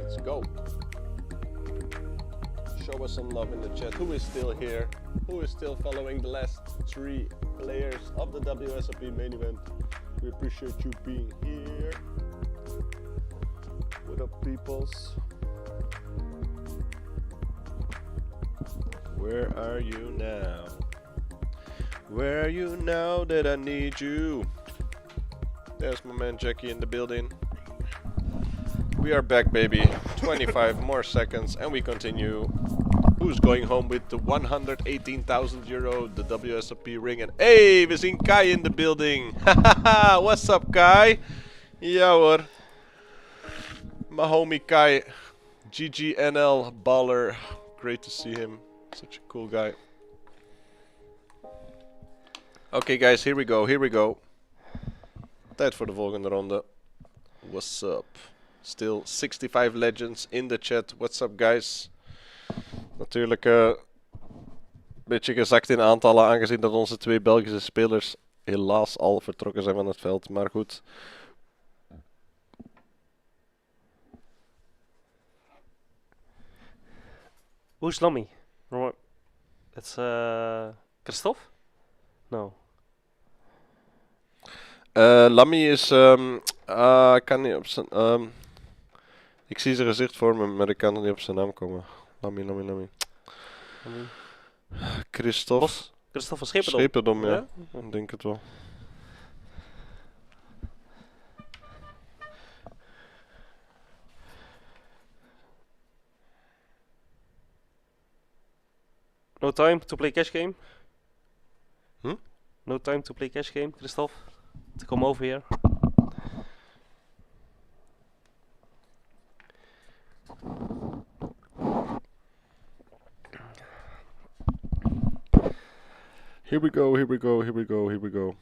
Let's go. Show us some love in the chat. Who is still here? Who is still following the last 3 players of the WSOP main event? We appreciate you being here. What up, peoples? Where are you now? Where are you now that I need you? There's my man Jackie in the building. We are back, baby. 25 more seconds and we continue. Who's going home with the 118,000 euro, the WSOP ring? And hey, we zien Kai in the building. What's up, Kai? Ja hoor. My homie Kai. GGNL baller. Great to see him. Such a cool guy. Okay guys, here we go, here we go. Tijd voor de volgende ronde. What's up? Still 65 legends in the chat. What's up guys? Natuurlijk een beetje gezakt in aantallen, aangezien dat onze 2 Belgische spelers helaas al vertrokken zijn van het veld. Maar goed. Who's Lammy? It's Christophe? No. Lammy is... kan niet op zijn... ik zie zijn gezicht voor me, maar ik kan er niet op zijn naam komen. Lammy. Christophe. Christophe van Schependom. Schependom, ja. Ja? Ik denk het wel. No time to play cash game? Hm? No time to play cash game, Christophe? To come over here? Here we go.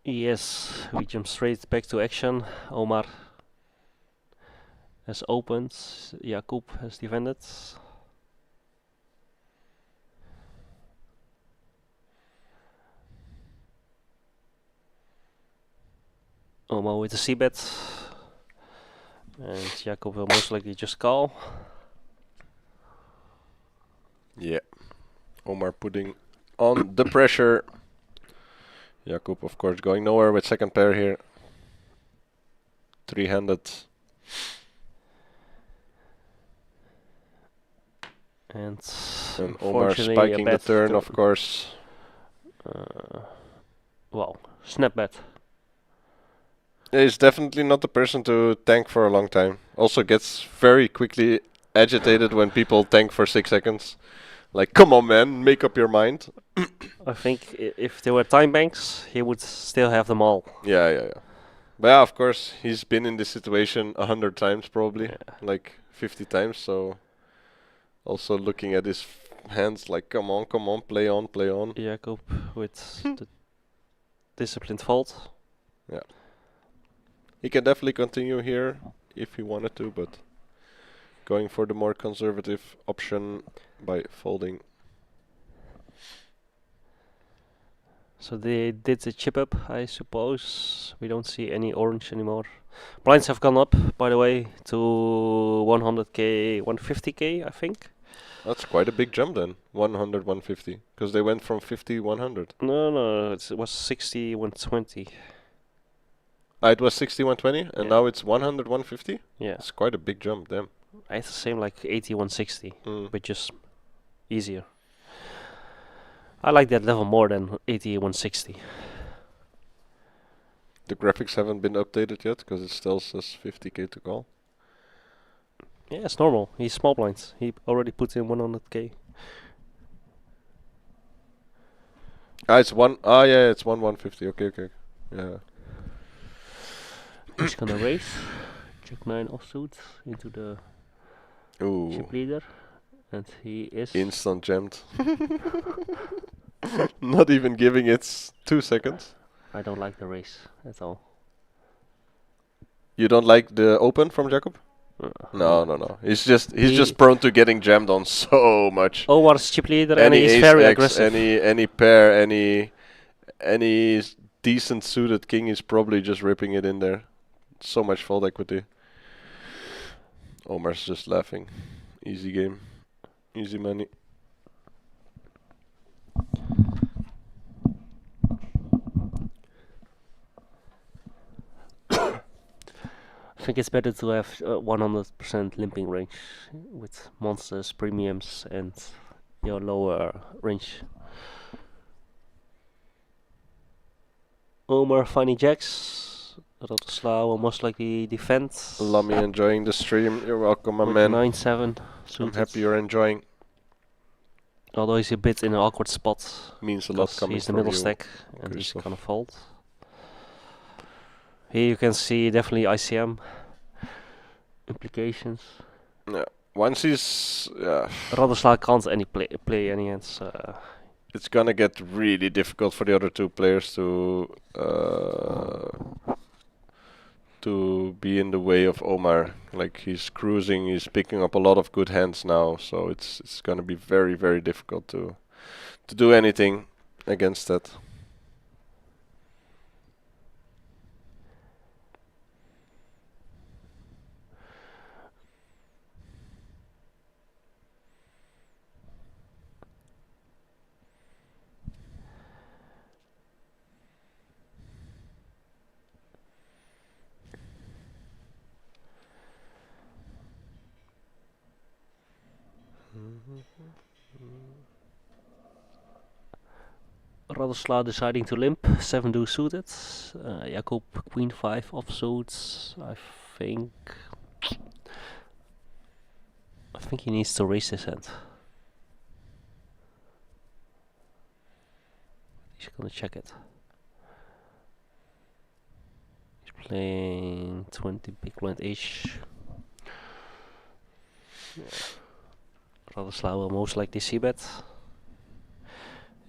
Yes, we jump straight back to action. Omar has opened, Jakub has defended. Omar with the c-bet. And Jakub will most likely just call. Yeah. Omar putting on the pressure. Jakub, of course, going nowhere with second pair here. 3-handed. And Omar spiking the turn, of course. Well, snap bet. He's definitely not the person to tank for a long time. Also gets very quickly agitated when people tank for 6 seconds. Like, come on man, make up your mind. I think if there were time banks, he would still have them all. Yeah. But yeah, of course, he's been in this situation 100 times probably. Yeah. Like 50 times, so... Also looking at his hands like, come on, play on. Jakub with the disciplined fold. Yeah. He can definitely continue here if he wanted to, but going for the more conservative option by folding. So they did the chip up, I suppose. We don't see any orange anymore. Blinds have gone up, by the way, to 100k, 150k, I think. That's quite a big jump then, 100, 150, because they went from 50, 100. No, it was 60, 120. It was 60, 120, and now it's 100, 150? Yeah. It's quite a big jump, damn. I had the same like 80, 160, but just easier. I like that level more than 80, 160. The graphics haven't been updated yet, because it still says 50k to call. Yeah, it's normal. He's small blinds. He already put in 100k. It's one. It's 150. Okay. Yeah. He's gonna raise. Check 9 offsuit into the chip leader, and he is instant jammed. Not even giving it 2 seconds. I don't like the race at all. You don't like the open from Jakub? No. He's just prone to getting jammed on so much. Omar's chip leader and he's very aggressive. Any pair, any decent suited king, he's probably just ripping it in there. So much fold equity. Omar's just laughing. Easy game. Easy money. I think it's better to have 100% limping range with monsters, premiums, and your lower range. Omar, Funny Jacks. Radoslav will most likely defend. Lummy enjoying the stream. You're welcome, my with man. 9-7. I'm happy you're enjoying. Although he's a bit in an awkward spot. Means a lot coming he's the from middle you, stack and he's Christoph. gonna fold. Here you can see definitely ICM implications. Yeah. Once he's Radoslav can't play any hands. it's gonna get really difficult for the other two players to be in the way of Omar. Like, he's cruising, he's picking up a lot of good hands now, so it's gonna be very, very difficult to do anything against that. Radoslav deciding to limp, 7 deuce suited. Jakob queen 5 offsuit. I think he needs to raise his hand. He's gonna check it. He's playing 20 big blind ace. Radoslav will most likely c-bet.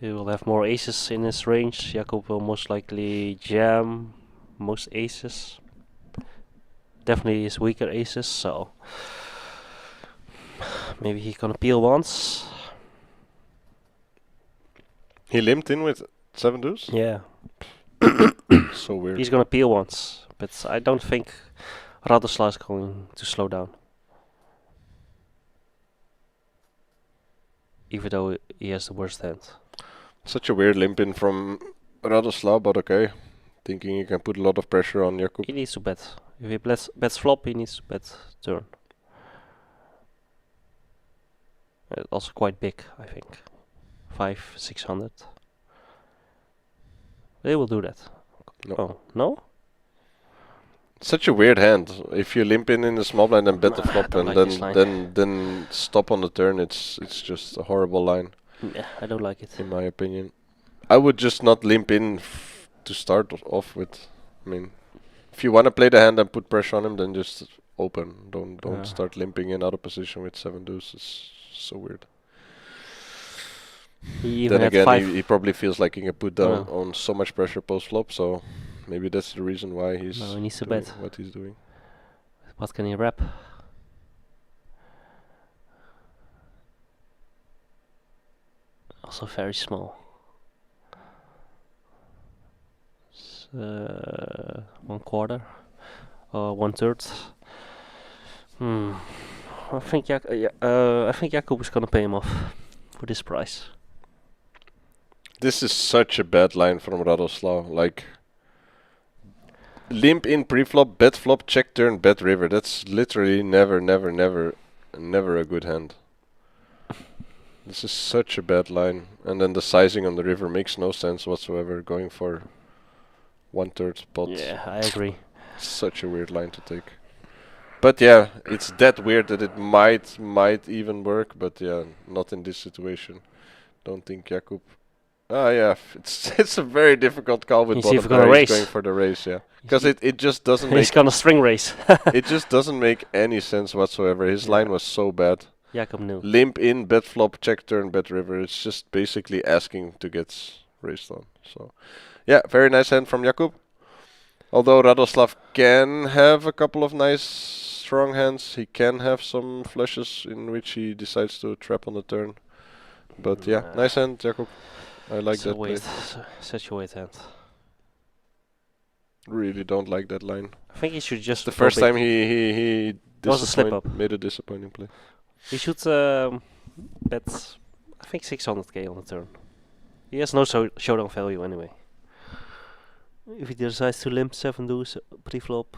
He will have more aces in his range. Jakob will most likely jam most aces. Definitely his weaker aces, so maybe he gonna peel once. He limped in with 7 deuce? Yeah. So weird. He's gonna peel once, but I don't think Radoslav is going to slow down. Even though he has the worst hand. Such a weird limp in from Radoslav, but okay. Thinking he can put a lot of pressure on Jakub. He needs to bet. If he bets flop, he needs to bet turn. Also quite big, I think. 500-600. They will do that. No. Oh, no? Such a weird hand. If you limp in the small blind and bet the Nah, I flop don't and like this line. then stop on the turn, it's just a horrible line, Yeah, I don't like it. in my opinion. I would just not limp in to start off with. I mean, if you want to play the hand and put pressure on him, then just open. Don't Yeah. start limping in out of position with 7 deuce. It's so weird. He even Then had again, 5. he probably feels like he can put down Yeah. on so much pressure post flop, so maybe that's the reason why he's No, he needs to doing bet. what he's doing. What can he wrap? Also very small. 1/4 or 1/3. I think Jakob is gonna pay him off for this price. This is such a bad line from Radoslav. Like, limp in pre-flop, bet flop, check turn, bet river. That's literally never a good hand. This is such a bad line. And then the sizing on the river makes no sense whatsoever, going for 1/3 pot. Yeah, I agree. Such a weird line to take. But yeah, it's that weird that it might even work, but yeah, not in this situation. Don't think Jakub. Ah yeah, it's a very difficult call with You see if bottom we're gonna pair. He's raise. going for the race, yeah. Because it just doesn't He's make gonna string raise. it just doesn't make any sense whatsoever. His Yeah. line was so bad. Jakob knew. Limp in, bet flop, check turn, bet river. It's just basically asking to get raised on. So yeah, very nice hand from Jakub. Although Radoslav can have a couple of nice strong hands, he can have some flushes in which he decides to trap on the turn. But yeah, Nah. nice hand, Jakub. I like So that play. such a weird hand. Really don't like that line. I think he should just. The go first big. time he That was a slip up. made a disappointing play. He should bet, I think 600k on the turn. He has no showdown value anyway. If he decides to limp 7 deuce pre-flop,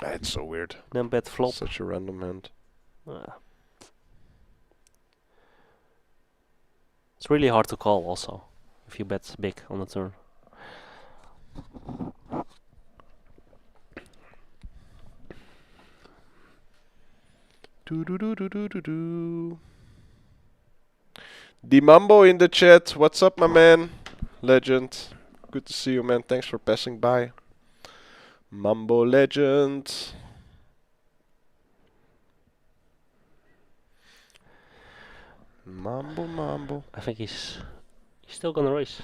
It's so weird. then bet flop. Such a random hand. It's really hard to call also, if you bet big on the turn. Do. The Mambo in the chat. What's up, my man? Legend. Good to see you, man. Thanks for passing by. Mambo legend. Mambo. I think he's still gonna raise.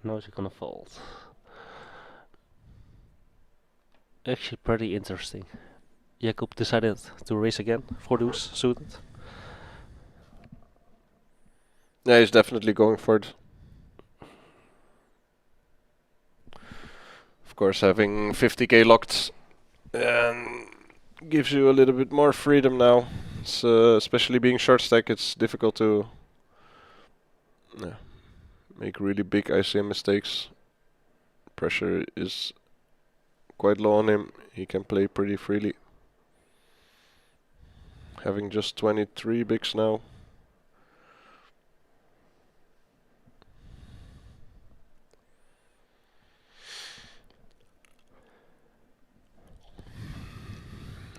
No, he's gonna fold. Actually, pretty interesting. Jacob decided to raise again. 4 deuce suited. Yeah, he's definitely going for it. Of course, having 50k locked gives you a little bit more freedom now. It's, especially being short stack, it's difficult to make really big ICM mistakes. Pressure is quite low on him. He can play pretty freely. Having just 23 bigs now.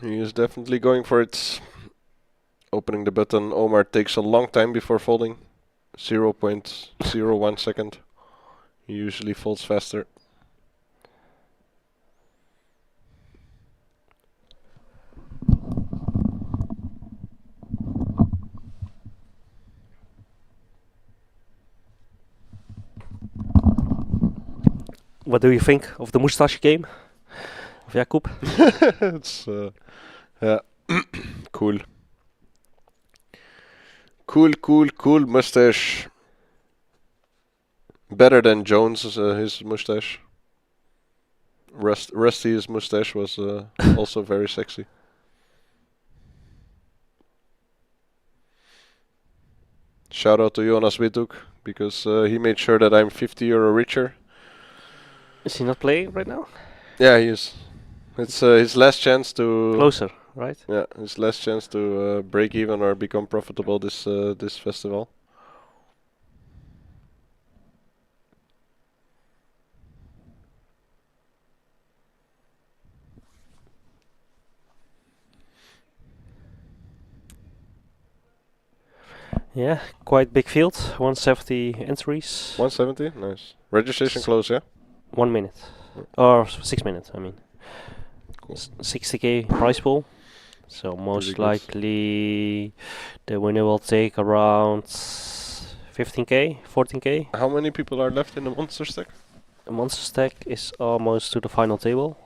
He is definitely going for it. Opening the button, Omar takes a long time before folding. 0.01 second. He usually folds faster. What do you think of the moustache game of Jacob? It's yeah, cool. Cool mustache. Better than Jones, his mustache. Rusty's mustache was also very sexy. Shout out to Jonas Wittug, because he made sure that I'm 50 euro richer. Is he not playing right now? Yeah, he is. It's his last chance to Closer, right? Yeah, his last chance to break even or become profitable this festival. Yeah, quite big field. 170 entries. 170, nice. Registration close, yeah. 1 minute, or 6 minutes. I mean, Cool. 60k prize pool. So most good. likely the winner will take around 15k, 14k. How many people are left in the monster stack? The monster stack is almost to the final table.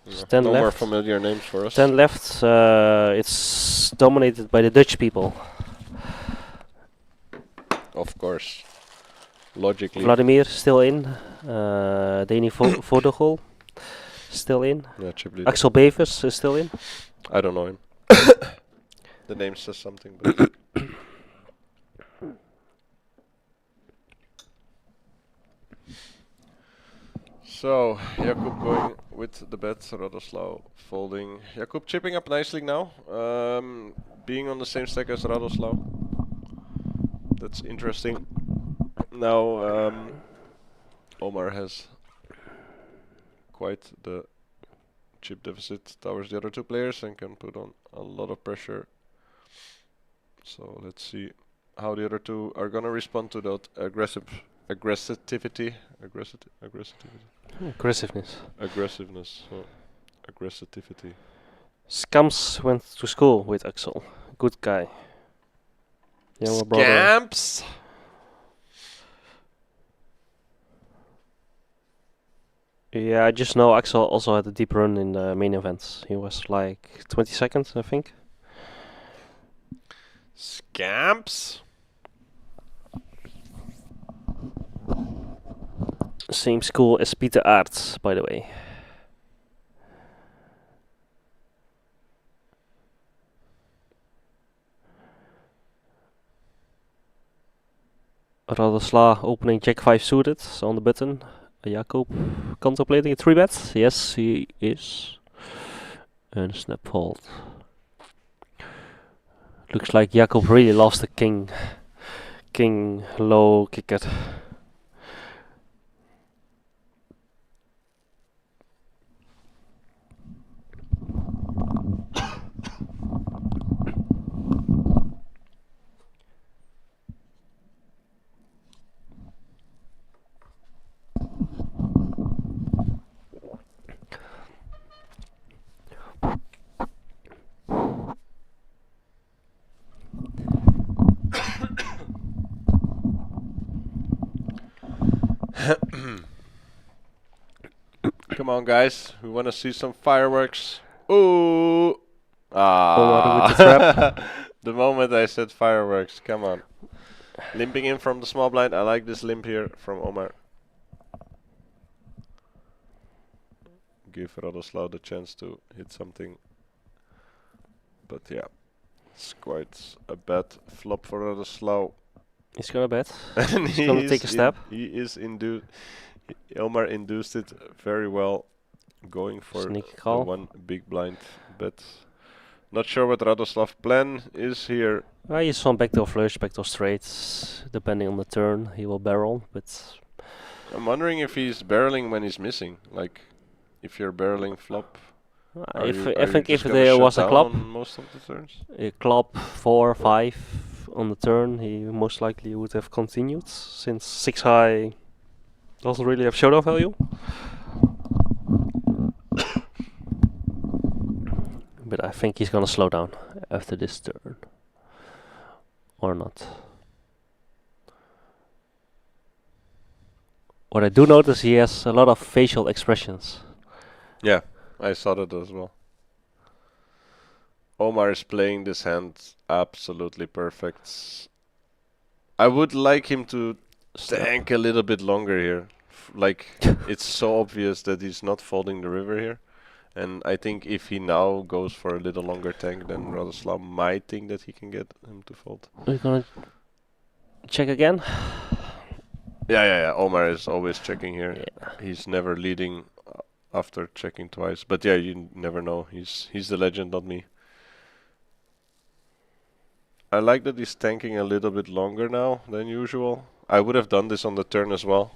Yeah. 10 no more left. familiar names for us. 10 left. It's dominated by the Dutch people. Of course. Logically. Vladimir still in. Dani Vodogol still in. Yeah, chip leader. Axel Bevers is still in. I don't know him. The name says something, but so Jakub going with the bet, Radoslav folding. Jakub chipping up nicely now, being on the same stack as Radoslav. That's interesting. Now Omar has quite the chip deficit towards the other two players and can put on a lot of pressure. So let's see how the other two are gonna respond to that aggressivity. Aggressiveness. So aggressivity. Scams went to school with Axel. Good guy. Younger brother. Scamps. Yeah, I just know Axel also had a deep run in the main events. He was like 20 seconds, I think. Scamps. Same school as Peter Aerts, by the way. Radosla opening Jack 5 suited so on the button. Jakob contemplating a 3-bet. Yes, he is. And snap fold. Looks like Jakob really loves the king low kicker. Come on, guys. We want to see some fireworks. Ooh. Omar with the trap. The moment I said fireworks. Come on. Limping in from the small blind. I like this limp here from Omar. Give Radoslav the chance to hit something. But yeah, it's quite a bad flop for Radoslav. He's gonna bet. And He's gonna take a step. He is induced. Omar induced it very well, going for Sneaky the call. one big blind bet. Not sure what Radoslav's plan is here. He's on backdoor flush, backdoor straight. Depending on the turn, he will barrel. But I'm wondering if he's barreling when he's missing. Like, if you're barreling flop. I think if there was a club, most of the turns. a club 4 or 5 on the turn, he most likely would have continued, since 6 high doesn't really have showdown value. But I think he's gonna slow down after this turn. Or not. What I do notice, he has a lot of facial expressions. Yeah, I saw that as well. Omar is playing this hand absolutely perfect. I would like him to tank a little bit longer here. Like, it's so obvious that he's not folding the river here. And I think if he now goes for a little longer tank, then Radoslav might think that he can get him to fold. We're gonna check again. Yeah. Omar is always checking here. Yeah. He's never leading after checking twice. But yeah, you never know. He's the legend, not me. I like that he's tanking a little bit longer now than usual. I would have done this on the turn as well.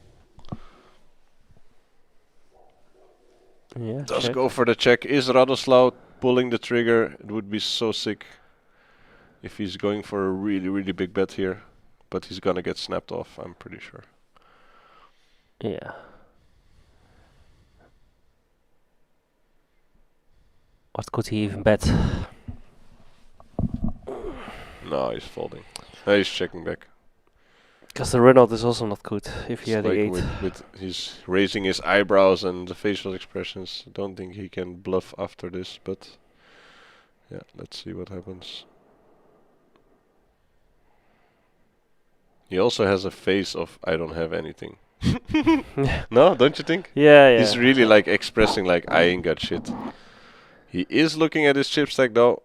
Yeah. Does check. go for the check. Is Radoslav pulling the trigger? It would be so sick if he's going for a really, really big bet here. But he's gonna get snapped off, I'm pretty sure. Yeah. What could he even bet? No, he's folding. He's checking back. Because the runout is also not good if he It's had the like 8. with he's raising his eyebrows and the facial expressions. Don't think he can bluff after this, but yeah, let's see what happens. He also has a face of I don't have anything. No, don't you think? Yeah. He's really like expressing like I ain't got shit. He is looking at his chip stack though,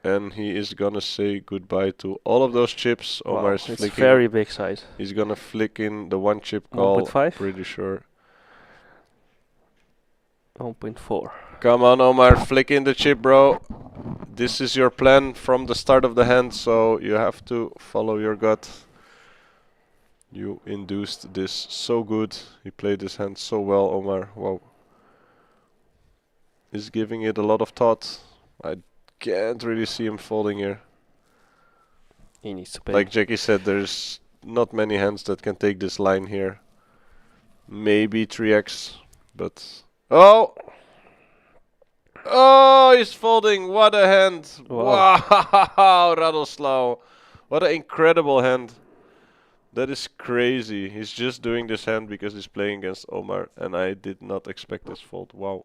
and he is gonna say goodbye to all of those chips. Wow, Omar is it's flicking. very big size. He's gonna flick in the one chip call. 1.5? Pretty sure. 1.4. Come on, Omar, flick in the chip, bro. This is your plan from the start of the hand, so you have to follow your gut. You induced this so good. He played this hand so well, Omar. Wow. He's giving it a lot of thought. I can't really see him folding here. He needs to pay. Like Jackie said, there's not many hands that can take this line here. Maybe 3x, but... Oh! Oh, he's folding. What a hand. Wow. Wow, Radoslav. What an incredible hand. That is crazy. He's just doing this hand because he's playing against Omar, and I did not expect this fold. Wow.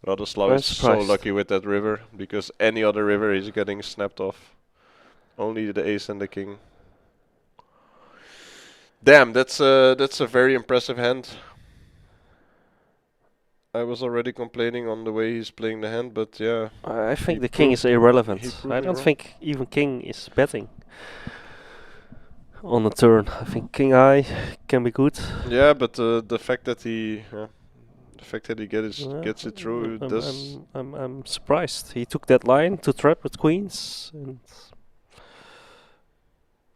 Radoslav I'm is so surprised. lucky with that river, because any other river is getting snapped off. Only the ace and the king. Damn, that's a very impressive hand. I was already complaining on the way he's playing the hand, but yeah. I think He the king is he irrelevant. proved I me don't wrong. think even king is betting on the turn. I think king high can be good. Yeah, but the fact that he Yeah, gets it through does. I'm surprised. He took that line to trap with queens and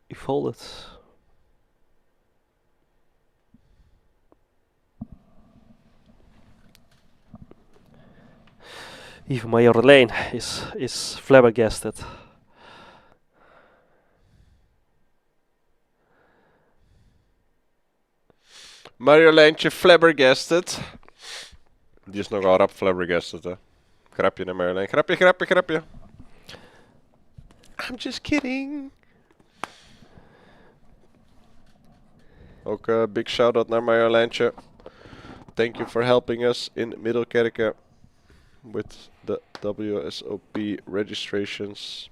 he folded. Even Major is flabbergasted. Marjoleintje flabbergasted. Die is nogal rap flabbergasted, hè. Grapje naar Marjolein. Grapje, grapje, grapje. I'm just kidding. Ook big shout-out naar Marjoleintje. Thank you for helping us in Middelkerke with the WSOP registrations.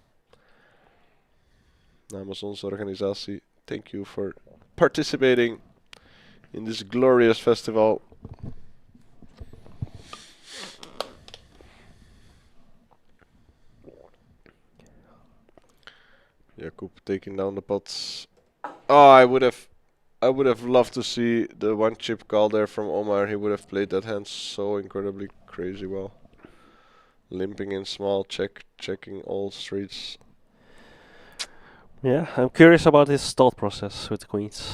Namens onze organisatie, thank you for participating in this glorious festival. Jakub taking down the pots. Oh, I would have loved to see the one chip call there from Omar. He would have played that hand so incredibly crazy well. Limping in small, checking all streets. Yeah, I'm curious about his thought process with the queens.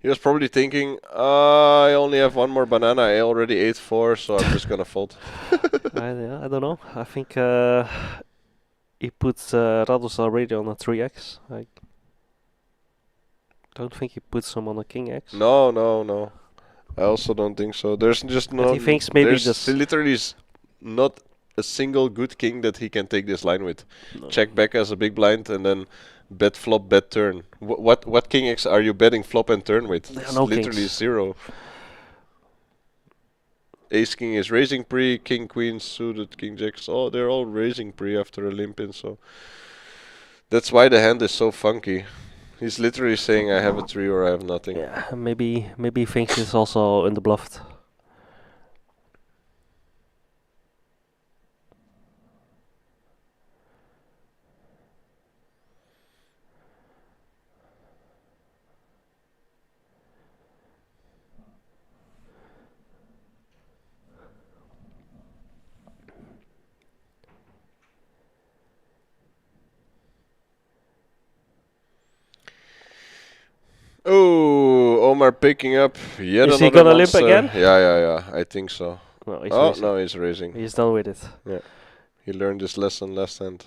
He was probably thinking, I only have one more banana. I already ate 4, so I'm just gonna fold. I don't know. I think he puts Rados already on a 3x. I don't think he puts him on a king x. No. I also don't think so. There's just no. He thinks maybe there's just literally not a single good king that he can take this line with. No. Check back as a big blind and then bet flop, bet turn. What king x are you betting flop and turn with? There are It's no literally kings. 0. Ace king is raising pre, king queen suited, king jacks. Oh, they're all raising pre after a limp in. So that's why the hand is so funky. He's literally saying I have a 3 or I have nothing. Yeah, maybe he thinks he's also underbluffed. Oh, Omar picking up yet Is he another gonna limp monster. again? Yeah. I think so. No, he's Oh, raising. no, he's raising. He's done with it. He learned his lesson last hand.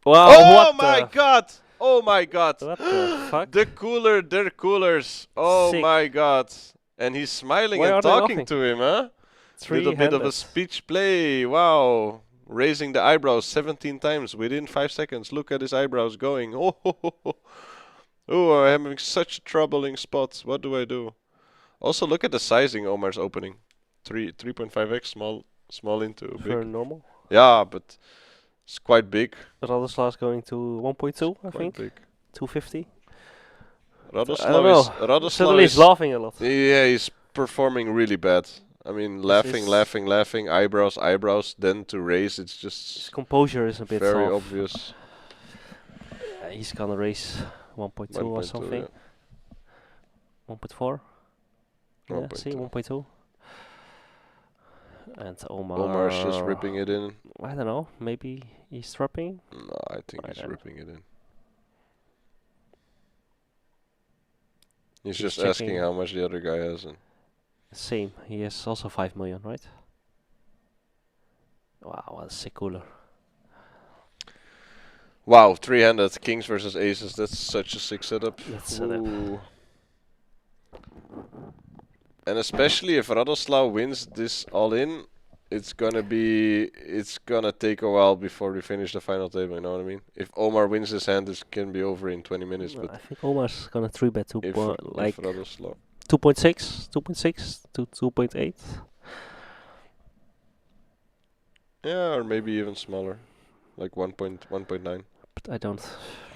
Wow, Oh what my the god! Oh my god! What the fuck? They're coolers. Oh Sick. my god! And he's smiling Why and are they talking laughing? to him, huh? Little bit of Three-handed. a speech play. Wow. Raising the eyebrows 17 times within 5 seconds. Look at his eyebrows going. Oh, I'm having such a troubling spot. What do I do? Also, look at the sizing Omar's opening. 3.5x, small into For big. normal. Yeah, but it's quite big. Radoslav going to 1.2, I Quite think. big. 250. I don't Radoslav know. is Suddenly he's laughing a lot. yeah, he's performing really bad. I mean, laughing, eyebrows. Then to raise, it's His just composure is a bit very off. obvious. He's gonna raise 1.2 or 1.2, something. yeah. 1.4. Yeah, 1.2. see, 1.2. And Omar's just ripping it in. I don't know. Maybe he's trapping. No, I think he's don't know. ripping it in. He's He's just asking checking. how much the other guy has. And Same. He has also 5 million, right? Wow, what a sick cooler. wow, 300 kings versus aces. That's such a sick setup. That's setup. Ooh. And especially if Radoslav wins this all in, it's gonna take a while before we finish the final table, you know what I mean? If Omar wins this hand, this can be over in 20 minutes, I but think Omar's gonna 3-bet if like Radoslav 2.6 to 2.8. yeah, or maybe even smaller, like 1.9. But I don't.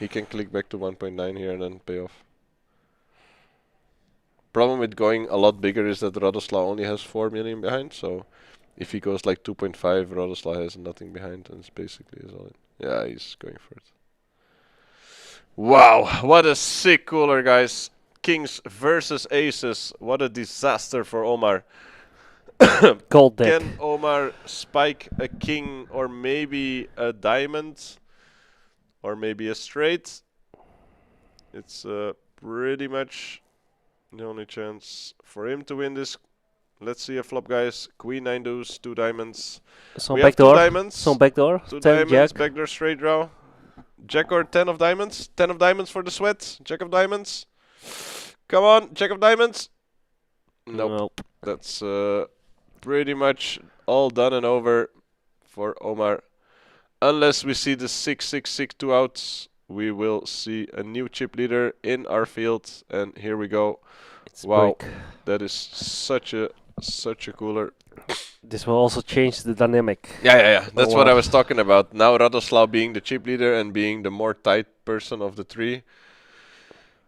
He can click back to 1.9 here and then pay off. Problem with going a lot bigger is that Radoslav only has 4 million behind, so if he goes like 2.5, Radoslav has nothing behind, and it's basically his all in. Yeah, he's going for it. Wow, what a sick cooler, guys. Kings versus aces. What a disaster for Omar. Gold deck. Can Omar spike a king or maybe a diamond? Or maybe a straight? It's pretty much the only chance for him to win this. Let's see a flop, guys. Queen 9 deuce, 2 diamonds. Some We have 2 backdoor. diamonds. Some backdoor. 2 10 diamonds, jack. backdoor straight draw. Jack or 10 of diamonds? 10 of diamonds for the sweat. Jack of diamonds. Come on, Jack of diamonds. Nope. That's pretty much all done and over for Omar. Unless we see the 6-6-6 2 outs, we will see a new chip leader in our field. And here we go. It's Wow, break. that is such a cooler. This will also change the dynamic. Yeah. That's what I Wow. was talking about. Now Radoslav being the chip leader and being the more tight person of the three,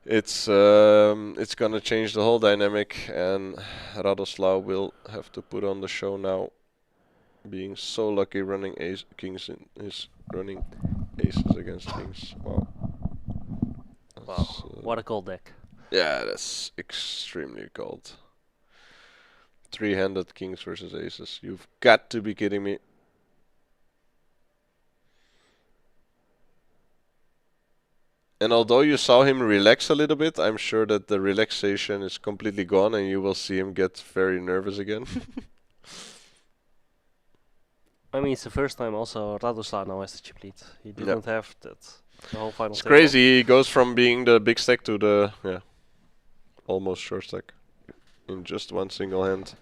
it's gonna change the whole dynamic, and Radoslav will have to put on the show now. Being so lucky running kings in his running aces against kings. Wow. That's, What a gold deck. yeah, that's extremely cold. 3-handed kings versus aces. You've got to be kidding me. And although you saw him relax a little bit, I'm sure that the relaxation is completely gone and you will see him get very nervous again. I mean, it's the first time also Radoslav now has the chip lead. He didn't have that the whole final It's table. crazy. He goes from being the big stack to the almost short stack in just one single hand.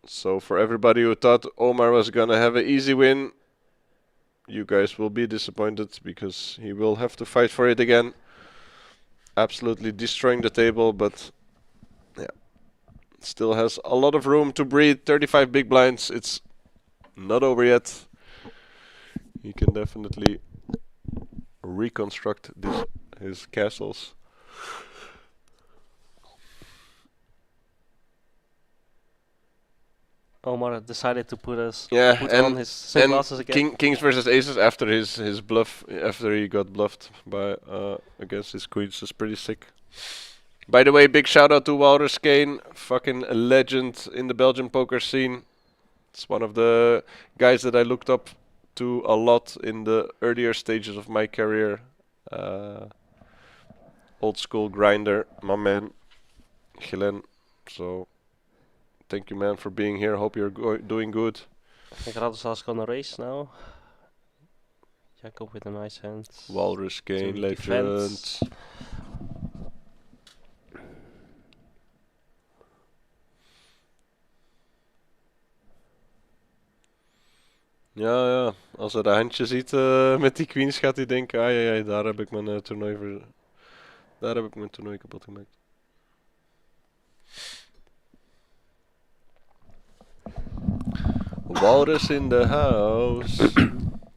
So for everybody who thought Omar was gonna have an easy win, you guys will be disappointed because he will have to fight for it again. Absolutely destroying the table, but yeah, still has a lot of room to breathe. 35 big blinds. It's not over yet. He can definitely reconstruct his castles. Omar decided to put Yeah, on and his sunglasses again. Kings versus aces after his bluff, after he got bluffed by against his queens is pretty sick. By the way, big shout out to Walrus Kane, fucking a legend in the Belgian poker scene. It's one of the guys that I looked up to a lot in the earlier stages of my career. Old school grinder, my man, Gillen. So thank you, man, for being here. Hope you're doing good. I think Radoslav's gonna race now. Jacob with a nice hand. Walrus Kane, To legend. defend. Ja. Als hij de handje ziet met die queens, gaat hij denken, ai, daar heb ik mijn toernooi voor. Daar heb ik mijn toernooi kapot gemaakt. Walrus in the house.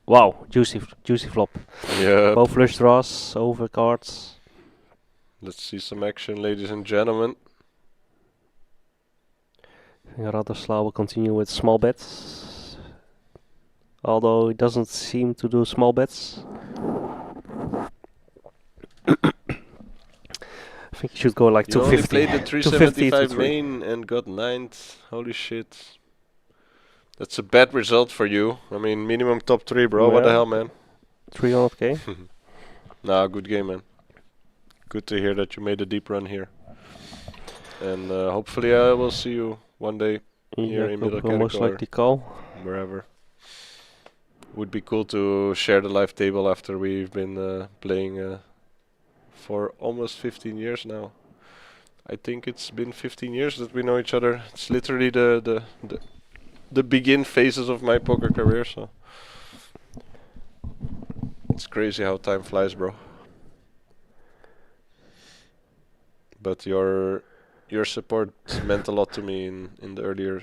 Wow, juicy flop. Yep. Both flush draws, over cards. Let's see some action, ladies and gentlemen. I think Radoslav will continue with small bets. Although he doesn't seem to do small bets. I think he should go like You only 250. played the 250 to 375 3. main and got 9th. Holy shit. That's a bad result for you. I mean, minimum top 3, bro. What the Yeah. hell, man? 300k. Nah, good game, man. Good to hear that you made a deep run here. And hopefully I will see you one day here in Jacob will Middelkerke most or likely call. wherever. Would be cool to share the live table after we've been playing for almost 15 years now. I think it's been 15 years that we know each other. It's literally the begin phases of my poker career, so it's crazy how time flies, bro. But your support meant a lot to me in the earlier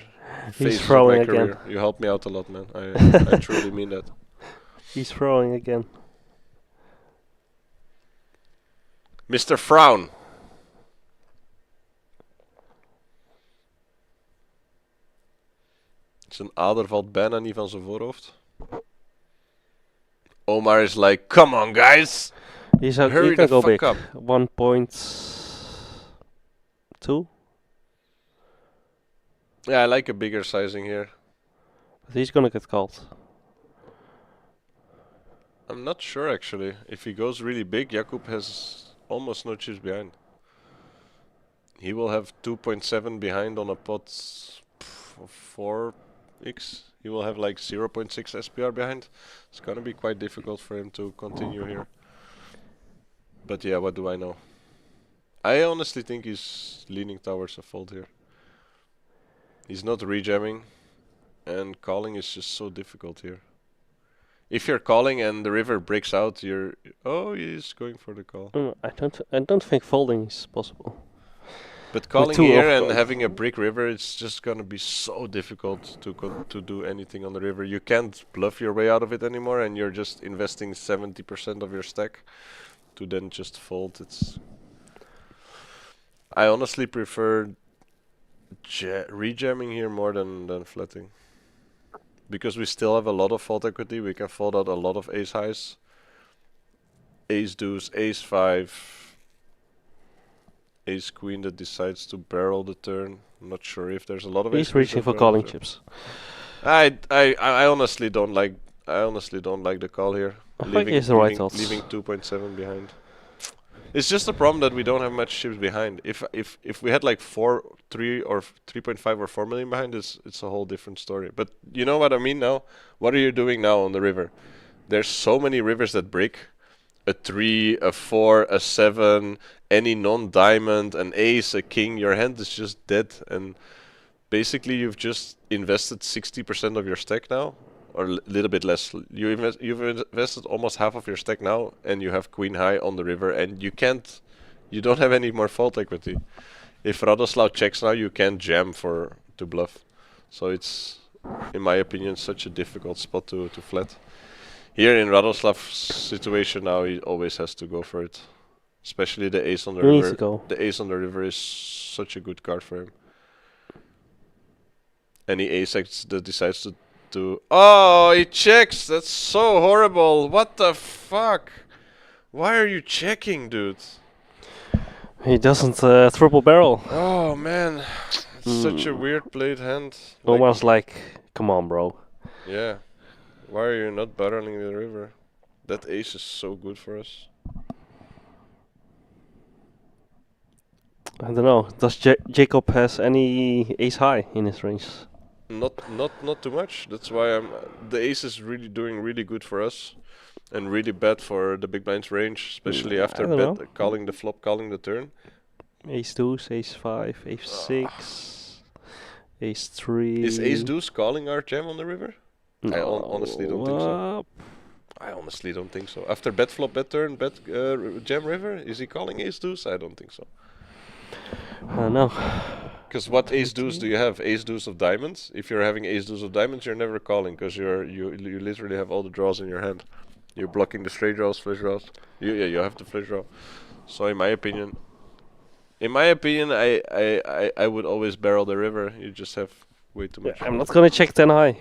phases of my throwing again. career. You helped me out a lot, man. I truly mean that. He's throwing again. Mr. Frown. Zijn ader valt bijna niet van zijn voorhoofd. Omar is like, come on guys! Hurry He can the go fuck big. up. 1.2. Yeah, I like a bigger sizing here. But he's gonna get called. I'm not sure actually. If he goes really big, Jakub has almost no chips behind. He will have 2.7 behind on a pot of 4x. He will have like 0.6 SPR behind. It's gonna be quite difficult for him to continue here. But yeah, what do I know? I honestly think he's leaning towards a fold here. He's not rejamming, and calling is just so difficult here. If you're calling and the river breaks out, you're... Oh, he's going for the call. I don't think folding is possible. But calling two here of and them. having a brick river, it's just gonna be so difficult to do anything on the river. You can't bluff your way out of it anymore, and you're just investing 70% of your stack to then just fold. I honestly prefer rejamming here more than flatting. Because we still have a lot of fault equity, we can fold out a lot of ace highs. Ace deuce, ace five, ace queen that decides to barrel the turn. I'm not sure if there's a lot of ace He's queens reaching that for barrel the calling turn. chips. I honestly don't like the call here. I think he has the right odds. Leaving 2.7 behind. It's just a problem that we don't have much chips behind. If we had like 3 or 3.5 or 4 million behind, it's a whole different story. But you know what I mean now? What are you doing now on the river? There's so many rivers that break. A 3, a 4, a 7, any non-diamond, an ace, a king. Your hand is just dead, and basically you've just invested 60% of your stack now, or a little bit less. You've invested almost half of your stack now, and you have queen high on the river, and you don't have any more fault equity. If Radoslav checks now, you can't jam to bluff. So it's, in my opinion, such a difficult spot to flat. Here in Radoslav's situation now, he always has to go for it. Especially the ace on the He needs river. to go. The ace on the river is such a good card for him. And he ace acts that decides to... Oh, he checks! That's so horrible! What the fuck? Why are you checking, dude? He doesn't triple barrel. Oh man, it's such a weird played hand. Almost like, come on, bro. Yeah. Why are you not barreling the river? That ace is so good for us. I don't know. Does Jacob has any ace high in his range? Not too much. That's why the ace is really doing really good for us, and really bad for the big blind's range, especially after I don't know. calling the flop, calling the turn. Ace deuce, ace 5, ace 6, ace 3. Is ace deuce calling our jam on the river? I honestly don't think so. Uh, I honestly don't think so. After bet flop, bet turn, bet jam river, is he calling ace deuce? I don't think so. I don't know. Because what ace deuce do you have? Ace deuce of diamonds. If you're having ace deuce of diamonds, you're never calling because you literally have all the draws in your hand. You're blocking the straight draws, flush draws. You have the flush draw. So in my opinion, I would always barrel the river. You just have way too much. I'm not gonna check 10 high.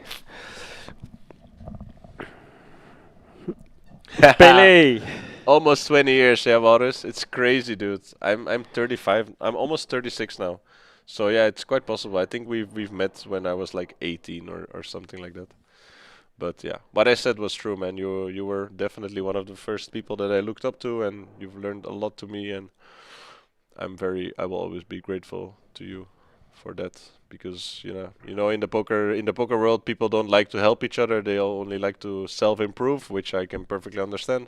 Pele! Almost 20 years, yeah, Varus. It's crazy, dude. I'm 35. I'm almost 36 now. So yeah, it's quite possible. I think we've met when I was like 18 or something like that. But yeah, what I said was true, man. You were definitely one of the first people that I looked up to, and you've learned a lot to me, and I will always be grateful to you for that, because in the poker world, people don't like to help each other. They only like to self-improve, which I can perfectly understand.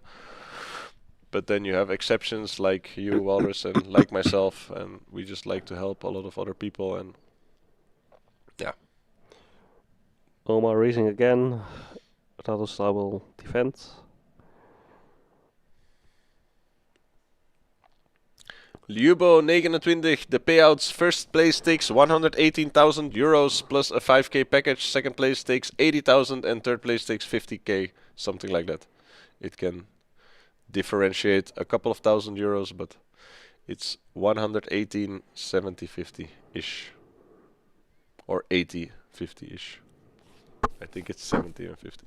But then you have exceptions like you, Walrus, and like myself, and we just like to help a lot of other people, and yeah. Omar raising again. Radoslav will defend. Liubo 29, the payouts. First place takes 118,000 euros plus a 5k package. Second place takes 80,000 and third place takes 50k, something like that. It can differentiate a couple of thousand euros, but It's 118, 70, 50-ish. Or 80, 50-ish. I think it's 70 and 50.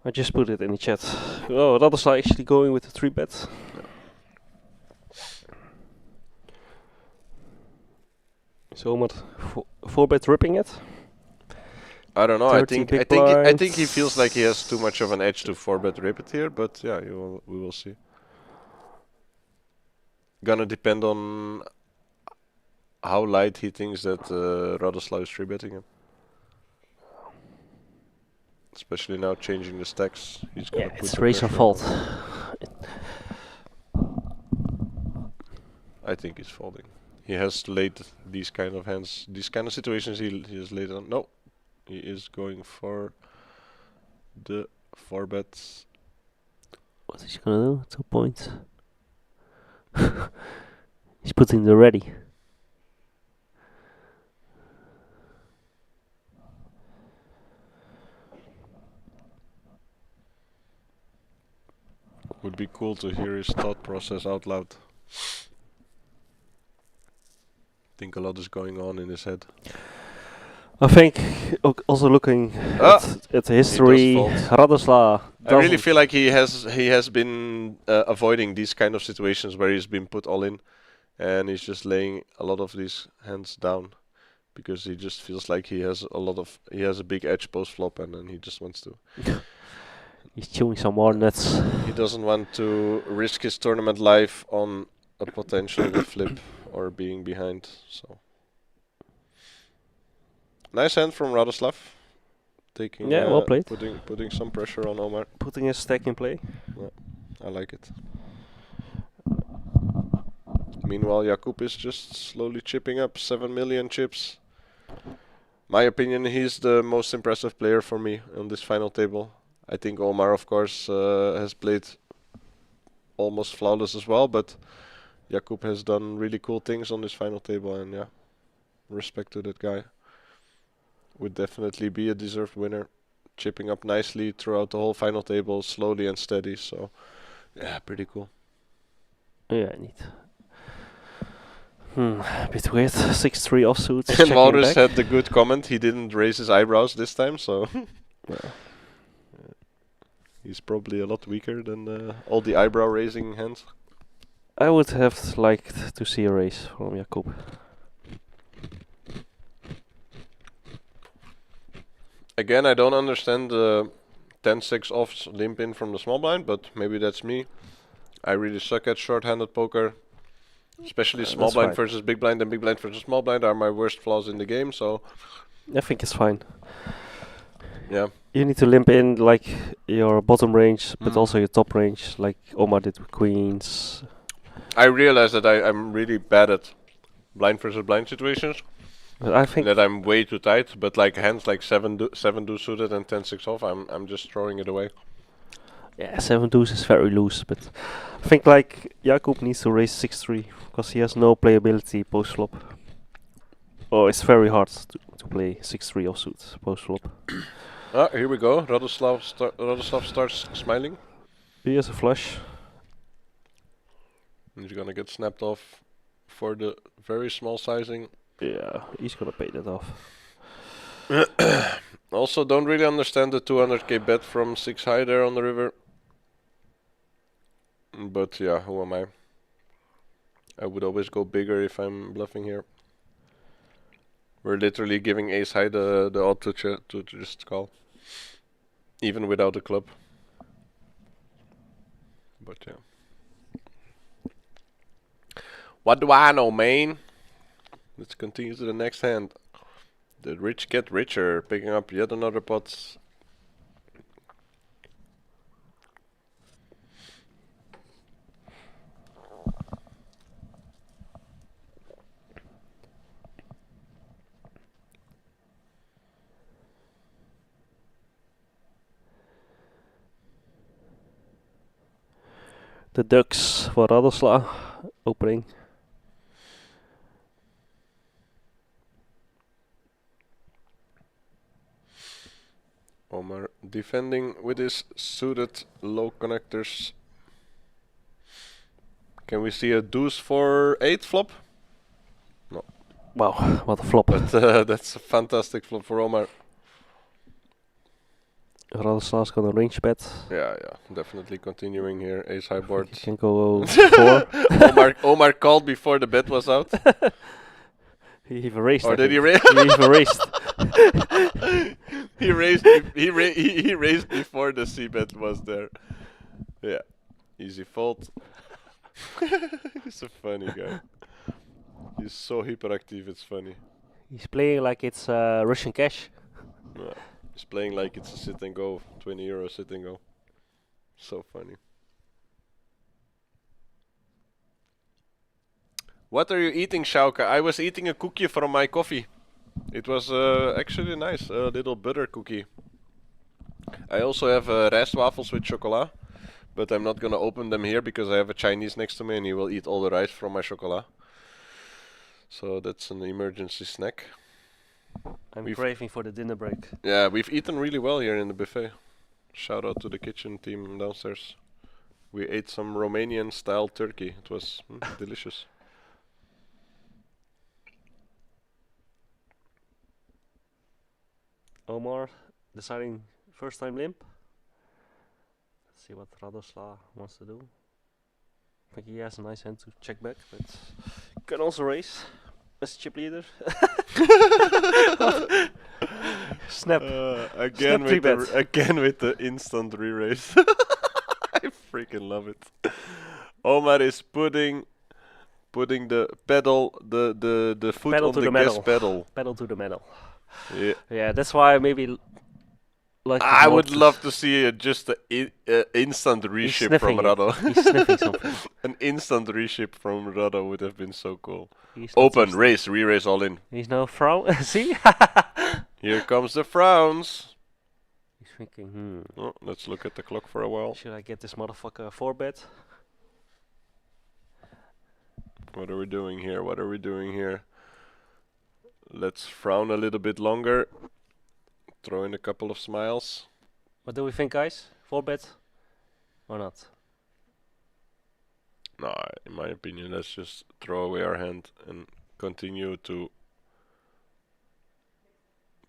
I just put it in the chat. Oh, others are actually going with the 3-bet. So Omar, 4-bet ripping it. I don't know. I 30 think big I think he blinds. feels like he has too much of an edge to 4-bet rip it here, but yeah, we will see. Gonna depend on how light he thinks that Radoslav is 3-betting him. Especially now changing the stacks. He's gonna Yeah, put it's the Razor pressure on fault. him. I think he's folding. He has laid these kind of hands, these kind of situations he has laid on. No, he is going for the 4-bets. What is he gonna do? 2 points. He's putting the ready. Would be cool to hear his thought process out loud. Think a lot is going on in his head. I think also looking at the history, fold. Radoslav. I really feel like he has been avoiding these kind of situations where he's been put all in, and he's just laying a lot of these hands down because he just feels like he has a big edge post flop, and then he just wants to. He's chewing some more nuts. He doesn't want to risk his tournament life on a potential flip or being behind. So nice hand from Radoslav. Taking well played. putting some pressure on Omar. Putting a stack in play. I like it. Meanwhile, Jakub is just slowly chipping up 7 million chips. My opinion, he's the most impressive player for me on this final table. I think Omar, of course, has played almost flawless as well, but Jakub has done really cool things on this final table, and yeah, respect to that guy. Would definitely be a deserved winner. Chipping up nicely throughout the whole final table, slowly and steady, so yeah, pretty cool. Yeah, neat. Bit weird. 6-3 offsuit. And Walrus had the good comment, he didn't raise his eyebrows this time, so Yeah. he's probably a lot weaker than all the eyebrow raising hands. I would have liked to see a raise from Jakub. Again, I don't understand the 10-6 off limp in from the small blind, but maybe that's me. I really suck at short-handed poker. Especially small That's blind fine. versus big blind and big blind versus small blind are my worst flaws in the game, so I think it's fine. yeah. You need to limp in like your bottom range, but also your top range, like Omar did with queens. I realize that I'm really bad at blind versus blind situations. But I think That I'm way too tight, but like hands like 7 do suited and 10-6 off, I'm just throwing it away. yeah, 7 deuce is very loose, but I think like Jakub needs to raise 6-3 because he has no playability post flop. Oh, it's very hard to play 6-3 offsuit post flop. Ah, here we go. Radoslav starts smiling. He has a flush. He's gonna get snapped off for the very small sizing. Yeah, he's gonna pay that off. Also, don't really understand the 200k bet from 6 high there on the river. But yeah, who am I? I would always go bigger if I'm bluffing here. We're literally giving ace high the odd to just call. Even without a club. But yeah. What do I know, man? Let's continue to the next hand. The rich get richer, picking up yet another pot. The ducks for Radoslav opening. Omar defending with his suited low connectors. Can we see a deuce for 8 flop? Wow, what a flop. But that's a fantastic flop for Omar. Radoslav's gonna range bet. Yeah, definitely continuing here. Ace high board. You can go 4. Omar called before the bet was out. He even raised. Or I did he think. raise? He even raised. he raised before the C bet was there. Yeah, easy fold. He's a funny guy. He's so hyperactive, it's funny. He's playing like it's Russian cash. Yeah. He's playing like it's a sit and go, 20 euro sit and go. So funny. What are you eating, Schauke? I was eating a cookie from my coffee. It was actually nice, a little butter cookie. I also have rice waffles with chocolat, but I'm not gonna open them here because I have a Chinese next to me and he will eat all the rice from my chocolat. So that's an emergency snack. I'm craving for the dinner break. Yeah, we've eaten really well here in the buffet. Shout out to the kitchen team downstairs. We ate some Romanian style turkey. It was delicious. Omar deciding first time limp. Let's see what Radoslav wants to do. I think he has a nice hand to check back, but can also raise as chip leader. Snap. Again Snap with the instant re-raise. I freaking love it. Omar is putting the pedal, the foot Pedal on to the the gas metal. pedal. Pedal to the metal. Yeah. Yeah, that's why maybe like I would love to see just an instant reship from Rado. He's sniffing something. An instant reship from Rado would have been so cool. He's not Open, so raise, re-raise all in. He's now frown. See? Here comes the frowns. He's thinking, Oh, let's look at the clock for a while. should I get this motherfucker 4-bet? What are we doing here? What are we doing here? Let's frown a little bit longer. Throw in a couple of smiles. What do we think, guys? 4-bet or not? No, in my opinion, let's just throw away our hand and continue to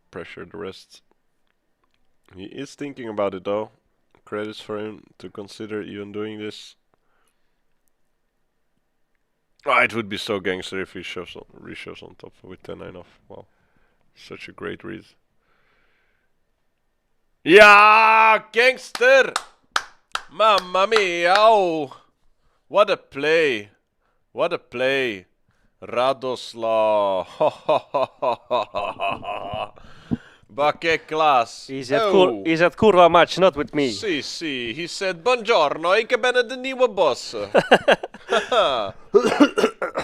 pressure the rest. He is thinking about it though. Credits for him to consider even doing this. Oh, it would be so gangster if he reshoves on top with 10-9 off. Wow, such a great read. Yeah, gangster! Mamma mia! Oh. What a play! What a play! Radoslav! Bakke class! He's at Kurva match, not with me. Si, he said, buongiorno, ik ben de nieuwe boss.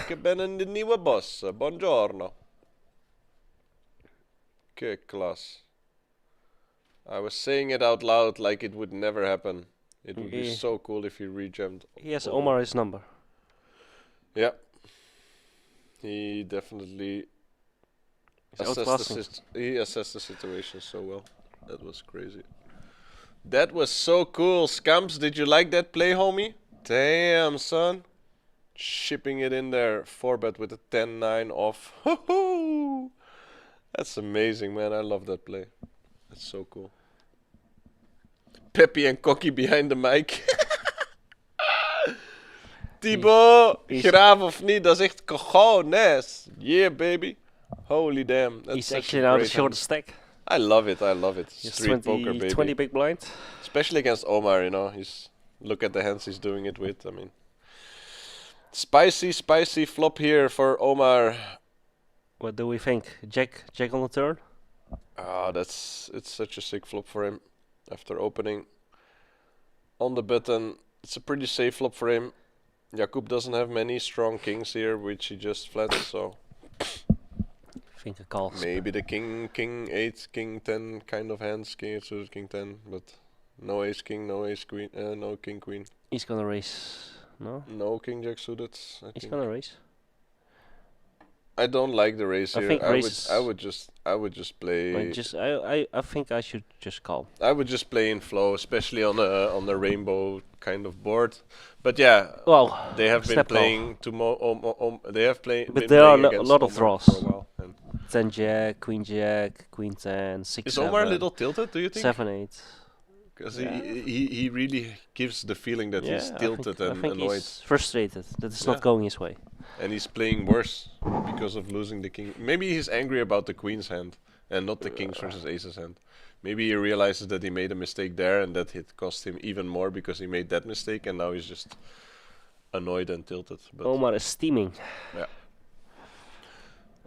Ik ben de nieuwe boss, buongiorno. Que class. I was saying it out loud like it would never happen. It would be so cool if he re-jammed. He has Omar's number. Yeah. He definitely assessed the situation so well. That was crazy. That was so cool. Scamps, did you like that play, homie? Damn, son. Shipping it in there. 4-bet with a 10-9 off. That's amazing, man. I love that play. That's so cool. Peppy and Cocky behind the mic. Thibaut, graaf of niet, dat is echt cojones. Yeah, baby. Holy damn. That's He's actually now the shortest stack. I love it, I love it. He's Street poker, baby. 20 big blind. Especially against Omar, you know. Look at the hands he's doing it with. I mean, spicy flop here for Omar. What do we think? Jack on the turn? It's such a sick flop for him. After opening on the button, it's a pretty safe flop for him. Jakub doesn't have many strong kings here, which he just flats, so Think a call. maybe the king 8, king 10 kind of hands, king 8 suited, king 10, but no ace king, no ace queen, no king queen. He's gonna raise. No? No king jack suited. He's gonna raise. I don't like the race I here. think I races- would just play. I think I should just call. I would just play in flow, especially on the rainbow kind of board. But yeah, Well, they have been snap call. playing they have But been there are playing a against lot of Omar draws. for a while. And 10 jack, queen jack, queen 10, 6 is 7, Omar a little tilted? Do you think? 7 8. Because Yeah. he really gives the feeling that he's tilted I and think annoyed, he's frustrated that it's Yeah. not going his way. and he's playing worse because of losing the king. Maybe he's angry about the queen's hand and not the kings versus aces hand. Maybe he realizes that he made a mistake there and that it cost him even more because he made that mistake, and now he's just annoyed and tilted. But Omar is steaming.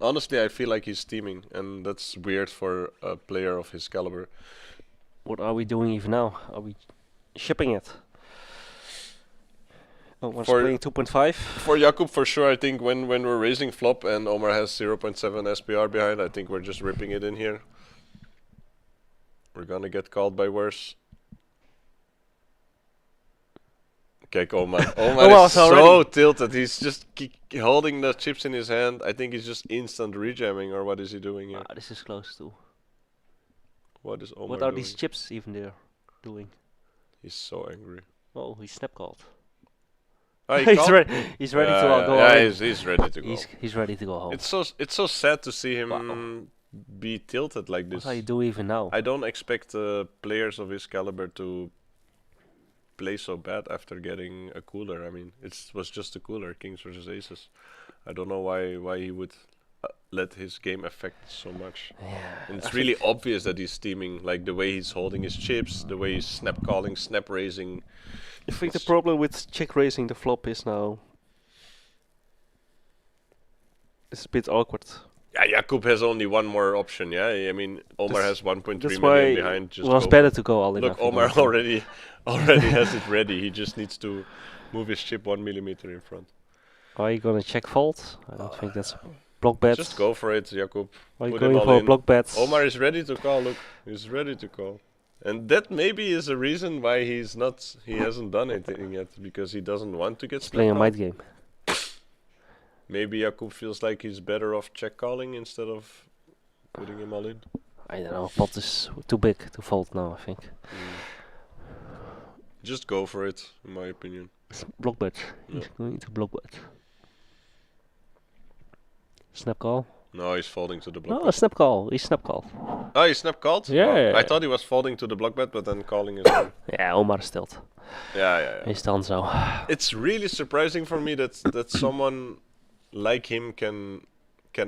honestly, I feel like he's steaming, and that's weird for a player of his caliber. What are we doing even now? Are we shipping it? Omar's For- playing 2.5. For Jakub, for sure, I think when we're raising flop and Omar has 0.7 SPR behind, I think we're just ripping it in here. We're gonna get called by worse. Okay, Omar. Omar Omar is was so already- tilted. He's just holding the chips in his hand. I think he's just instant rejamming, or what is he doing here? This is close too. What is Omar What are doing? these chips even there doing? He's so angry. Oh, he's snap called. Oh, he he's called? ready. He's ready to go. Yeah, all in. he's ready to go. He's ready to go home. It's so sad to see him Wow. be tilted like this. What are you doing even now? I don't expect players of his caliber to play so bad after getting a cooler. I mean, it was just a cooler, kings versus aces. I don't know why he would let his game affect so much. Yeah, And it's I really think- obvious that he's steaming, like the way he's holding his chips, the way he's snap calling, snap raising. I think the it's- problem with check raising the flop is now. It's a bit awkward. Yeah, Jakub has only one more option. Yeah, I mean Omar That's- has 1.3 That's million why behind. it Just was go better for to go all in. I Look, think, Omar also. already has it ready. He just needs to move his chip 1 millimeter in front. Are you gonna check fold? I don't think that's a block bet. Just go for it, Jakub. Are you put him going all for a in. block bet? Omar is ready to call. Look, he's ready to call, and that maybe is a reason why he hasn't done anything yet, because he doesn't want to get He's playing a snap might called. game. Maybe Jakub feels like he's better off check calling instead of putting him all in. I don't know. Pot is too big to fold now. I think. Just go for it, in my opinion. It's block bet. Yeah. He's going to block bet. Snap call. No, he's folding to the block. No, snap call. He's snap call. Oh, he snap called? Yeah, Oh, yeah, I yeah. thought he was folding to the block bet, but then calling as well. Yeah, Omar is stilt. Yeah. He's done so. It's really surprising for me that someone like him can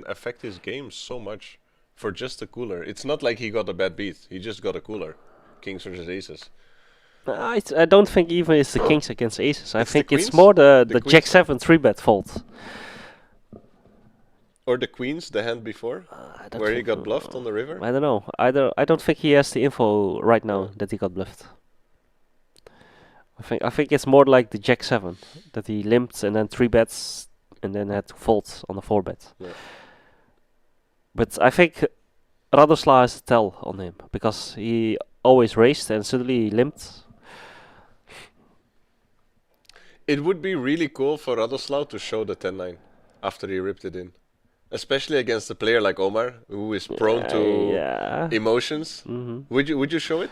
affect his game so much for just a cooler. It's not like he got a bad beat. He just got a cooler. Kings versus aces. I don't think even it's the kings against aces. I It's the think it's queens? more the The jack queens? 7 3-bet fold. Or the queens, the hand before, I don't where he think- got bluffed on the river. I don't know. I don't think he has the info right now that he got bluffed. I think it's more like the jack 7 that he limped and then 3-bets and then had to fold on the 4-bet. Yeah. But I think Radoslav has a tell on him because he always raced and suddenly he limped. It would be really cool for Radoslav to show the 10-9 after he ripped it in. Especially against a player like Omar, who is prone to yeah. emotions. hmm Would you show it?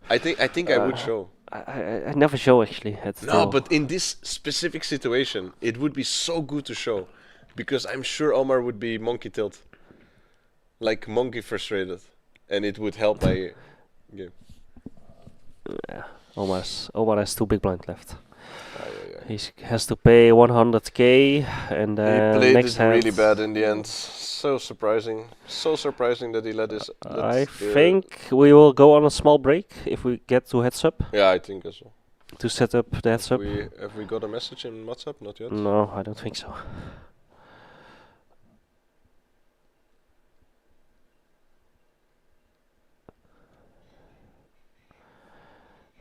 I think I would show. I never show actually. No, but in this specific situation, it would be so good to show, because I'm sure Omar would be monkey tilt, like monkey frustrated, and it would help my game. yeah, Omar has 2 big blind left. Yeah. He has to pay 100k and He played next it hand. really bad in the end. So surprising that he let his. I think we will go on a small break if we get to heads up Yeah, I think as well. to set up the heads up. Have we got a message in WhatsApp? Not yet. No, I don't think so.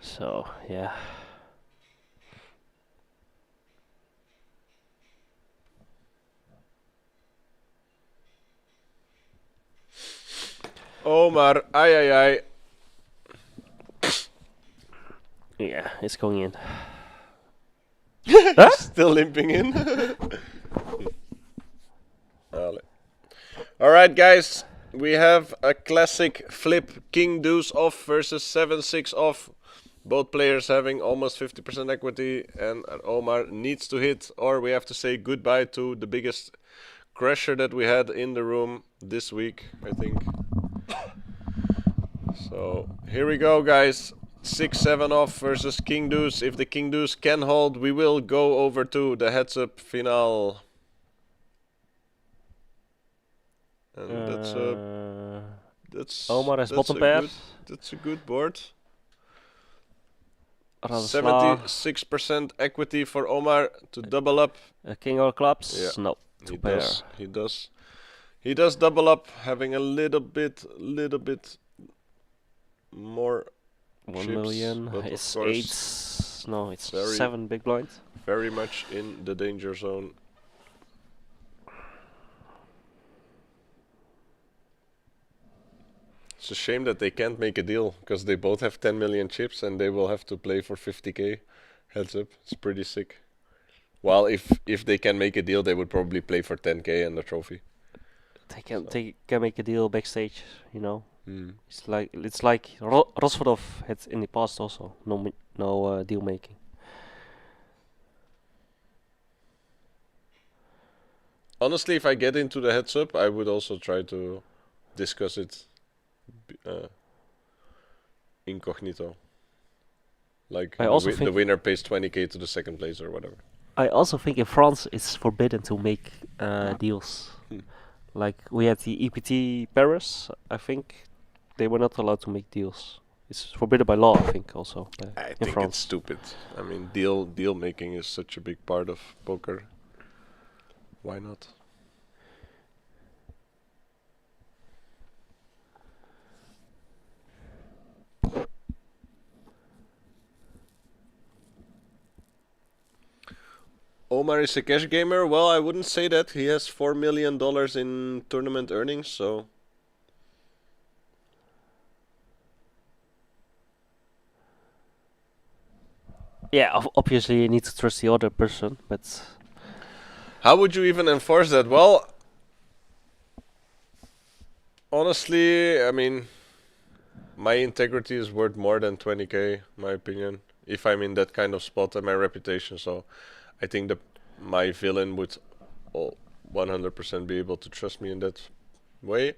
So, yeah. Omar, ay. Yeah, it's going in. Still limping in. Alright, guys. We have a classic flip king deuce off versus 7-6 off. Both players having almost 50% equity, and Omar needs to hit, or we have to say goodbye to the biggest crasher that we had in the room this week, I think. So here we go, guys. 6-7 off versus king deuce. If the king deuce can hold, we will go over to the heads up finale. And that's Omar has that's bottom a pair. that's a good board. Radosław, 76% equity for Omar to double up. king or clubs? Yeah. No, two pair. He does double up, having a little bit more 1 chips, million. but of It's course 8. No, it's very- 7 big blind. very much in the danger zone. It's a shame that they can't make a deal, because they both have 10 million chips and they will have to play for 50k. Heads up, it's pretty sick. While if they can make a deal, they would probably play for 10k and the trophy. They can make a deal backstage, you know. Mm. It's like Rosvodov had in the past also. No deal making. Honestly, if I get into the heads up, I would also try to discuss it incognito. Like I also the think- winner pays 20k to the second place or whatever. I also think in France it's forbidden to make deals. Like we had the EPT Paris, I think they were not allowed to make deals. It's forbidden by law, I think, also I in think France. it's stupid. I mean, deal making is such a big part of poker. Why not? Omar is a cash gamer. Well, I wouldn't say that. He has $4 million in tournament earnings, so Yeah, obviously you need to trust the other person, but how would you even enforce that? Well, honestly, I mean, my integrity is worth more than 20k, my opinion. If I'm in that kind of spot and my reputation, so I think that my villain would 100% be able to trust me in that way.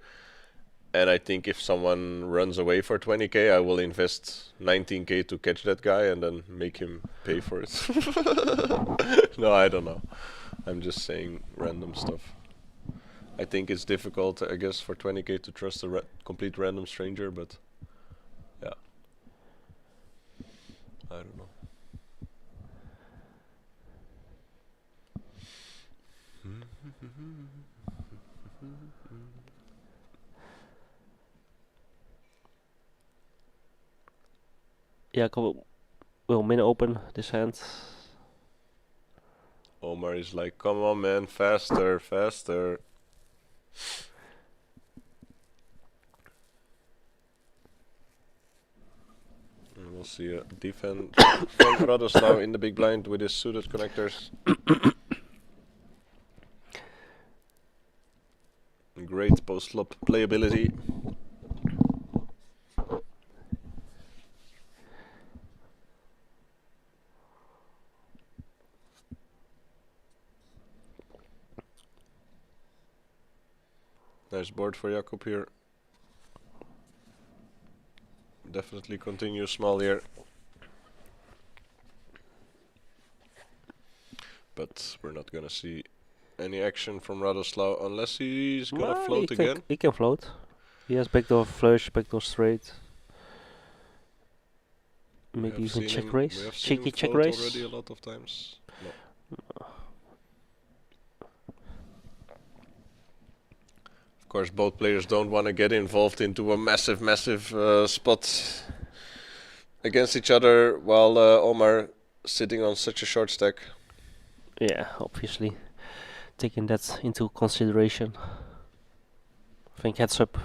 And I think if someone runs away for 20k, I will invest 19k to catch that guy and then make him pay for it. No, I don't know. I'm just saying random stuff. I think it's difficult, I guess, for 20k to trust a complete random stranger, but yeah. I don't know. yeah, we'll min open this hand. Omar is like, come on man, faster, faster. And we'll see a defend from Radosław in the big blind with his suited connectors. Great post-flop playability. Nice board for Jakub here. Definitely continue small here. But we're not gonna see any action from Radosław unless he's gonna float again. He can float. He has backdoor flush, backdoor straight. We Maybe have even seen check him- raise. we have seen Cheeky him check float raise. already a lot of times. No. Of course, both players don't want to get involved into a massive spot against each other while Omar sitting on such a short stack. Yeah, obviously taking that into consideration. I think heads up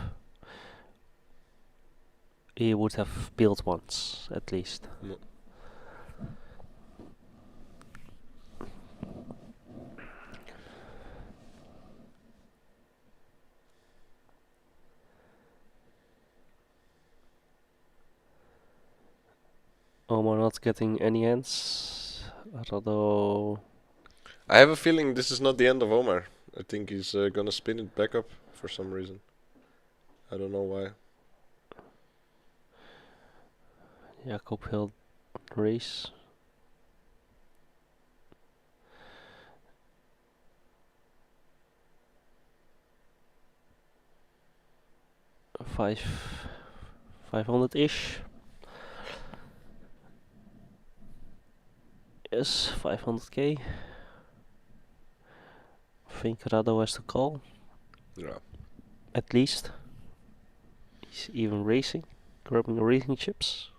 he would have built once at least. No. Omar not getting any hands. Rado. I have a feeling this is not the end of Omar. I think he's gonna spin it back up for some reason. I don't know why. Jacob will raise. Five, 500-ish. Yes, 500k. I think Rado has to call, Yeah. at least. He's even racing, grabbing the racing chips.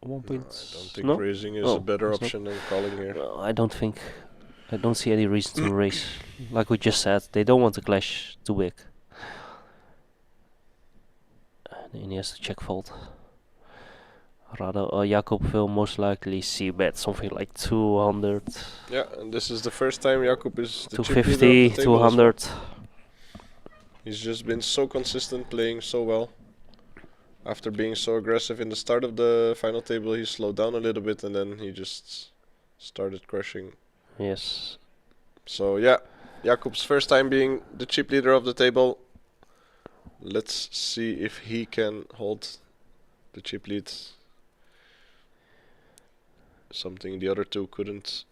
1 No, I point. don't think No? raising is Oh, a better it's not. option than calling here. No, I don't think. I don't see any reason to race. Like we just said, they don't want to clash too big. And he has to check fold. Rado or Jacob will most likely see bet something like 200, Yeah, and this is the first time Jakub is the chip leader of the 250, table as well. 200. He's just been so consistent, playing so well. After being so aggressive in the start of the final table, he slowed down a little bit and then he just started crushing. Yes. So yeah, Jakub's first time being the chip leader of the table. Let's see if he can hold the chip lead. Something the other two couldn't.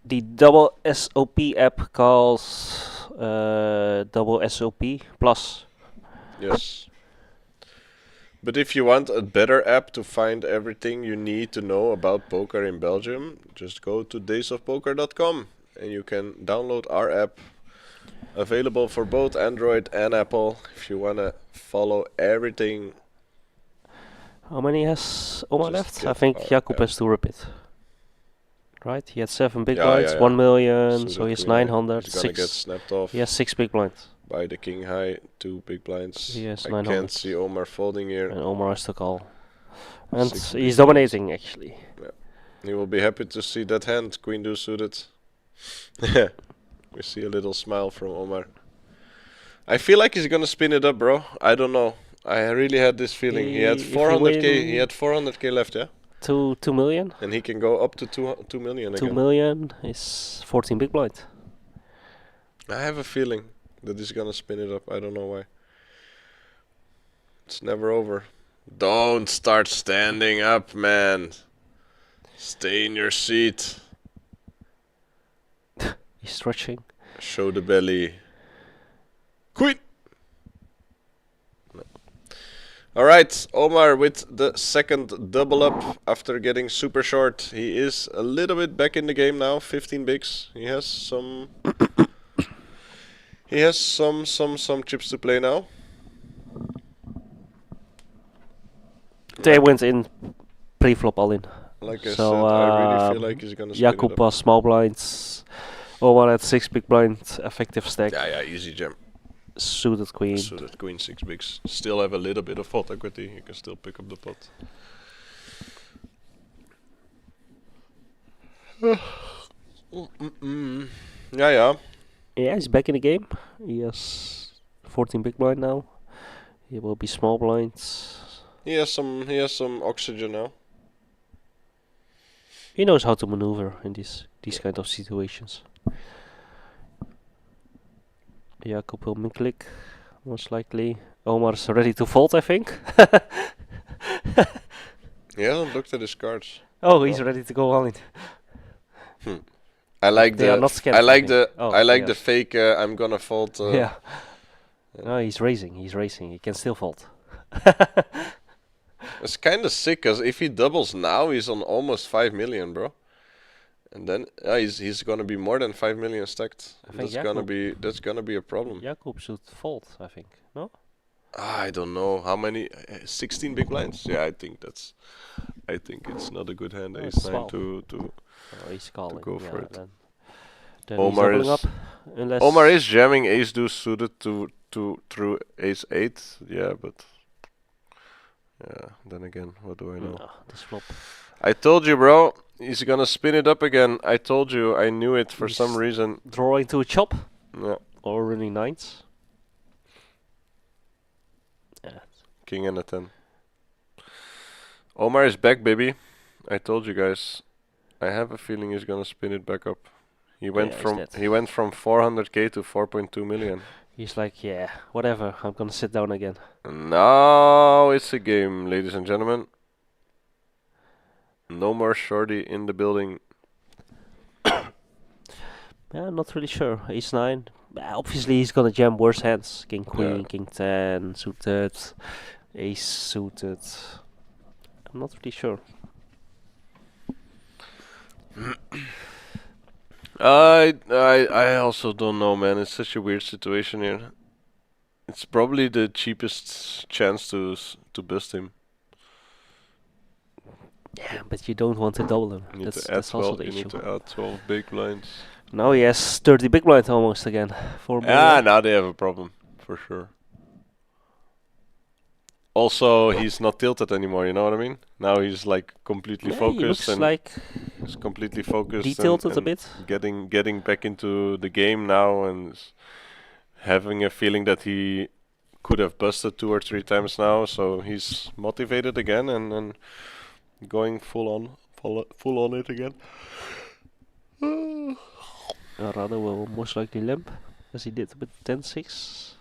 The WSOP app calls WSOP Plus. Yes. But if you want a better app to find everything you need to know about poker in Belgium, just go to daysofpoker.com and you can download our app. Available for both Android and Apple if you want to follow everything. How many has Omar Just left? I get think our Jacob app. has to rip it. Right? He had 7 big Yeah, blinds, yeah, 1 yeah. million, So so that he's Queen High 900, is gonna get 6. snapped off He has 6 big blinds. by the King High, 2 big blinds. He has I 900. can't see Omar folding here. And Omar has to call. And 6 he's big blinds. dominating actually. He will be happy to see that hand, Queen Deuce suited. We see a little smile from Omar. I feel like he's gonna spin it up, bro. I don't know. I really had this feeling. He had If he 400k. He win- had 400k left, yeah. 2 million. And he can go up to 2 million 2 again. million is 14 big blind. I have a feeling that he's gonna spin it up. I don't know why. It's never over. Don't start standing up, man. Stay in your seat. He's stretching. Show the belly. Queen. No. All right, Omar with the second double up after getting super short. He is a little bit back in the game now. 15 bigs. He has some. He has some chips to play now. They went in pre-flop all in. Like I So, said, I really feel like he's gonna spin it Jacob up. was small blinds. Omar had 6 big blind effective stack. Yeah, easy jam. Suited queen. So that queen 6 bigs. Still have a little bit of fault equity. You can still pick up the pot. Yeah. Yeah, he's back in the game. He has 14 big blind now. He will be small blinds. He has some oxygen now. He knows how to maneuver in these kind of situations. Jacob will min-click, most likely. Omar's ready to fold, I think. He hasn't looked at his cards. Oh, he's ready to go all in. I like They are the not scared, I I like think. the Oh, I like the yes. fake I'm gonna fold. Yeah. No, he's raising. He can still fold. It's kind of sick because if he doubles now, he's on almost 5 million, bro. And then he's gonna be more than 5 million stacked. I think That's gonna be a problem. Jacob should fold, I think. No? I don't know how many. 16 big blinds. Yeah, I think it's not a good hand. No, Ace it's 9 12. to. Oh, he's calling. go for yeah, it. Then Omar he's doubling is- up. Unless Omar is jamming Ace Deuce suited to through Ace 8. Yeah, but. Yeah. Then again, what do I know? No, this flop. I told you, bro. He's gonna spin it up again. I told you. I knew it for some He's reason. Drawing to a chop Yeah. or running nines. Yeah. King and a 10. Omar is back, baby. I told you guys. I have a feeling he's gonna spin it back up. He went Yeah, he's from dead. 400k to 4.2 million. He's like, yeah, whatever. I'm gonna sit down again. Now it's a game, ladies and gentlemen. No more shorty in the building. Yeah, I'm not really sure. Ace 9. Obviously, he's gonna jam worse hands. King Queen, Yeah. King 10, suited, Ace suited. I'm not really sure. I also don't know, man. It's such a weird situation here. It's probably the cheapest chance to bust him. Yeah, but you don't want to double him. You need That's to add also 12. the You issue. need to add 12 big blinds. Now he has 30 big blind almost again. 4 Ah, million. now they have a problem for sure. Also, he's not tilted anymore. You know what I mean? Now he's like completely Yeah, he focused looks and like he's completely focused. detilted a and bit. getting back into the game now and having a feeling that he could have busted 2 or 3 times now. So he's motivated again and going full on it again. Rado will most likely limp, as he did with 10-6.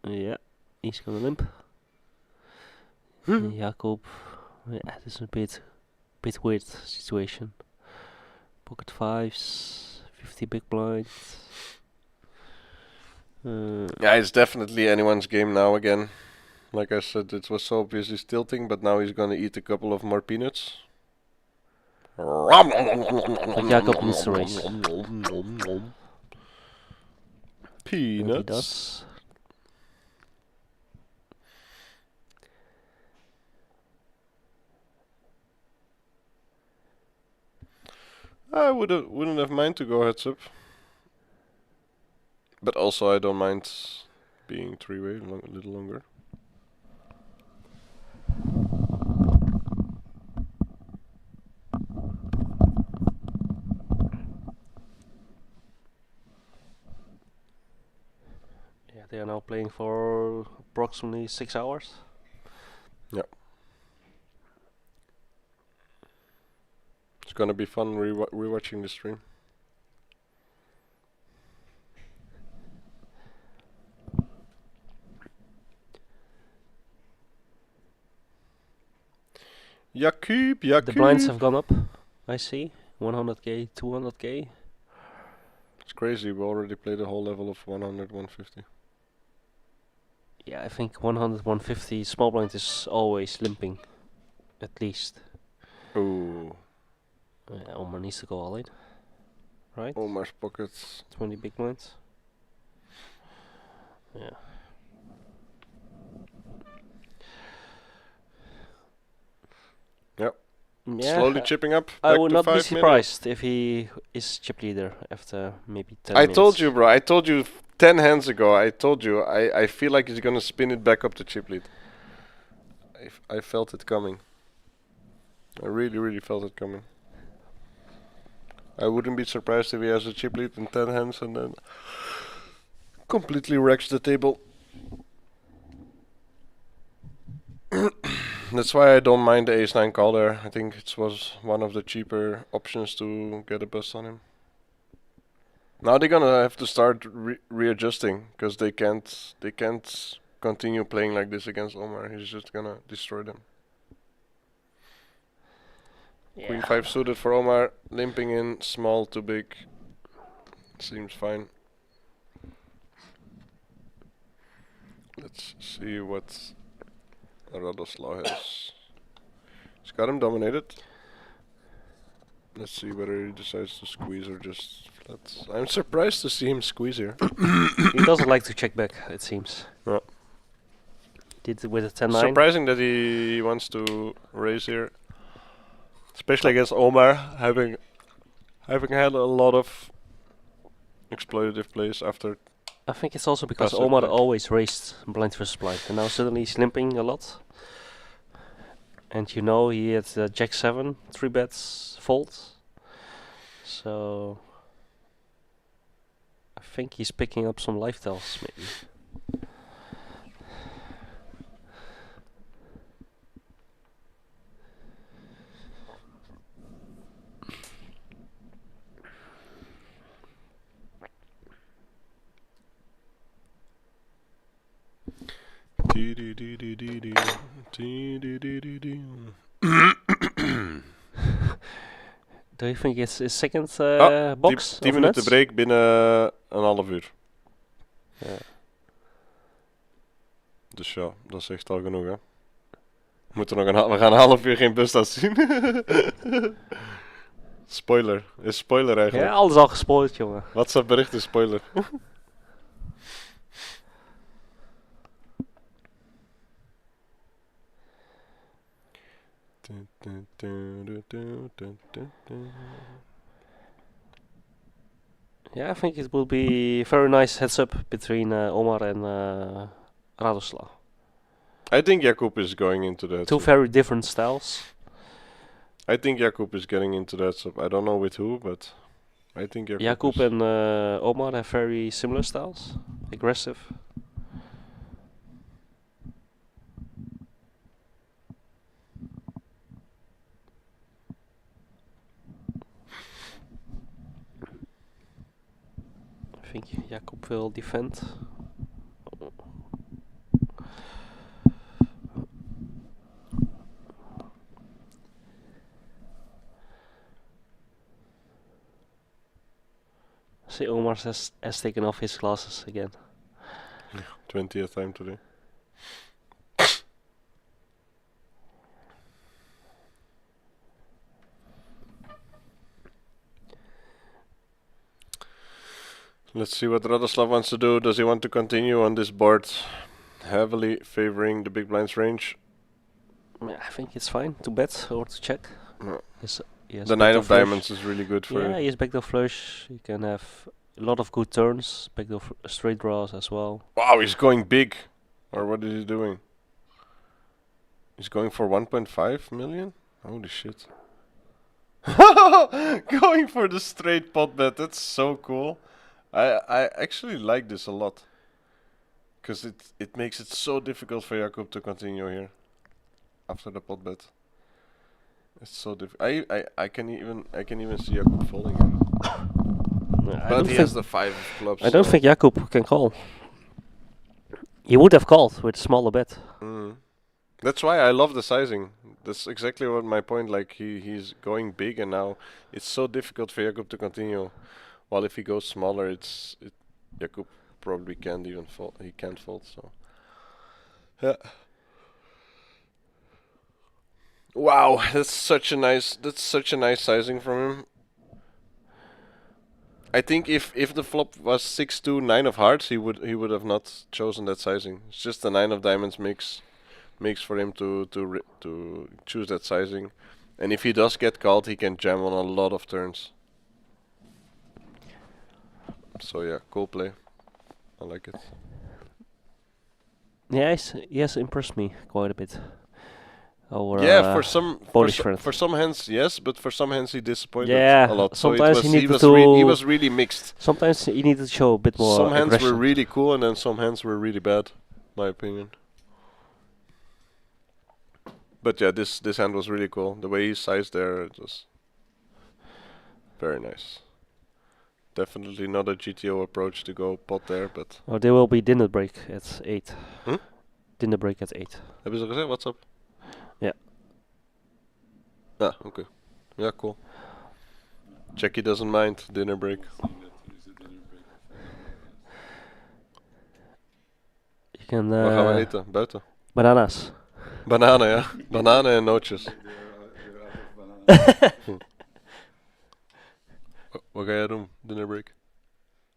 Yeah, he's gonna limp. Jacob, yeah, this is a bit weird situation. Pocket fives, 50 big blinds. Yeah, it's definitely anyone's game now again. Like I said, it was so obvious he's tilting, but now he's gonna eat a couple of more peanuts. But Jacob needs to raise. Peanuts. And he does. I wouldn't have mind to go heads up. But also I don't mind being 3-way a little longer. Yeah, they are now playing for approximately 6 hours. Yeah. It's gonna be fun rewatching the stream. Jakub. The blinds have gone up, I see. 100k, 200k. It's crazy, we already played a whole level of 100, 150. Yeah, I think 100, 150 small blind is always limping, at least. Ooh. Omar needs to go all in, right? Omar's pockets. 20 big blinds. Yeah. Yep. Yeah, Slowly chipping up. I back would to not be 5 million. surprised if he is chip leader after maybe 10 I minutes. told you, bro. I told you 10 hands ago. I told you. I feel like he's gonna spin it back up to chip lead. I felt it coming. I really felt it coming. I wouldn't be surprised if he has a chip lead in 10 hands and then completely wrecks the table. That's why I don't mind the ace-9 call there. I think it was one of the cheaper options to get a bust on him. Now they're gonna have to start readjusting because they can't continue playing like this against Omar. He's just gonna destroy them. Yeah. Queen 5 suited for Omar, limping in, small to big. Seems fine. Let's see what Radoslav has. He's got him dominated. Let's see whether he decides to squeeze or just flats. I'm surprised to see him squeeze here. He doesn't like to check back, it seems. No. Did it with a 10-9. Surprising that he wants to raise here. Especially against Omar, having had a lot of exploitative plays after I think it's also because Passive Omar blind. always raced blind versus blind, and now suddenly he's limping a lot. And you know he had Jack 7, 3 bets fold. So I think he's picking up some life tells maybe. Do you think it's his second box 10 of minuten nuts? break binnen een half uur. Ja. Dus ja, dat is echt al genoeg, hè. We gaan een half uur geen bus laten zien. Spoiler. Is spoiler eigenlijk. Ja, alles al gespoild, jongen. WhatsApp bericht is spoiler. Yeah, I think it will be very nice heads up between Omar and Radoslav. I think Jakub is going into that. Two very different styles. I think Jakub is getting into that. So I don't know with who, but I think Jakub Jakub and Omar have very similar styles. Aggressive. I think Jakub will defend. See, Omar has taken off his glasses again. 20th time today. Let's see what Radoslav wants to do. Does he want to continue on this board, heavily favoring the big blinds range? Yeah, I think it's fine to bet or to check. No. Yes, The 9 of diamonds is really good for yeah, you. he has backdoor flush. You can have a lot of good turns, backdoor straight draws as well. Wow, he's going big. Or what is he doing? He's going for 1.5 million? Holy shit. Going for the straight pot bet. That's so cool. I actually like this a lot. Because it makes it so difficult for Jakub to continue here. After the pot bet. It's so difficult. I can even see Jakub falling here. But he has the 5 of clubs. I don't think Jakub can call. He would have called with smaller bet. That's why I love the sizing. That's exactly what my point. Like he's going big, and now it's so difficult for Jakub to continue. While if he goes smaller, Jakub probably can't even fold. He can't fold. So yeah. Wow, that's such a nice sizing from him. I think if the flop was 6-2 9 of hearts, he would have not chosen that sizing. It's just the 9 of diamonds makes for him to choose that sizing, and if he does get called, he can jam on a lot of turns. So yeah, cool play. I like it. Yeah, he has impressed me quite a bit. Yeah, for some hands yes, but for some hands he disappointed a lot. Sometimes so he was really mixed. Sometimes he needed to show a bit more Some hands aggression. were really cool, and then some hands were really bad, my opinion. But yeah, this hand was really cool. The way he sized there, it was very nice. Definitely not a GTO approach to go pot there, but... Oh, there will be dinner break at 8. Hm? Dinner break at 8. Hebben ze gezegd? What's up? Ja. Ah, okay. Yeah, cool. Jackie doesn't mind dinner break. Je kan... Wat gaan we eten? Buiten? Bananas. Bananen, ja. Bananen en nootjes. Wat ga jij doen? Dinner break?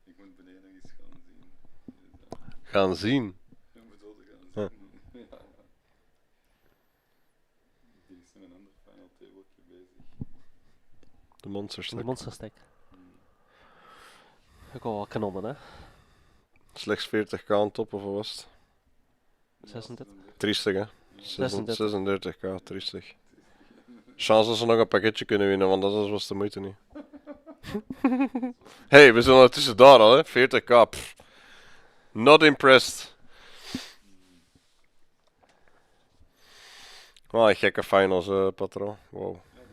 Ik moet beneden eens gaan zien. Gaan zien? Ik bedoelde gaan zien. Ja. Die is met een ander final tabletje bezig. De monster stack. De monster stack. Ook al wel kanonnen, hè? Slechts 40k aan top, of wat was het? 36. Triestig, hè? 36. 36k, triestig. Chance dat ze nog een pakketje kunnen winnen, want dat was de moeite niet. Hey, we zijn ondertussen daar al, hè? 40k. Pff. Not impressed. Oh, gekke finals, patroon. Wow. Yeah,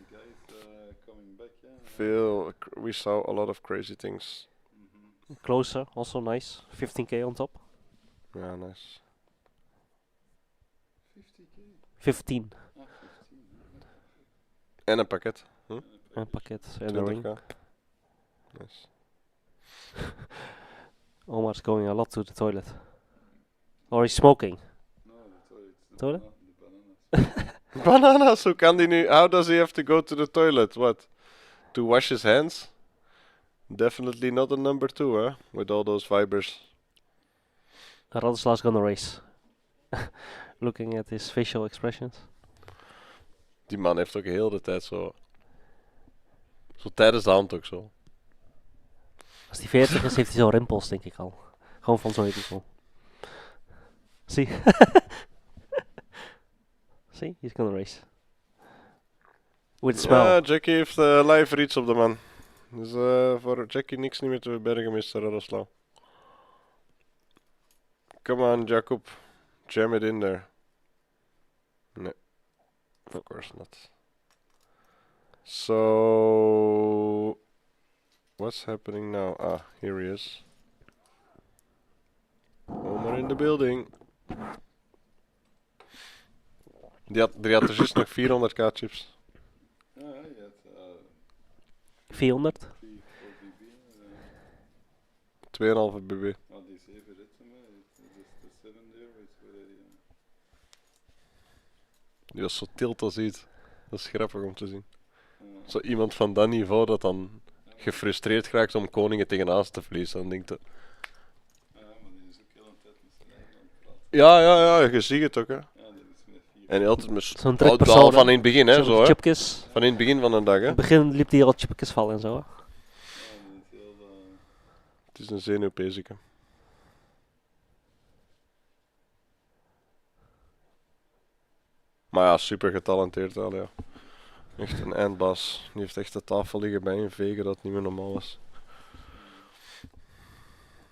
the guy is coming back, We saw a lot of crazy things. Closer, also nice. 15k on top. Ja, nice. 50k? 15. Ah, 15. En een pakket. Een pakket en een ring. 20k. Nice. Omar's going a lot to the toilet. Or he's smoking. No, the Toilet? The bananas. Bananas, hoe kan die nu? How does he have to go to the toilet? What? To wash his hands? Definitely not a number 2, huh? With all those fibers. Radislav's gonna race. Looking at his facial expressions. Die man heeft ook heel de tijd zo... Zo tijdens de hand ook zo. Als hij 40 is, heeft hij zo'n rimpels, denk ik al. Gewoon van zo'n rimpel. Zie. See, he's gonna race. With a smile. Ja, Jackie heeft live reach op de man. Dus voor Jackie niks niet meer te verbergen, Mr. Radoslav. Come on, Jacob. Jam it in there. Nee. Of course not. So... What's happening now? Ah, here he is. Omar in the building. Die had er juist nog 400k chips. Ja, je had 400. 3 voor BB. 2,5 bb. Die 7 ritten me. The 7 there is already... Die was zo tilt als iets. Dat is grappig om te zien. Zo iemand van dat niveau dat dan gefrustreerd raakt om koningen tegen Aas te verliezen. Dan denkt hij... Ja, maar die is ook heel een tijd met zijn eigen aan het praten. Ja, je ziet het ook, hè. Ja, die is met 4. En altijd met Zo'n drukpersoon, al hè. van in het begin, hè, zo, hè. Chipjes. Van in het begin van de dag, In hè. het begin liep hij al chipjes vallen en zo. Hè. Ja, die is heel... Het is een zenuwpezike. Maar ja, super getalenteerd wel, ja. Echt een eindbaas. Die heeft echt de tafel liggen bij een vegen dat niet meer normaal was.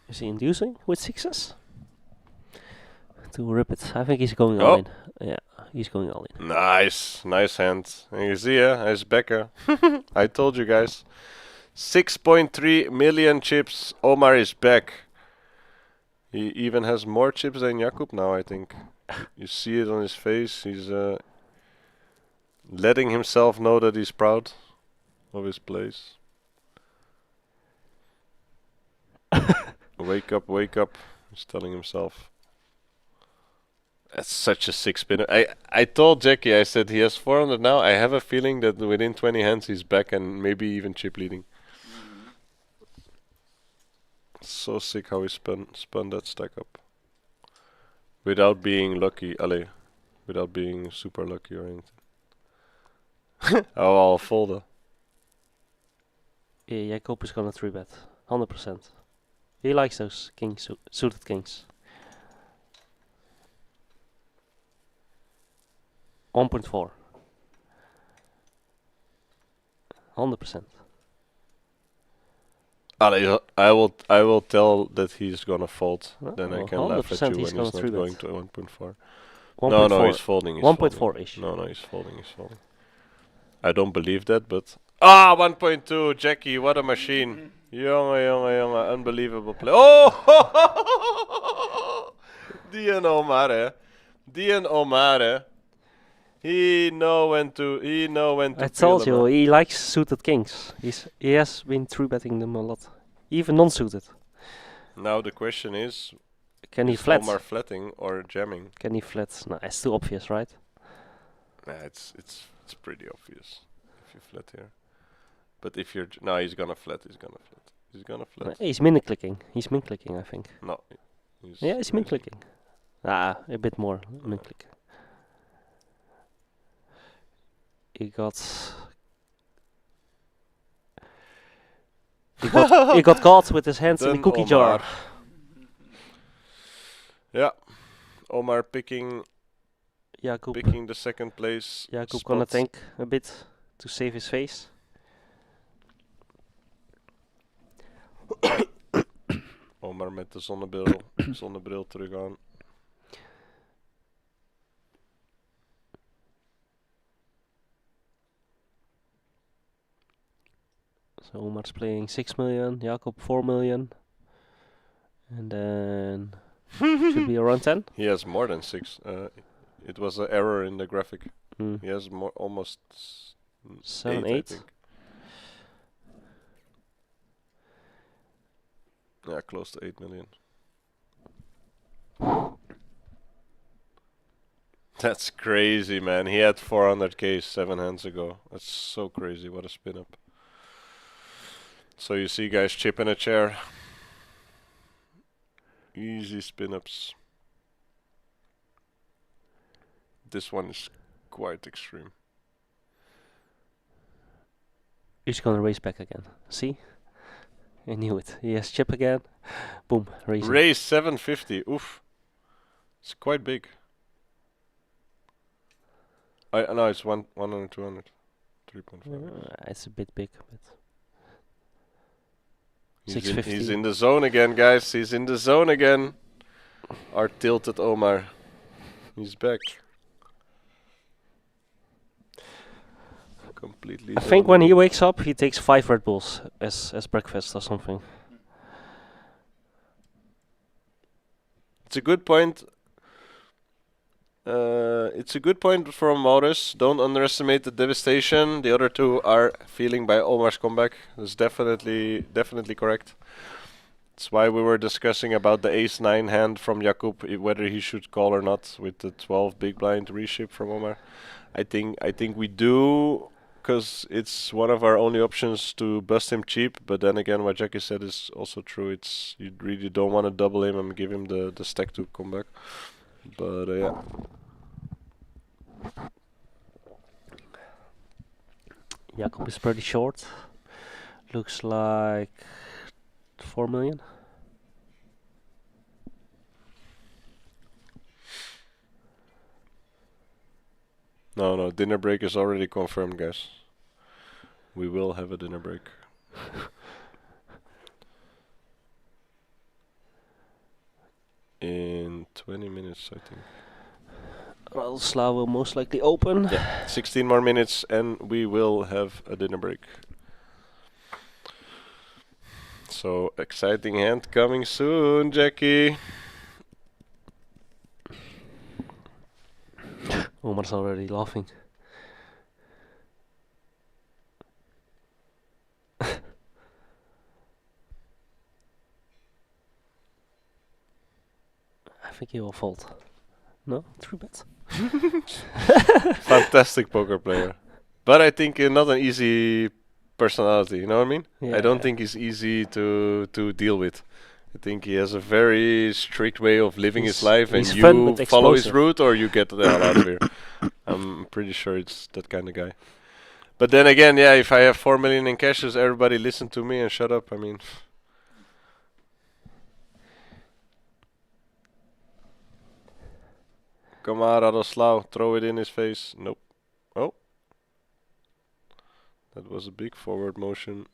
Is he inducing with sixes? To rip it. I think he's going Oh. all in. Yeah, he's going all in. Nice hand. En je ziet, hè, hij is back, hè. I told you guys. 6.3 million chips. Omar is back. He even has more chips than Jakub now, I think. You see it on his face. He's letting himself know that he's proud of his place. Wake up, wake up. He's telling himself. That's such a sick spinner. I told Jackie, I said he has 400 now. I have a feeling that within 20 hands he's back and maybe even chip leading. So sick how he spun that stack up. Without being lucky, without being super lucky or anything. Oh, I'll fold it. Yeah, Jacob is gonna 3-bet. 100%. He likes those suited kings. 1.4. 100%. I will tell that he's gonna fold. Then I Oh, can laugh at 100% you he's when he's gonna not going 3-bet. to 1.4. 1.4. No, he's folding. He's 1.4-ish. No, he's folding. He's folding. I don't believe that, but 1.2, Jackie, what a machine! Jongen, unbelievable play. Oh, die en Omar, hè. He know when to I peel told them, you, hè. he likes suited kings. He has been 3-betting them a lot. Even non-suited. Now the question is, Can he is flat? Omar flatting or jamming? Can he flat? No, it's too obvious, right? Nah, it's pretty obvious if you flat here. But if you're no, he's gonna flat. No, he's min-clicking. He's min-clicking, I think. No. Yeah, he's min-clicking. A bit more min-clicking. He got caught with his hands in the Then cookie Omar. jar. Yeah. Omar picking Jakub the second place gonna spot. tank a bit to save his face. Omar met de zonnebril terug aan. So Omar's playing 6 million, Jakub 4 million. And then should be around 10. He has more than 6. It was an error in the graphic. Mm. He has almost 7, 8, I 8. think. Yeah, close to 8 million. That's crazy, man. He had 400k 7 hands ago. That's so crazy. What a spin up. So you see guys chip in a chair. Easy spin ups. This one is quite extreme. He's gonna raise back again. See? I knew it. He has chip again. Boom, raising. Raise 750. Oof. It's quite big. No, it's 100, 200. 3.5. It's a bit big, but He's 650. in the zone again, guys. He's in the zone again. Our tilted Omar. He's back. Completely. I think when he wakes up, he takes 5 Red Bulls as breakfast or something. It's a good point. It's a good point from Maurus. Don't underestimate the devastation the other two are feeling by Omar's comeback. That's definitely correct. That's why we were discussing about the ace-9 hand from Jakub, whether he should call or not with the 12 big blind reship from Omar. I think we do, because it's one of our only options to bust him cheap. But then again, what Jackie said is also true. It's you really don't want to double him and give him the stack to come back. But yeah. Jakub is pretty short. Looks like 4 million. No, dinner break is already confirmed, guys. We will have a dinner break. In 20 minutes, I think. Radoslav will most likely open. Yeah, 16 more minutes and we will have a dinner break. So, exciting hand coming soon, Jackie. Omar's already laughing. I think he will fold. No? 3-bet. Fantastic poker player. But I think not an easy personality, you know what I mean? Yeah. I don't think he's easy to deal with. I think he has a very strict way of living his life, and he's fun you but follow his explosive. route or you get the hell out of here. I'm pretty sure it's that kind of guy. But then again, yeah, if I have 4 million in cash, does everybody listen to me and shut up? I mean, come on, Radoslav, throw it in his face. Nope. Oh. That was a big forward motion.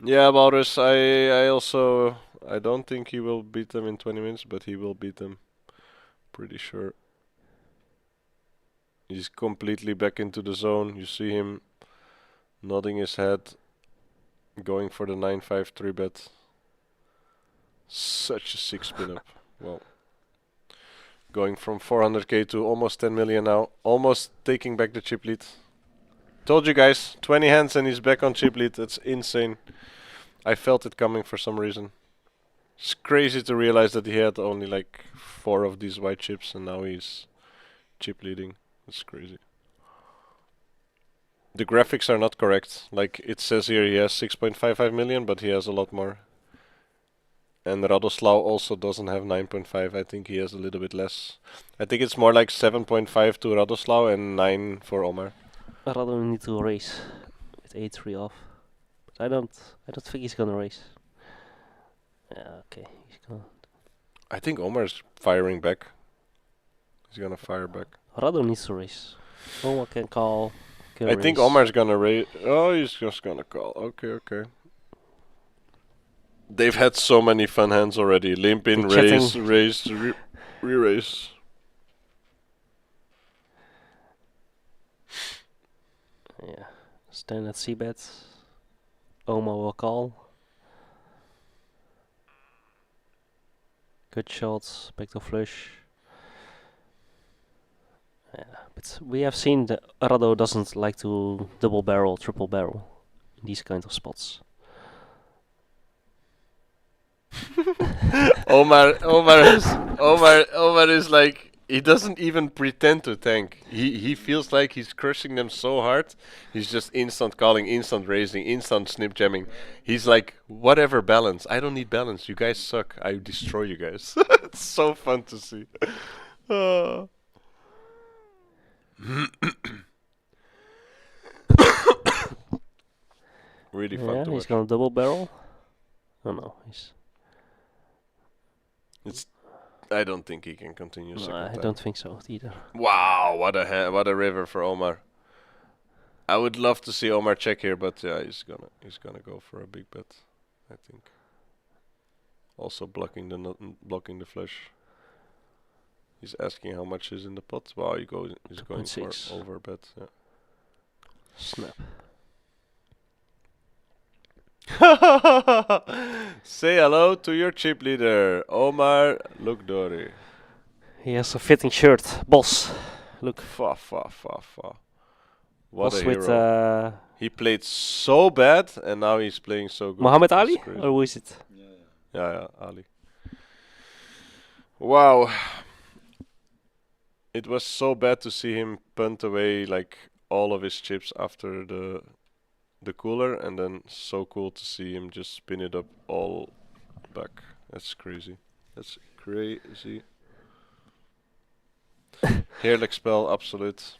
Yeah, Maurus, I also, I don't think he will beat them in 20 minutes, but he will beat them. Pretty sure. He's completely back into the zone. You see him nodding his head, going for the 9-5 3-bet. Such a sick spin up. Wow. Going from 400k to almost 10 million now. Almost taking back the chip lead. Told you guys, 20 hands and he's back on chip lead. That's insane. I felt it coming for some reason. It's crazy to realize that he had only like 4 of these white chips and now he's chip leading. That's crazy. The graphics are not correct. Like it says here he has 6.55 million, but he has a lot more. And Radoslav also doesn't have 9.5. I think he has a little bit less. I think it's more like 7.5 to Radoslav and 9 for Omar. Rado need to raise with 8-3 off. But I don't think he's gonna raise. Yeah, okay, he's gonna I think Omar's firing back. He's gonna fire back. Rado needs to raise. Omar can call. Can I think raise. Omar's gonna raise. Oh, he's just gonna call. Okay. They've had so many fun hands already. Limp in, The chatting. raise, re-raise. Yeah. Standard c-bet. Omar will call. Good shots. Back to flush. Yeah, but we have seen that Rado doesn't like to double barrel, triple barrel in these kind of spots. Omar is like, he doesn't even pretend to tank. He feels like he's crushing them so hard. He's just instant calling, instant raising, instant snip jamming. He's like, whatever balance. I don't need balance. You guys suck. I destroy you guys. It's so fun to see. Really fun Yeah, to he's watch. gonna double barrel. Oh no, he's. I don't think he can continue No, second I time. don't think so either. Wow, what a river for Omar. I would love to see Omar check here, but yeah, he's gonna go for a big bet, I think. Also blocking the blocking the flush. He's asking how much is in the pot. Wow, he's going for 2.6. over bet. Yeah. Snap. Say hello to your chip leader, Omar Lukdori. He has a fitting shirt. Boss. Look. Fa. What Boss a with hero. He played so bad, and now he's playing so good. Muhammad That's Ali? crazy. Or who is it? Yeah, Ali. Wow. It was so bad to see him punt away like all of his chips after the cooler, and then so cool to see him just spin it up all back. That's crazy. Heerlijk spel, absoluut.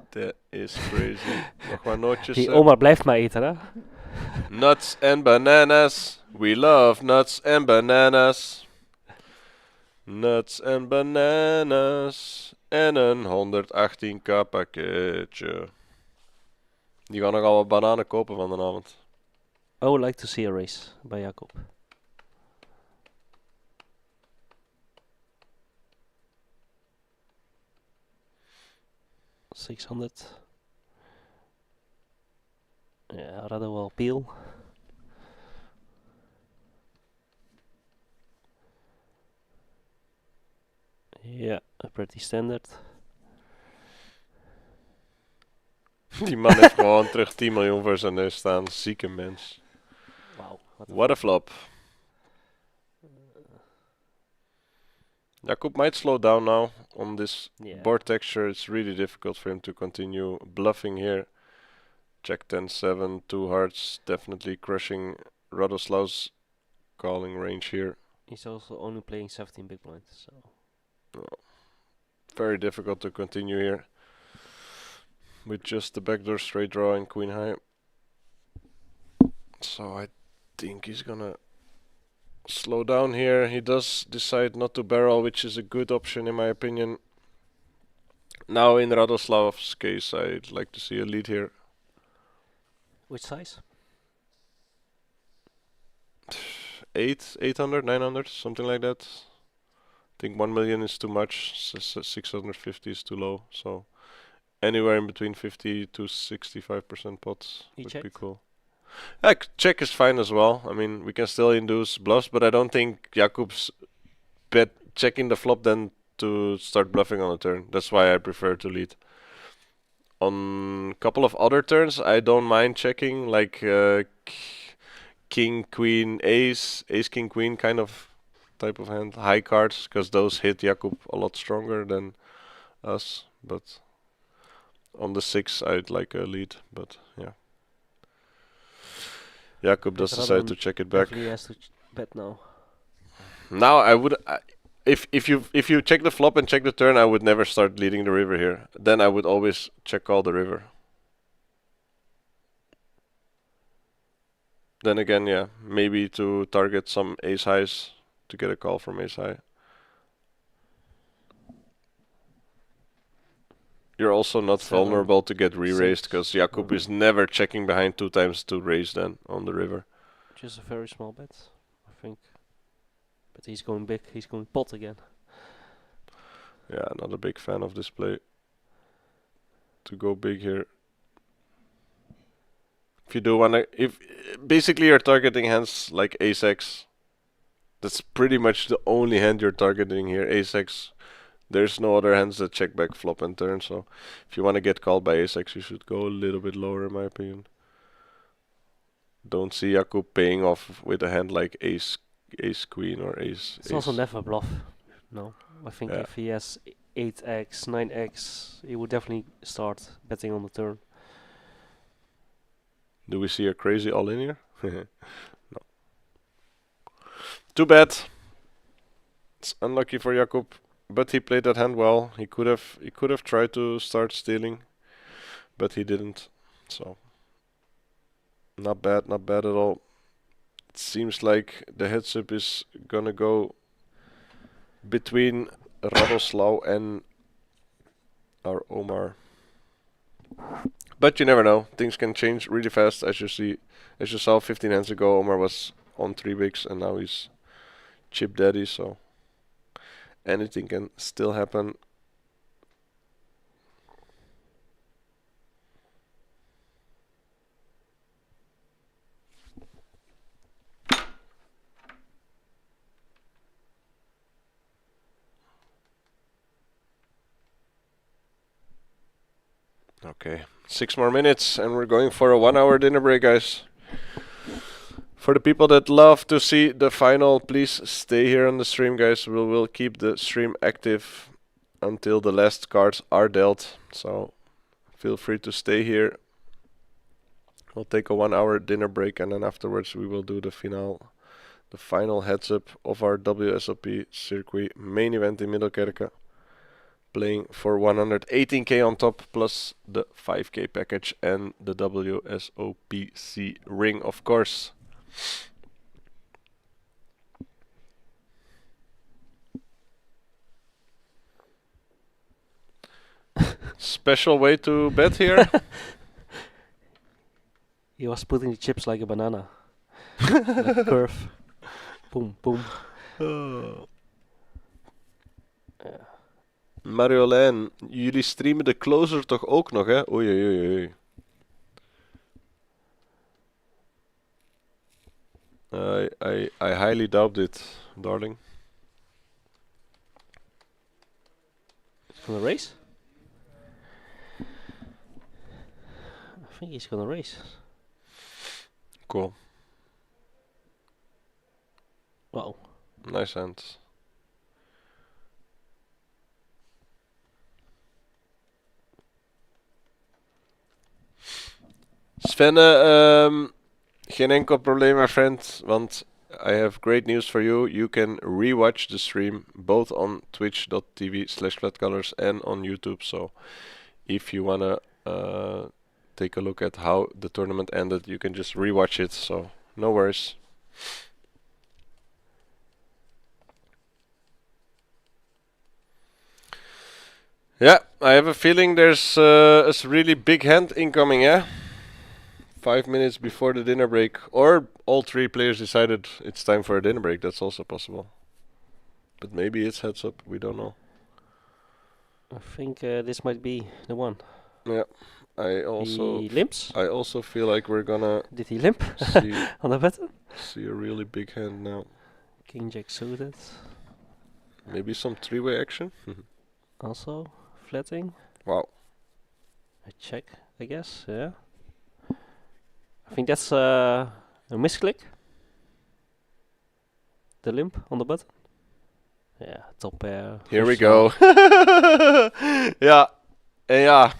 Dat is crazy. Nog wat nootjes. Die Omar blijft maar eten, hè? Nuts and bananas. We love nuts and bananas. Nuts and bananas. En een 118k pakketje. Die gaan nogal wat bananen kopen van de avond. I would like to see a race by Jacob. $600. Yeah, rather well peel. Yeah, pretty standard. Die man heeft gewoon terug 10 miljoen voor zijn neus staan. Zieke mens. Wow. What a flop. Jakub might slow down now on this board texture. It's really difficult for him to continue bluffing here. Check 10-7, 2 hearts, definitely crushing Radoslav's calling range here. He's also only playing 17 big blinds, so. Very difficult to continue here. With just the backdoor straight draw and queen high. So I think he's gonna slow down here. He does decide not to barrel, which is a good option in my opinion. Now in Radoslav's case, I'd like to see a lead here. Which size? 800, 900, something like that. I think 1 million is too much, 650 is too low, so anywhere in between 50 to 65% pots would be cool. Check is fine as well. I mean, we can still induce bluffs, but I don't think Jakub's bet checking the flop then to start bluffing on the turn. That's why I prefer to lead. On a couple of other turns, I don't mind checking, like king, queen, ace, ace, king, queen kind of type of hand, high cards, because those hit Jakub a lot stronger than us. But on the 6, I'd like a lead, but yeah. Jakub does decide to check it back. He has to bet now. Now I would, if you check the flop and check the turn, I would never start leading the river here. Then I would always check call the river. Then again, yeah, maybe to target some ace highs to get a call from ace high. You're also not 7, vulnerable to get re-raised 6. because Jakub is never checking behind 2 times to raise then on the river. Just a very small bet, I think. But he's going big. He's going pot again. Yeah, not a big fan of this play. To go big here. If you do wanna, if basically you're targeting hands like ace x. That's pretty much the only hand you're targeting here, ace x. There's no other hands that check back flop and turn, so if you want to get called by ace x, you should go a little bit lower in my opinion. Don't see Jakub paying off with a hand like ace queen or ace. It's also never bluff. No, I think Yeah. if he has 8x, 9x, he would definitely start betting on the turn. Do we see a crazy all in here? No. Too bad. It's unlucky for Jakub, but he played that hand well. He could have tried to start stealing, but he didn't. So not bad at all. It seems like the heads up is gonna go between Radoslav and our Omar. But you never know. Things can change really fast, as you saw 15 hands ago. Omar was on 3 bigs and now he's chip daddy, so anything can still happen. Okay, 6 more minutes and we're going for a 1-hour dinner break, guys. For the people that love to see the final, please stay here on the stream, guys. We will keep the stream active until the last cards are dealt. So feel free to stay here. We'll take a 1-hour dinner break and then afterwards we will do the final heads up of our WSOP circuit main event in Middelkerke. Playing for 118k on top plus the 5k package and the WSOPC ring, of course. Special way to bet here. He was putting the chips like a banana. Like a curve. Boom, boom. Yeah. Marjolein, jullie streamen de closer toch ook nog, hè? Oei, oei, oei, oei. I highly doubt it, darling. He's gonna race? I think he's gonna race. Cool. Wow. Nice hand. Svenne, geen enkel probleem, my friend, want I have great news for you. You can rewatch the stream both on twitch.tv/Flatcallers and on YouTube. So if you wanna take a look at how the tournament ended, you can just rewatch it. So no worries. Yeah, I have a feeling there's a really big hand incoming, yeah? 5 minutes before the dinner break. Or all 3 players decided it's time for a dinner break. That's also possible. But maybe it's heads up. We don't know. I think this might be the one. Yeah. He limps? I also feel like we're gonna Did he limp see, on the button? see a really big hand now. King Jack suited. Maybe some 3-way action? Also flatting. Wow. A check, I guess. Yeah. I think that's a misclick. The limp on the button. Yeah, top pair. Here we first go. shot. Ja. En ja.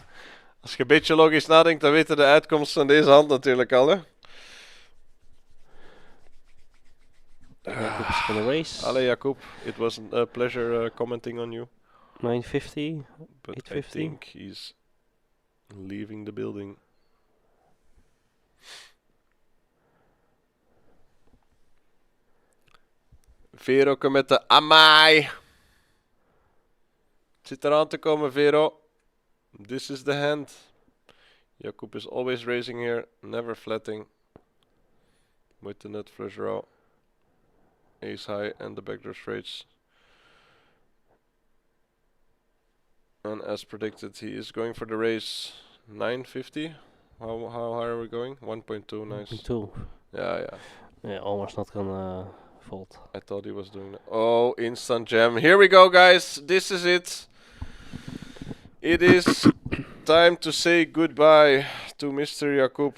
Als je een beetje logisch nadenkt, dan weten de uitkomst van deze hand natuurlijk al, hè. Jakub's gonna race. Allee, Jakub. It was a pleasure commenting on you. 950. But I 850. think he's leaving the building. Veroke met de amai. Het zit eraan te komen, Vero. This is the hand. Jakub is always raising here, never flatting. With the nut flush draw. Ace high and the backdoor straights. And as predicted, he is going for the raise. 950. How high are we going? 1.2. Nice. 2. Yeah. Yeah, almost not gonna fold. I thought he was doing that. Oh, instant jam. Here we go, guys. This is it. It is time to say goodbye to Mr. Jakub.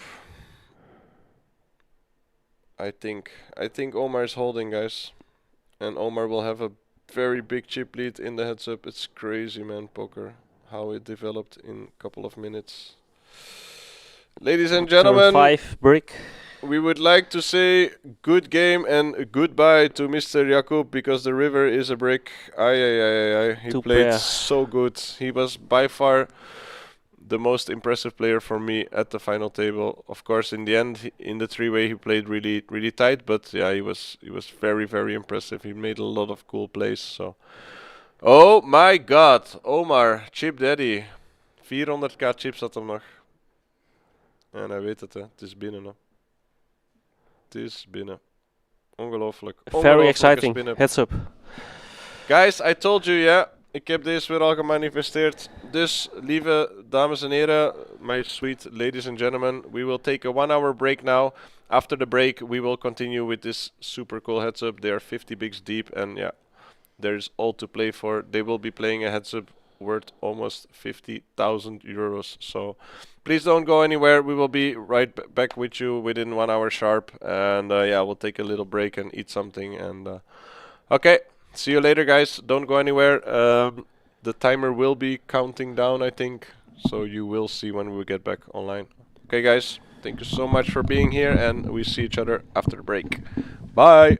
I think Omar is holding, guys. And Omar will have a very big chip lead in the heads up. It's crazy, man, poker. How it developed in a couple of minutes. Ladies and gentlemen, Turn 5 brick. we would like to say good game and goodbye to Mr. Jakub because the river is a brick. Aye. He played pair. so good. He was by far the most impressive player for me at the final table. Of course, in the end, in the three-way, he played really tight. But yeah, he was very impressive. He made a lot of cool plays. So, oh my God, Omar, chip daddy, 400k chips had hem nog. En hij weet het, hè. Het is binnen, hè. Het is binnen. Ongelooflijk. Very exciting. Heads up. Guys, I told you, yeah. Ik heb deze weer al gemanifesteerd. Dus, lieve dames en heren, my sweet ladies and gentlemen, we will take a 1 hour break now. After the break, we will continue with this super cool heads up. They are 50 bigs deep, and yeah, there's all to play for. They will be playing a heads up worth almost 50,000 euros. So, please don't go anywhere. We will be right back with you within 1 hour sharp. And yeah, we'll take a little break and eat something. And okay. See you later, guys. Don't go anywhere. The timer will be counting down, I think. So you will see when we get back online. Okay, guys. Thank you so much for being here. And we see each other after the break. Bye.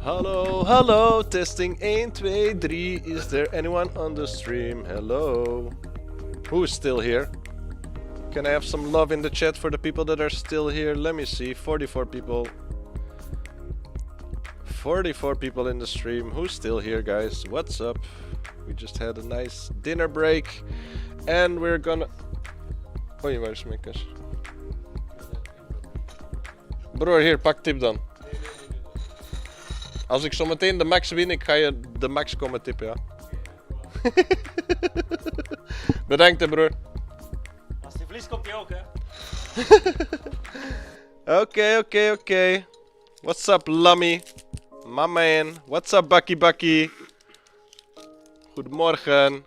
Hello, hello, testing 1, 2, 3. Is there anyone on the stream? Hello. Who is still here? Can I have some love in the chat for the people that are still here? Let me see, 44 people. 44 people in the stream. Who's still here, guys? What's up? We just had a nice dinner break. And we're gonna... Oei, waar is mijn kus? Broer, hier, pak tip dan. Als ik zo meteen de max win, ik ga je de max komen tippen, ja. Bedankt, hè, broer. Als die verliest, komt hij ook, hè? Oké. What's up, Lammy? My man. What's up, Bakkie? Goedemorgen.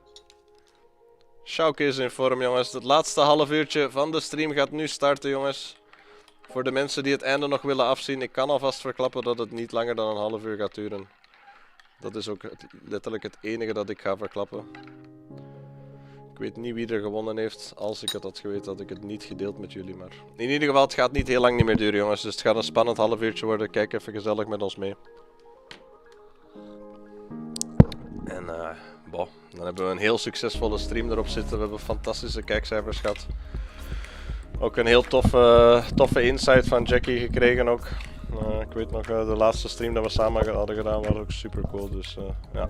Chauke is in vorm, jongens. Het laatste half uurtje van de stream gaat nu starten, jongens. Voor de mensen die het einde nog willen afzien, ik kan alvast verklappen dat het niet langer dan een half uur gaat duren. Dat is ook letterlijk het enige dat ik ga verklappen. Ik weet niet wie er gewonnen heeft. Als ik het had geweten, had ik het niet gedeeld met jullie. Maar in ieder geval, het gaat niet heel lang niet meer duren, jongens. Dus het gaat een spannend half uurtje worden. Kijk even gezellig met ons mee. En dan hebben we een heel succesvolle stream erop zitten. We hebben fantastische kijkcijfers gehad. Ook een heel toffe insight van Jackie gekregen ook. Ik weet nog, de laatste stream dat we samen hadden gedaan was ook super cool. Dus ja.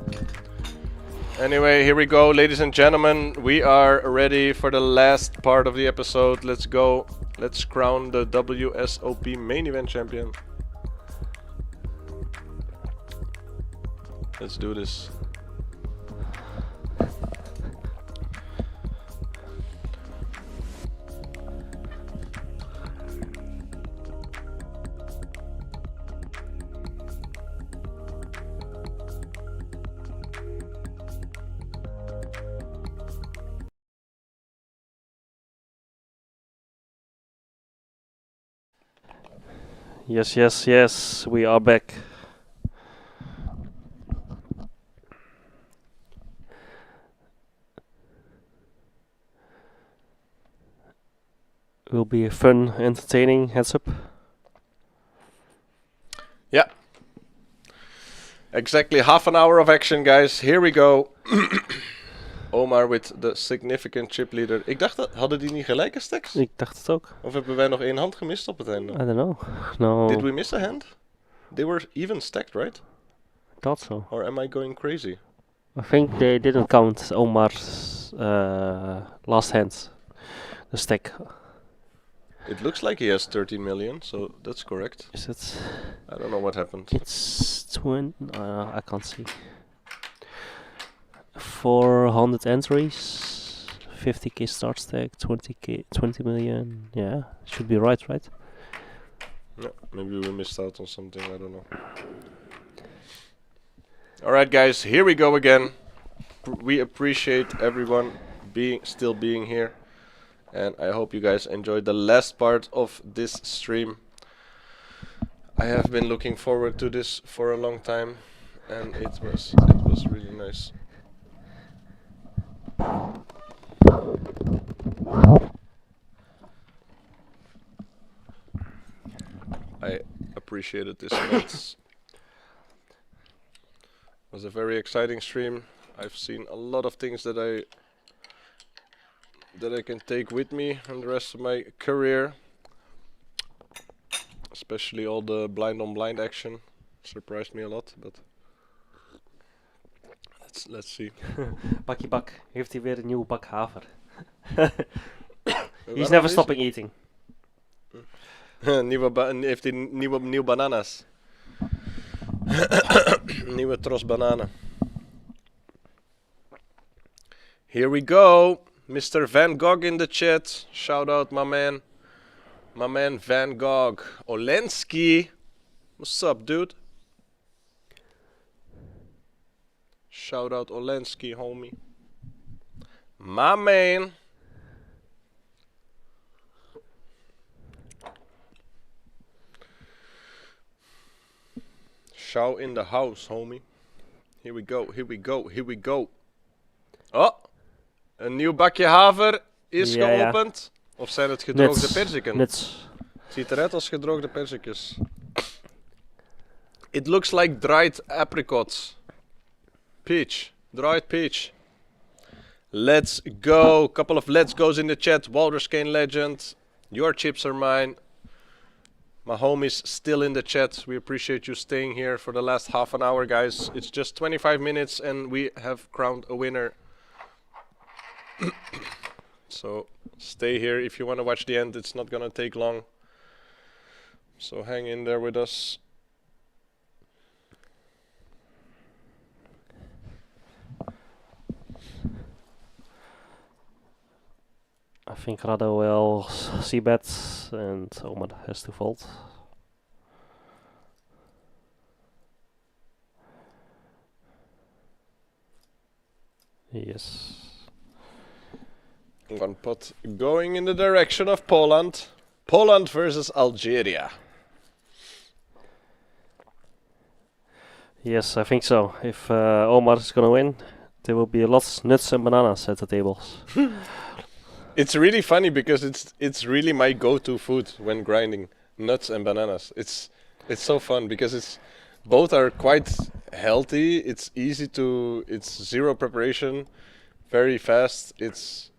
Anyway, here we go, ladies and gentlemen. We are ready for the last part of the episode. Let's go. Let's crown the WSOP main event champion. Let's do this. Yes, yes, yes. We are back. Will be a fun, entertaining heads up. Yeah. Exactly half an hour of action, guys. Here we go. Omar with the significant chip leader. Ik dacht dat... Hadden die niet gelijke stacks? Ik dacht het ook. Of hebben wij nog één hand gemist op het einde? I don't know. No, Did we miss a hand? They were even stacked, right? I thought so. Or am I going crazy? I think they didn't count Omar's last hand. The stack. It looks like he has 13 million, so that's correct. Is it? I don't know what happened. It's 20. I can't see. 400 entries, 50k start stack, 20k, 20 million. Yeah, should be right? Yeah, maybe we missed out on something, I don't know. Alright guys, here we go again. We appreciate everyone still being here. And I hope you guys enjoyed the last part of this stream. I have been looking forward to this for a long time, and it was really nice. I appreciated this much. It was a very exciting stream. I've seen a lot of things that I can take with me on the rest of my career. Especially all the blind on blind action surprised me a lot, but let's see. Bakkie bak, heeft hij weer een nieuwe bak haver. He's Waarom never is- stopping eating. heeft hij nieuw bananas. Nieuwe tros bananen. Here we go. Mr. Van Gogh in the chat. Shout out my man. My man Van Gogh. Olensky. What's up, dude? Shout out Olensky, homie. My man. Chau in the house, homie. Here we go, here we go, here we go. Oh, een nieuw bakje haver is Ja, ja. geopend. Of zijn het gedroogde Nuts. perziken? Nuts. Ziet eruit als gedroogde perzikjes. It looks like dried apricots. Peach. Dried peach. Let's go. Couple of let's goes in the chat. Walrus Kane Legend. Your chips are mine. My homies still in the chat. We appreciate you staying here for the last half an hour, guys. It's just 25 minutes and we have crowned a winner. So stay here if you want to watch the end. It's not gonna take long. So hang in there with us. I think Rado will c-bet and Omar has to fold. Yes. One pot going in the direction of Poland. Poland versus Algeria. Yes, I think so. If Omar is gonna win, there will be lots nuts and bananas at the tables. It's really funny because it's really my go-to food when grinding nuts and bananas. It's so fun because it's both are quite healthy. It's easy to. It's zero preparation, very fast. It's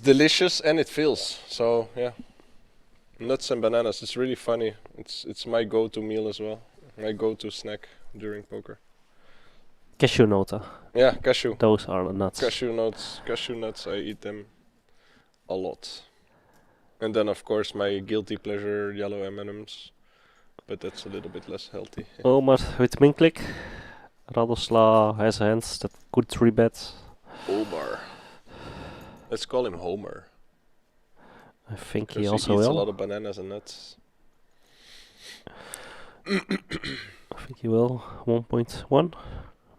delicious and it fills. So yeah, nuts and bananas. It's really funny. It's my go-to meal as well. My go-to snack during poker. Cashew nota. Yeah, cashew. Those are the nuts. Cashew nuts, I eat them a lot. And then of course my guilty pleasure yellow M&Ms, but that's a little bit less healthy. Omar with min click. Radosla has hands that could 3-bet. Omar. Let's call him Homer. I think he Because also he eats a will. lot of bananas and nuts. I think he will. 1.1?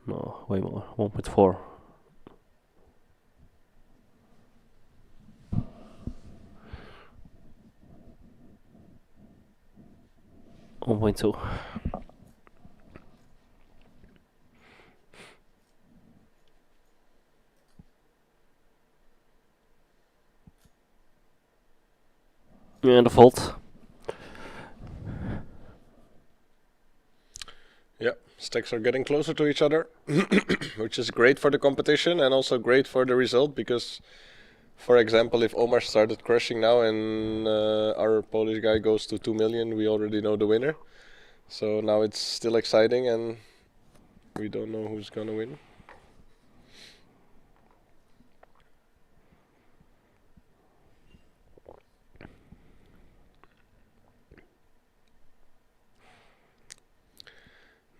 No, way more. 1.4. 1.2. And the fault. Yeah, stacks are getting closer to each other, which is great for the competition and also great for the result because, for example, if Omar started crushing now and our Polish guy goes to 2 million, we already know the winner. So now it's still exciting and we don't know who's gonna win.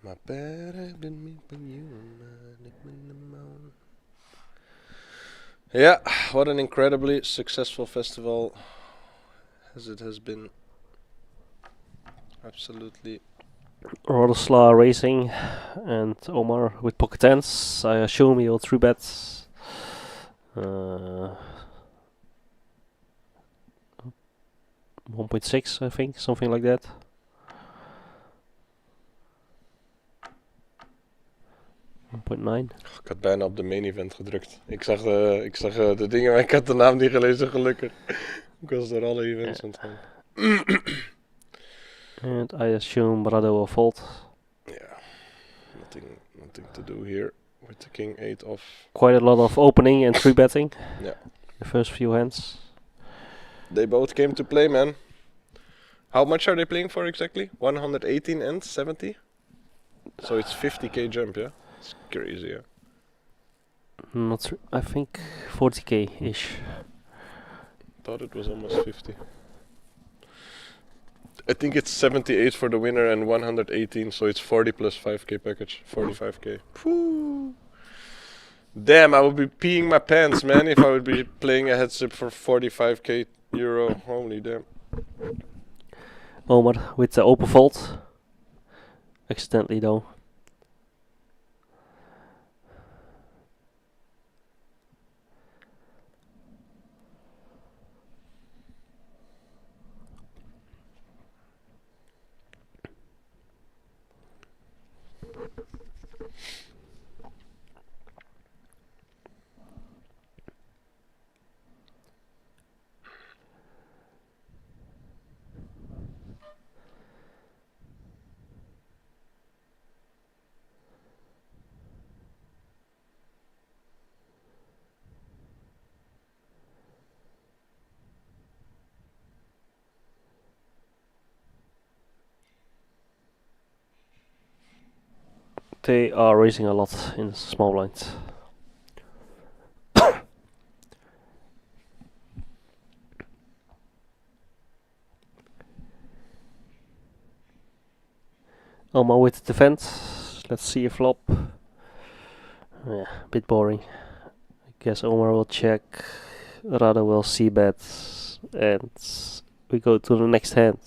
My bad, I've been meeting you on my neck in the mountain. Yeah, what an incredibly successful festival as it has been. Absolutely. Rodosla racing and Omar with pocket tens. I assume he'll 3-bet. 1.6, I think, something like that. .9. Ik had bijna op de main event gedrukt. Ik zag de dingen, maar ik had de naam niet gelezen, gelukkig. Ik was door alle events aan het gaan. And I assume Brado will fold. Yeah, nothing to do here with the king 8 off. Quite a lot of opening and 3-betting. Yeah. The first few hands. They both came to play, man. How much are they playing for exactly? 118 and 70? So it's 50k jump, yeah? It's crazy, yeah. I think 40k-ish. Thought it was almost 50. I think it's 78 for the winner and 118, so it's 40 plus 5k package, 45k. Whew. Damn, I would be peeing my pants, man, if I would be playing a heads up for 45k euro. Holy damn. Omar with the open fold. Accidentally though. They are raising a lot in the small blind. Omar with the defense. Let's see a flop. Yeah, a bit boring. I guess Omar will check. Rado will c-bet. And we go to the next hand.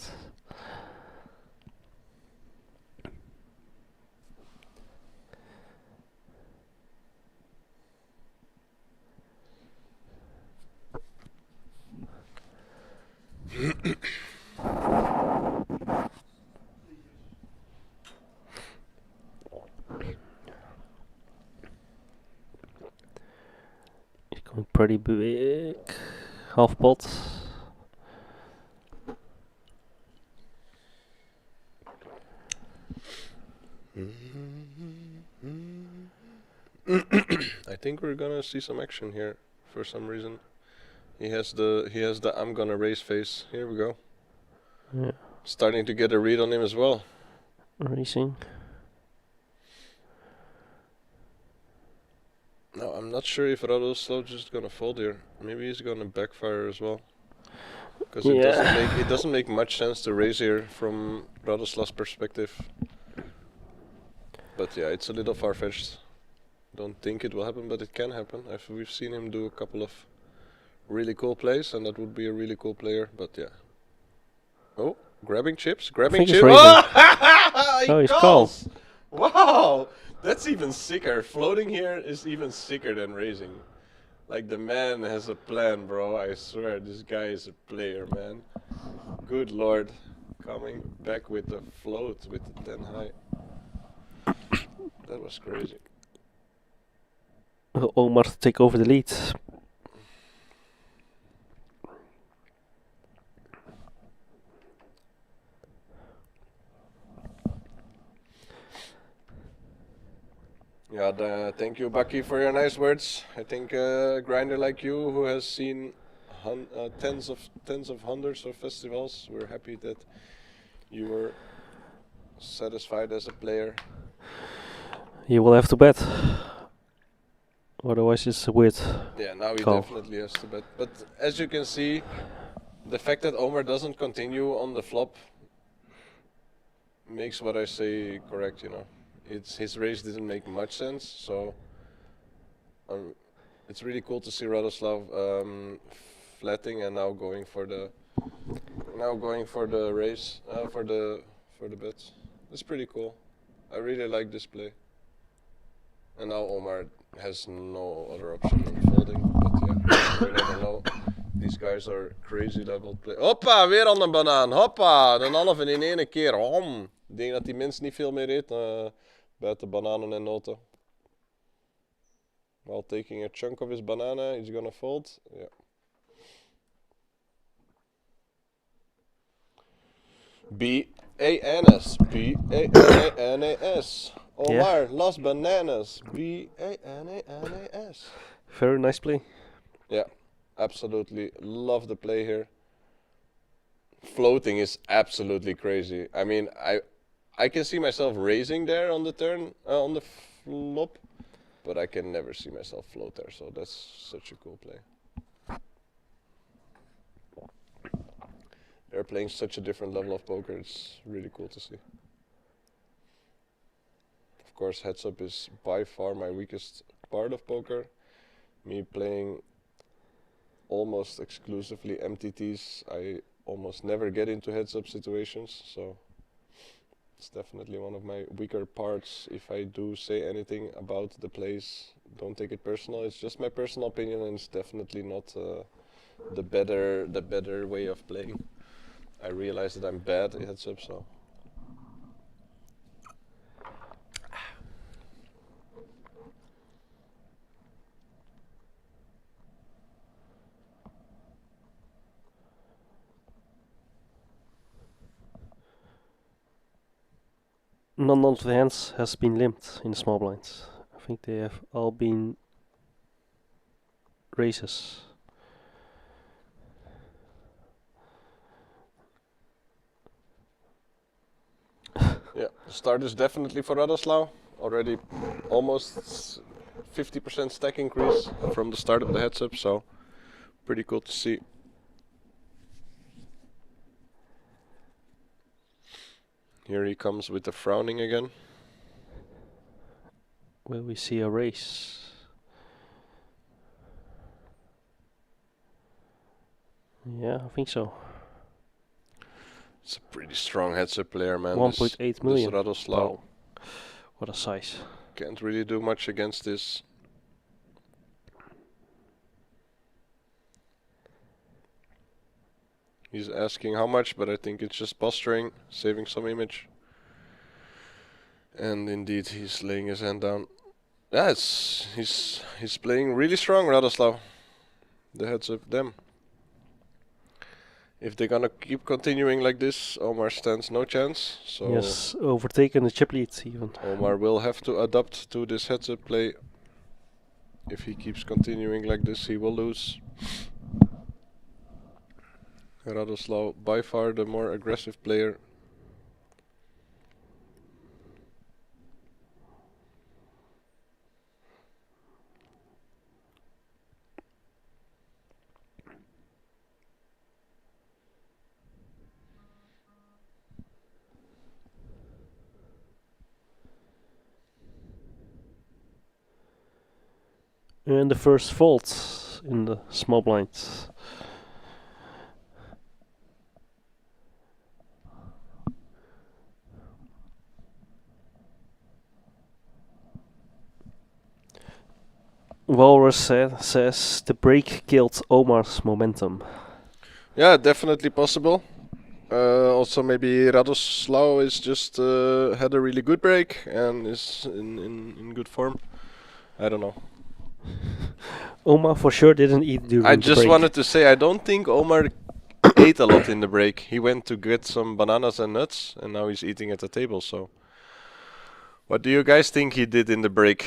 He's going pretty big. Half pot. I think we're gonna see some action here for some reason. He has the I'm gonna raise face. Here we go. Yeah. Starting to get a read on him as well. Racing. No, I'm not sure if Radoslav just gonna fold here. Maybe he's gonna backfire as well. Because it doesn't make much sense to raise here from Radoslav's perspective. But yeah, it's a little far-fetched. Don't think it will happen, but it can happen. We've seen him do a couple of really cool plays, and that would be a really cool player. But yeah. Oh, grabbing chips, grabbing chips. Oh, he's calls. Wow, that's even sicker. Floating here is even sicker than raising. Like, the man has a plan, bro. I swear, this guy is a player, man. Good lord. Coming back with the float with the 10 high. That was crazy. Omar to take over the lead. Yeah, thank you, Bucky, for your nice words. I think a grinder like you, who has seen tens of hundreds of festivals, we're happy that you were satisfied as a player. You will have to bet. Otherwise it's a weird Yeah, now he call. definitely has to bet. But as you can see, the fact that Omar doesn't continue on the flop makes what I say correct, you know. His race didn't make much sense, so it's really cool to see Radoslav flatting and now going for the race for the bets. It's pretty cool. I really like this play. And now Omar has no other option than folding, but yeah, we never know. These guys are crazy level play. Hoppa, weer aan de banaan. Hoppa, een halve in één keer. Ik denk dat die mens niet veel meer eet buiten bananen en noten. While taking a chunk of his banana, he's gonna fold. Yeah. B-A-N-S. B-A-N-A-N-A-S. Omar, Las Bananas. B-A-N-A-N-A-S. Very nice play. Yeah, absolutely love the play here. Floating is absolutely crazy. I mean, I can see myself raising there on the turn, on the flop, but I can never see myself float there, so that's such a cool play. They're playing such a different level of poker, it's really cool to see. Of course, heads up is by far my weakest part of poker. Me playing almost exclusively MTTs, I almost never get into heads up situations, so it's definitely one of my weaker parts. If I do say anything about the plays, don't take it personal. It's just my personal opinion, and it's definitely not the better way of playing. I realize that I'm bad at heads up, so. None of the hands has been limped in the small blinds. I think they have all been raises. Yeah, the start is definitely for Radoslav. Already almost 50% stack increase from the start of the heads up, so pretty cool to see. Here he comes with the frowning again. Will we see a raise? Yeah, I think so. It's a pretty strong heads up player, man. 1.8 million. This Radoslav. Wow. What a size. Can't really do much against this. He's asking how much, but I think it's just posturing, saving some image. And indeed, he's laying his hand down. Yeah, he's playing really strong, Radoslav. The heads up them. If they're gonna keep continuing like this, Omar stands no chance. So Yes, overtaken the chip lead even. Omar will have to adapt to this heads up play. If he keeps continuing like this, he will lose. Radoslav, by far the more aggressive player. And the first fault in the small blind. Walrus says the break killed Omar's momentum. Yeah, definitely possible. Also, maybe Radoslaw is just had a really good break and is in good form. I don't know. Omar for sure didn't eat during I the just break. wanted to say I don't think Omar ate a lot in the break. He went to get some bananas and nuts, and now he's eating at the table. So, what do you guys think he did in the break?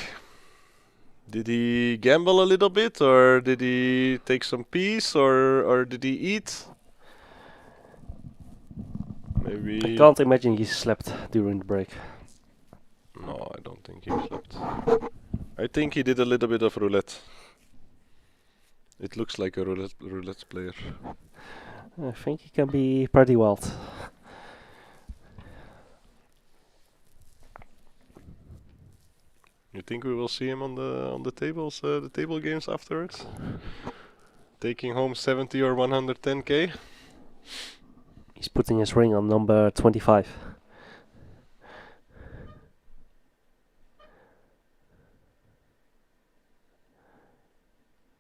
Did he gamble a little bit, or did he take some peas, or did he eat? Maybe. I can't imagine he slept during the break. No, I don't think he slept. I think he did a little bit of roulette. It looks like a roulette player. I think he can be pretty wild. You think we will see him on the tables, the table games afterwards? Taking home 70 or 110k? He's putting his ring on number 25.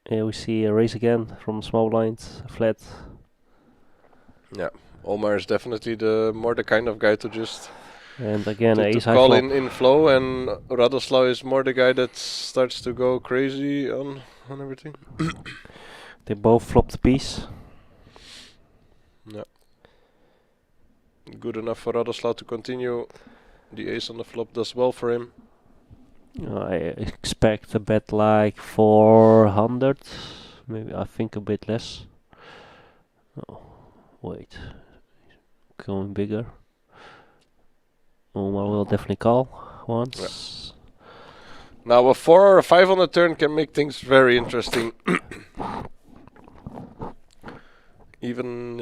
Here we see a raise again from small blind, flat. Yeah, Omar is definitely the kind of guy to just And again, to ace high call flop. in flow, and Radoslaw is more the guy that starts to go crazy on everything. They both flopped the piece. Yeah. Good enough for Radoslaw to continue. The ace on the flop does well for him. I expect a bet like 400, maybe I think a bit less. Oh, wait, going bigger. Omar will definitely call once. Now a 4 or a 5 on the turn can make things very interesting. Even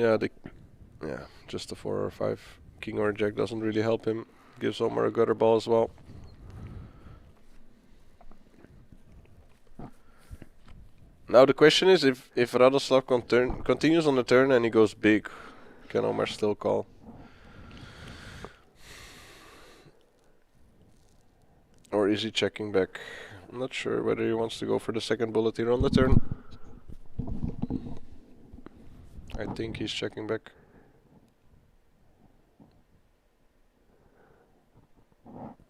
just a 4 or 5. King or Jack doesn't really help him. Gives Omar a gutter ball as well. Now the question is, if Radoslav continues on the turn and he goes big, can Omar still call? Or is he checking back? I'm not sure whether he wants to go for the second bullet here on the turn. I think he's checking back.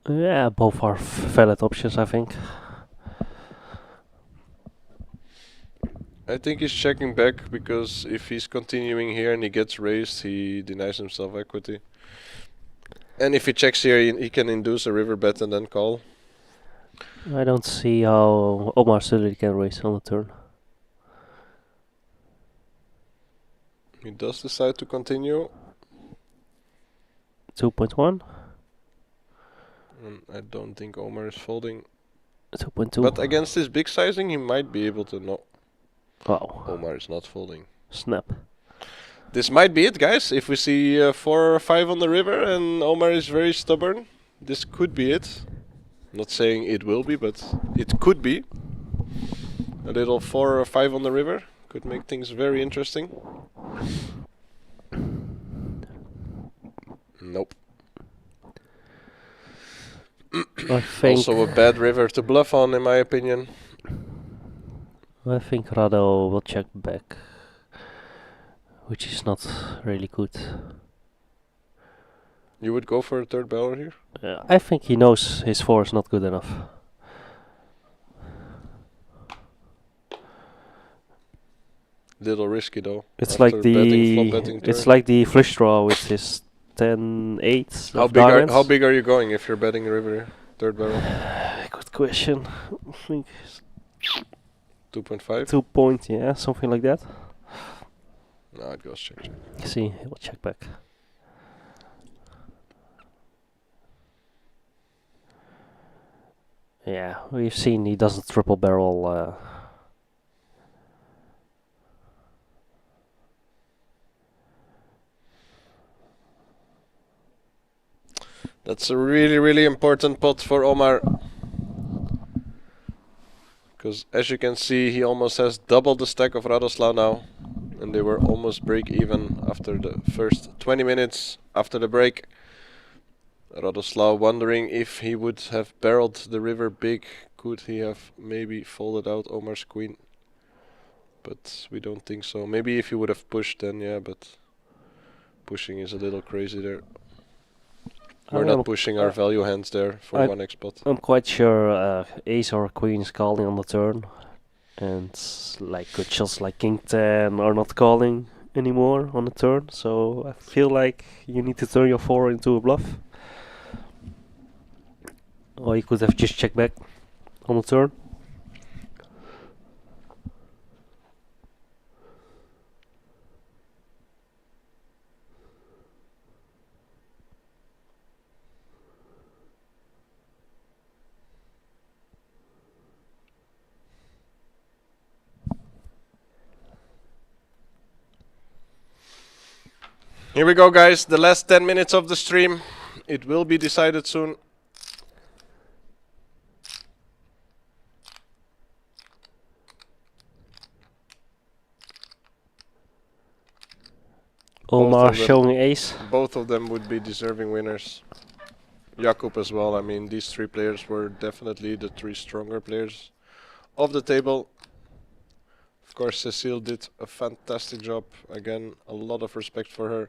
Yeah, both are valid options, I think. I think he's checking back because if he's continuing here and he gets raised, he denies himself equity. And if he checks here, he can induce a river bet and then call. I don't see how Omar Sully can raise on the turn. He does decide to continue. 2.1, And I don't think Omar is folding. 2.2. But against his big sizing, he might be able to know. Wow, Omar is not folding. snap. This might be it, guys. If we see 4 or 5 on the river and Omar is very stubborn, this could be it. Not saying it will be, but it could be. A little 4 or 5 on the river could make things very interesting. Nope. I think Also a bad river to bluff on, in my opinion. Rado will check back, which is not really good. You would go for a third barrel here? I think he knows his 4 is not good enough. Little risky though. It's after like betting, flop betting it's turn. like the flush draw with his 10-8 How of big diamonds. how big are you going if you're betting river here? Third barrel? Good question. I think 2.5? 2 point, yeah, something like that. No, it goes check. See, he will check back. Yeah, we've seen he doesn't triple barrel. That's a really, really important pot for Omar. Because as you can see, he almost has double the stack of Radoslav now. And they were almost break even after the first 20 minutes after the break. Radoslav wondering if he would have barreled the river big. Could he have maybe folded out Omar's queen? But we don't think so. Maybe if he would have pushed then, yeah, but pushing is a little crazy there. I We're am- not pushing our value hands there for I- 1x pot. I'm quite sure ace or queen is calling on the turn, and like good shots like king 10 are not calling anymore on the turn. So I feel like you need to turn your 4 into a bluff, or you could have just checked back on the turn. Here we go, guys. The last 10 minutes of the stream. It will be decided soon. Omar of them. showing ace. Both of them would be deserving winners. Jakub as well. I mean, these three players were definitely the three stronger players of the table. Of course, Cecile did a fantastic job. Again, a lot of respect for her.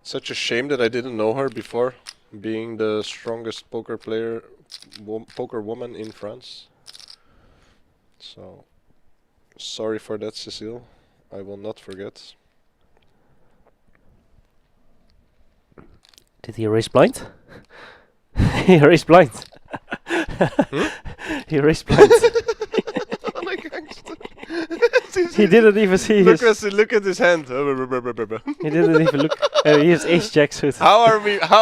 Such a shame that I didn't know her before, being the strongest poker player, poker woman in France. So, sorry for that, Cecile. I will not forget. Did he raise blind? He raised blind. He raised blind. He didn't even see his. Look at his hand. He didn't even look. He has ace jack suit. How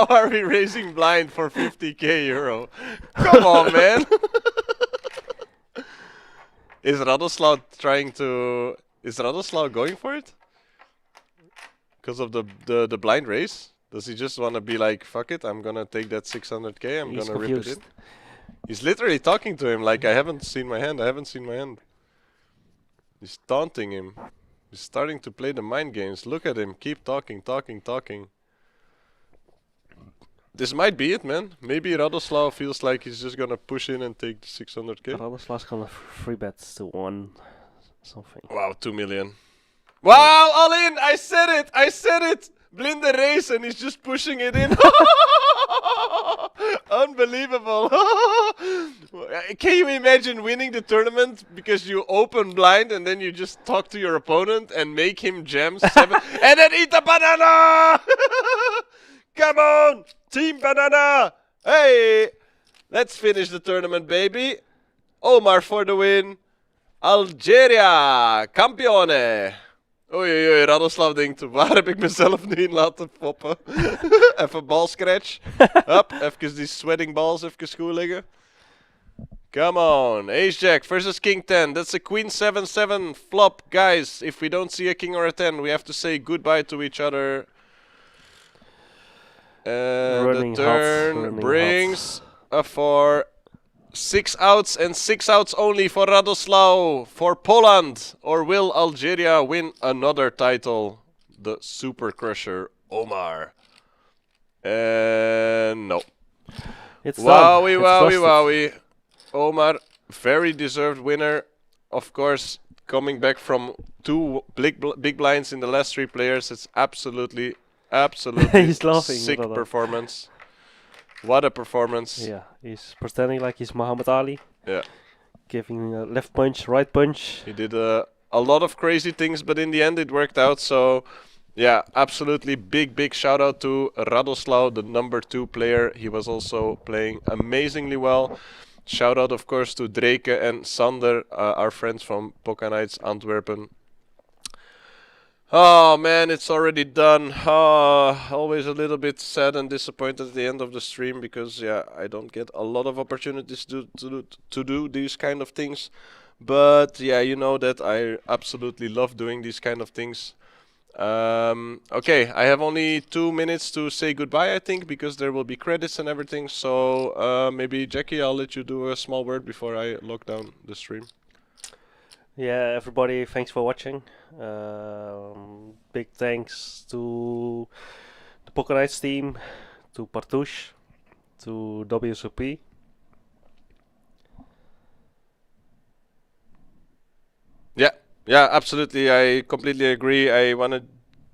are we raising blind for 50k euro? Come on, man. Is Radoslav going for it? Because of the blind raise? Does he just want to be like, fuck it, I'm gonna take that 600k, I'm He's gonna rip it in? confused. He's literally talking to him like, I haven't seen my hand. He's taunting him. He's starting to play the mind games. Look at him, keep talking. This might be it, man. Maybe Radoslav feels like he's just gonna push in and take the 600k. Radoslav's gonna free bet to 1 something. Wow, 2 million. Wow, all in! I said it! Blinde race and he's just pushing it in. Unbelievable. Can you imagine winning the tournament because you open blind and then you just talk to your opponent and make him jam 7 and then eat the banana? Come on, Team Banana. Hey, let's finish the tournament, baby. Omar for the win. Algeria, campione. Oei, Radoslav denkt, waar heb ik mezelf nu in laten poppen? Even balscratch. Hup, even die sweating balls even goed leggen. Come on, ace jack versus king 10. That's a queen 7-7 flop. Guys, if we don't see a king or a 10, we have to say goodbye to each other. Running The hot, turn running brings a 4. 6 outs and 6 outs only for Radoslav for Poland. Or will Algeria win another title? The Super Crusher Omar. And no. It's Wowie, done. It's wowie, wowie. Omar, very deserved winner. Of course, coming back from 2 big blinds in the last 3 players. It's absolutely He's laughing, sick Rado. performance. What a performance. Yeah, he's pretending like he's Muhammad Ali. Yeah. Giving a left punch, right punch. He did a lot of crazy things, but in the end it worked out. So, yeah, absolutely big shout out to Radoslav, the number 2 player. He was also playing amazingly well. Shout out, of course, to Dreke and Sander, our friends from Poker Nights Antwerpen. Oh man, it's already done. Always a little bit sad and disappointed at the end of the stream because yeah, I don't get a lot of opportunities to do these kind of things. But yeah, you know that I absolutely love doing these kind of things. Okay, I have only 2 minutes to say goodbye, I think, because there will be credits and everything. So maybe Jackie, I'll let you do a small word before I lock down the stream. Yeah, everybody, thanks for watching. Big thanks to the Poker Nights team, to Partouche, to WSOP. Yeah, absolutely. I completely agree. I want to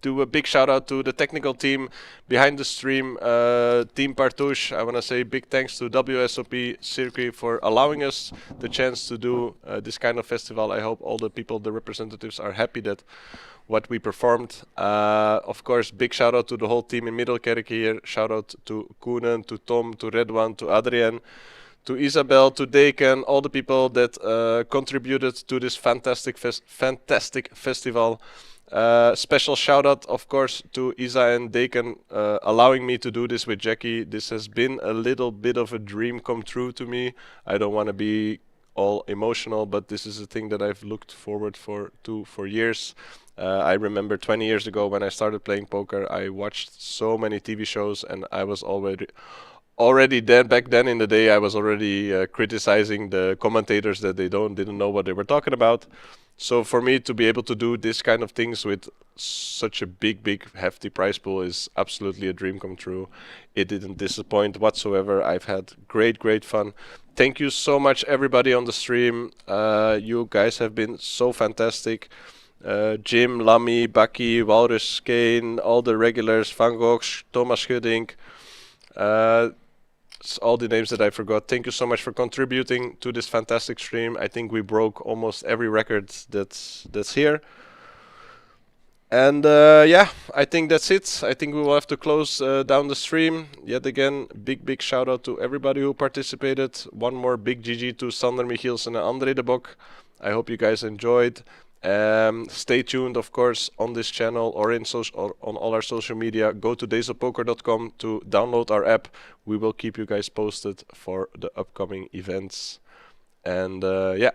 do a big shout out to the technical team behind the stream, Team Partouche. I want to say big thanks to WSOP Circuit for allowing us the chance to do this kind of festival. I hope all the people, the representatives, are happy that what we performed. Of course, big shout out to the whole team in Middelkerke here. Shout out to Koenen, to Tom, to Redwan, to Adrian, to Isabel, to Deken, all the people that contributed to this fantastic festival. Special shout out, of course, to Isa and Deken allowing me to do this with Jackie. This has been a little bit of a dream come true to me. I don't want to be all emotional, but this is a thing that I've looked forward to for years. I remember 20 years ago when I started playing poker, I watched so many TV shows, and I was already then, back then in the day, I was already criticizing the commentators that they didn't know what they were talking about. So for me to be able to do this kind of things with such a big, hefty prize pool is absolutely a dream come true. It didn't disappoint whatsoever. I've had great fun. Thank you so much, everybody on the stream. You guys have been so fantastic. Jim, Lammy, Bucky, Walrus, Kane, all the regulars, Van Gogh, Thomas Schudding, all the names that I forgot. Thank you so much for contributing to this fantastic stream. I think we broke almost every record that's here. And yeah, I think that's it. I think we will have to close down the stream. Yet again, big shout out to everybody who participated. One more big GG to Sander Michiels and André de Bok. I hope you guys enjoyed. Stay tuned, of course, on this channel or on all our social media. Go to daysofpoker.com to download our app. We will keep you guys posted for the upcoming events. And yeah,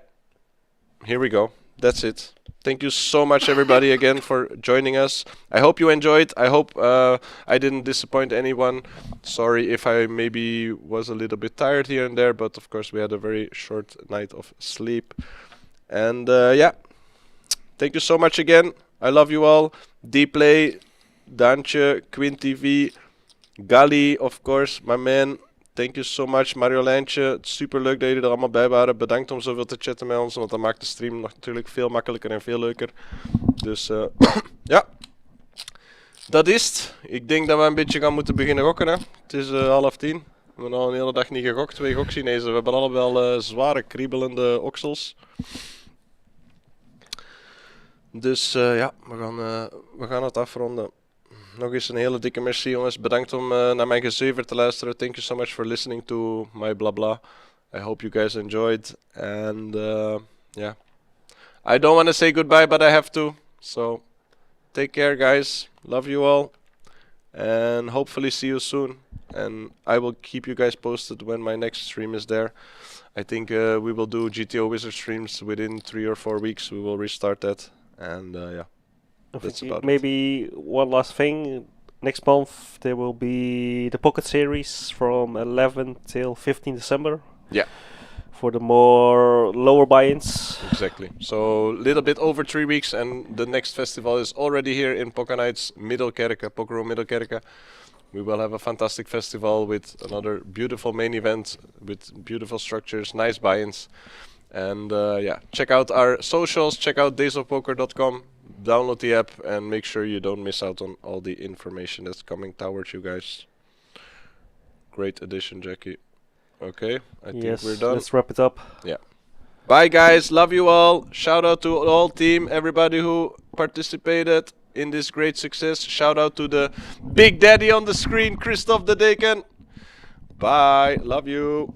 here we go. That's it. Thank you so much, everybody, again for joining us. I hope you enjoyed. I hope I didn't disappoint anyone. Sorry if I maybe was a little bit tired here and there, but of course we had a very short night of sleep. And yeah. Thank you so much again. I love you all. Dplay, Dantje, Quinn TV, Gali, of course, my man. Thank you so much, Marjoleintje. Super leuk dat jullie er allemaal bij waren. Bedankt om zoveel te chatten met ons, want dat maakt de stream natuurlijk veel makkelijker en veel leuker. Dus ja, dat is het. Ik denk dat we een beetje gaan moeten beginnen gokken. Hè. Het is 9:30. We hebben al een hele dag niet gegokt. 2 gokchinezen. We hebben allemaal zware, kriebelende oksels. Dus ja, we gaan het afronden. Nog eens een hele dikke merci, jongens. Bedankt om naar mijn gezeuver te luisteren. Thank you so much for listening to my blah blah. I hope you guys enjoyed. And yeah, I don't want to say goodbye, but I have to. So take care, guys. Love you all. And hopefully see you soon. And I will keep you guys posted when my next stream is there. I think we will do GTO Wizard streams within 3 or 4 weeks. We will restart that. And yeah, that's about maybe it. One last thing. Next month there will be the Pocket Series from 11 till 15 December. Yeah. For the more lower buy-ins. Exactly. So a little bit over 3 weeks, and the next festival is already here in Poker Nights, Middelkerke, Poker Room Middelkerke. We will have a fantastic festival with another beautiful main event with beautiful structures, nice buy-ins. And yeah, check out our socials, check out daysofpoker.com, download the app, and make sure you don't miss out on all the information that's coming towards you guys. Great addition, Jackie. Okay, I think we're done. Let's wrap it up. Yeah. Bye, guys. Love you all. Shout out to all team, everybody who participated in this great success. Shout out to the big daddy on the screen, Christoph the Deken. Bye. Love you.